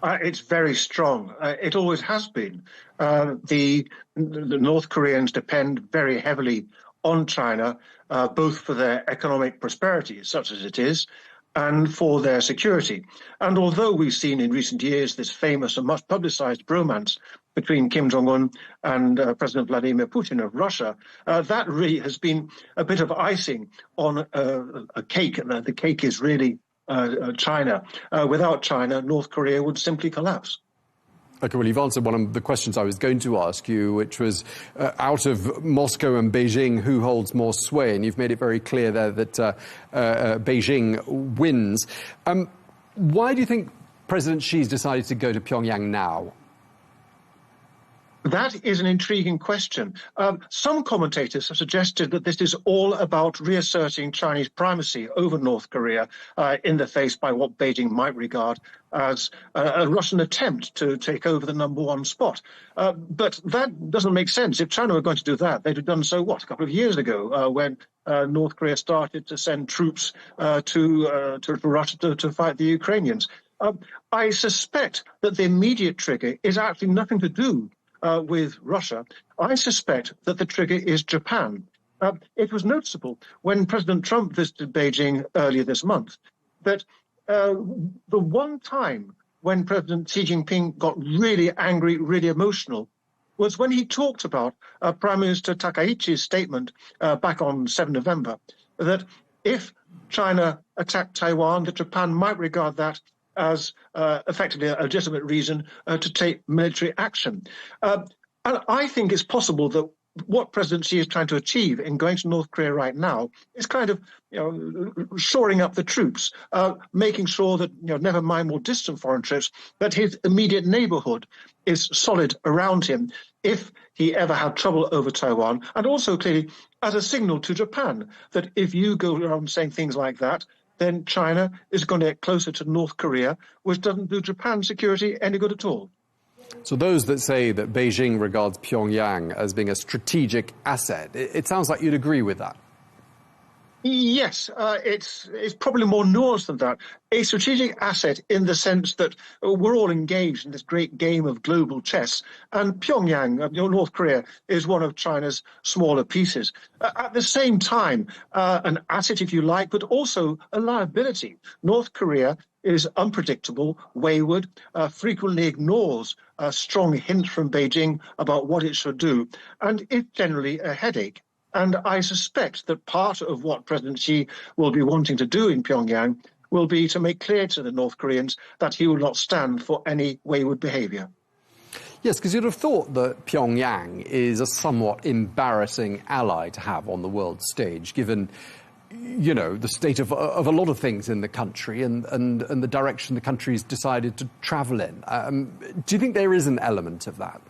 It's very strong. It always has been. The North Koreans depend very heavily on China, both for their economic prosperity, such as it is, and for their security. And although we've seen in recent years this famous and much publicized bromance between Kim Jong-un and President Vladimir Putin of Russia, that really has been a bit of icing on a cake. The cake is really China. Without China, North Korea would simply collapse. Okay, well, you've answered one of the questions I was going to ask you, which was out of Moscow and Beijing, who holds more sway? And you've made it very clear there that Beijing wins. Why do you think President Xi's decided to go to Pyongyang now? That is an intriguing question. Some commentators have suggested that this is all about reasserting Chinese primacy over North Korea in the face by what Beijing might regard as a Russian attempt to take over the #1 spot. But that doesn't make sense. If China were going to do that, they'd have done so, a couple of years ago when North Korea started to send troops to Russia to fight the Ukrainians. I suspect that the immediate trigger is actually nothing to do with Russia. I suspect that the trigger is Japan. It was noticeable when President Trump visited Beijing earlier this month that the one time when President Xi Jinping got really angry, really emotional, was when he talked about Prime Minister Takaichi's statement back on 7 November that if China attacked Taiwan, that Japan might regard that as effectively a legitimate reason to take military action. And I think it's possible that what President Xi is trying to achieve in going to North Korea right now is kind of, shoring up the troops, making sure that, never mind more distant foreign trips, that his immediate neighborhood is solid around him if he ever had trouble over Taiwan, and also clearly as a signal to Japan that if you go around saying things like that, then China is going to get closer to North Korea, which doesn't do Japan's security any good at all. So those that say that Beijing regards Pyongyang as being a strategic asset, it sounds like you'd agree with that. Yes, it's probably more nuanced than that. A strategic asset in the sense that we're all engaged in this great game of global chess, and Pyongyang, North Korea, is one of China's smaller pieces. At the same time, an asset, if you like, but also a liability. North Korea is unpredictable, wayward, frequently ignores strong hints from Beijing about what it should do, and is generally a headache. And I suspect that part of what President Xi will be wanting to do in Pyongyang will be to make clear to the North Koreans that he will not stand for any wayward behavior. Yes, because you'd have thought that Pyongyang is a somewhat embarrassing ally to have on the world stage, given, the state of a lot of things in the country and the direction the country's decided to travel in. Do you think there is an element of that?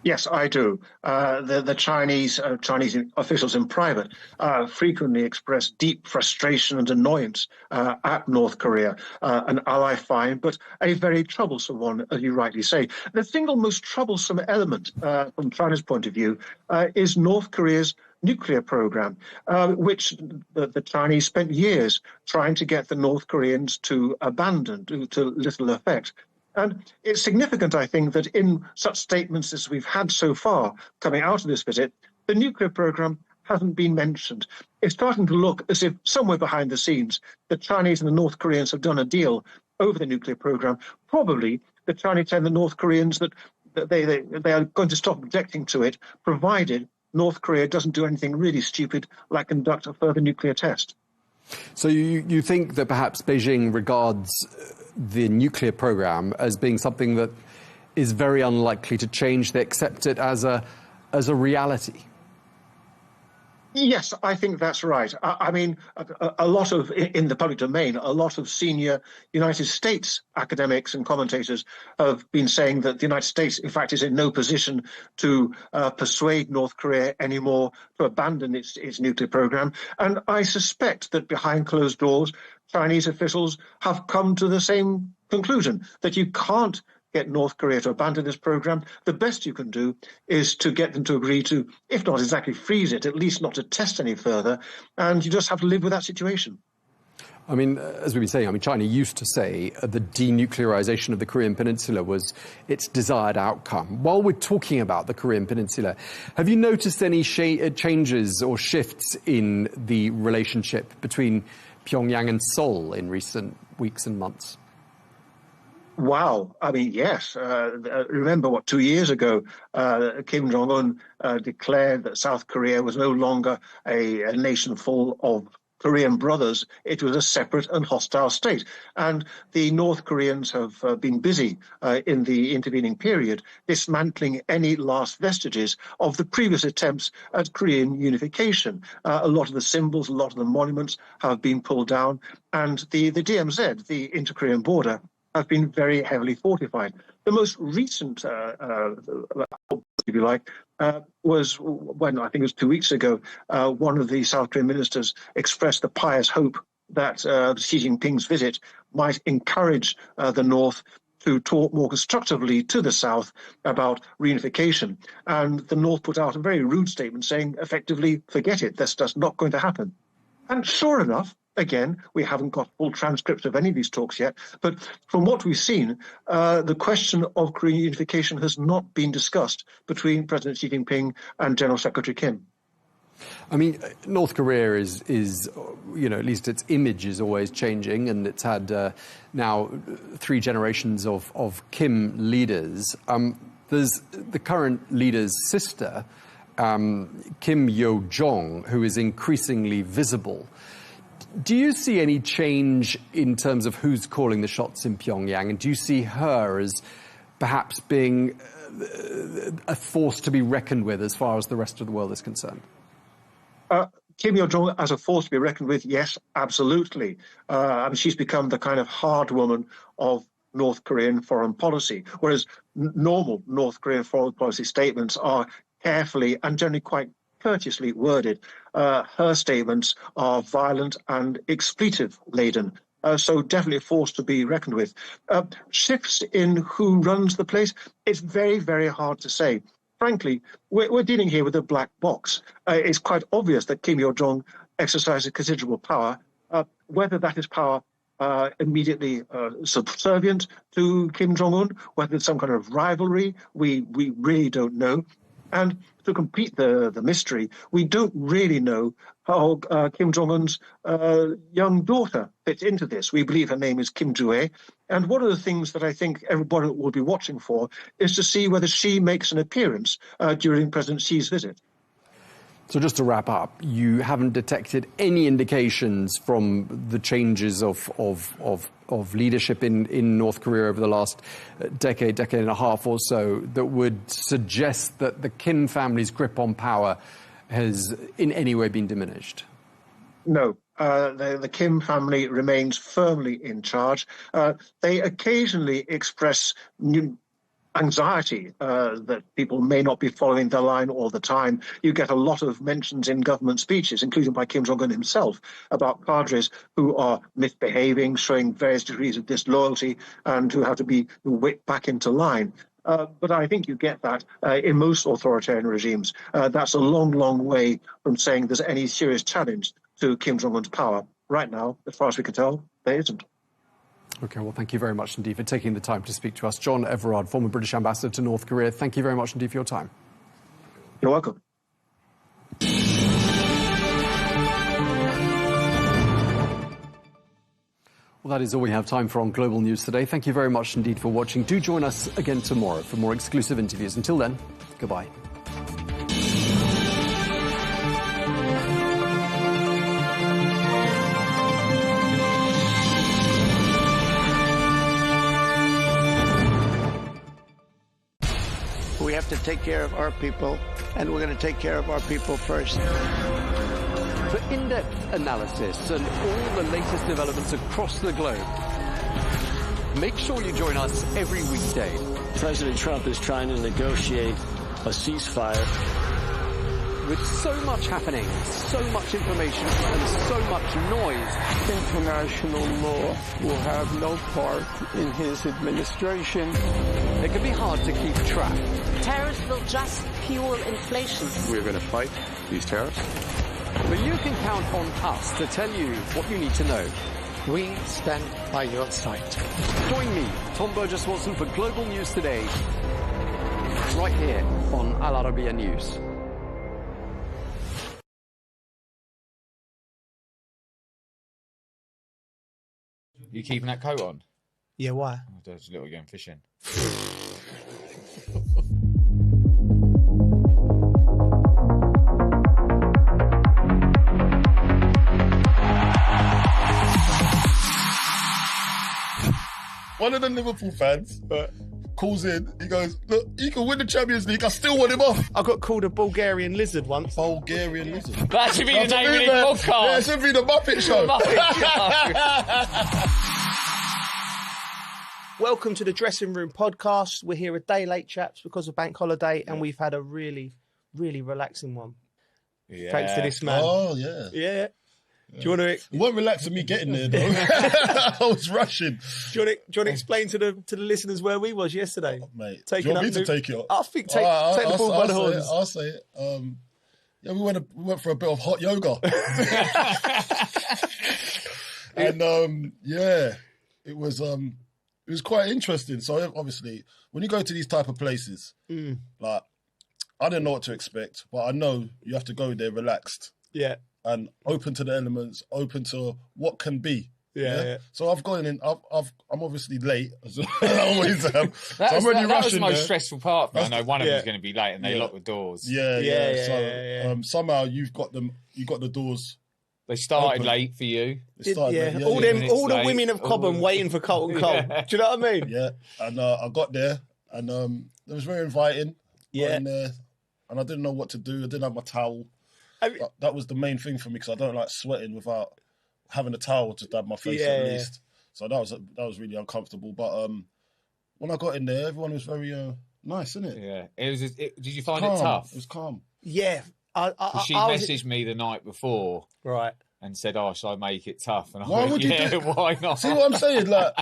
Yes, I do. The Chinese officials in private frequently express deep frustration and annoyance at North Korea, an ally fine, but a very troublesome one, as you rightly say. The single most troublesome element from China's point of view is North Korea's nuclear program, which the Chinese spent years trying to get the North Koreans to abandon, to little effect. And it's significant, I think, that in such statements as we've had so far coming out of this visit, the nuclear program hasn't been mentioned. It's starting to look as if somewhere behind the scenes, the Chinese and the North Koreans have done a deal over the nuclear program. Probably the Chinese and the North Koreans that they are going to stop objecting to it, provided North Korea doesn't do anything really stupid like conduct a further nuclear test. So you think that perhaps Beijing regards the nuclear program as being something that is very unlikely to change? They accept it as a reality? Yes, I think that's right. I mean, a lot of, in the public domain, a lot of senior United States academics and commentators have been saying that the United States, in fact, is in no position to persuade North Korea anymore to abandon its nuclear program. And I suspect that behind closed doors, Chinese officials have come to the same conclusion, that you can't get North Korea to abandon this program. The best you can do is to get them to agree to, if not exactly freeze it, at least not to test any further. And you just have to live with that situation. I mean, as we've been saying, China used to say the denuclearization of the Korean Peninsula was its desired outcome. While we're talking about the Korean Peninsula, have you noticed any changes or shifts in the relationship between Pyongyang and Seoul in recent weeks and months? Wow. I mean, yes. Remember 2 years ago, Kim Jong-un declared that South Korea was no longer a nation full of Korean brothers. It was a separate and hostile state. And the North Koreans have been busy in the intervening period dismantling any last vestiges of the previous attempts at Korean unification. A lot of the symbols, a lot of the monuments have been pulled down. And the DMZ, the inter-Korean border, have been very heavily fortified. The most recent, if you like, was when, I think it was 2 weeks ago, one of the South Korean ministers expressed the pious hope that Xi Jinping's visit might encourage the North to talk more constructively to the South about reunification. And the North put out a very rude statement saying, effectively, forget it, that's just not going to happen. And sure enough, again, we haven't got full transcripts of any of these talks yet, but from what we've seen, the question of Korean unification has not been discussed between President Xi Jinping and General Secretary Kim. I mean, North Korea is at least its image is always changing, and it's had now 3 generations of Kim leaders. There's the current leader's sister, Kim Yo-jong, who is increasingly visible. Do you see any change in terms of who's calling the shots in Pyongyang? And do you see her as perhaps being a force to be reckoned with as far as the rest of the world is concerned? Kim Yo-jong as a force to be reckoned with, yes, absolutely. And she's become the kind of hard woman of North Korean foreign policy, whereas normal North Korean foreign policy statements are carefully and generally quite courteously worded. Her statements are violent and expletive-laden. So definitely a force to be reckoned with. Shifts in who runs the place, it's very, very hard to say. Frankly, we're dealing here with a black box. It's quite obvious that Kim Yo-jong exercises considerable power. Whether that is power immediately subservient to Kim Jong-un, whether it's some kind of rivalry, we really don't know. And to complete the mystery, we don't really know how Kim Jong-un's young daughter fits into this. We believe her name is Kim Joo-ae. And one of the things that I think everybody will be watching for is to see whether she makes an appearance during President Xi's visit. So just to wrap up, you haven't detected any indications from the changes of leadership in North Korea over the last decade and a half or so that would suggest that the Kim family's grip on power has in any way been diminished? No. The Kim family remains firmly in charge. They occasionally express anxiety that people may not be following their line all the time. You get a lot of mentions in government speeches, including by Kim Jong-un himself, about cadres who are misbehaving, showing various degrees of disloyalty, and who have to be whipped back into line. But I think you get that in most authoritarian regimes. That's a long, long way from saying there's any serious challenge to Kim Jong-un's power. Right now, as far as we can tell, there isn't. OK, well, thank you very much indeed for taking the time to speak to us. John Everard, former British ambassador to North Korea, thank you very much indeed for your time. You're welcome. Well, that is all we have time for on Global News today. Thank you very much indeed for watching. Do join us again tomorrow for more exclusive interviews. Until then, goodbye. We have to take care of our people, and we're going to take care of our people first. For in-depth analysis and all the latest developments across the globe, make sure you join us every weekday. President Trump is trying to negotiate a ceasefire. With so much happening, so much information, and so much noise, International law will have no part in his administration. It can be hard to keep track. Tariffs will just fuel inflation. We're going to fight these tariffs. But you can count on us to tell you what you need to know. We stand by your side. Join me, Tom Burges Watson, for Global News Today, right here on Al Arabiya News. You keeping that coat on? Yeah, why? Oh, there's a little going fishing. One of the Liverpool fans calls in, he goes, look, he can win the Champions League, I still want him off. I got called a Bulgarian lizard once. Bulgarian lizard? That should be the name of this podcast. Yeah, it should be the Muppet Show. Welcome to the Dressing Room Podcast. We're here a day late, chaps, because of bank holiday, and we've had a really, really relaxing one. Yeah. Thanks to this man. Oh, yeah. Yeah. Do you want to? It wasn't relaxing me getting there, though. I was rushing. Do you want to explain to the listeners where we was yesterday? Oh, mate, taking do you want me to take it? I think take the ball by the horns. I'll say it. Yeah, we went for a bit of hot yoga, and yeah, it was quite interesting. So obviously, when you go to these type of places, like I didn't know what to expect, but I know you have to go there relaxed. Yeah. And open to the elements, open to what can be. Yeah. So I've gone in. I'm obviously late, as I always am. That was the most stressful part. I know one of them is going to be late, and they lock the doors. Yeah. Somehow you got the doors. They started open. late for you. All the women of Cobham waiting for Colton Cole. Do you know what I mean? Yeah. And I got there, and it was very inviting. Yeah. And I didn't know what to do. I didn't have my towel. That was the main thing for me because I don't like sweating without having a towel to dab my face at least. So that was really uncomfortable. But when I got in there, everyone was very nice, isn't it? Yeah. Did you find calm. it tough? It was calm. Yeah. She messaged me the night before. Right. And said, "Oh, shall I make it tough?" And I Why went, would you do? Why not? See what I'm saying? Like,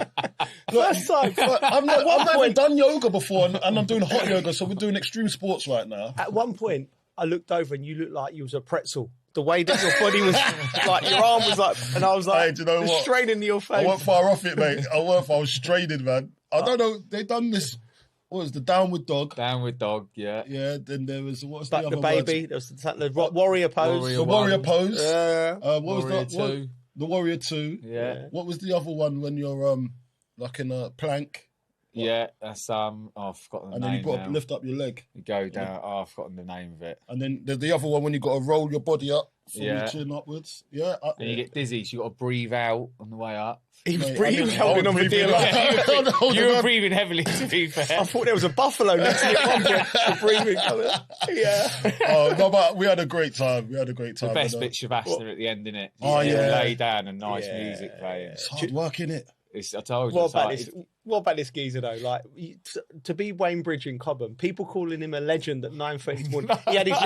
first time. I've never done yoga before, and I'm doing hot yoga, so we're doing extreme sports right now. At one point, I looked over and you looked like you was a pretzel. The way that your body was, like your arm was like, and I was like, hey, do you know what? Straining to your face. I wasn't far off it, mate. I was straining, man. I don't know. They done this. What was the downward dog? Downward dog, yeah. Yeah. Then there was what's the other the baby. words? There was the warrior pose. The warrior pose. What Warrior was that? 2. The warrior 2. Yeah. What was the other one when you're like in a plank? Yeah, that's I've forgotten the and name. then you got now. to lift up your leg. You go down. I've forgotten the name of it. And then there's the other one when you got to roll your body up from your chin upwards. Yeah. And you get dizzy, so you got to breathe out on the way up. He was breathing, holding on for dear life. You were breathing heavily, to be fair. I thought there was a buffalo next to you at one point. The breathing coming. Yeah. Oh, no, but we had a great time. The best bit Shavasana at the end, innit? Oh, yeah. Lay down and nice music playing. It's hard work, innit? I told you. What about this geezer though? Like to be Wayne Bridge in Cobham, people calling him a legend at 9:30 in the morning. He had his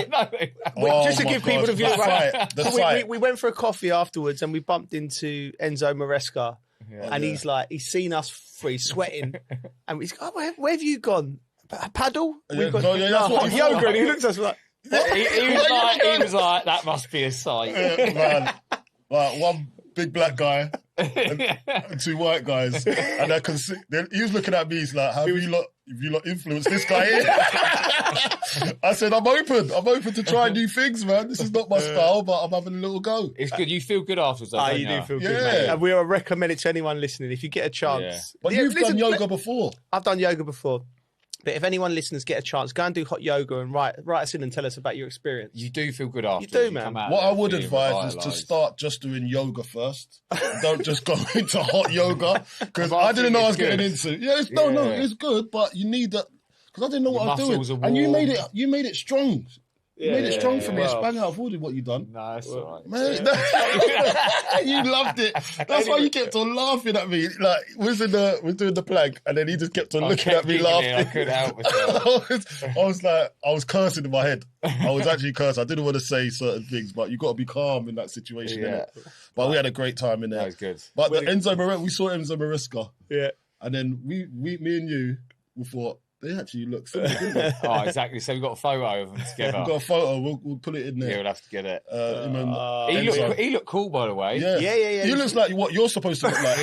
just to give people the view. Right? We went for a coffee afterwards and we bumped into Enzo Maresca, and he's seen us three sweating, and he's like, oh, where have you gone? Paddle? We've got yoga, and he looks at us like. He was like, that must be a sight. Man, like one big black guy and 2 white guys, and I can see. He was looking at me. He's like, "Have you lot influenced this guy here?" I said, "I'm open. I'm open to try new things, man. This is not my style, but I'm having a little go." It's good. You feel good afterwards. You do feel good, mate. And we will recommend it to anyone listening if you get a chance. Yeah. But you've done yoga before. I've done yoga before. But if anyone listeners get a chance, go and do hot yoga and write us in and tell us about your experience. You do feel good after. You do, man. What I would advise is to start just doing yoga first. Don't just go into hot yoga because I didn't know I was getting into. Yeah, it's good, but you need that because I didn't know what I was doing. And you made it strong. You made it strong for me. It's bang out of order what you done. No, that's all right. Man, you loved it. That's why you kept on laughing at me. Like, we're doing the plank, and then he just kept on looking at me laughing. I couldn't help myself. I was cursing in my head. I was actually cursing. I didn't want to say certain things, but you got to be calm in that situation. Yeah. But we had a great time in there. That was good. But we saw Enzo Maresca. Yeah. And then me and you, we thought, they actually look similar, didn't they? Oh, exactly. So we've got a photo of them together. We've got a photo. We'll put it in there. Yeah, we'll have to get it. He looked cool, by the way. Yeah. He looks like what you're supposed to look like.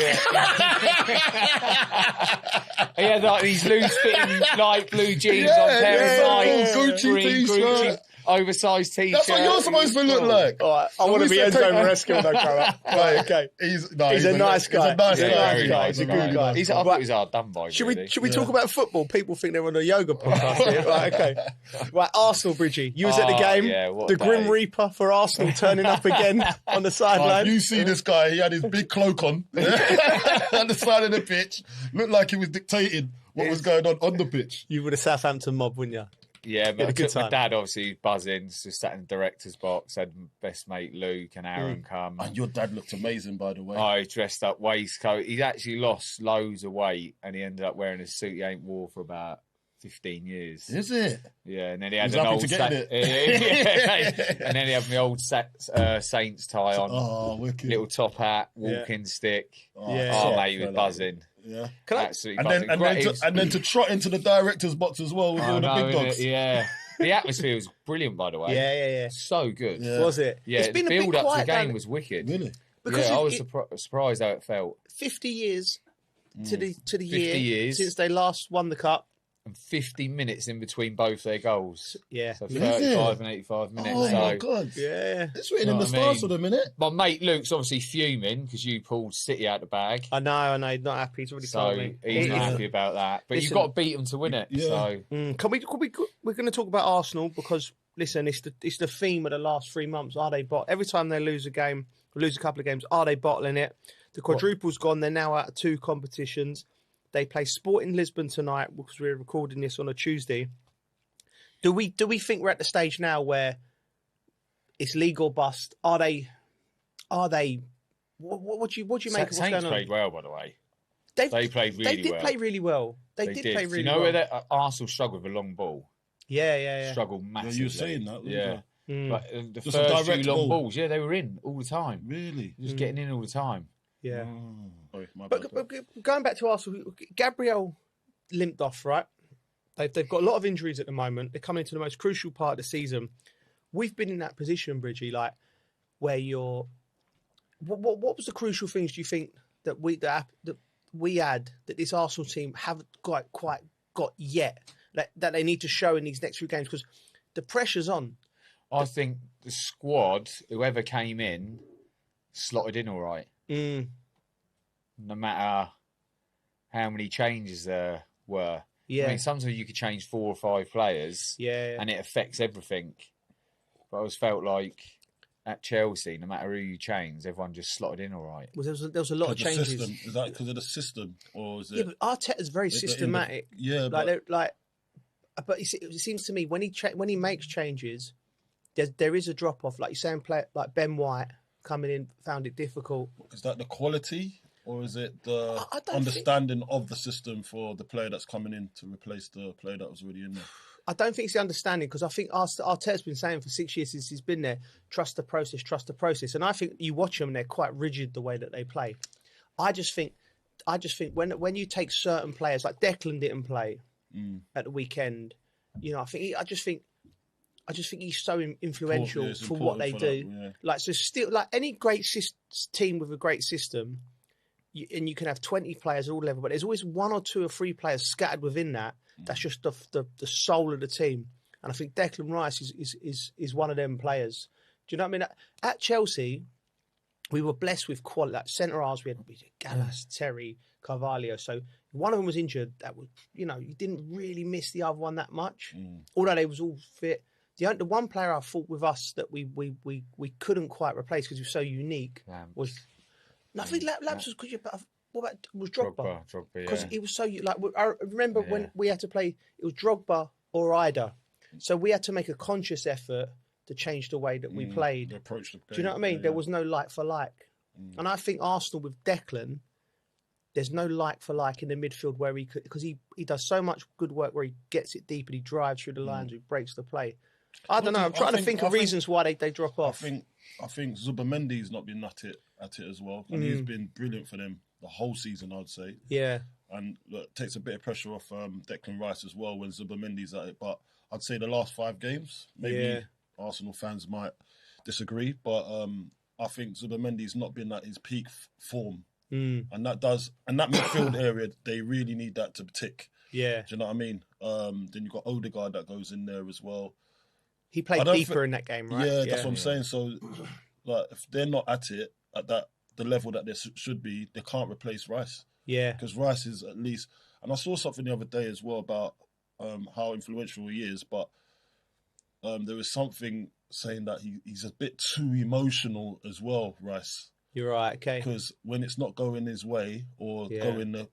He had like these loose-fitting light blue jeans on, pair of Gucci t-shirt. Oversized t-shirt. That's what you're supposed to look like. All right, I want to be Enzo Maresca when I grow up. Right, okay. He's a nice guy. He's a good guy. I thought he was hard done by. Should we talk about football? People think they're on a yoga podcast here. Right, okay. Right, Arsenal, Bridgie. You was at the game. Yeah, what the Grim Reaper for Arsenal turning up again on the sideline. You see this guy, he had his big cloak on at the side of the pitch. Looked like he was dictating what was going on the pitch. You were the Southampton mob, wouldn't you? Yeah, but I took my dad, obviously, buzzing, just sat in the director's box, had my best mate Luke and Aaron come. And your dad looked amazing, by the way. I dressed up, waistcoat. He's actually lost loads of weight, and he ended up wearing a suit he ain't wore for about 15 years. Is it? Yeah, and then he had an old... and then he had my old Saints tie on. Oh, wicked. Little top hat, walking stick. Oh, mate, he was buzzing. Yeah, absolutely. And then to trot into the director's box as well with all the big dogs. Yeah, the atmosphere was brilliant, by the way. Yeah. So good. Yeah. Was it? Yeah, it's been the build up to the game was wicked. Really? Because I was surprised how it felt. 50 years to the year since they last won the cup. And 50 minutes in between both their goals. Yeah. So 35 and 85 minutes. Oh, my God. Yeah. It's written in the stars for the minute. My mate Luke's obviously fuming because you pulled City out the bag. I know. He's not happy. He's already told me. He's not happy about that. But you've got to beat them to win it. Yeah. So. We're going to talk about Arsenal because, listen, it's the theme of the last 3 months. Every time they lose a game, lose a couple of games, are they bottling it? The quadruple's gone. They're now out of 2 competitions. They play Sporting Lisbon tonight because we're recording this on a Tuesday. Do we think we're at the stage now where it's league or bust? Are they? What do you make of what's Saints going on? played well, by the way. They played really well. They did play really well. They did play really well. You know where Arsenal struggled with a long ball? Yeah. Struggled massively. Yeah, you were saying that, yeah. But the just first few long ball. balls, they were in all the time. Really? Just getting in all the time. Yeah. Sorry, but going back to Arsenal, Gabriel limped off, right? They've got a lot of injuries at the moment. They're coming into the most crucial part of the season. We've been in that position, Bridgie, like where you're. What was the crucial things do you think that we had that this Arsenal team haven't quite got yet that they need to show in these next few games? Because the pressure's on. I think the squad, whoever came in, slotted in all right. No matter how many changes there were. Yeah. I mean, sometimes you could change 4 or 5 players. Yeah. And it affects everything. But I always felt like at Chelsea, no matter who you change, everyone just slotted in all right. Well, there was a lot of changes. System. Is that because of the system, or is it? Yeah, but Arteta's very systematic. But it seems to me when he makes changes, there is a drop off. Like you're saying, like Ben White coming in found it difficult. Is that the quality, or is it the understanding of the system for the player that's coming in to replace the player that was already in there? I don't think it's the understanding, because I think Arteta's been saying for 6 years since he's been there, trust the process. And I think you watch them, they're quite rigid the way that they play. I just think when you take certain players, like Declan didn't play at the weekend, you know, I just think he's so influential for what they do. Yeah. Like, so still, like any great team with a great system, and you can have 20 players at all levels, but there's always 1 or 2 or 3 players scattered within that. That's just the soul of the team. And I think Declan Rice is one of them players. Do you know what I mean? At Chelsea, we were blessed with quality. Like centre halves, we had Gallas, Terry, Carvalho. So if one of them was injured, that was, you know, you didn't really miss the other one that much. Although they was all fit. The one player I thought with us that we couldn't quite replace because he was so unique was. No, I think Lamps was because what about was Drogba? Drogba, because he was so like. I remember when we had to play, it was Drogba or Ida, so we had to make a conscious effort to change the way that we played. The approach to the game. Do you know what I mean? There was no like for like, and I think Arsenal with Declan, there's no like for like in the midfield where he could, because he does so much good work where he gets it deep and he drives through the lines, he breaks the play. I don't know. I'm trying to think of reasons why they drop off. I think Zubamendi's not been at it as well, and he's been brilliant for them the whole season, I'd say. Yeah. And look, takes a bit of pressure off Declan Rice as well when Zubamendi's at it. But I'd say the last 5 games, maybe Arsenal fans might disagree, but I think Zubamendi's not been at his peak form, and that midfield area they really need that to tick. Yeah. Do you know what I mean? Then you've got Odegaard that goes in there as well. He played deeper in that game, right? Yeah, that's what I'm saying. So, like, if they're not at it at the level that they should be, they can't replace Rice. Yeah, because Rice is at least. And I saw something the other day as well about how influential he is, but there was something saying that he's a bit too emotional as well, Rice. You're right. Okay. Because when it's not going his way or going the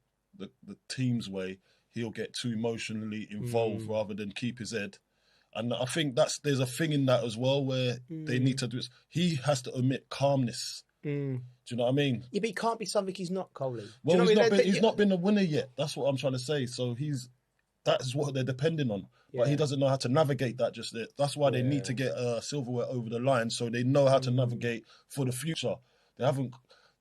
team's way, he'll get too emotionally involved rather than keep his head. And I think there's a thing in that as well where they need to do it. He has to omit calmness. Do you know what I mean? Yeah, but he can't be something he's not, Coley. Well, he's not been a winner yet. That's what I'm trying to say. So that's what they're depending on. But he doesn't know how to navigate that just yet. That's why they need to get silverware over the line so they know how to navigate for the future.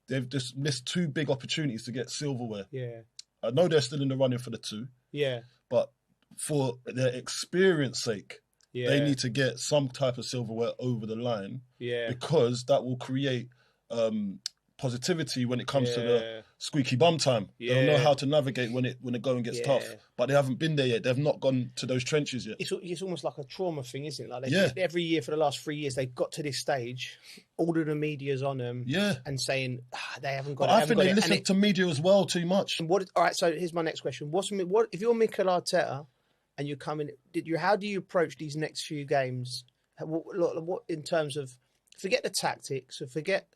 They've just missed 2 big opportunities to get silverware. Yeah. I know they're still in the running for the 2. Yeah. But for their experience sake, they need to get some type of silverware over the line because that will create positivity when it comes to the squeaky bum time. They'll know how to navigate when the going gets tough, but they haven't been there yet. They've not gone to those trenches yet. It's almost like a trauma thing, isn't it? Like every year for the last 3 years, they've got to this stage. All of the media's on them, and saying they haven't got. But I think they listen to media as well too much. And all right, so here's my next question: What if you're Mikel Arteta and you're coming? How do you approach these next few games? What in terms of forget the tactics, or forget.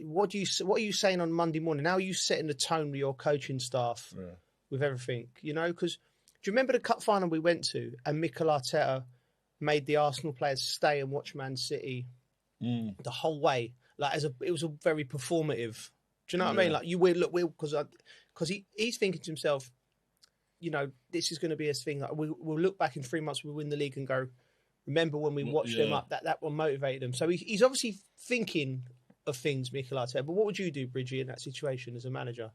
What are you saying on Monday morning? How are you setting the tone with your coaching staff with everything, you know? Because do you remember the cup final we went to and Mikel Arteta made the Arsenal players stay and watch Man City the whole way? Like, it was a very performative. Do you know what I mean? Like, because he's thinking to himself, you know, this is going to be a thing. Like, we'll look back in 3 months, we'll win the league and go, remember when we watched them up? That will motivate them. So he's obviously thinking of things, Mikel Arteta. But what would you do, Bridgie, in that situation as a manager?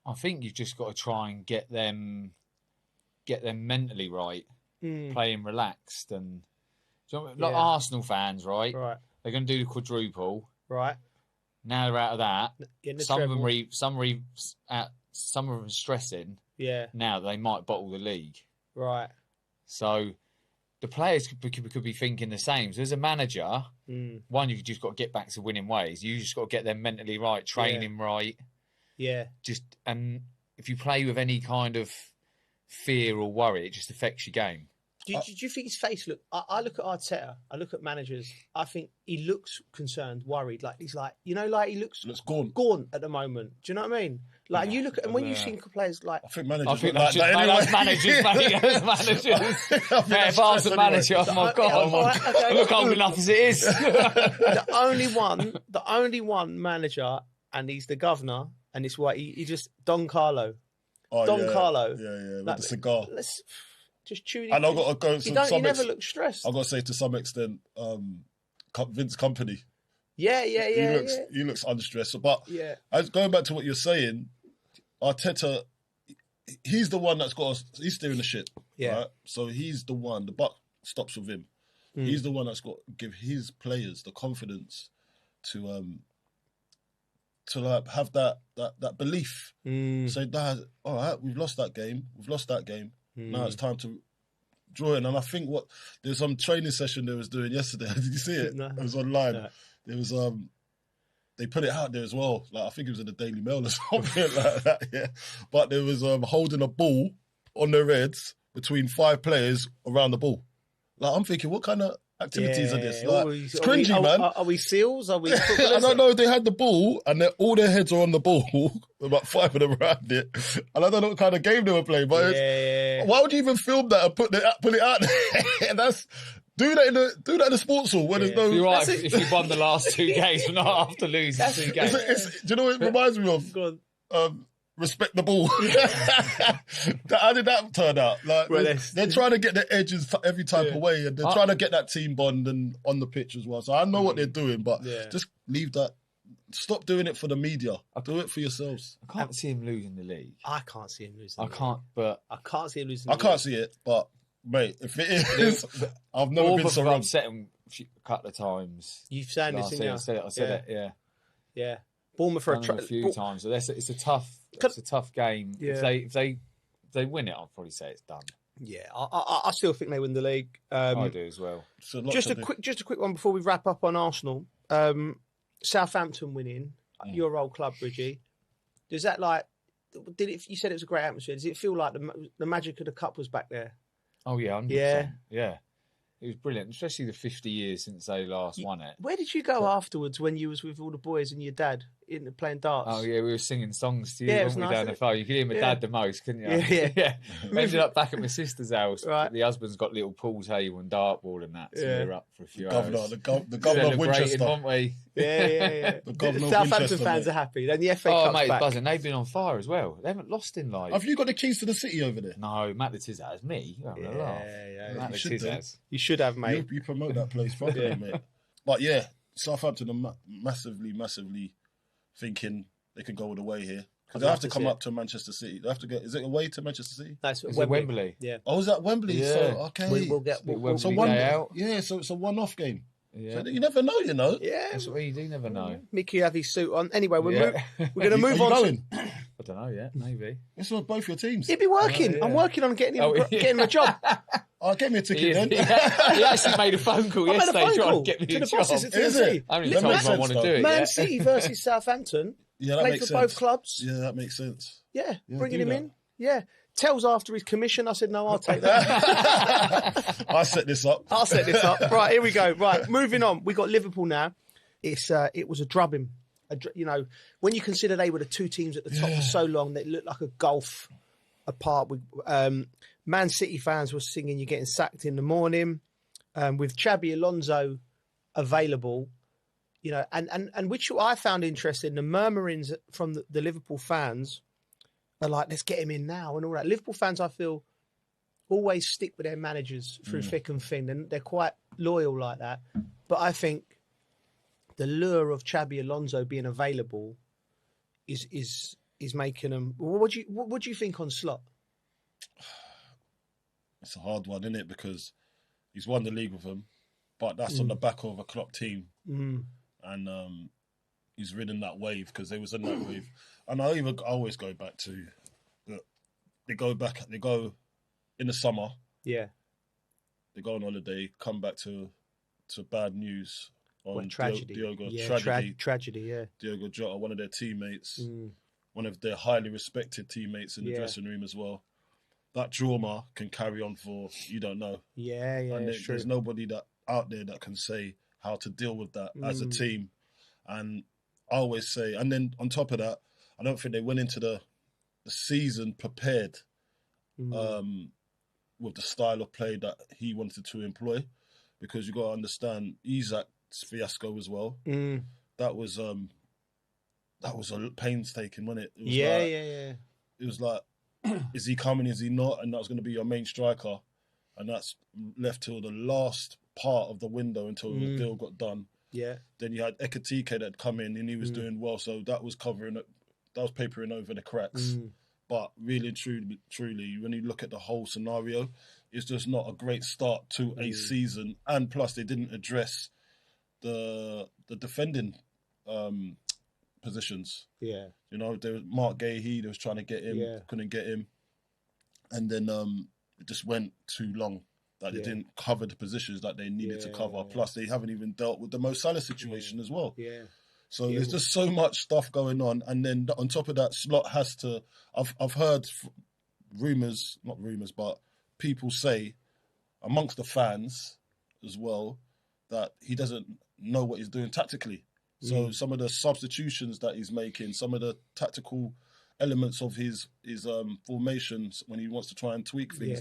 I think you've just got to try and get them mentally right, playing relaxed, and like Arsenal fans, right? They're going to do the quadruple, right? Now they're out of that. Some of them are stressing. Yeah. Now they might bottle the league. Right. So the players could be thinking the same. So as a manager, one, you've just got to get back to winning ways. You just got to get them mentally right, training right. Yeah. And if you play with any kind of fear or worry, it just affects your game. Do you think his face I look at Arteta, I look at managers, I think he looks concerned, worried. Like, he's like, you know, like he looks gaunt at the moment. Do you know what I mean? Like, and you look at, and when you see players like... I think managers that's managers, managers. Yeah, if I was a manager, oh my God, I look old enough as it is. The only one manager, and he's the governor, and it's what he just, Don Carlo. Carlo. Yeah, with the cigar. Just chewing. And I've got to go. You never look stressed. I've got to say, to some extent, Vince Kompany. Yeah. He looks unstressed. But going back to what you're saying, Arteta, he's the one that's he's steering the ship. Yeah. Right? So he's the one. The buck stops with him. He's the one that's got to give his players the confidence to like have that belief. Say, Dad, all right, we've lost that game. Now it's time to draw in. And I think there's some training session they was doing yesterday. Did you see it? No. It was online. No. There was they put it out there as well. Like, I think it was in the Daily Mail or something like that. Yeah, but there was holding a ball on their heads between 5 players around the ball. Like, I'm thinking, what kind of activities are this? Like, it's cringy, man. Are we SEALs? Are we? I don't know. They had the ball, and all their heads are on the ball. About 5 of them around it, and I don't know what kind of game they were playing. But why would you even film that and put it out there? Do that in the sports hall when there's no. You're right. If you won the last 2 games, not after losing 2 games. Do you know what it reminds me of? Go on. Respect the ball. How did that turn out? Like, they're trying to get the edges every type of way, and they're trying to get that team bond and on the pitch as well. So I know what they're doing, but just leave that. Stop doing it for the media. Do it for yourselves. I can't see him losing the league. I can't see him losing. I can't see him losing. I can't see it, but mate, if it is, I've never been so wrong. I've upset him a couple of times. You've said this, I said it. Yeah. Bournemouth for a few times. So it's a tough game. Yeah. If they win it, I'll probably say it's done. Yeah, I still think they win the league. I do as well. Just a quick one before we wrap up on Arsenal. Southampton winning, your old club, Bridgie. Does that you said it was a great atmosphere. Does it feel like the magic of the cup was back there? Oh yeah, 100%. Yeah. It was brilliant, especially the 50 years since they last won it. Where did you go afterwards when you was with all the boys and your dad playing darts? Oh yeah, we were singing songs to you, weren't we, down the phone? You could hear my dad the most, couldn't you? Yeah. We ended up back at my sister's house. Right. The husband's got little pool table and dartboard and that, so we were up for a few hours. The governor of Winchester. Weren't we? Yeah. The governor of Southampton Winchester, fans mate. are happy. Then the FA Cup's mate, back. buzzing. They've been on fire as well. They haven't lost in life. Have you got the keys to the city over there? No, Matt the Tiz has. Me? Matt the Tiz has. You should have, mate. You promote that place properly, mate. But yeah, Southampton are massively thinking they can go all the way here. Because they have to come up to Manchester City. They have to get. Is it away to Manchester City? That's Wembley. Yeah. Oh, is that Wembley? Yeah. So okay. We'll get out. Yeah, so it's a one-off game. Yeah. So you never know, you know. Yeah. That's what you do. Never know. Mickey have his suit on. Anyway, we're going to Are move you on. going? I don't know yet. Maybe. It's on both your teams. He'll be working. I'm working on getting him a job. Oh, get me a ticket then. He actually made a phone call yesterday trying to get me to a the job. bosses at Is TNT. it? I only told him I want to do it. Man City versus Southampton. Yeah, that Played makes for sense. both clubs. Yeah, that makes sense. Yeah, bringing do him that. in. Yeah. Tells after his commission. I said, no, I'll take that. I set this up. I'll set this up. Right, here we go. Right, moving on. We got Liverpool now. It was a drubbing. When you consider they were the 2 teams at the top for so long, that it looked like a gulf apart. With Man City fans were singing "You're getting sacked" in the morning. With Xabi Alonso available, you know, and which I found interesting. The murmurings from the Liverpool fans are like, "Let's get him in now," and all that. Liverpool fans, I feel, always stick with their managers through thick and thin, and they're quite loyal like that. But I think the lure of Xabi Alonso being available is making them. What do you think on Slot? It's a hard one, isn't it? Because he's won the league with them, but that's on the back of a Klopp team, and he's ridden that wave because they was in that wave. And I always go back to they go in the summer, they go on holiday, come back to bad news on tragedy. Tragedy. Diogo Jota, one of their teammates, one of their highly respected teammates in the dressing room as well. That trauma can carry on for you don't know. And there's nobody out there that can say how to deal with that as a team. And I always say, and then on top of that, I don't think they went into the season prepared with the style of play that he wanted to employ, because you got to understand Isak's fiasco as well. That was a painstaking, wasn't it? It was like, is he coming? Is he not? And that's going to be your main striker, and that's left till the last part of the window until the deal got done. Then you had Ekatike that had come in and he was doing well, so that was papering over the cracks. But really, truly, when you look at the whole scenario, it's just not a great start to a season. And plus, they didn't address the defending positions. You know, there was Mark Gahey, they was trying to get him, couldn't get him. And then it just went too long that they didn't cover the positions that they needed to cover. Plus, they haven't even dealt with the Mo Salah situation as well. So there's just so much stuff going on. And then on top of that, Slot has to... I've heard rumours, not rumours, but people say amongst the fans as well that he doesn't know what he's doing tactically. So some of the substitutions that he's making, some of the tactical elements of his formations when he wants to try and tweak things,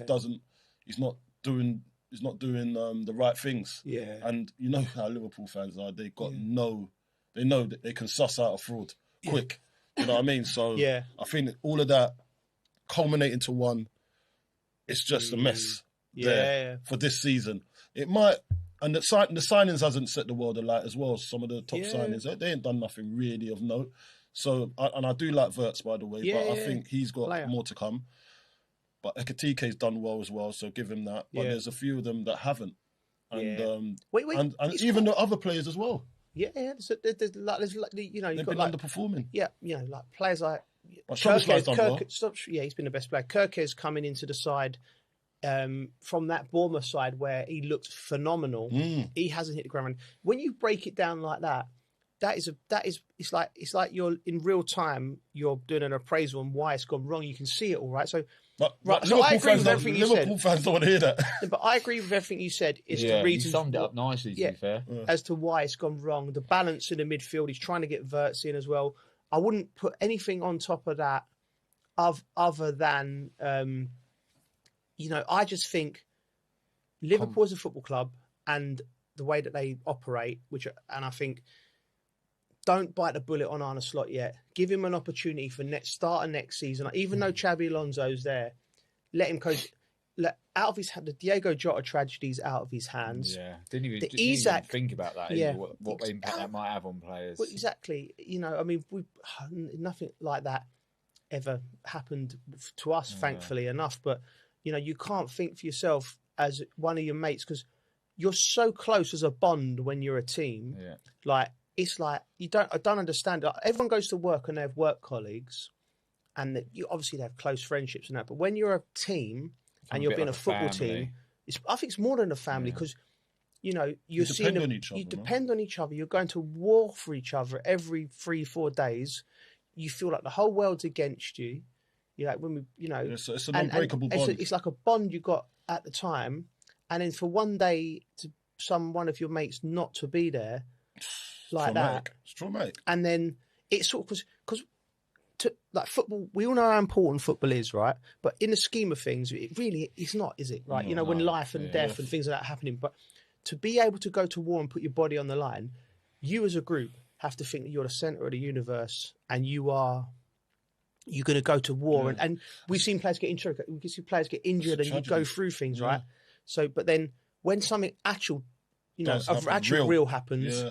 he's not doing the right things. And you know how Liverpool fans are. They know that they can suss out a fraud quick. You know what I mean? So I think all of that culminating to one, it's just a mess for this season. It might, and the signings hasn't set the world alight as well. Some of the top signings, they ain't done nothing really of note. So, and I do like Wirtz, by the way, but I think he's got more to come. But Ekatike's done well as well, so give him that. But there's a few of them that haven't. And and even the other players as well. There's you know, they've been underperforming. You know, like players like Kirk, he's been the best player. Kirk's coming into the side from that Bournemouth side where he looked phenomenal. He hasn't hit the ground running. When you break it down like that, it's like you're in real time. You're doing an appraisal on why it's gone wrong. You can see it all, right? So. So I agree with everything you said. Liverpool fans don't want to hear that. But I agree with everything you said. It's the reason. You summed it up nicely, to be fair. As to why it's gone wrong. The balance in the midfield, he's trying to get Wirtz in as well. I wouldn't put anything on top of that other than, you know, I just think Liverpool as a football club and the way that they operate, and I think, don't bite the bullet on Arne Slot yet. Give him an opportunity for start of next season. Even though Xabi Alonso's there, let him coach. Out of his hand, the Diogo Jota tragedy's out of his hands. Didn't even think about that. What impact that might have on players. Well, exactly. You know, I mean, nothing like that ever happened to us, thankfully enough. But you know, you can't think for yourself as one of your mates because you're so close as a bond when you're a team. Like. It's like I don't understand. Everyone goes to work and they have work colleagues, and obviously they have close friendships and that. But when you're a team and you're being a football team, I think it's more than a family because you know you depend on each other. You're going to war for each other every 3-4 days. You feel like the whole world's against you. You're like it's an unbreakable bond. It's like a bond you got at the time, and then for one day one of your mates not to be there. Like traumatic. that, it's traumatic, and then it's sort of because like football, we all know how important football is, right? But in the scheme of things, it really is not, is it? Right? When life and death and things like that are happening. But to be able to go to war and put your body on the line, you as a group have to think that you're the center of the universe, and you're going to go to war. And we've seen players get injured. We can see players get injured, and you go through things, right? So, but then when something actual, real happens,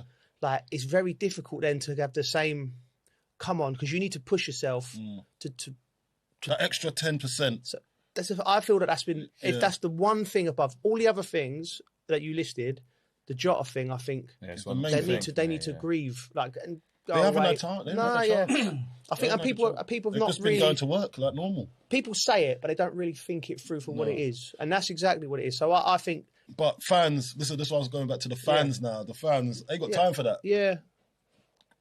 like it's very difficult then to have the same. Come on, because you need to push yourself to that extra 10%. So I feel that's been if that's the one thing above all the other things that you listed, the Jota thing. I think they need to grieve and go they haven't away. had time. I think people have not just really been going to work like normal. People say it, but they don't really think it through for what it is, and that's exactly what it is. So I think. But fans, this is why I was going back to the fans now. The fans, they got time for that. Yeah.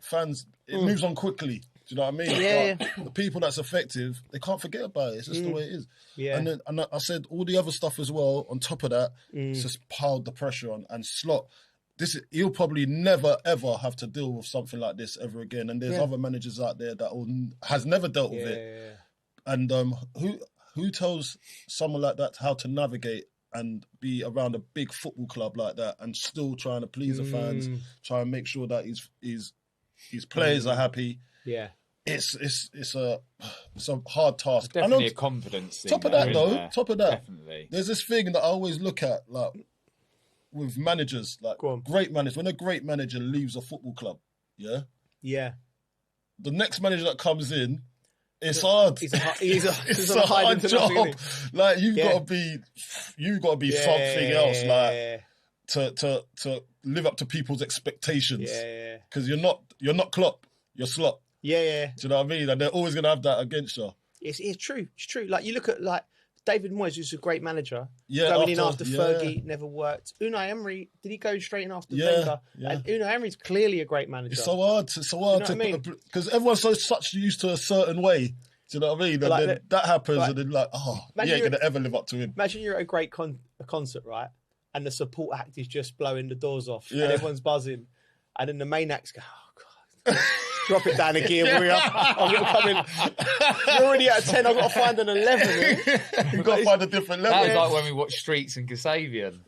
Fans, it moves on quickly. Do you know what I mean? Yeah. The people that's effective, they can't forget about it. It's just the way it is. Yeah. And then I said all the other stuff as well. On top of that, it's just piled the pressure on. And Slot, he'll probably never ever have to deal with something like this ever again. And there's other managers out there that has never dealt with it. And who tells someone like that how to navigate and be around a big football club like that and still trying to please the fans, try and make sure that his players are happy. Yeah, it's a hard task. It's definitely a confidence thing. Top of that, definitely. There's this thing that I always look at, like with managers, like great managers. When a great manager leaves a football club, the next manager that comes in, it's hard. It's a hard job. Like you've got to be something else, like to live up to people's expectations. Because you're not Klopp, you're Slot. Do you know what I mean? And they're always going to have that against you. It's true. It's true. Like you look at David Moyes, who's a great manager, going in after Fergie never worked. Unai Emery, did he go straight in after Wenger? And Unai Emery's clearly a great manager. It's so hard. Because everyone's such used to a certain way. Do you know what I mean? And then that happens, and then you ain't going to ever live up to him. Imagine you're at a great concert, right? And the support act is just blowing the doors off, and everyone's buzzing, and then the main acts go, "Oh God." Drop it down a gear, warrior. I'm going to come in. You're already at a 10. I've got to find an 11. You've got to find a different level. That was like when we watched Streets and Kasabian.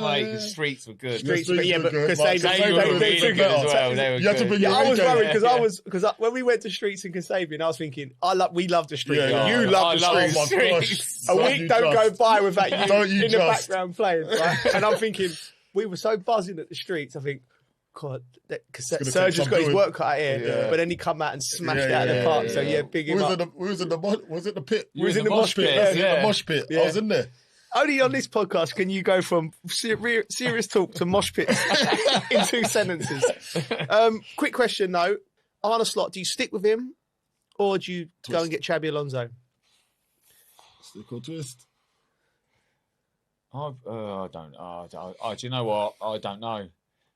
Mate, the Streets were good. But Kasabian were really good as well. They were good. I was worried because when we went to Streets and Kasabian, I was thinking, we love the Streets. You love the Streets. A week don't go by without you in the background playing. Right? And I'm thinking, we were so buzzing at the Streets. I think, God, Serge has got his work cut out here, but then he come out and smashed it out of the park. So big him up. Was it the pit? We was in the mosh pit. The mosh pit. I was in there. Only on this podcast can you go from serious talk to mosh pits in 2 sentences. Quick question though, Arne Slot, do you stick with him or do you go and get Xabi Alonso? Stick or twist? I don't. Do you know what? I don't know.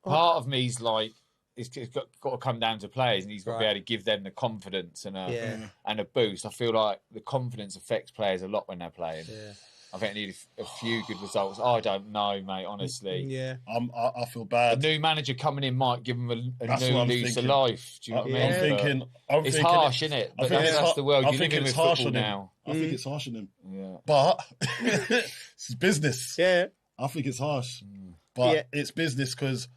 Part of me's like, it's got to come down to players, and he's got to be able to give them the confidence and a boost. I feel like the confidence affects players a lot when they're playing. I think they need a few good results. I don't know, mate, honestly. I feel bad. A new manager coming in might give them a new lease of life. Do you know what I mean? It's harsh, isn't it? But that's the world. I think it's harsh on him. I think it's harsh on him. But it's business. I think it's harsh. But it's business because...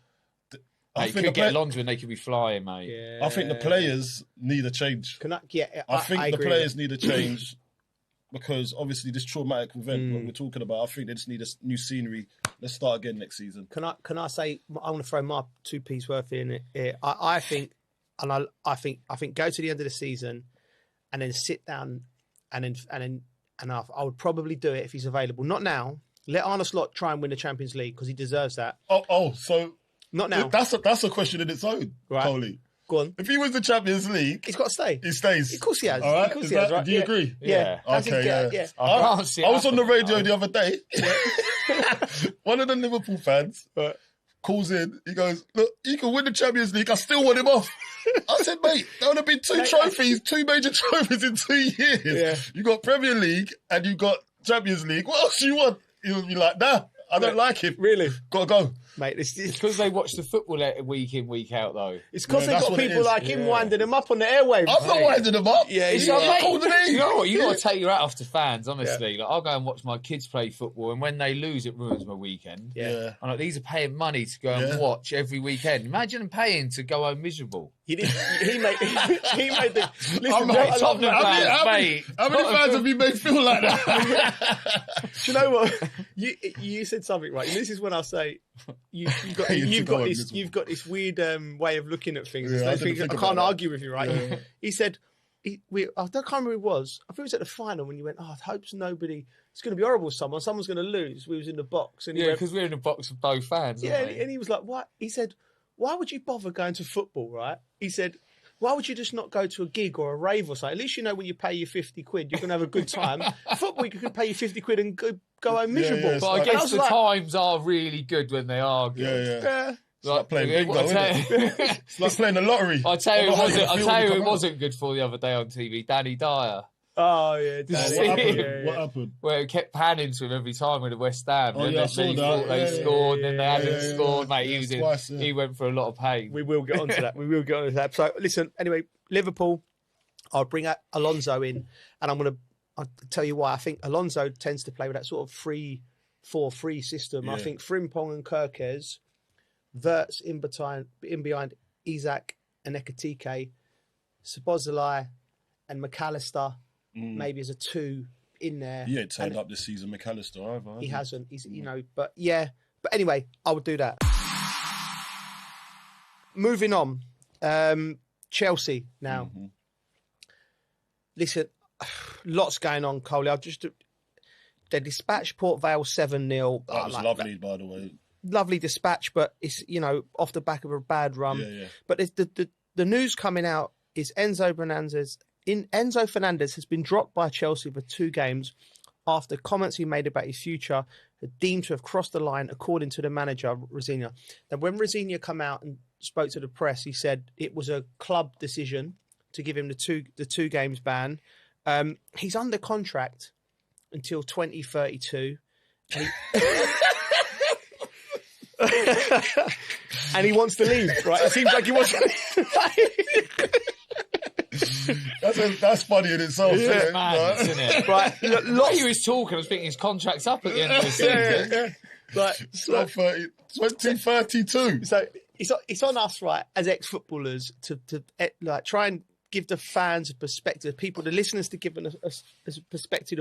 I think get Alonso and they could be flying, mate. I think the players need a change. I think the players need a change because obviously this traumatic event what we're talking about, I think they just need a new scenery. Let's start again next season. Can I say I want to throw my 2p worth in it. I think go to the end of the season and then sit down and I would probably do it if he's available. Not now. Let Arne Slot try and win the Champions League because he deserves that. So. Not now. That's a question in its own, Coley. Go on. If he wins the Champions League... He's got to stay. He stays. Of course he has. All right? Of course he has, right? Do you agree? Yeah. Okay, I was on the radio the other day. One of the Liverpool fans calls in. He goes, look, he can win the Champions League. I still want him off. I said, mate, there would have been 2 trophies, 2 major trophies in 2 years. Yeah. You got Premier League and you got Champions League. What else do you want? He'll be like, nah, I don't like him. Really? Gotta go. Mate, it's because they watch the football week in, week out, though. It's because they've got people like him winding them up on the airwaves. I'm not winding them up. Yeah, you know what? You got to take your hat off to fans, honestly. Like, I'll go and watch my kids play football, and when they lose, it ruins my weekend. Yeah. I'm like, these are paying money to go and watch every weekend. Imagine them paying to go home miserable. He made the. Listen, how many fans have you made feel like that? Do you know what? You said something right. And this is when I say you've got this weird way of looking at things. Yeah, I can't argue with you, right? Yeah. He said, I can't remember who it was. I think it was at the final when you went, I hope nobody. It's going to be horrible. Someone's going to lose. We was in the box, and because we're in the box of both fans. And he was like, "What?" He said, "Why would you bother going to football?" Right? He said, "Why would you just not go to a gig or a rave or something? At least you know when you pay your 50 quid, you're going to have a good time. Football, you can pay your 50 quid and go home miserable." Yeah, but I guess the times are really good when they are good. Yeah. It's like playing bingo, isn't it? It's like playing the lottery. I tell you, it wasn't good for the other day on TV. Danny Dyer. Oh yeah, what happened? Where it kept panning to him every time with the West Ham. Oh, yeah, I saw that. Thought they scored, then they hadn't scored. Mate, he went for a lot of pain. We will get onto that. So listen, anyway, Liverpool. I'll bring Alonso in, and I'll tell you why. I think Alonso tends to play with that sort of 3-4-3 system. Yeah. I think Frimpong and Kirkes, Wirtz in behind Isak and Ekitike, Szoboszlai and McAllister. Maybe as a 2 in there. He ain't turned up this season, McAllister, either. He hasn't. He's, but yeah. But anyway, I would do that. Moving on. Chelsea now. Mm-hmm. Listen, lots going on, Coley. They dispatched Port Vale 7-0. That was lovely, by the way. Lovely dispatch, but it's, off the back of a bad run. Yeah. But the news coming out is Enzo Fernandez has been dropped by Chelsea for 2 games after comments he made about his future are deemed to have crossed the line, according to the manager, Rosenior. Now, when Rosenior come out and spoke to the press, he said it was a club decision to give him the 2 games ban. He's under contract until 2032. And he wants to leave, right? It seems like he wants to leave. That's funny in itself, isn't it? Right. While he was talking, I was thinking his contract's up at the end of the season. Yeah. 2032. So it's on us, right, as ex-footballers, to like try and give the fans a perspective, the listeners, to give them a perspective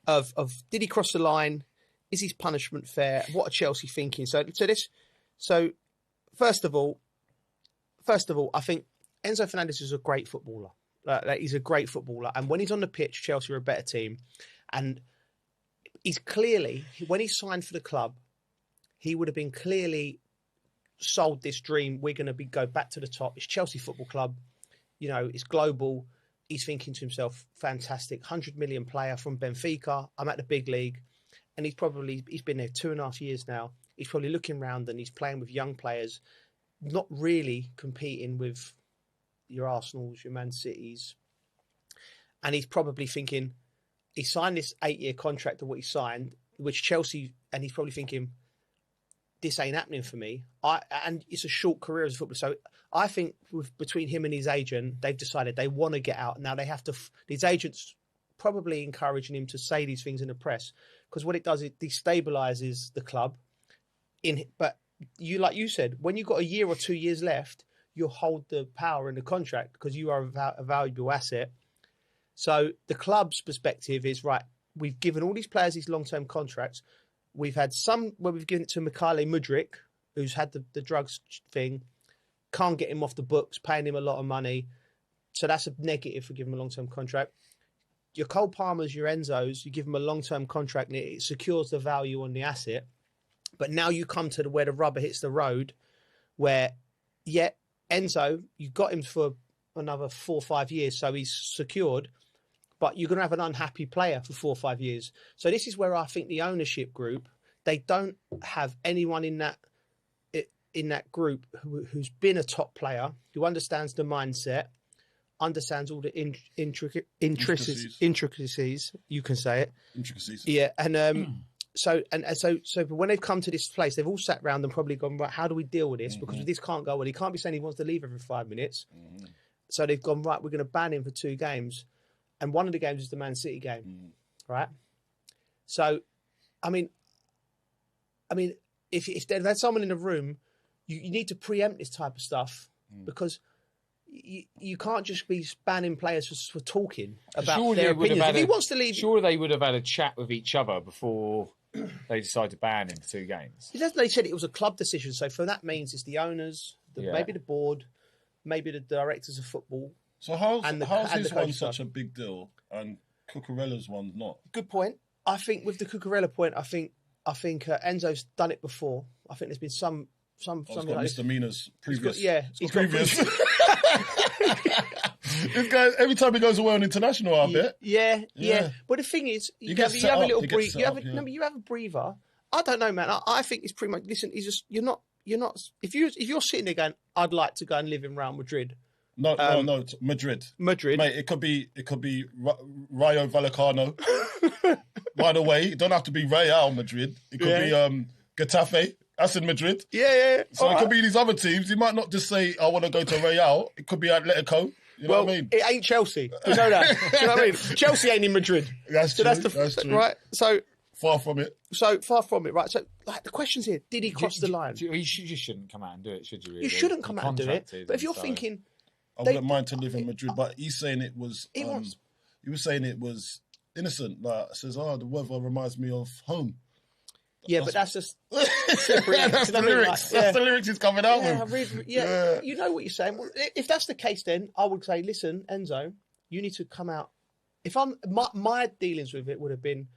of did he cross the line? Is his punishment fair? What are Chelsea thinking? So first of all, I think Enzo Fernandez is a great footballer. He's a great footballer. And when he's on the pitch, Chelsea are a better team. And he's clearly, when he signed for the club, he would have been clearly sold this dream. We're going to go back to the top. It's Chelsea Football Club. It's global. He's thinking to himself, fantastic, 100 million player from Benfica. I'm at the big league. And he's been there 2.5 years now. He's probably looking around and he's playing with young players, not really competing with your Arsenals, your Man Cities. And he's probably thinking, he signed this 8-year contract of what he signed, which Chelsea, and he's probably thinking, this ain't happening for me. And it's a short career as a footballer. So I think between him and his agent, they've decided they want to get out. Now they have to, his agent's probably encouraging him to say these things in the press, because what it does, it destabilizes the club. But like you said, when you've got 1 year or 2 years left, you'll hold the power in the contract because you are a valuable asset. So the club's perspective is, right, we've given all these players these long-term contracts. We've had some where we've given it to Mikhailo Mudryk, who's had the drugs thing, can't get him off the books, paying him a lot of money. So that's a negative for giving him a long-term contract. Your Cole Palmers, your Enzos, you give them a long-term contract and it secures the value on the asset. But now you come to where the rubber hits the road, where, Enzo, you got him for another 4 or 5 years, so he's secured, but you're going to have an unhappy player for 4 or 5 years. So this is where I think the ownership group, they don't have anyone in that group who's been a top player, who understands the mindset, understands all the intricacies. You can say it. Intricacies. Yeah, and So but when they've come to this place, they've all sat round and probably gone, right, how do we deal with this? Because this can't go on. He can't be saying he wants to leave every 5 minutes. So they've gone, right, we're going to ban him for 2 games. And one of the games is the Man City game, right? So, I mean, if there's someone in the room, you need to preempt this type of stuff because you can't just be banning players for talking about their opinions. If he wants to leave... Sure, they would have had a chat with each other before they decided to ban him for 2 games. They said it was a club decision. So for that means it's the owners, maybe the board, maybe the directors of football. So how's his one such a big deal and Cucurella's one not? Good point. I think with the Cucurella point, I think Enzo's done it before. I think there's been some he's got misdemeanors previous. He's got previous. This guy, every time he goes away on international, I bet. Yeah. But the thing is, you have a little breather. You have a breather. I don't know, man. I think it's pretty much. Listen, he's just you're not. If you're sitting there going, I'd like to go and live in Real Madrid. No, Madrid. Mate, it could be Rayo Vallecano. By the way, it don't have to be Real Madrid. It could be Getafe. That's in Madrid. Yeah. So it could be these other teams. He might not just say, I want to go to Real. It could be Atletico. You know what I mean? It ain't Chelsea. You know that. You know what I mean? Chelsea ain't in Madrid. That's true. That's true. Right? So... Far from it. Right? So, the question's here, did he cross the line? You shouldn't come out and do it, should you? Really? You shouldn't come out and do it. But if you're thinking... I wouldn't mind to live in Madrid, but he's saying it was... he was saying it was innocent. Like, says, the weather reminds me of home. Yeah, but that's just... That's the lyrics. That's the lyrics he's coming out with. Yeah, you know what you're saying. Well, if that's the case, then I would say, listen, Enzo, you need to come out. If my dealings with it would have been...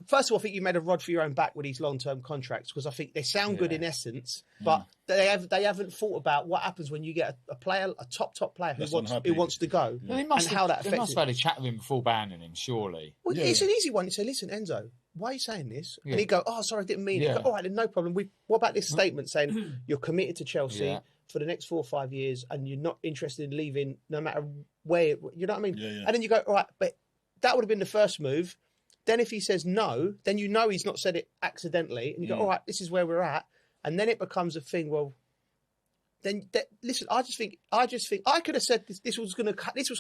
First of all, I think you made a rod for your own back with these long-term contracts because I think they sound good in essence, but they haven't thought about what happens when you get a player, a top player who wants to go, and how that affects. They must have had a chat with him before banning him, surely. Well, it's an easy one. You say, "Listen, Enzo, why are you saying this?" And he'd go, "Oh, sorry, I didn't mean it." Go, all right, then no problem. What about this statement saying you're committed to Chelsea for the next 4 or 5 years and you're not interested in leaving, no matter where? You know what I mean? And then you go, "All right," but that would have been the first move. Then if he says no, then you know he's not said it accidentally. And you go, all right, this is where we're at. And then it becomes a thing, well, then listen, I just think I could have said this was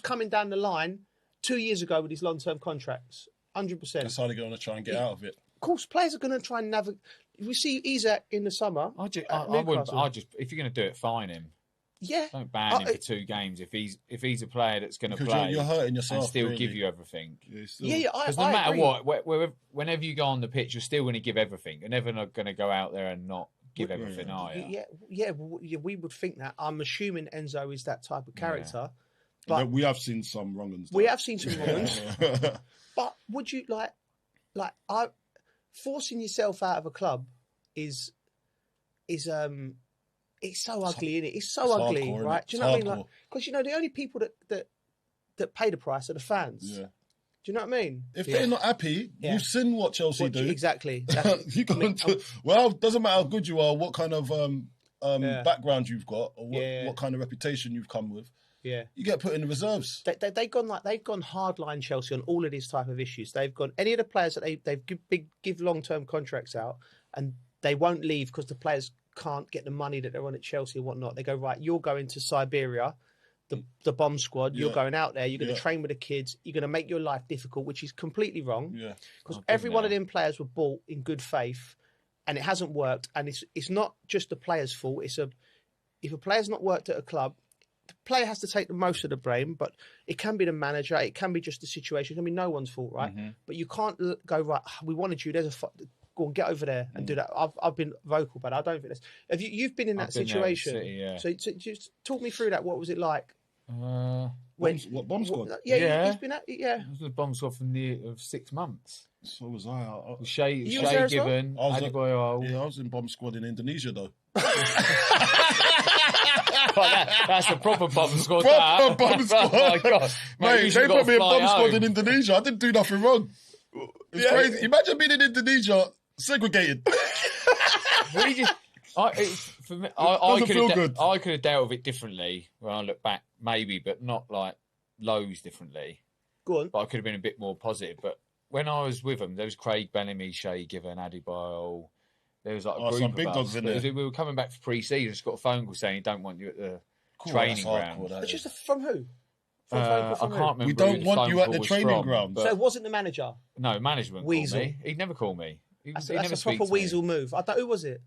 coming down the line 2 years ago with his long-term contracts. 100%. That's how they're going to try and get out of it. Of course, players are going to try and navigate. We see Isak in the summer. I just if you're going to do it, fine him. Yeah. Don't ban him for 2 games if he's a player that's going to play. You're hurting yourself. And still give you everything. Because no matter what, whenever you go on the pitch, you're still going to give everything. You're never going to go out there and not give everything, are you? Yeah, we would think that. I'm assuming Enzo is that type of character. But we have seen some wrong-uns. We have seen some wrong-uns. But would you forcing yourself out of a club is it's so ugly, isn't it? It's so ugly, hardcore, right? Do you know what I mean? Like, because the only people that pay the price are the fans. Yeah. Do you know what I mean? If they're not happy, you've seen what Chelsea do. Exactly. Well, it doesn't matter how good you are, what kind of background you've got, or what kind of reputation you've come with. Yeah, you get put in the reserves. They've gone hardline Chelsea on all of these type of issues. They've gone any of the players that they've give long-term contracts out, and they won't leave because the players can't get the money that they're on at Chelsea and whatnot. They go, right, you're going to Siberia, the bomb squad. You're going out there. You're going to train with the kids. You're going to make your life difficult, which is completely wrong. Yeah, because every one of them players were bought in good faith, and it hasn't worked. And it's not just the player's fault. If a player's not worked at a club, the player has to take the most of the blame, but it can be the manager, it can be just the situation, it can be no one's fault, right? Mm-hmm. But you can't go, right, we wanted you, go and get over there and do that. I've been vocal, but I don't think that's... You've been in that situation. So just talk me through that. What was it like? Bomb squad? Yeah. He's been at... Yeah. It was a bomb squad of 6 months. So was I. Shay Given, Adebayo. I was in bomb squad in Indonesia, though. That's a proper bomb squad. Proper bomb squad. Oh my God. Mate, they put me in bomb squad in Indonesia. I didn't do nothing wrong. It's crazy. Imagine being in Indonesia, segregated. I could have dealt with it differently when I look back, maybe, but not like loads differently. Go on. But I could have been a bit more positive. But when I was with them, there was Craig Bellamy, Shea Given, Adebayo. There was like a group some of big us. dogs in there. We were coming back for pre-season. Just got a phone call saying he don't want you at the training ground. Just from who? I can't remember. We don't want you at the training ground. So it wasn't the manager? No, management Weasel. called me. He'd never call me. That's a proper weasel move. Who was it?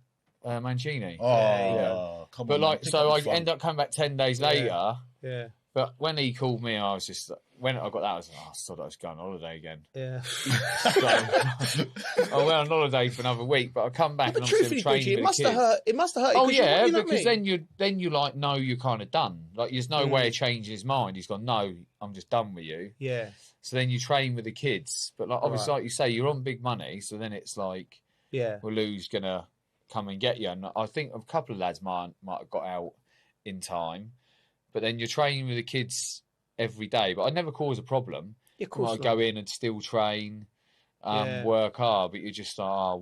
Mancini. Come but on, like, man. so I Pick up the end up coming back 10 days later. Yeah. But when he called me, I was just when I got that, I was like, I thought I was going on holiday again. Yeah. I went on holiday for another week, but I come back and I'm still training. It must have hurt. It must have hurt. Oh yeah, you know because then you like know you're kind of done. Like there's no way of changing his mind. He's gone, no, I'm just done with you. Yeah. So then you train with the kids, but like obviously, like you say, you're on big money. So then it's like, well, who's gonna come and get you? And I think a couple of lads might have got out in time, but then you're training with the kids every day. But I never cause a problem. Yeah, of course. I go in and still train, work hard, but you're just like,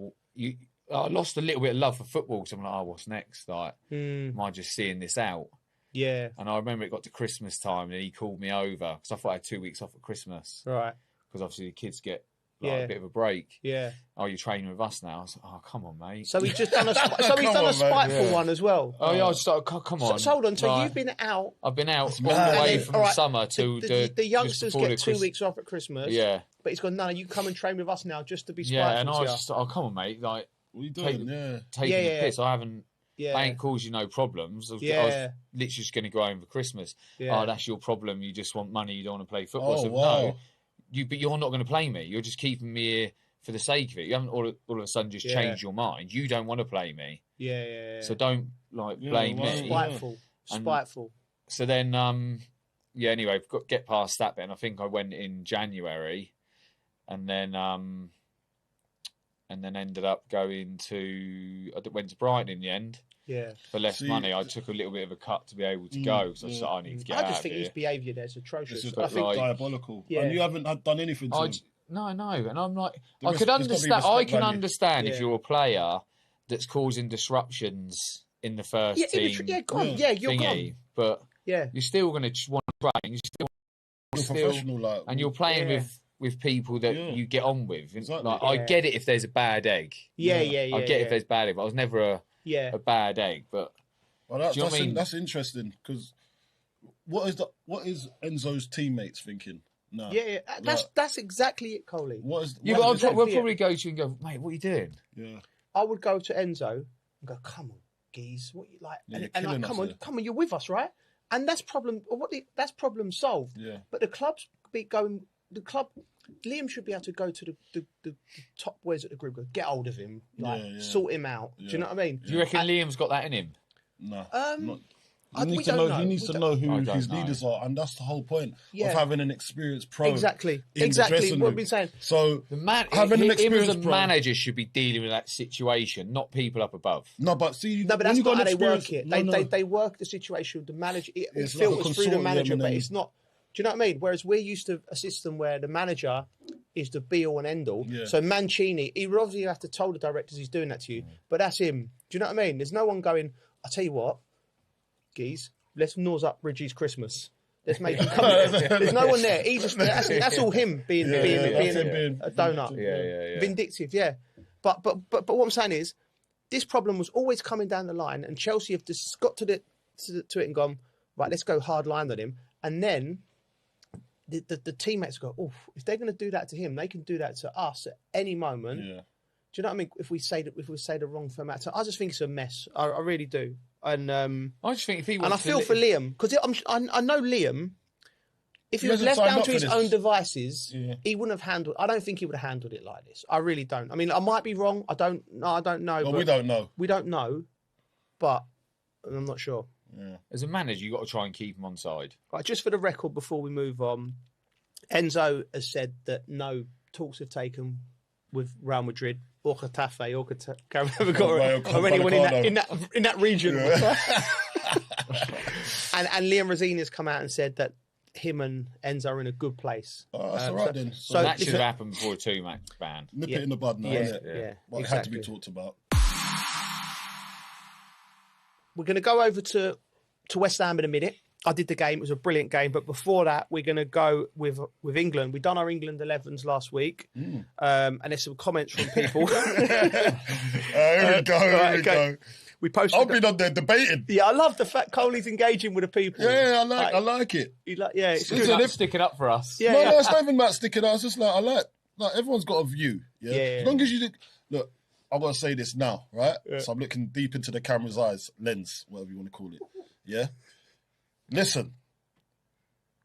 I lost a little bit of love for football. So I'm like, what's next? Like, am I just seeing this out? Yeah. And I remember it got to Christmas time and he called me over because I thought I had 2 weeks off at Christmas. Right. Because obviously the kids get a bit of a break. Yeah. Oh, you're training with us now? I was like, oh, come on, mate. So he's just done a spiteful one as well. Oh, yeah, I just thought, come on. So hold on. So you've been out. I've been out all the way from summer to the youngsters get 2 weeks off at Christmas. Yeah. But he's gone, no, you come and train with us now just to be spiteful. Yeah, and I was just, oh, come on, mate. Like, what are you doing? Taking the piss. I haven't. Yeah. I ain't caused you no problems. I was literally just going to go home for Christmas. Yeah. Oh, that's your problem. You just want money. You don't want to play football. Oh, So wow. no, but you're not going to play me. You're just keeping me here for the sake of it. You haven't all of a sudden just changed your mind. You don't want to play me. Yeah. So don't blame me. Spiteful. So then, anyway, I've got to get past that bit. And I think I went in January, and then ended up going to. I went to Brighton in the end. Yeah. For less money, I took a little bit of a cut to be able to go. So I said, I need to get out of here. I just think his behaviour there is atrocious. It's diabolical. Yeah. And you haven't done anything to him. No, and I'm like, I could understand. I can understand if you're a player that's causing disruptions in the first team. You're gone. But you're still going to want to train. You're professional, and you're playing with people that you get on with. Exactly. Like, I get it if there's a bad egg. I get it if there's bad egg, but I was never a bad egg. But that's interesting because what is Enzo's teammates thinking? No. Yeah. That's exactly it, Coley. We'll probably go to you and go, mate, what are you doing? Yeah. I would go to Enzo and go, come on, geez, what you like? And like, come on, you're with us, right? And that's problem. That's problem solved. Yeah. But the club's going. The club, Liam should be able to go to the top boys at the group. Go, get hold of him, sort him out. Do you know what I mean? Do you reckon Liam's got that in him? No. He needs to know who his leaders are, and that's the whole point of having an experienced pro. Exactly. What I've been saying. So having an experienced manager should be dealing with that situation, not people up above. No, but that's not how they work it. They work the situation. The manager it filters through the manager, but it's not. Do you know what I mean? Whereas we're used to a system where the manager is the be all and end all. Yeah. So Mancini, he would obviously have to tell the directors he's doing that to you, but that's him. Do you know what I mean? There's no one going, I'll tell you what, geez, let's nose up Bridgie's Christmas. Let's make him come here. There's no one there. He just that's all him being a donut. Yeah. Vindictive, yeah. But what I'm saying is, this problem was always coming down the line, and Chelsea have just got to it and gone, right, let's go hard line on him. And then the teammates go, oh, if they're going to do that to him, they can do that to us at any moment. Yeah. Do you know what I mean? If we say the wrong format, so I just think it's a mess. I really do. And I just think if he and I feel for Liam because I know Liam. If he was left down to his own devices, he wouldn't have handled. I don't think he would have handled it like this. I really don't. I mean, I might be wrong. I don't know. Well, we don't know. We don't know, but I'm not sure. Yeah. As a manager, you've got to try and keep him on side. Right, just for the record, before we move on, Enzo has said that no talks have taken with Real Madrid or Getafe or anyone in that region. Yeah. and Liam Rosini has come out and said that him and Enzo are in a good place. Oh, that's all right then. So that should have happened before a 2-match ban. Nip it in the bud now, isn't it? Yeah. Well, exactly. It had to be talked about. We're going to go over to West Ham in a minute. I did the game. It was a brilliant game. But before that, we're going to go with England. We've done our England 11s last week. And there's some comments from people. Here we go. We posted. I've been on there debating. Yeah, I love the fact Coley's engaging with the people. Yeah, I like it. It's good. Sticking up for us. Yeah, no, it's not even about sticking up. It's just like, like everyone's got a view. Yeah. As long as you look, I've got to say this now, right? Yeah. So I'm looking deep into the camera's eyes, lens, whatever you want to call it. Yeah. Listen,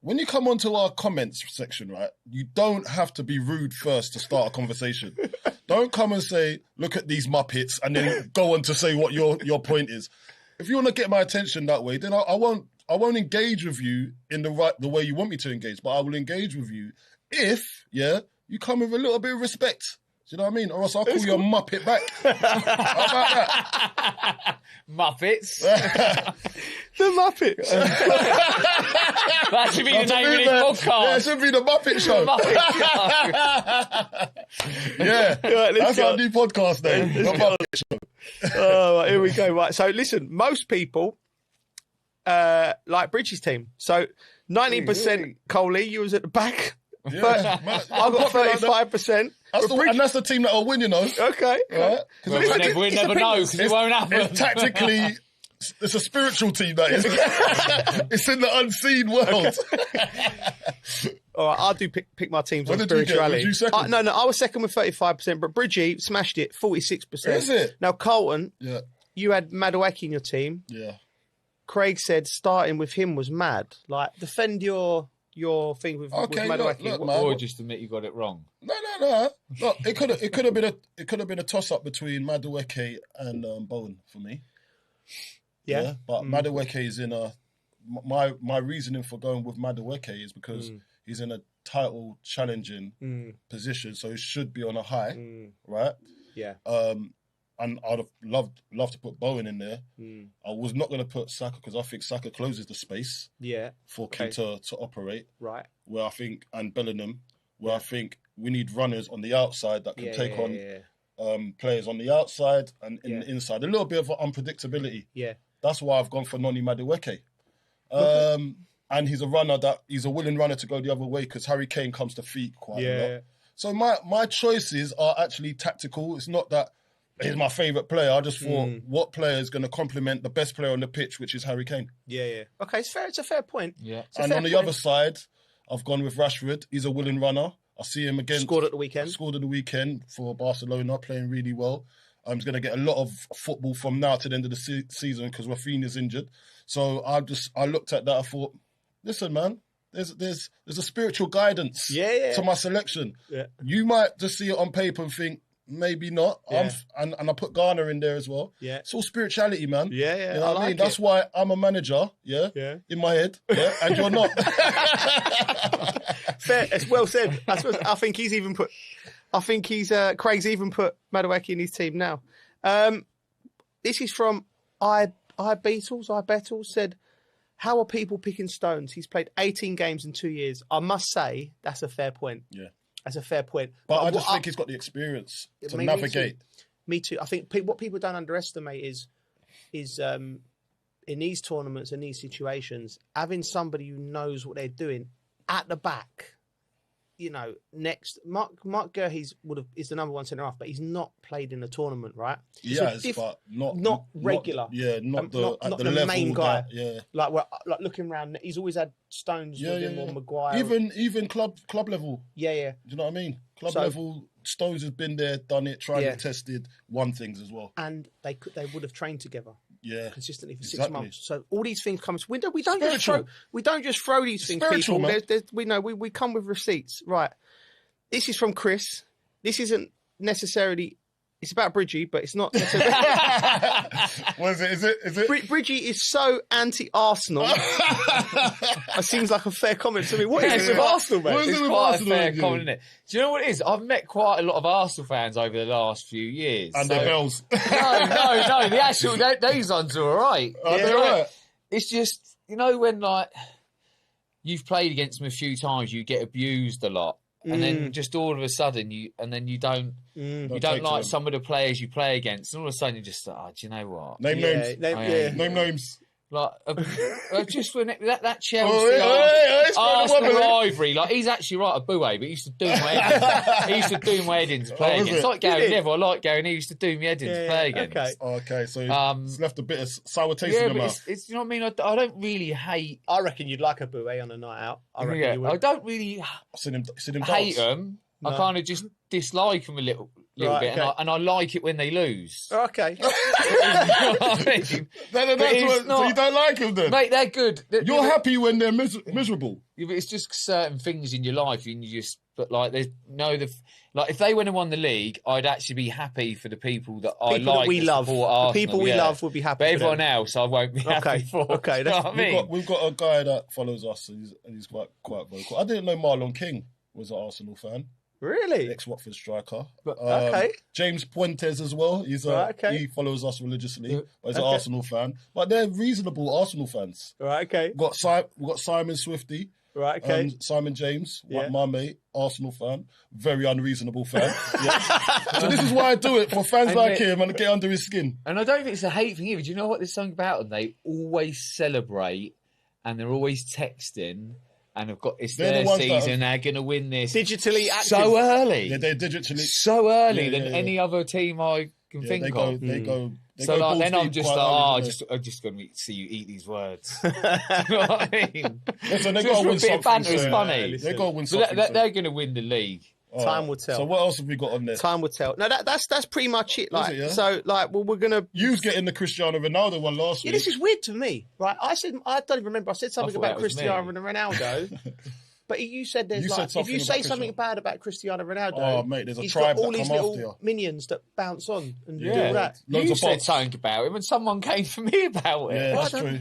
when you come onto our comments section, right, you don't have to be rude first to start a conversation. Don't come and say, look at these Muppets, and then go on to say what your point is. If you want to get my attention that way, then I won't engage with you in the way you want me to engage, but I will engage with you if, you come with a little bit of respect. Do you know what I mean? Or else I'll call you a Muppet back. How about that? Muppets. The Muppets. That should be the name of this podcast. Yeah, it should be the Muppet Show. Right, that's our new podcast name. The Muppet Show. Here we go. Right, so listen, most people like Bridges' team. So 19% Coley, you was at the back. Yeah, I've got 35%. And that's the team that will win, you know. Okay. Right? We'll never know because it won't happen. It's tactically, it's a spiritual team, that is. It's in the unseen world. Okay. All right, I do pick my teams on spirituality. Did you second? No, I was second with 35%, but Bridgie smashed it, 46%. Is it? Now, Colton, you had Madueke in your team. Yeah. Craig said starting with him was mad. Like, defend your thing with Madueke. Or just admit you got it wrong. No. Look, it could have been a toss up between Madueke and Bowen for me. Yeah. But Madueke is in my reasoning for going with Madueke is because he's in a title challenging position, so he should be on a high, right? Yeah. And I'd have loved to put Bowen in there. I was not going to put Saka because I think Saka closes the space for King to operate. Right. Where I think, and Bellingham, where I think we need runners on the outside that can take on players on the outside and in the inside. A little bit of unpredictability. Yeah. That's why I've gone for Noni Madueke. And he's a willing runner to go the other way because Harry Kane comes to feet quite a lot. So my choices are actually tactical. It's not that he's my favourite player. I just thought, what player is going to complement the best player on the pitch, which is Harry Kane? Yeah. Okay, it's fair. It's a fair point. Yeah. And on the other side, I've gone with Rashford. He's a willing runner. I see him again. Scored at the weekend for Barcelona, playing really well. He's going to get a lot of football from now to the end of the season because Rafinha's injured. So I looked at that. I thought, listen, man, there's a spiritual guidance to my selection. Yeah. You might just see it on paper and think, maybe not. Yeah. And I put Garner in there as well. Yeah. It's all spirituality, man. Yeah. You know what I mean? That's why I'm a manager, in my head, and you're not. Fair. It's well said. I think he's even put. Craig's even put Madueke in his team now. This is from iBeatles said, how are people picking stones? He's played 18 games in 2 years. I must say, that's a fair point. Yeah. That's a fair point. But I just think he's got the experience to navigate. Me too. I think what people don't underestimate is in these tournaments and these situations, having somebody who knows what they're doing at the back. You know, next Mark Gurhey is the number one centre half, but he's not played in a tournament, right? Yes, but not regular. Not the level main guy. That, Like looking around, he's always had Stones with him or Maguire. Even club level. Yeah. Do you know what I mean? Club level, Stones has been there, done it, tried it, tested, won things as well. And they would have trained together. Yeah, consistently for 6 months. So all these things come. We don't just throw these things, people. We come with receipts, right? This is from Chris. This isn't necessarily. It's about Bridgie, but it's not necessarily. What is it? Is it? Bridgie is so anti-Arsenal. It seems like a fair comment to me. What is it with Arsenal, mate? It's quite a fair comment, isn't it? Do you know what it is? I've met quite a lot of Arsenal fans over the last few years. And their bells. No. The actual these ones are all right. They're all right. It's just, when like you've played against them a few times, you get abused a lot. And then just all of a sudden, you don't like some of the players you play against. And all of a sudden, you're just like, do you know what? Name names. Like, just when that Chelsea Arsenal rivalry, like he's actually right a Boué, but he used to do my head in. He used to do my head in to play against. It's like Gary Neville. I like Gary. He used to do my head in to play against. Okay, so it's left a bit of sour taste in the mouth. It's you know what I mean. I don't really hate. I reckon you'd like a Boué on a night out. I reckon you would. I don't really seen him hate them. No. I kind of just dislike them a little bit, okay. and I like it when they lose. Okay. So you don't like them then? Mate, they're good. You're happy when they're miserable. Yeah, but it's just certain things in your life, and you just. But like, there's like if they went and won the league, I'd actually be happy for the people that I like. That we love. Arsenal, the people we love would be happy. But everyone else, I won't be happy for. Okay, you know what I mean? We've got a guy that follows us, and he's quite vocal. I didn't know Marlon King was an Arsenal fan. Really? Ex-Watford striker. Okay. James Puentes as well. He follows us religiously, but he's an Arsenal fan. But they're reasonable Arsenal fans. Right, okay. We've got Simon Swifty. Right, okay. Simon James, my mate, Arsenal fan. Very unreasonable fan. So this is why I do it, for fans like him and get under his skin. And I don't think it's a hate thing either. Do you know what there's something about them? They always celebrate and they're always texting. And it's their season, they're going to win this. Digitally active. So early. Yeah, they're digitally. So early than any other team I can think of. They go. So like, then I'm just like, I'm just going to see you eat these words. You know what I mean? Listen, they got to win something. Banter is funny. They got to win something. They're going to win the league. Time will tell. So what else have we got on there? Time will tell. No, that's pretty much it. Like, so like, well, we're gonna. You was getting the Cristiano Ronaldo one last week. This is weird to me, right? I don't even remember. I said something about Cristiano Ronaldo. But you said there's if you say something bad about Cristiano Ronaldo, mate, there's a he's tribe got all that these come little after you. minions that bounce on and do all that. You said something about him, and someone came for me about it. Yeah, that's true.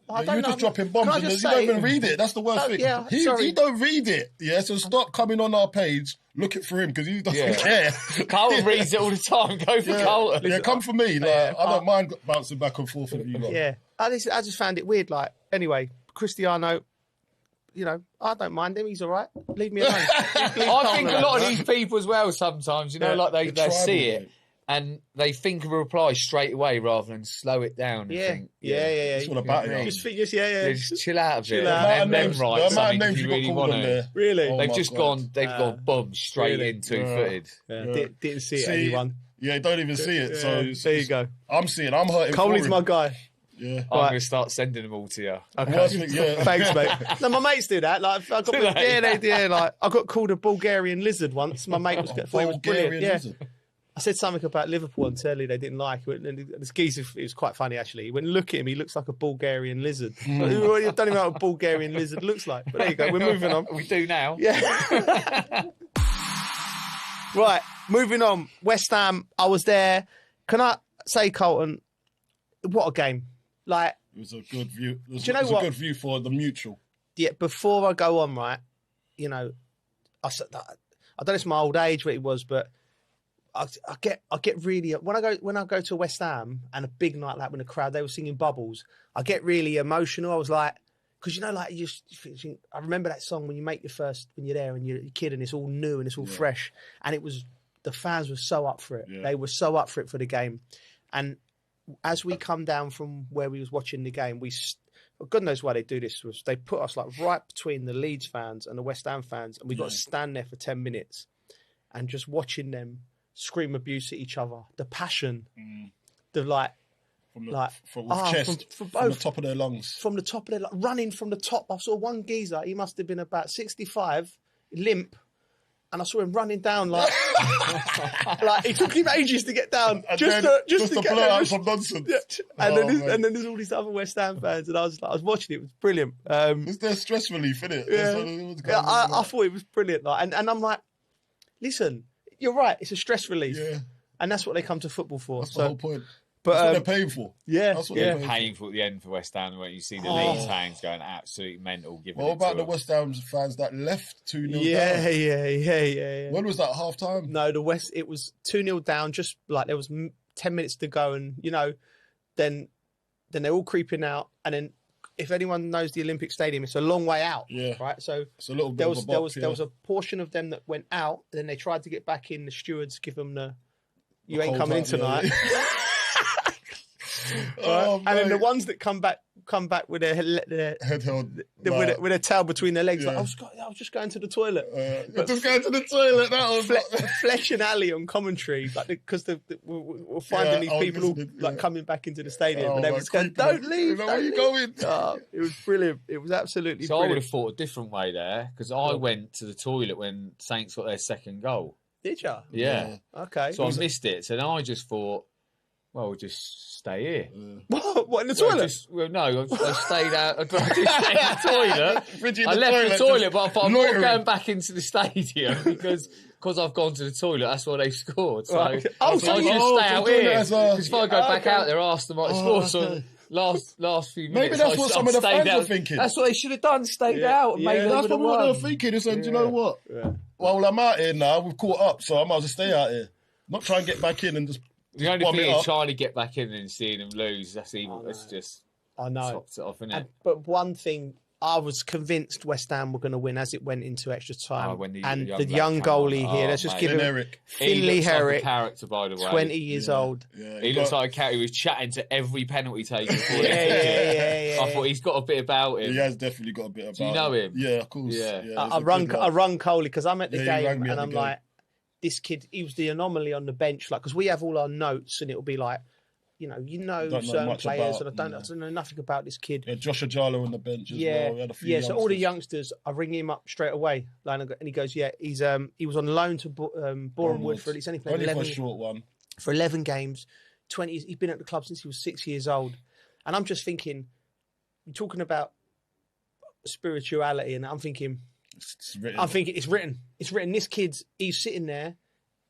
I don't you're know. just dropping bombs, and you don't even read it. That's the worst thing. Yeah, he don't read it. Yeah, so stop coming on our page looking for him because he doesn't care. Carlton reads it all the time. Go for Carlton. Yeah, come for me. Like, I don't mind bouncing back and forth with you. Lot. Yeah, I just found it weird. Like, anyway, Cristiano. You know, I don't mind him. He's all right. Leave me alone. I think a lot of these people as well sometimes, you know, like they see it and they think of a reply straight away rather than slow it down. And think, It's all about it. Just chill out a bit. And then write something if you really want to. Really? They've just gone boom, straight in two-footed. Didn't see it, anyone. Yeah, don't even see it. So there you go. I'm hurting. Coley's my guy. Yeah. I'm going to start sending them all to you. Okay. Thanks, mate. No, my mates do that. Like, I got like I got called a Bulgarian lizard once. My mate thought it was brilliant. Yeah. I said something about Liverpool on telly they didn't like. And this geezer, it was quite funny actually. He went, look at him, he looks like a Bulgarian lizard. I don't even know what a Bulgarian lizard looks like. But there you go, we're moving on. We do now. Yeah. Right, moving on. West Ham, I was there. Can I say, Colton, what a game. Like, it was a good view. It was, do you know what? A good view for the mutual. Yeah, before I go on, right, you know, I don't know it's my old age what it was, but I get really when I go to West Ham and a big night like when the crowd they were singing Bubbles, I get really emotional. I was like, because you know, like you think, I remember that song when you're there and you're a kid and it's all new and it's all fresh, and the fans were so up for it. Yeah. They were so up for it for the game, and as we come down from where we was watching the game, God knows why they do this. Was they put us like right between the Leeds fans and the West Ham fans, and we got to stand there for 10 minutes and just watching them scream abuse at each other. The passion, the from the top of their lungs, running from the top. I saw one geezer. He must have been about 65, limp. And I saw him running down like it took him ages to get down, just to get blow out some nonsense. Yeah. And then there's all these other West Ham fans, and I was watching it. It was brilliant. It's their stress relief, isn't it? Yeah, I thought it was brilliant. And I'm like, listen, you're right. It's a stress relief, and that's what they come to football for. That's the whole point. But that's what they're paying for. Yeah, that's what they're paying for at the end for West Ham, where you see the Leeds fans going absolutely mental. What about the West Ham fans that left 2-0 down? Yeah. When was that, half time? No, it was 2-0 down. Just like there was 10 minutes to go, and you know, then they're all creeping out, and then if anyone knows the Olympic Stadium, it's a long way out. Yeah, right. So it's a little bit there was a portion of them that went out, and then they tried to get back in. The stewards give them you ain't coming in tonight. And then the ones that come back with their head held, with a towel between their legs. Yeah. Like, I was just going to the toilet. Just going to the toilet. That was Fletch and Ali on commentary, like because we're finding these people all coming back into the stadium, and they was going, "Don't leave! Where are you going?" It was brilliant. It was absolutely. So brilliant. I would have thought a different way there because I went to the toilet when Saints got their second goal. Did you? Yeah. Okay. So I missed it. So then I just thought, well, we'll just stay here. What in the toilet? I stayed out. I just stayed in the toilet. I left the toilet, but I thought I'm not going back into the stadium because I've gone to the toilet. That's why they scored. So I just stay out here. Because if I go back out there, Arsenal might score. So last few minutes, maybe that's what some of the fans were thinking. That's what they should have done. Stayed out. And maybe that's what they were thinking. They said, "Do you know what? Well, I'm out here now. We've caught up, so I might as well stay out here. Not try and get back in and just." The only thing is trying to get back in and seeing them lose. That's evil. It's just I know. Tops it off, innit? But one thing, I was convinced West Ham were going to win as it went into extra time. The young goalie here, let's just give him Finley Herrick, like a character, by the way. 20 years old. Yeah, he looks like a cat who was chatting to every penalty taker. I thought he's got a bit about him. He has definitely got a bit about him. Do you know him? Yeah, of course. Yeah. I rung Coley because I'm at the game and I'm like, this kid, he was the anomaly on the bench, like, because we have all our notes and it'll be like, you know certain players, and I don't know nothing about this kid. Yeah, Josh Ajalo on the bench as well. We had a few so all the youngsters, I ring him up straight away, and he goes, he was on loan to Boreham Wood for he's only played 11, for a short one. For 11 games, 20. He's been at the club since he was 6 years old, and I'm just thinking, you're talking about spirituality, and I'm thinking. It's written. It's written. This kid's, he's sitting there.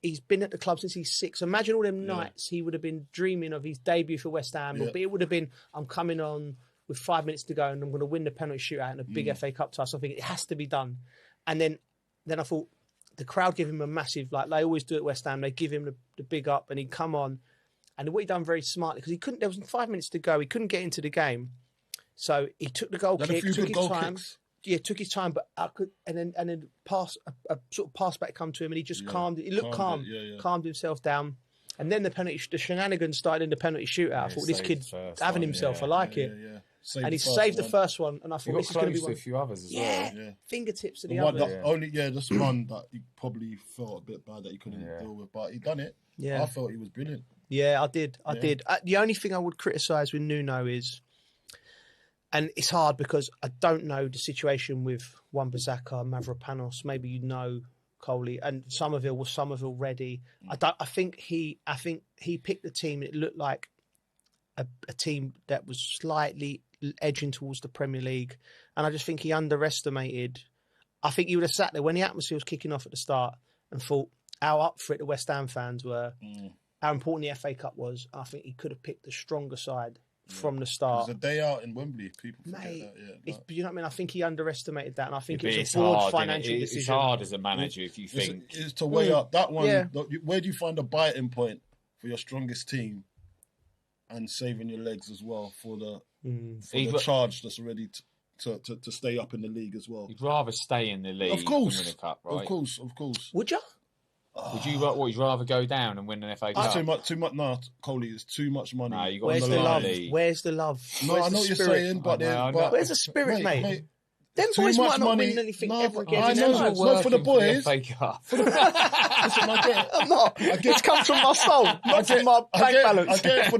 He's been at the club since he's 6. Imagine all them nights he would have been dreaming of his debut for West Ham. But it would have been, I'm coming on with 5 minutes to go and I'm going to win the penalty shootout in a big FA Cup tie. So I think it has to be done. And then I thought the crowd give him a massive, like they always do at West Ham. They give him the big up and he'd come on. And what he done very smartly, because there was 5 minutes to go. He couldn't get into the game. So he took the goal kick, took his time. Yeah, took his time, but and then a sort of pass back come to him, and he just calmed. He looked calm, calmed himself down, and then the shenanigans started in the penalty shootout. I thought this kid's having himself. I like it, and he saved the first one, and I thought this is going to be one. A few others as well. Yeah, fingertips of the other. Just one that he probably felt a bit bad that he couldn't deal with, but he done it. Yeah, I felt he was brilliant. Yeah, I did. The only thing I would criticise with Nuno is. And it's hard because I don't know the situation with Wan-Bissaka, Mavropanos. Maybe you know Coley, and Somerville was Somerville ready. I think he picked the team. It looked like a team that was slightly edging towards the Premier League, and I just think he underestimated. I think he would have sat there when the atmosphere was kicking off at the start and thought how up for it the West Ham fans were, how important the FA Cup was. I think he could have picked the stronger side. From the start. It was a day out in Wembley. People forget that. You know what I mean? I think he underestimated that, and I think it's a broad financial decision. It's hard as a manager if you think... It's to weigh up that one. Yeah. Where do you find a biting point for your strongest team and saving your legs as well for the charge that's ready to stay up in the league as well? You'd rather stay in the league of course. than win a cup, right? Of course. Would you? Would you rather go down and win an FA Cup? Too much. No, Coley, it's too much money. No, you got Where's the love? Where's the love? No, I know what you're saying, but where's the spirit, mate? Them boys might not win anything ever again. I know, not for the boys. Listen, I'm not. It comes from my soul, not from my bank balance. I get it for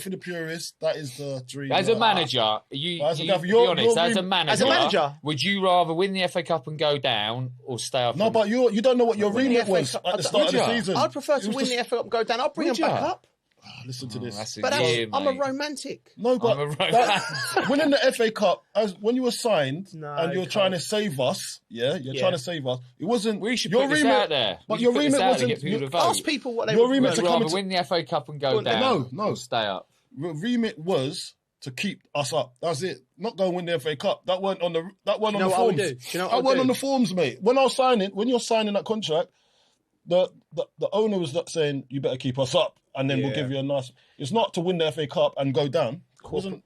the purist. That is the dream. As a manager, be honest. As a manager, would you rather win the FA Cup and go down or stay up? No, but you don't know what your remit was at the start of the season. I'd prefer to win the FA Cup and go down. I'll bring them back up. Listen to this. But I'm a romantic. No, but winning the FA Cup, when you were signed and you're trying to save us, trying to save us. It wasn't. We should put this out there. But your remit wasn't. Ask people what they your remit to rather win the FA Cup and go down. No, stay up. Your remit was to keep us up. That's it. Not go and win the FA Cup. That weren't on the forms. That weren't on the forms, mate. When you're signing that contract, the owner was saying you better keep us up. And then we'll give you a nice... It's not to win the FA Cup and go down. Corporate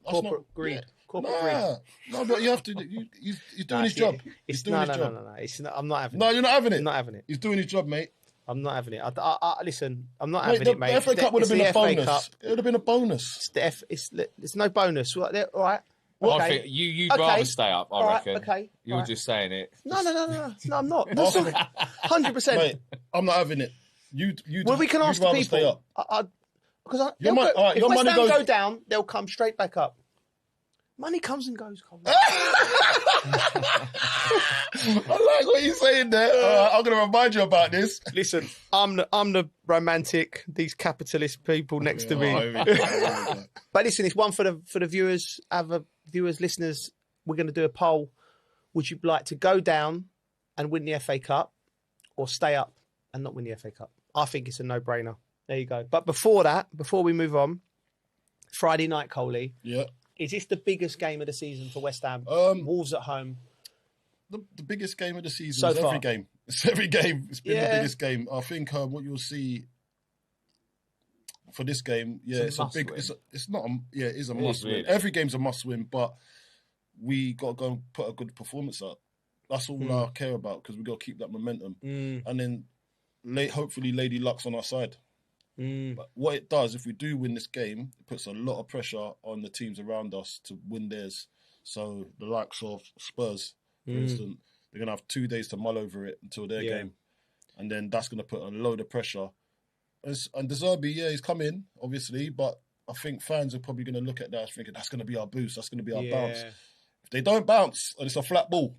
greed. No, but you have to... He's doing his job. He's doing his job. No. I'm not having it. No, you're not having it. I'm not having it. He's doing his job, mate. I'm not having it. Listen, I'm not Mate, having it, mate. The FA Cup would have been a bonus. Cup. It would have been a bonus. It's no bonus. All right. Okay. I think you'd rather stay up, I reckon. Okay. You're just saying it. No, I'm not. 100%. Mate, I'm not having it. Well, we can ask the people. Stay up. Because Your money go down, they'll come straight back up. Money comes and goes, Colin. I like what you're saying there. I'm going to remind you about this. Listen, I'm the romantic. These capitalist people next to me. But listen, it's one for the viewers, other viewers, listeners. We're going to do a poll. Would you like to go down and win the FA Cup, or stay up and not win the FA Cup? I think it's a no-brainer. There you go. But before we move on, Friday night, Coley. Yeah. Is this the biggest game of the season for West Ham? Wolves at home. The biggest game of the season so is far. every game. It's every game. It's been the biggest game. I think what you'll see for this game, it's a big. It's not. It is a must win. Really. Every game's a must win, but we got to go and put a good performance out. That's all I care about, because we got to keep that momentum, and then hopefully Lady Luck's on our side. But what it does, if we do win this game, it puts a lot of pressure on the teams around us to win theirs. So the likes of Spurs, for instance, they're going to have 2 days to mull over it until their game. And then that's going to put a load of pressure. And De Zerbi, he's come in, obviously, but I think fans are probably going to look at that thinking, that's going to be our boost, that's going to be our bounce. If they don't bounce and it's a flat ball,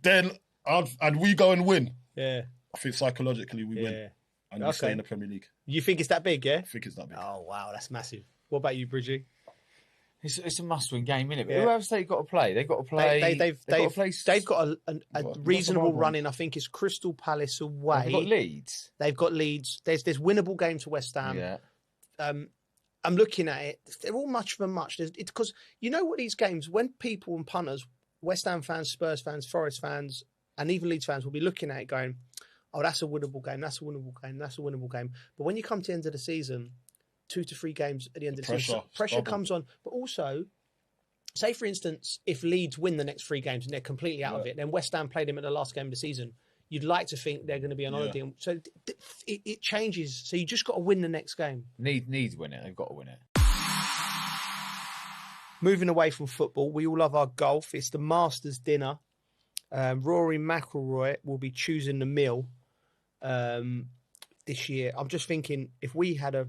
then and we go and win. Yeah. I think psychologically we win, and we stay in the Premier League. You think it's that big, yeah? I think it's that big. Oh, wow, that's massive. What about you, Bridgie? It's a must-win game, isn't it? But who else they've got to play? They've got to play. They've got a reasonable run in. I think it's Crystal Palace away. They've got Leeds. They've got Leeds. There's winnable games for West Ham. Yeah. I'm looking at it. They're all much of a much. Because you know what, these games, when people and punters, West Ham fans, Spurs fans, Forest fans, and even Leeds fans will be looking at it going, oh, that's a winnable game, that's a winnable game, that's a winnable game. But when you come to the end of the season, 2 to 3 games at the end of the season, pressure comes on. But also, say, for instance, if Leeds win the next 3 games and they're completely out of it, then West Ham played them at the last game of the season, you'd like to think they're going to be on holiday. So it changes. So you just got to win the next game. Need to win it. They've got to win it. Moving away from football, we all love our golf. It's the Masters dinner. Rory McIlroy will be choosing the meal this year. I'm just thinking, if we had a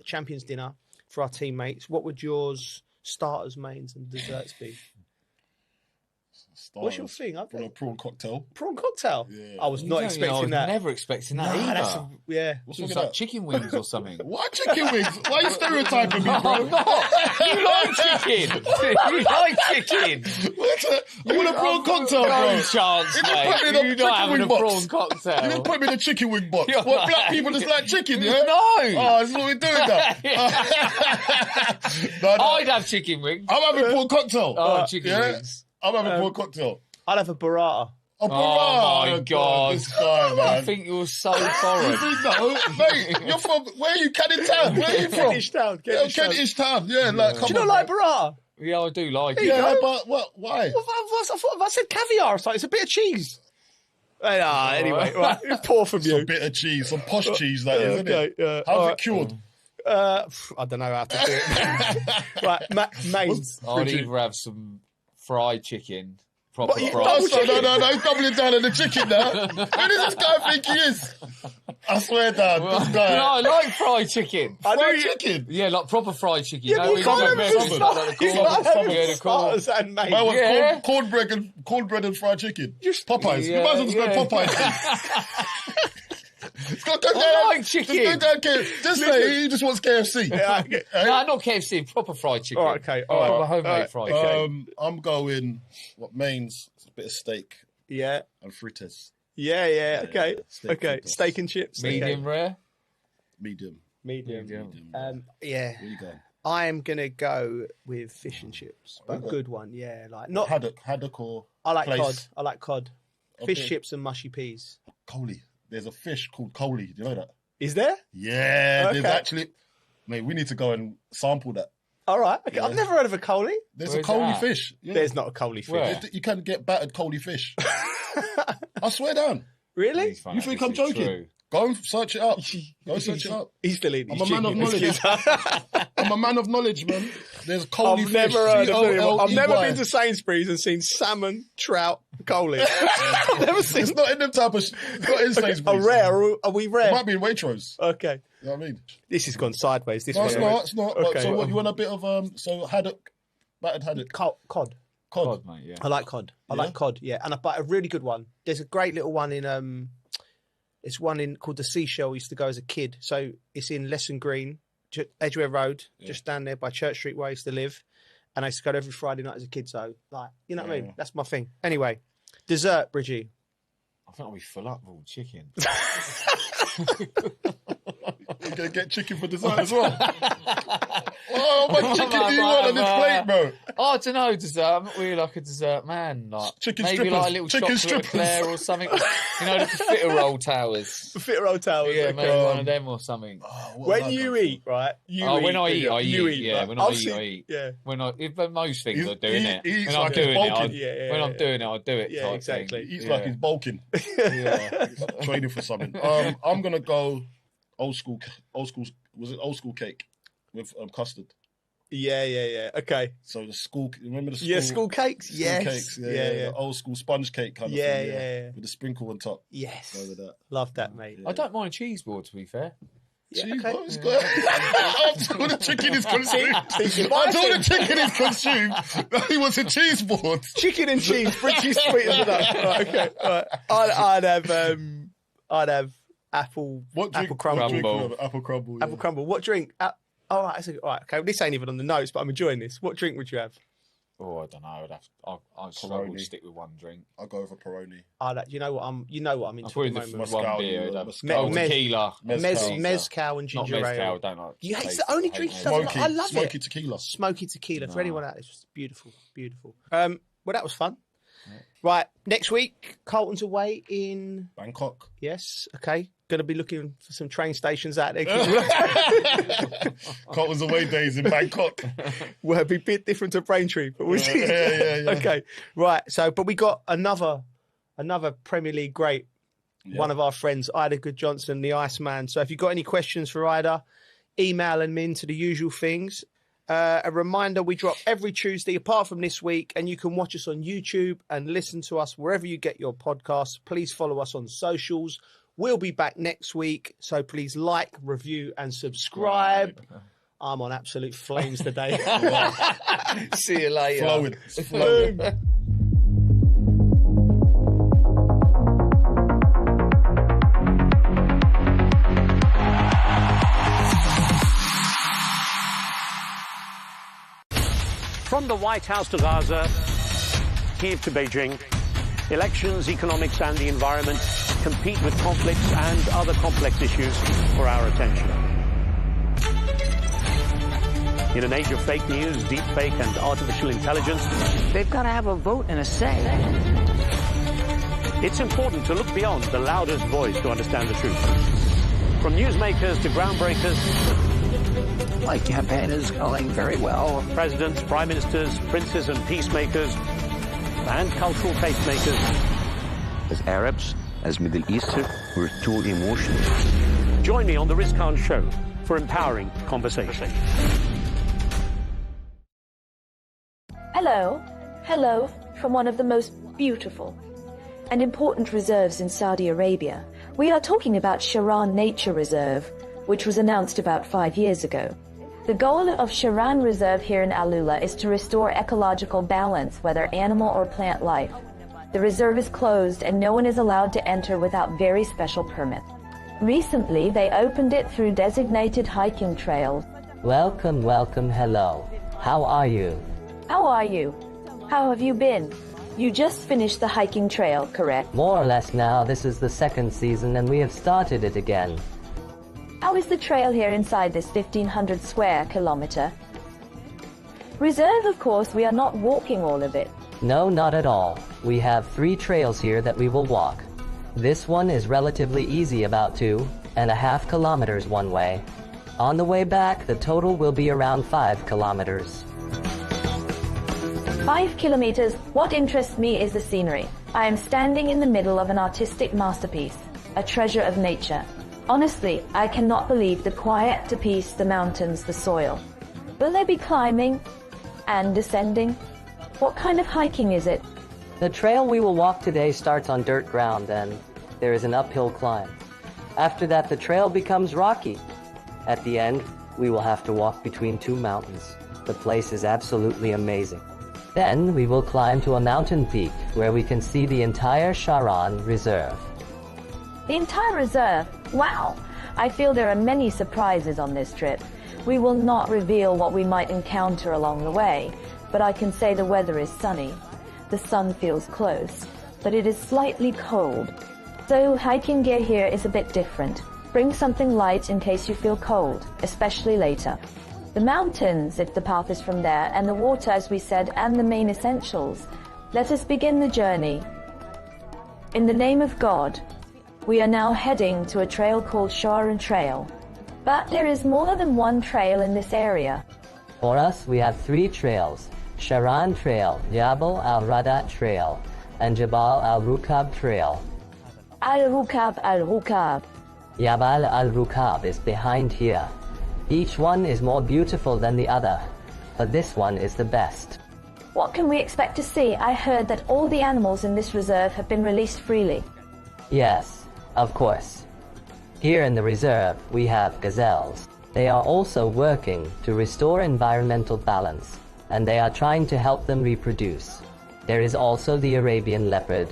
champions dinner for our teammates, what would yours, starters, mains, and desserts be? What's your thing? A prawn cocktail. Prawn cocktail? Yeah. I was not expecting that. Never expecting that either. What's like chicken wings or something. What chicken wings? Why are you stereotyping me, bro? I'm not. You like chicken. You like chicken. I want a prawn cocktail, bro. No chance, mate. You're not having a prawn cocktail. You didn't put me in a chicken wing box. What, black people just like chicken, yeah? No. Oh, that's what we're doing now. I'd have chicken wings. I'm having prawn cocktail. Oh, chicken wings. I'm having a cocktail. I'd have a burrata. A burrata. Oh my God! This guy, man. I think you're so foreign. Mate, you're from where are you? Canning Town. Where are you from? Kentish Town. Kentish Town. Yeah, like. Do you not like burrata? Yeah, I do like it. Yeah, but what? Why? I thought I said caviar or something. It's a bit of cheese. Anyway, right, poor from you. Some bit of cheese, some posh cheese, that is, isn't it? How's it cured? I don't know how to do it. Right, mains. I'd either have some fried chicken. Proper fried. No, he's doubling down on the chicken now. Who does this guy think he is? I swear, Dad, this guy. No, I like fried chicken. Fried chicken? Yeah, like proper fried chicken. Yeah, you can't have starters and mains. I want cornbread and fried chicken. Popeyes. You might as well just go Popeyes. I like chicken. Just say he just wants KFC. No, not KFC. Proper fried chicken. All right, okay. Proper homemade fried chicken. I'm going mains. It's a bit of steak. Yeah. And fritters. Yeah. Okay. Steak and chips. Medium rare. Medium. Yeah. Where you going? I am gonna go with fish and chips, but a good one. Yeah, like not haddock or. I like place. cod. I like cod. Okay. Fish, chips, and mushy peas. Coley. There's a fish called coley. Do you know that? Is there? Yeah, Okay. there's actually. Mate, we need to go and sample that. All right. Okay. I've never heard of a coley. There's a coley fish. Yeah. There's not a coley fish. Where? You can get battered coley fish. I swear down. Really? You think I'm joking? True. Go and search it up. Go and search it up. He's deleting. I'm a man of knowledge. I'm a man of knowledge, man. There's coley I've fish. never heard of him. I've never C-O-L-E-Y. been to Sainsbury's and seen salmon, trout, coley. I've never seen. It's not in them type of. It's not in Sainsbury's. Oh, rare? Are we rare? It might be in Waitrose. Okay. You know what I mean? This has gone sideways. This No, way. it's not. It's not. Okay. So what? You want a bit of So haddock, battered haddock. Cod. Cod, mate, yeah. I like cod. I like cod. Yeah, and I bought a really good one. There's a great little one in It's one in called the Seashell. I used to go as a kid. So it's in Lesson Green, Edgware Road, just down there by Church Street where I used to live. And I used to go there every Friday night as a kid. So, like, you know what I mean? That's my thing. Anyway, dessert, Bridgie. I think I'll be full up with all chicken. You're going to get chicken for dessert as well. Oh, what chicken do you want on this plate, bro? Oh, I don't know, dessert. I'm not really like a dessert man. Like chicken maybe strippers. like a little Chicken chocolate strippers. eclair or something. You know, the profiterole towers. Profiterole towers. Yeah, okay. maybe one of them or something. When you eat, right? When I eat, I eat. Yeah, right? when I eat. Yeah. If most things I do, innit? He eats When like I'm doing he's bulking. it, when I'm doing it, I do it. Yeah, type exactly. thing. He eats Yeah. like he's bulking. Yeah. Training for something. I'm going to go old school. Was it old school cake with custard? Yeah. Okay. So the school, remember the school? Yeah, school cakes. Yes. Cakes. Yeah. Yeah. The old school sponge cake kind of thing. Yeah. With the sprinkle on top. Yes. Go with that. Love that, mate. I don't mind cheese board, to be fair. Cheese board is good. Until the chicken is consumed. Until the chicken is consumed, he wants a cheese board. Chicken and cheese, Bridgie's sweet as enough. Right, okay. Right. I'd have apple. What drink? Apple crumble. What drink? Apple crumble. Apple crumble. What drink? All right. All right. Okay. This ain't even on the notes, but I'm enjoying this. What drink would you have? Oh, I don't know. I'd struggle to stick with one drink. I'll go over Peroni. You know what I'm into I'll probably at the moment. one beer. Tequila. Mezcal. Mezcal and ginger ale. Not mezcal. Don't like. It's the only drink he doesn't like. I love it. Smoky tequila. Smoky tequila. For anyone out there, it's just beautiful. Well, that was fun. Right, next week, Carlton's away in Bangkok. Yes, okay. Going to be looking for some train stations out there. Carlton's away days in Bangkok. Will be a bit different to Braintree, but we'll see. Yeah. Okay, right. So, but we got another Premier League great. Yeah. One of our friends, Ida Good Johnson, the Iceman. So, if you've got any questions for Ida, email them in to the usual things. A reminder, we drop every Tuesday apart from this week, and you can watch us on YouTube and listen to us wherever you get your podcasts. Please follow us on socials. We'll be back next week, so please like, review and subscribe. I'm on absolute flames today. See you later. Flowing. From the White House to Gaza, Kiev to Beijing, elections, economics and the environment compete with conflicts and other complex issues for our attention. In an age of fake news, deepfake and artificial intelligence, they've got to have a vote and a say. It's important to look beyond the loudest voice to understand the truth. From newsmakers to groundbreakers, my campaign is going very well. Presidents, prime ministers, princes and peacemakers, and cultural tastemakers. As Arabs, as Middle Eastern, we're too emotional. Join me on The Riz Khan Show for empowering conversation. Hello from one of the most beautiful and important reserves in Saudi Arabia. We are talking about Sharan Nature Reserve, which was announced about 5 years ago. The goal of Sharan Reserve here in Alula is to restore ecological balance, whether animal or plant life. The reserve is closed and no one is allowed to enter without very special permit. Recently, they opened it through designated hiking trails. Welcome, hello. How are you? How have you been? You just finished the hiking trail, correct? More or less now. This is the second season and we have started it again. How is the trail here inside this 1,500 square kilometer? Reserve, of course, we are not walking all of it. No, not at all. We have 3 trails here that we will walk. This one is relatively easy, about 2.5 kilometers one way. On the way back, the total will be around 5 kilometers. 5 kilometers. What interests me is the scenery. I am standing in the middle of an artistic masterpiece, a treasure of nature. Honestly, I cannot believe the quiet, the peace, the mountains, the soil. Will there be climbing and descending? What kind of hiking is it? The trail we will walk today starts on dirt ground and there is an uphill climb. After that, the trail becomes rocky. At the end, we will have to walk between two mountains. The place is absolutely amazing. Then we will climb to a mountain peak where we can see the entire Sharon Reserve. The entire reserve? Wow! I feel there are many surprises on this trip. We will not reveal what we might encounter along the way, but I can say the weather is sunny. The sun feels close, but it is slightly cold. So hiking gear here is a bit different. Bring something light in case you feel cold, especially later. The mountains, if the path is from there, and the water, as we said, and the main essentials. Let us begin the journey. In the name of God, we are now heading to a trail called Sharon Trail. But there is more than one trail in this area. For us, we have 3 trails: Sharon Trail, Jabal al-Radat Trail, and Jabal al-Rukab Trail. Al-Rukab, Al-Rukab. Jabal al-Rukab is behind here. Each one is more beautiful than the other, but this one is the best. What can we expect to see? I heard that all the animals in this reserve have been released freely. Yes, of course. Here in the reserve, we have gazelles. They are also working to restore environmental balance, and they are trying to help them reproduce. There is also the Arabian leopard,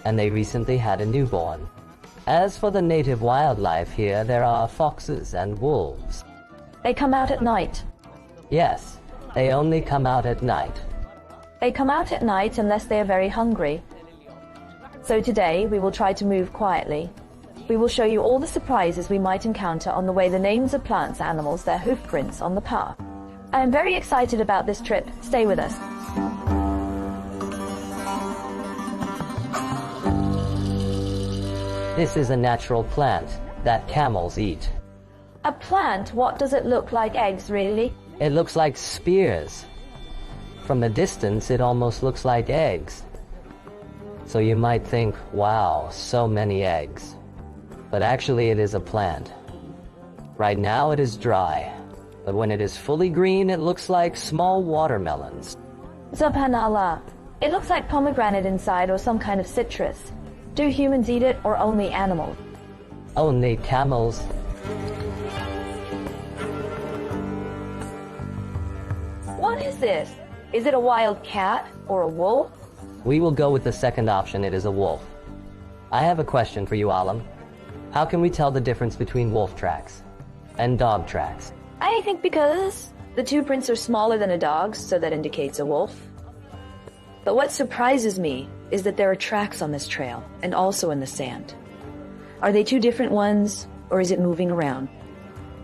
and they recently had a newborn. As for the native wildlife here, there are foxes and wolves. They come out at night. Yes, they only come out at night. They come out at night unless they are very hungry. So today we will try to move quietly. We will show you all the surprises we might encounter on the way, the names of plants, animals, their hoof prints on the path. I am very excited about this trip. Stay with us. This is a natural plant that camels eat. A plant? What does it look like? Eggs, really? It looks like spears. From a distance, it almost looks like eggs. So you might think, wow, so many eggs. But actually it is a plant. Right now it is dry, but when it is fully green, it looks like small watermelons. Subhanallah. It looks like pomegranate inside or some kind of citrus. Do humans eat it or only animals? Only camels. What is this? Is it a wild cat or a wolf? We will go with the second option. It is a wolf. I have a question for you, Alam. How can we tell the difference between wolf tracks and dog tracks? I think because the 2 prints are smaller than a dog's, so that indicates a wolf. But what surprises me is that there are tracks on this trail, and also in the sand. Are they 2 different ones, or is it moving around?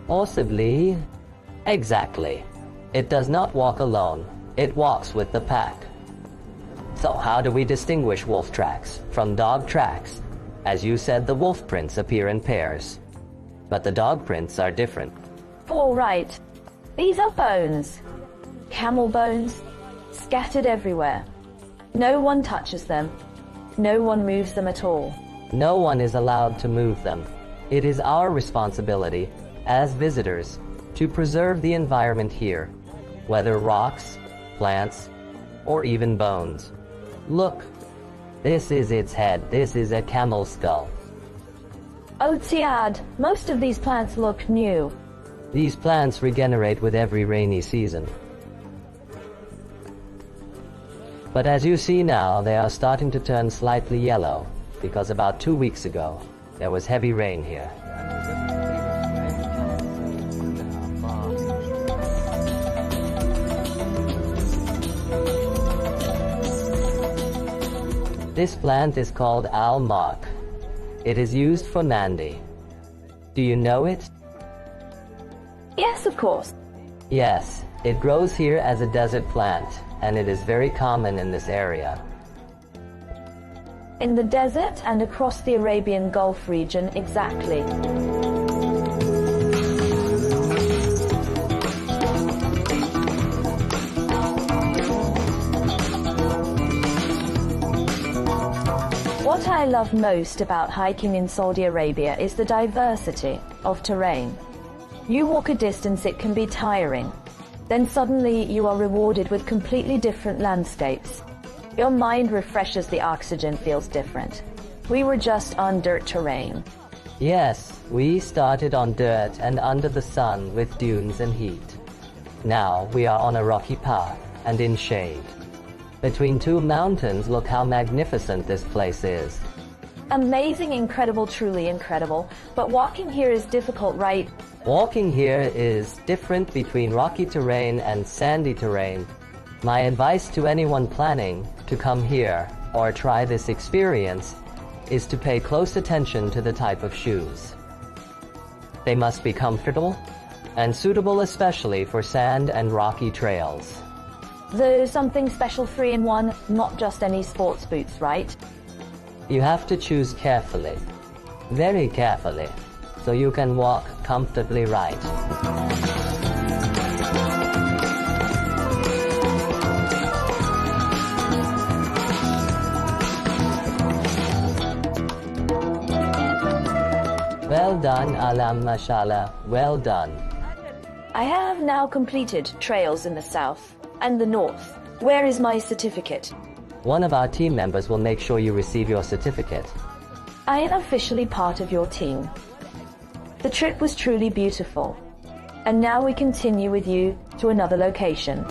Possibly. Exactly. It does not walk alone. It walks with the pack. So how do we distinguish wolf tracks from dog tracks? As you said, the wolf prints appear in pairs, but the dog prints are different. All right. These are bones. Camel bones, scattered everywhere. No one touches them. No one moves them at all. No one is allowed to move them. It is our responsibility, as visitors, to preserve the environment here, whether rocks, plants, or even bones. Look, this is its head. This is a camel skull. Oh, Tiad, most of these plants look new. These plants regenerate with every rainy season. But as you see now, they are starting to turn slightly yellow, because about 2 weeks ago, there was heavy rain here. This plant is called al-mak. It is used for Nandi. Do you know it? Yes, of course. Yes, it grows here as a desert plant, and it is very common in this area. In the desert and across the Arabian Gulf region, exactly. I love most about hiking in Saudi Arabia is the diversity of terrain. You walk a distance, it can be tiring. Then suddenly you are rewarded with completely different landscapes. Your mind refreshes, the oxygen feels different. We were just on dirt terrain. Yes, we started on dirt and under the sun with dunes and heat. Now we are on a rocky path and in shade. Between two mountains, look how magnificent this place is. Amazing, incredible, truly incredible. But walking here is difficult, right? Walking here is different between rocky terrain and sandy terrain. My advice to anyone planning to come here or try this experience is to pay close attention to the type of shoes. They must be comfortable and suitable especially for sand and rocky trails. There's something special 3-in-1, not just any sports boots, right? You have to choose carefully, very carefully, so you can walk comfortably right. Well done, Alam Mashallah, well done. I have now completed trails in the south and the north. Where is my certificate? One of our team members will make sure you receive your certificate. I am officially part of your team. The trip was truly beautiful. And now we continue with you to another location.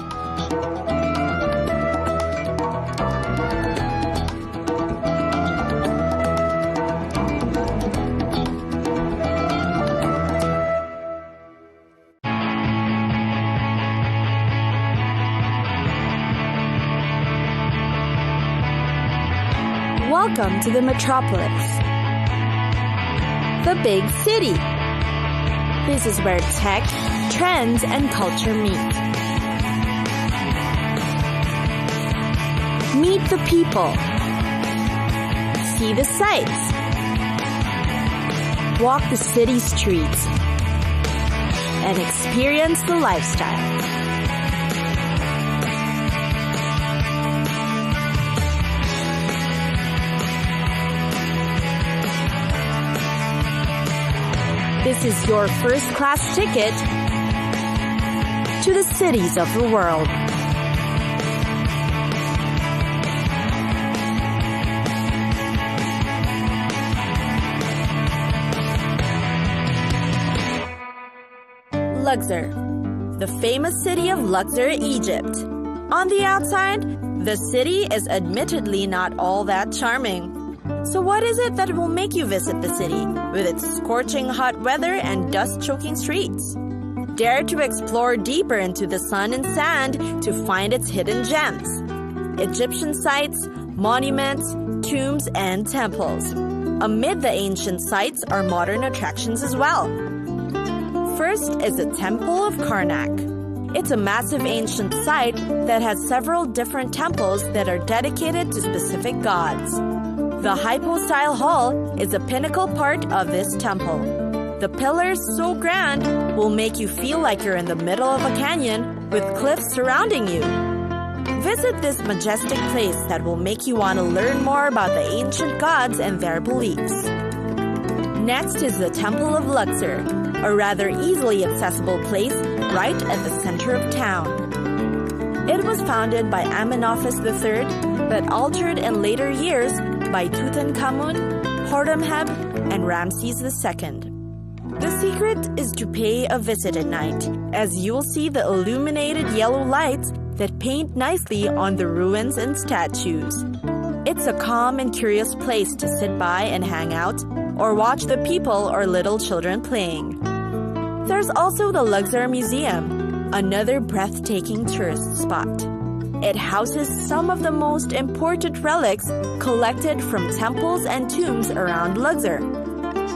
Welcome to the metropolis, the big city. This is where tech, trends, and culture meet. Meet the people. See the sights. Walk the city streets. And experience the lifestyle. This is your first-class ticket to the cities of the world. Luxor, the famous city of Luxor, Egypt. On the outside, the city is admittedly not all that charming. So what is it that will make you visit the city, with its scorching hot weather and dust-choking streets? Dare to explore deeper into the sun and sand to find its hidden gems. Egyptian sites, monuments, tombs, and temples. Amid the ancient sites are modern attractions as well. First is the Temple of Karnak. It's a massive ancient site that has several different temples that are dedicated to specific gods. The hypostyle hall is a pinnacle part of this temple. The pillars, so grand, will make you feel like you're in the middle of a canyon with cliffs surrounding you. Visit this majestic place that will make you want to learn more about the ancient gods and their beliefs. Next is the Temple of Luxor, a rather easily accessible place right at the center of town. It was founded by Amenophis III, but altered in later years by Tutankhamun, Horemheb, and Ramses II. The secret is to pay a visit at night, as you'll see the illuminated yellow lights that paint nicely on the ruins and statues. It's a calm and curious place to sit by and hang out, or watch the people or little children playing. There's also the Luxor Museum, another breathtaking tourist spot. It houses some of the most important relics collected from temples and tombs around Luxor.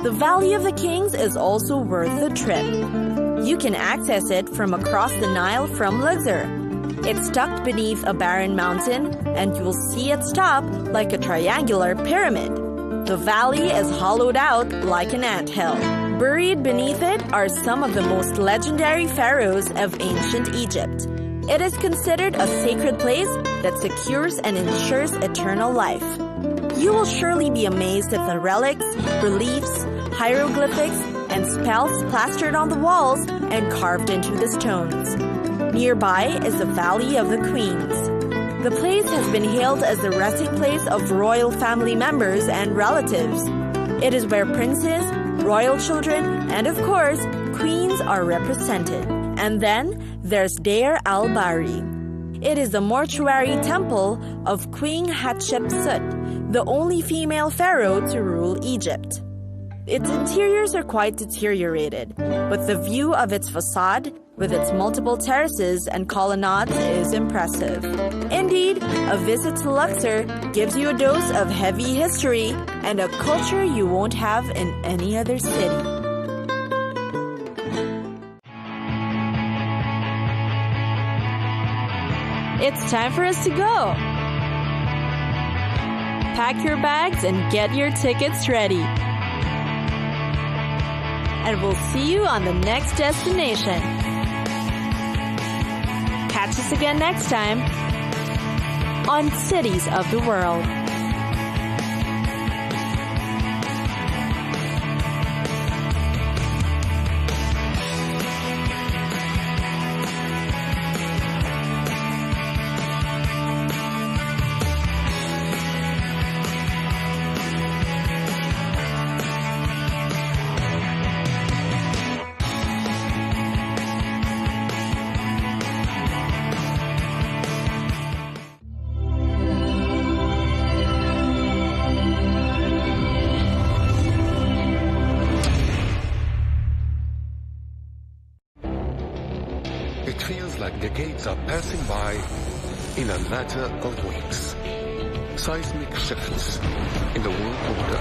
The Valley of the Kings is also worth the trip. You can access it from across the Nile from Luxor. It's tucked beneath a barren mountain, and you'll see its top like a triangular pyramid. The valley is hollowed out like an anthill. Buried beneath it are some of the most legendary pharaohs of ancient Egypt. It is considered a sacred place that secures and ensures eternal life. You will surely be amazed at the relics, reliefs, hieroglyphics, and spells plastered on the walls and carved into the stones. Nearby is the Valley of the Queens. The place has been hailed as the resting place of royal family members and relatives. It is where princes, royal children, and of course, queens are represented. And then there's Deir al-Bahri. It is the mortuary temple of Queen Hatshepsut, the only female pharaoh to rule Egypt. Its interiors are quite deteriorated, but the view of its facade, with its multiple terraces and colonnades, is impressive. Indeed, a visit to Luxor gives you a dose of heavy history and a culture you won't have in any other city. It's time for us to go. Pack your bags and get your tickets ready. And we'll see you on the next destination. Catch us again next time on Cities of the World. It feels like decades are passing by in a matter of weeks. Seismic shifts in the world order.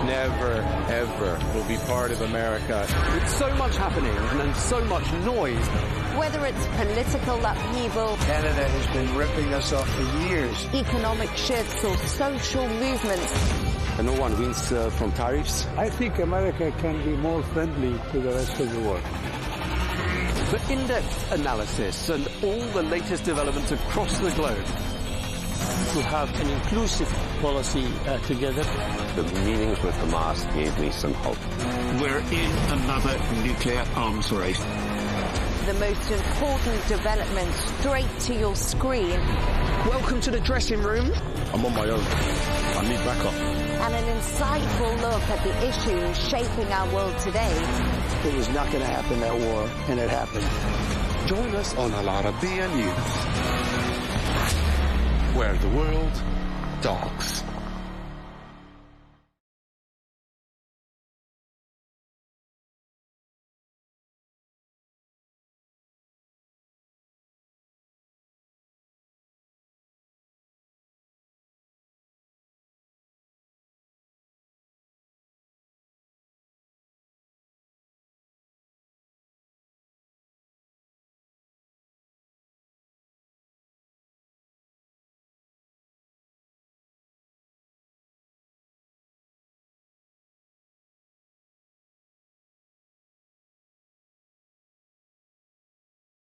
Never, ever will be part of America. With so much happening and so much noise. Whether it's political upheaval, Canada has been ripping us off for years. Economic shifts or social movements. And no one wins from tariffs. I think America can be more friendly to the rest of the world. For in-depth analysis and all the latest developments across the globe. To have an inclusive policy together. The meetings with Hamas gave me some hope. We're in another nuclear arms race. The most important development straight to your screen. Welcome to the dressing room. I'm on my own. I need backup. And an insightful look at the issues shaping our world today. It was not going to happen, that war, and it happened. Join us on Arabiya News, where the world talks.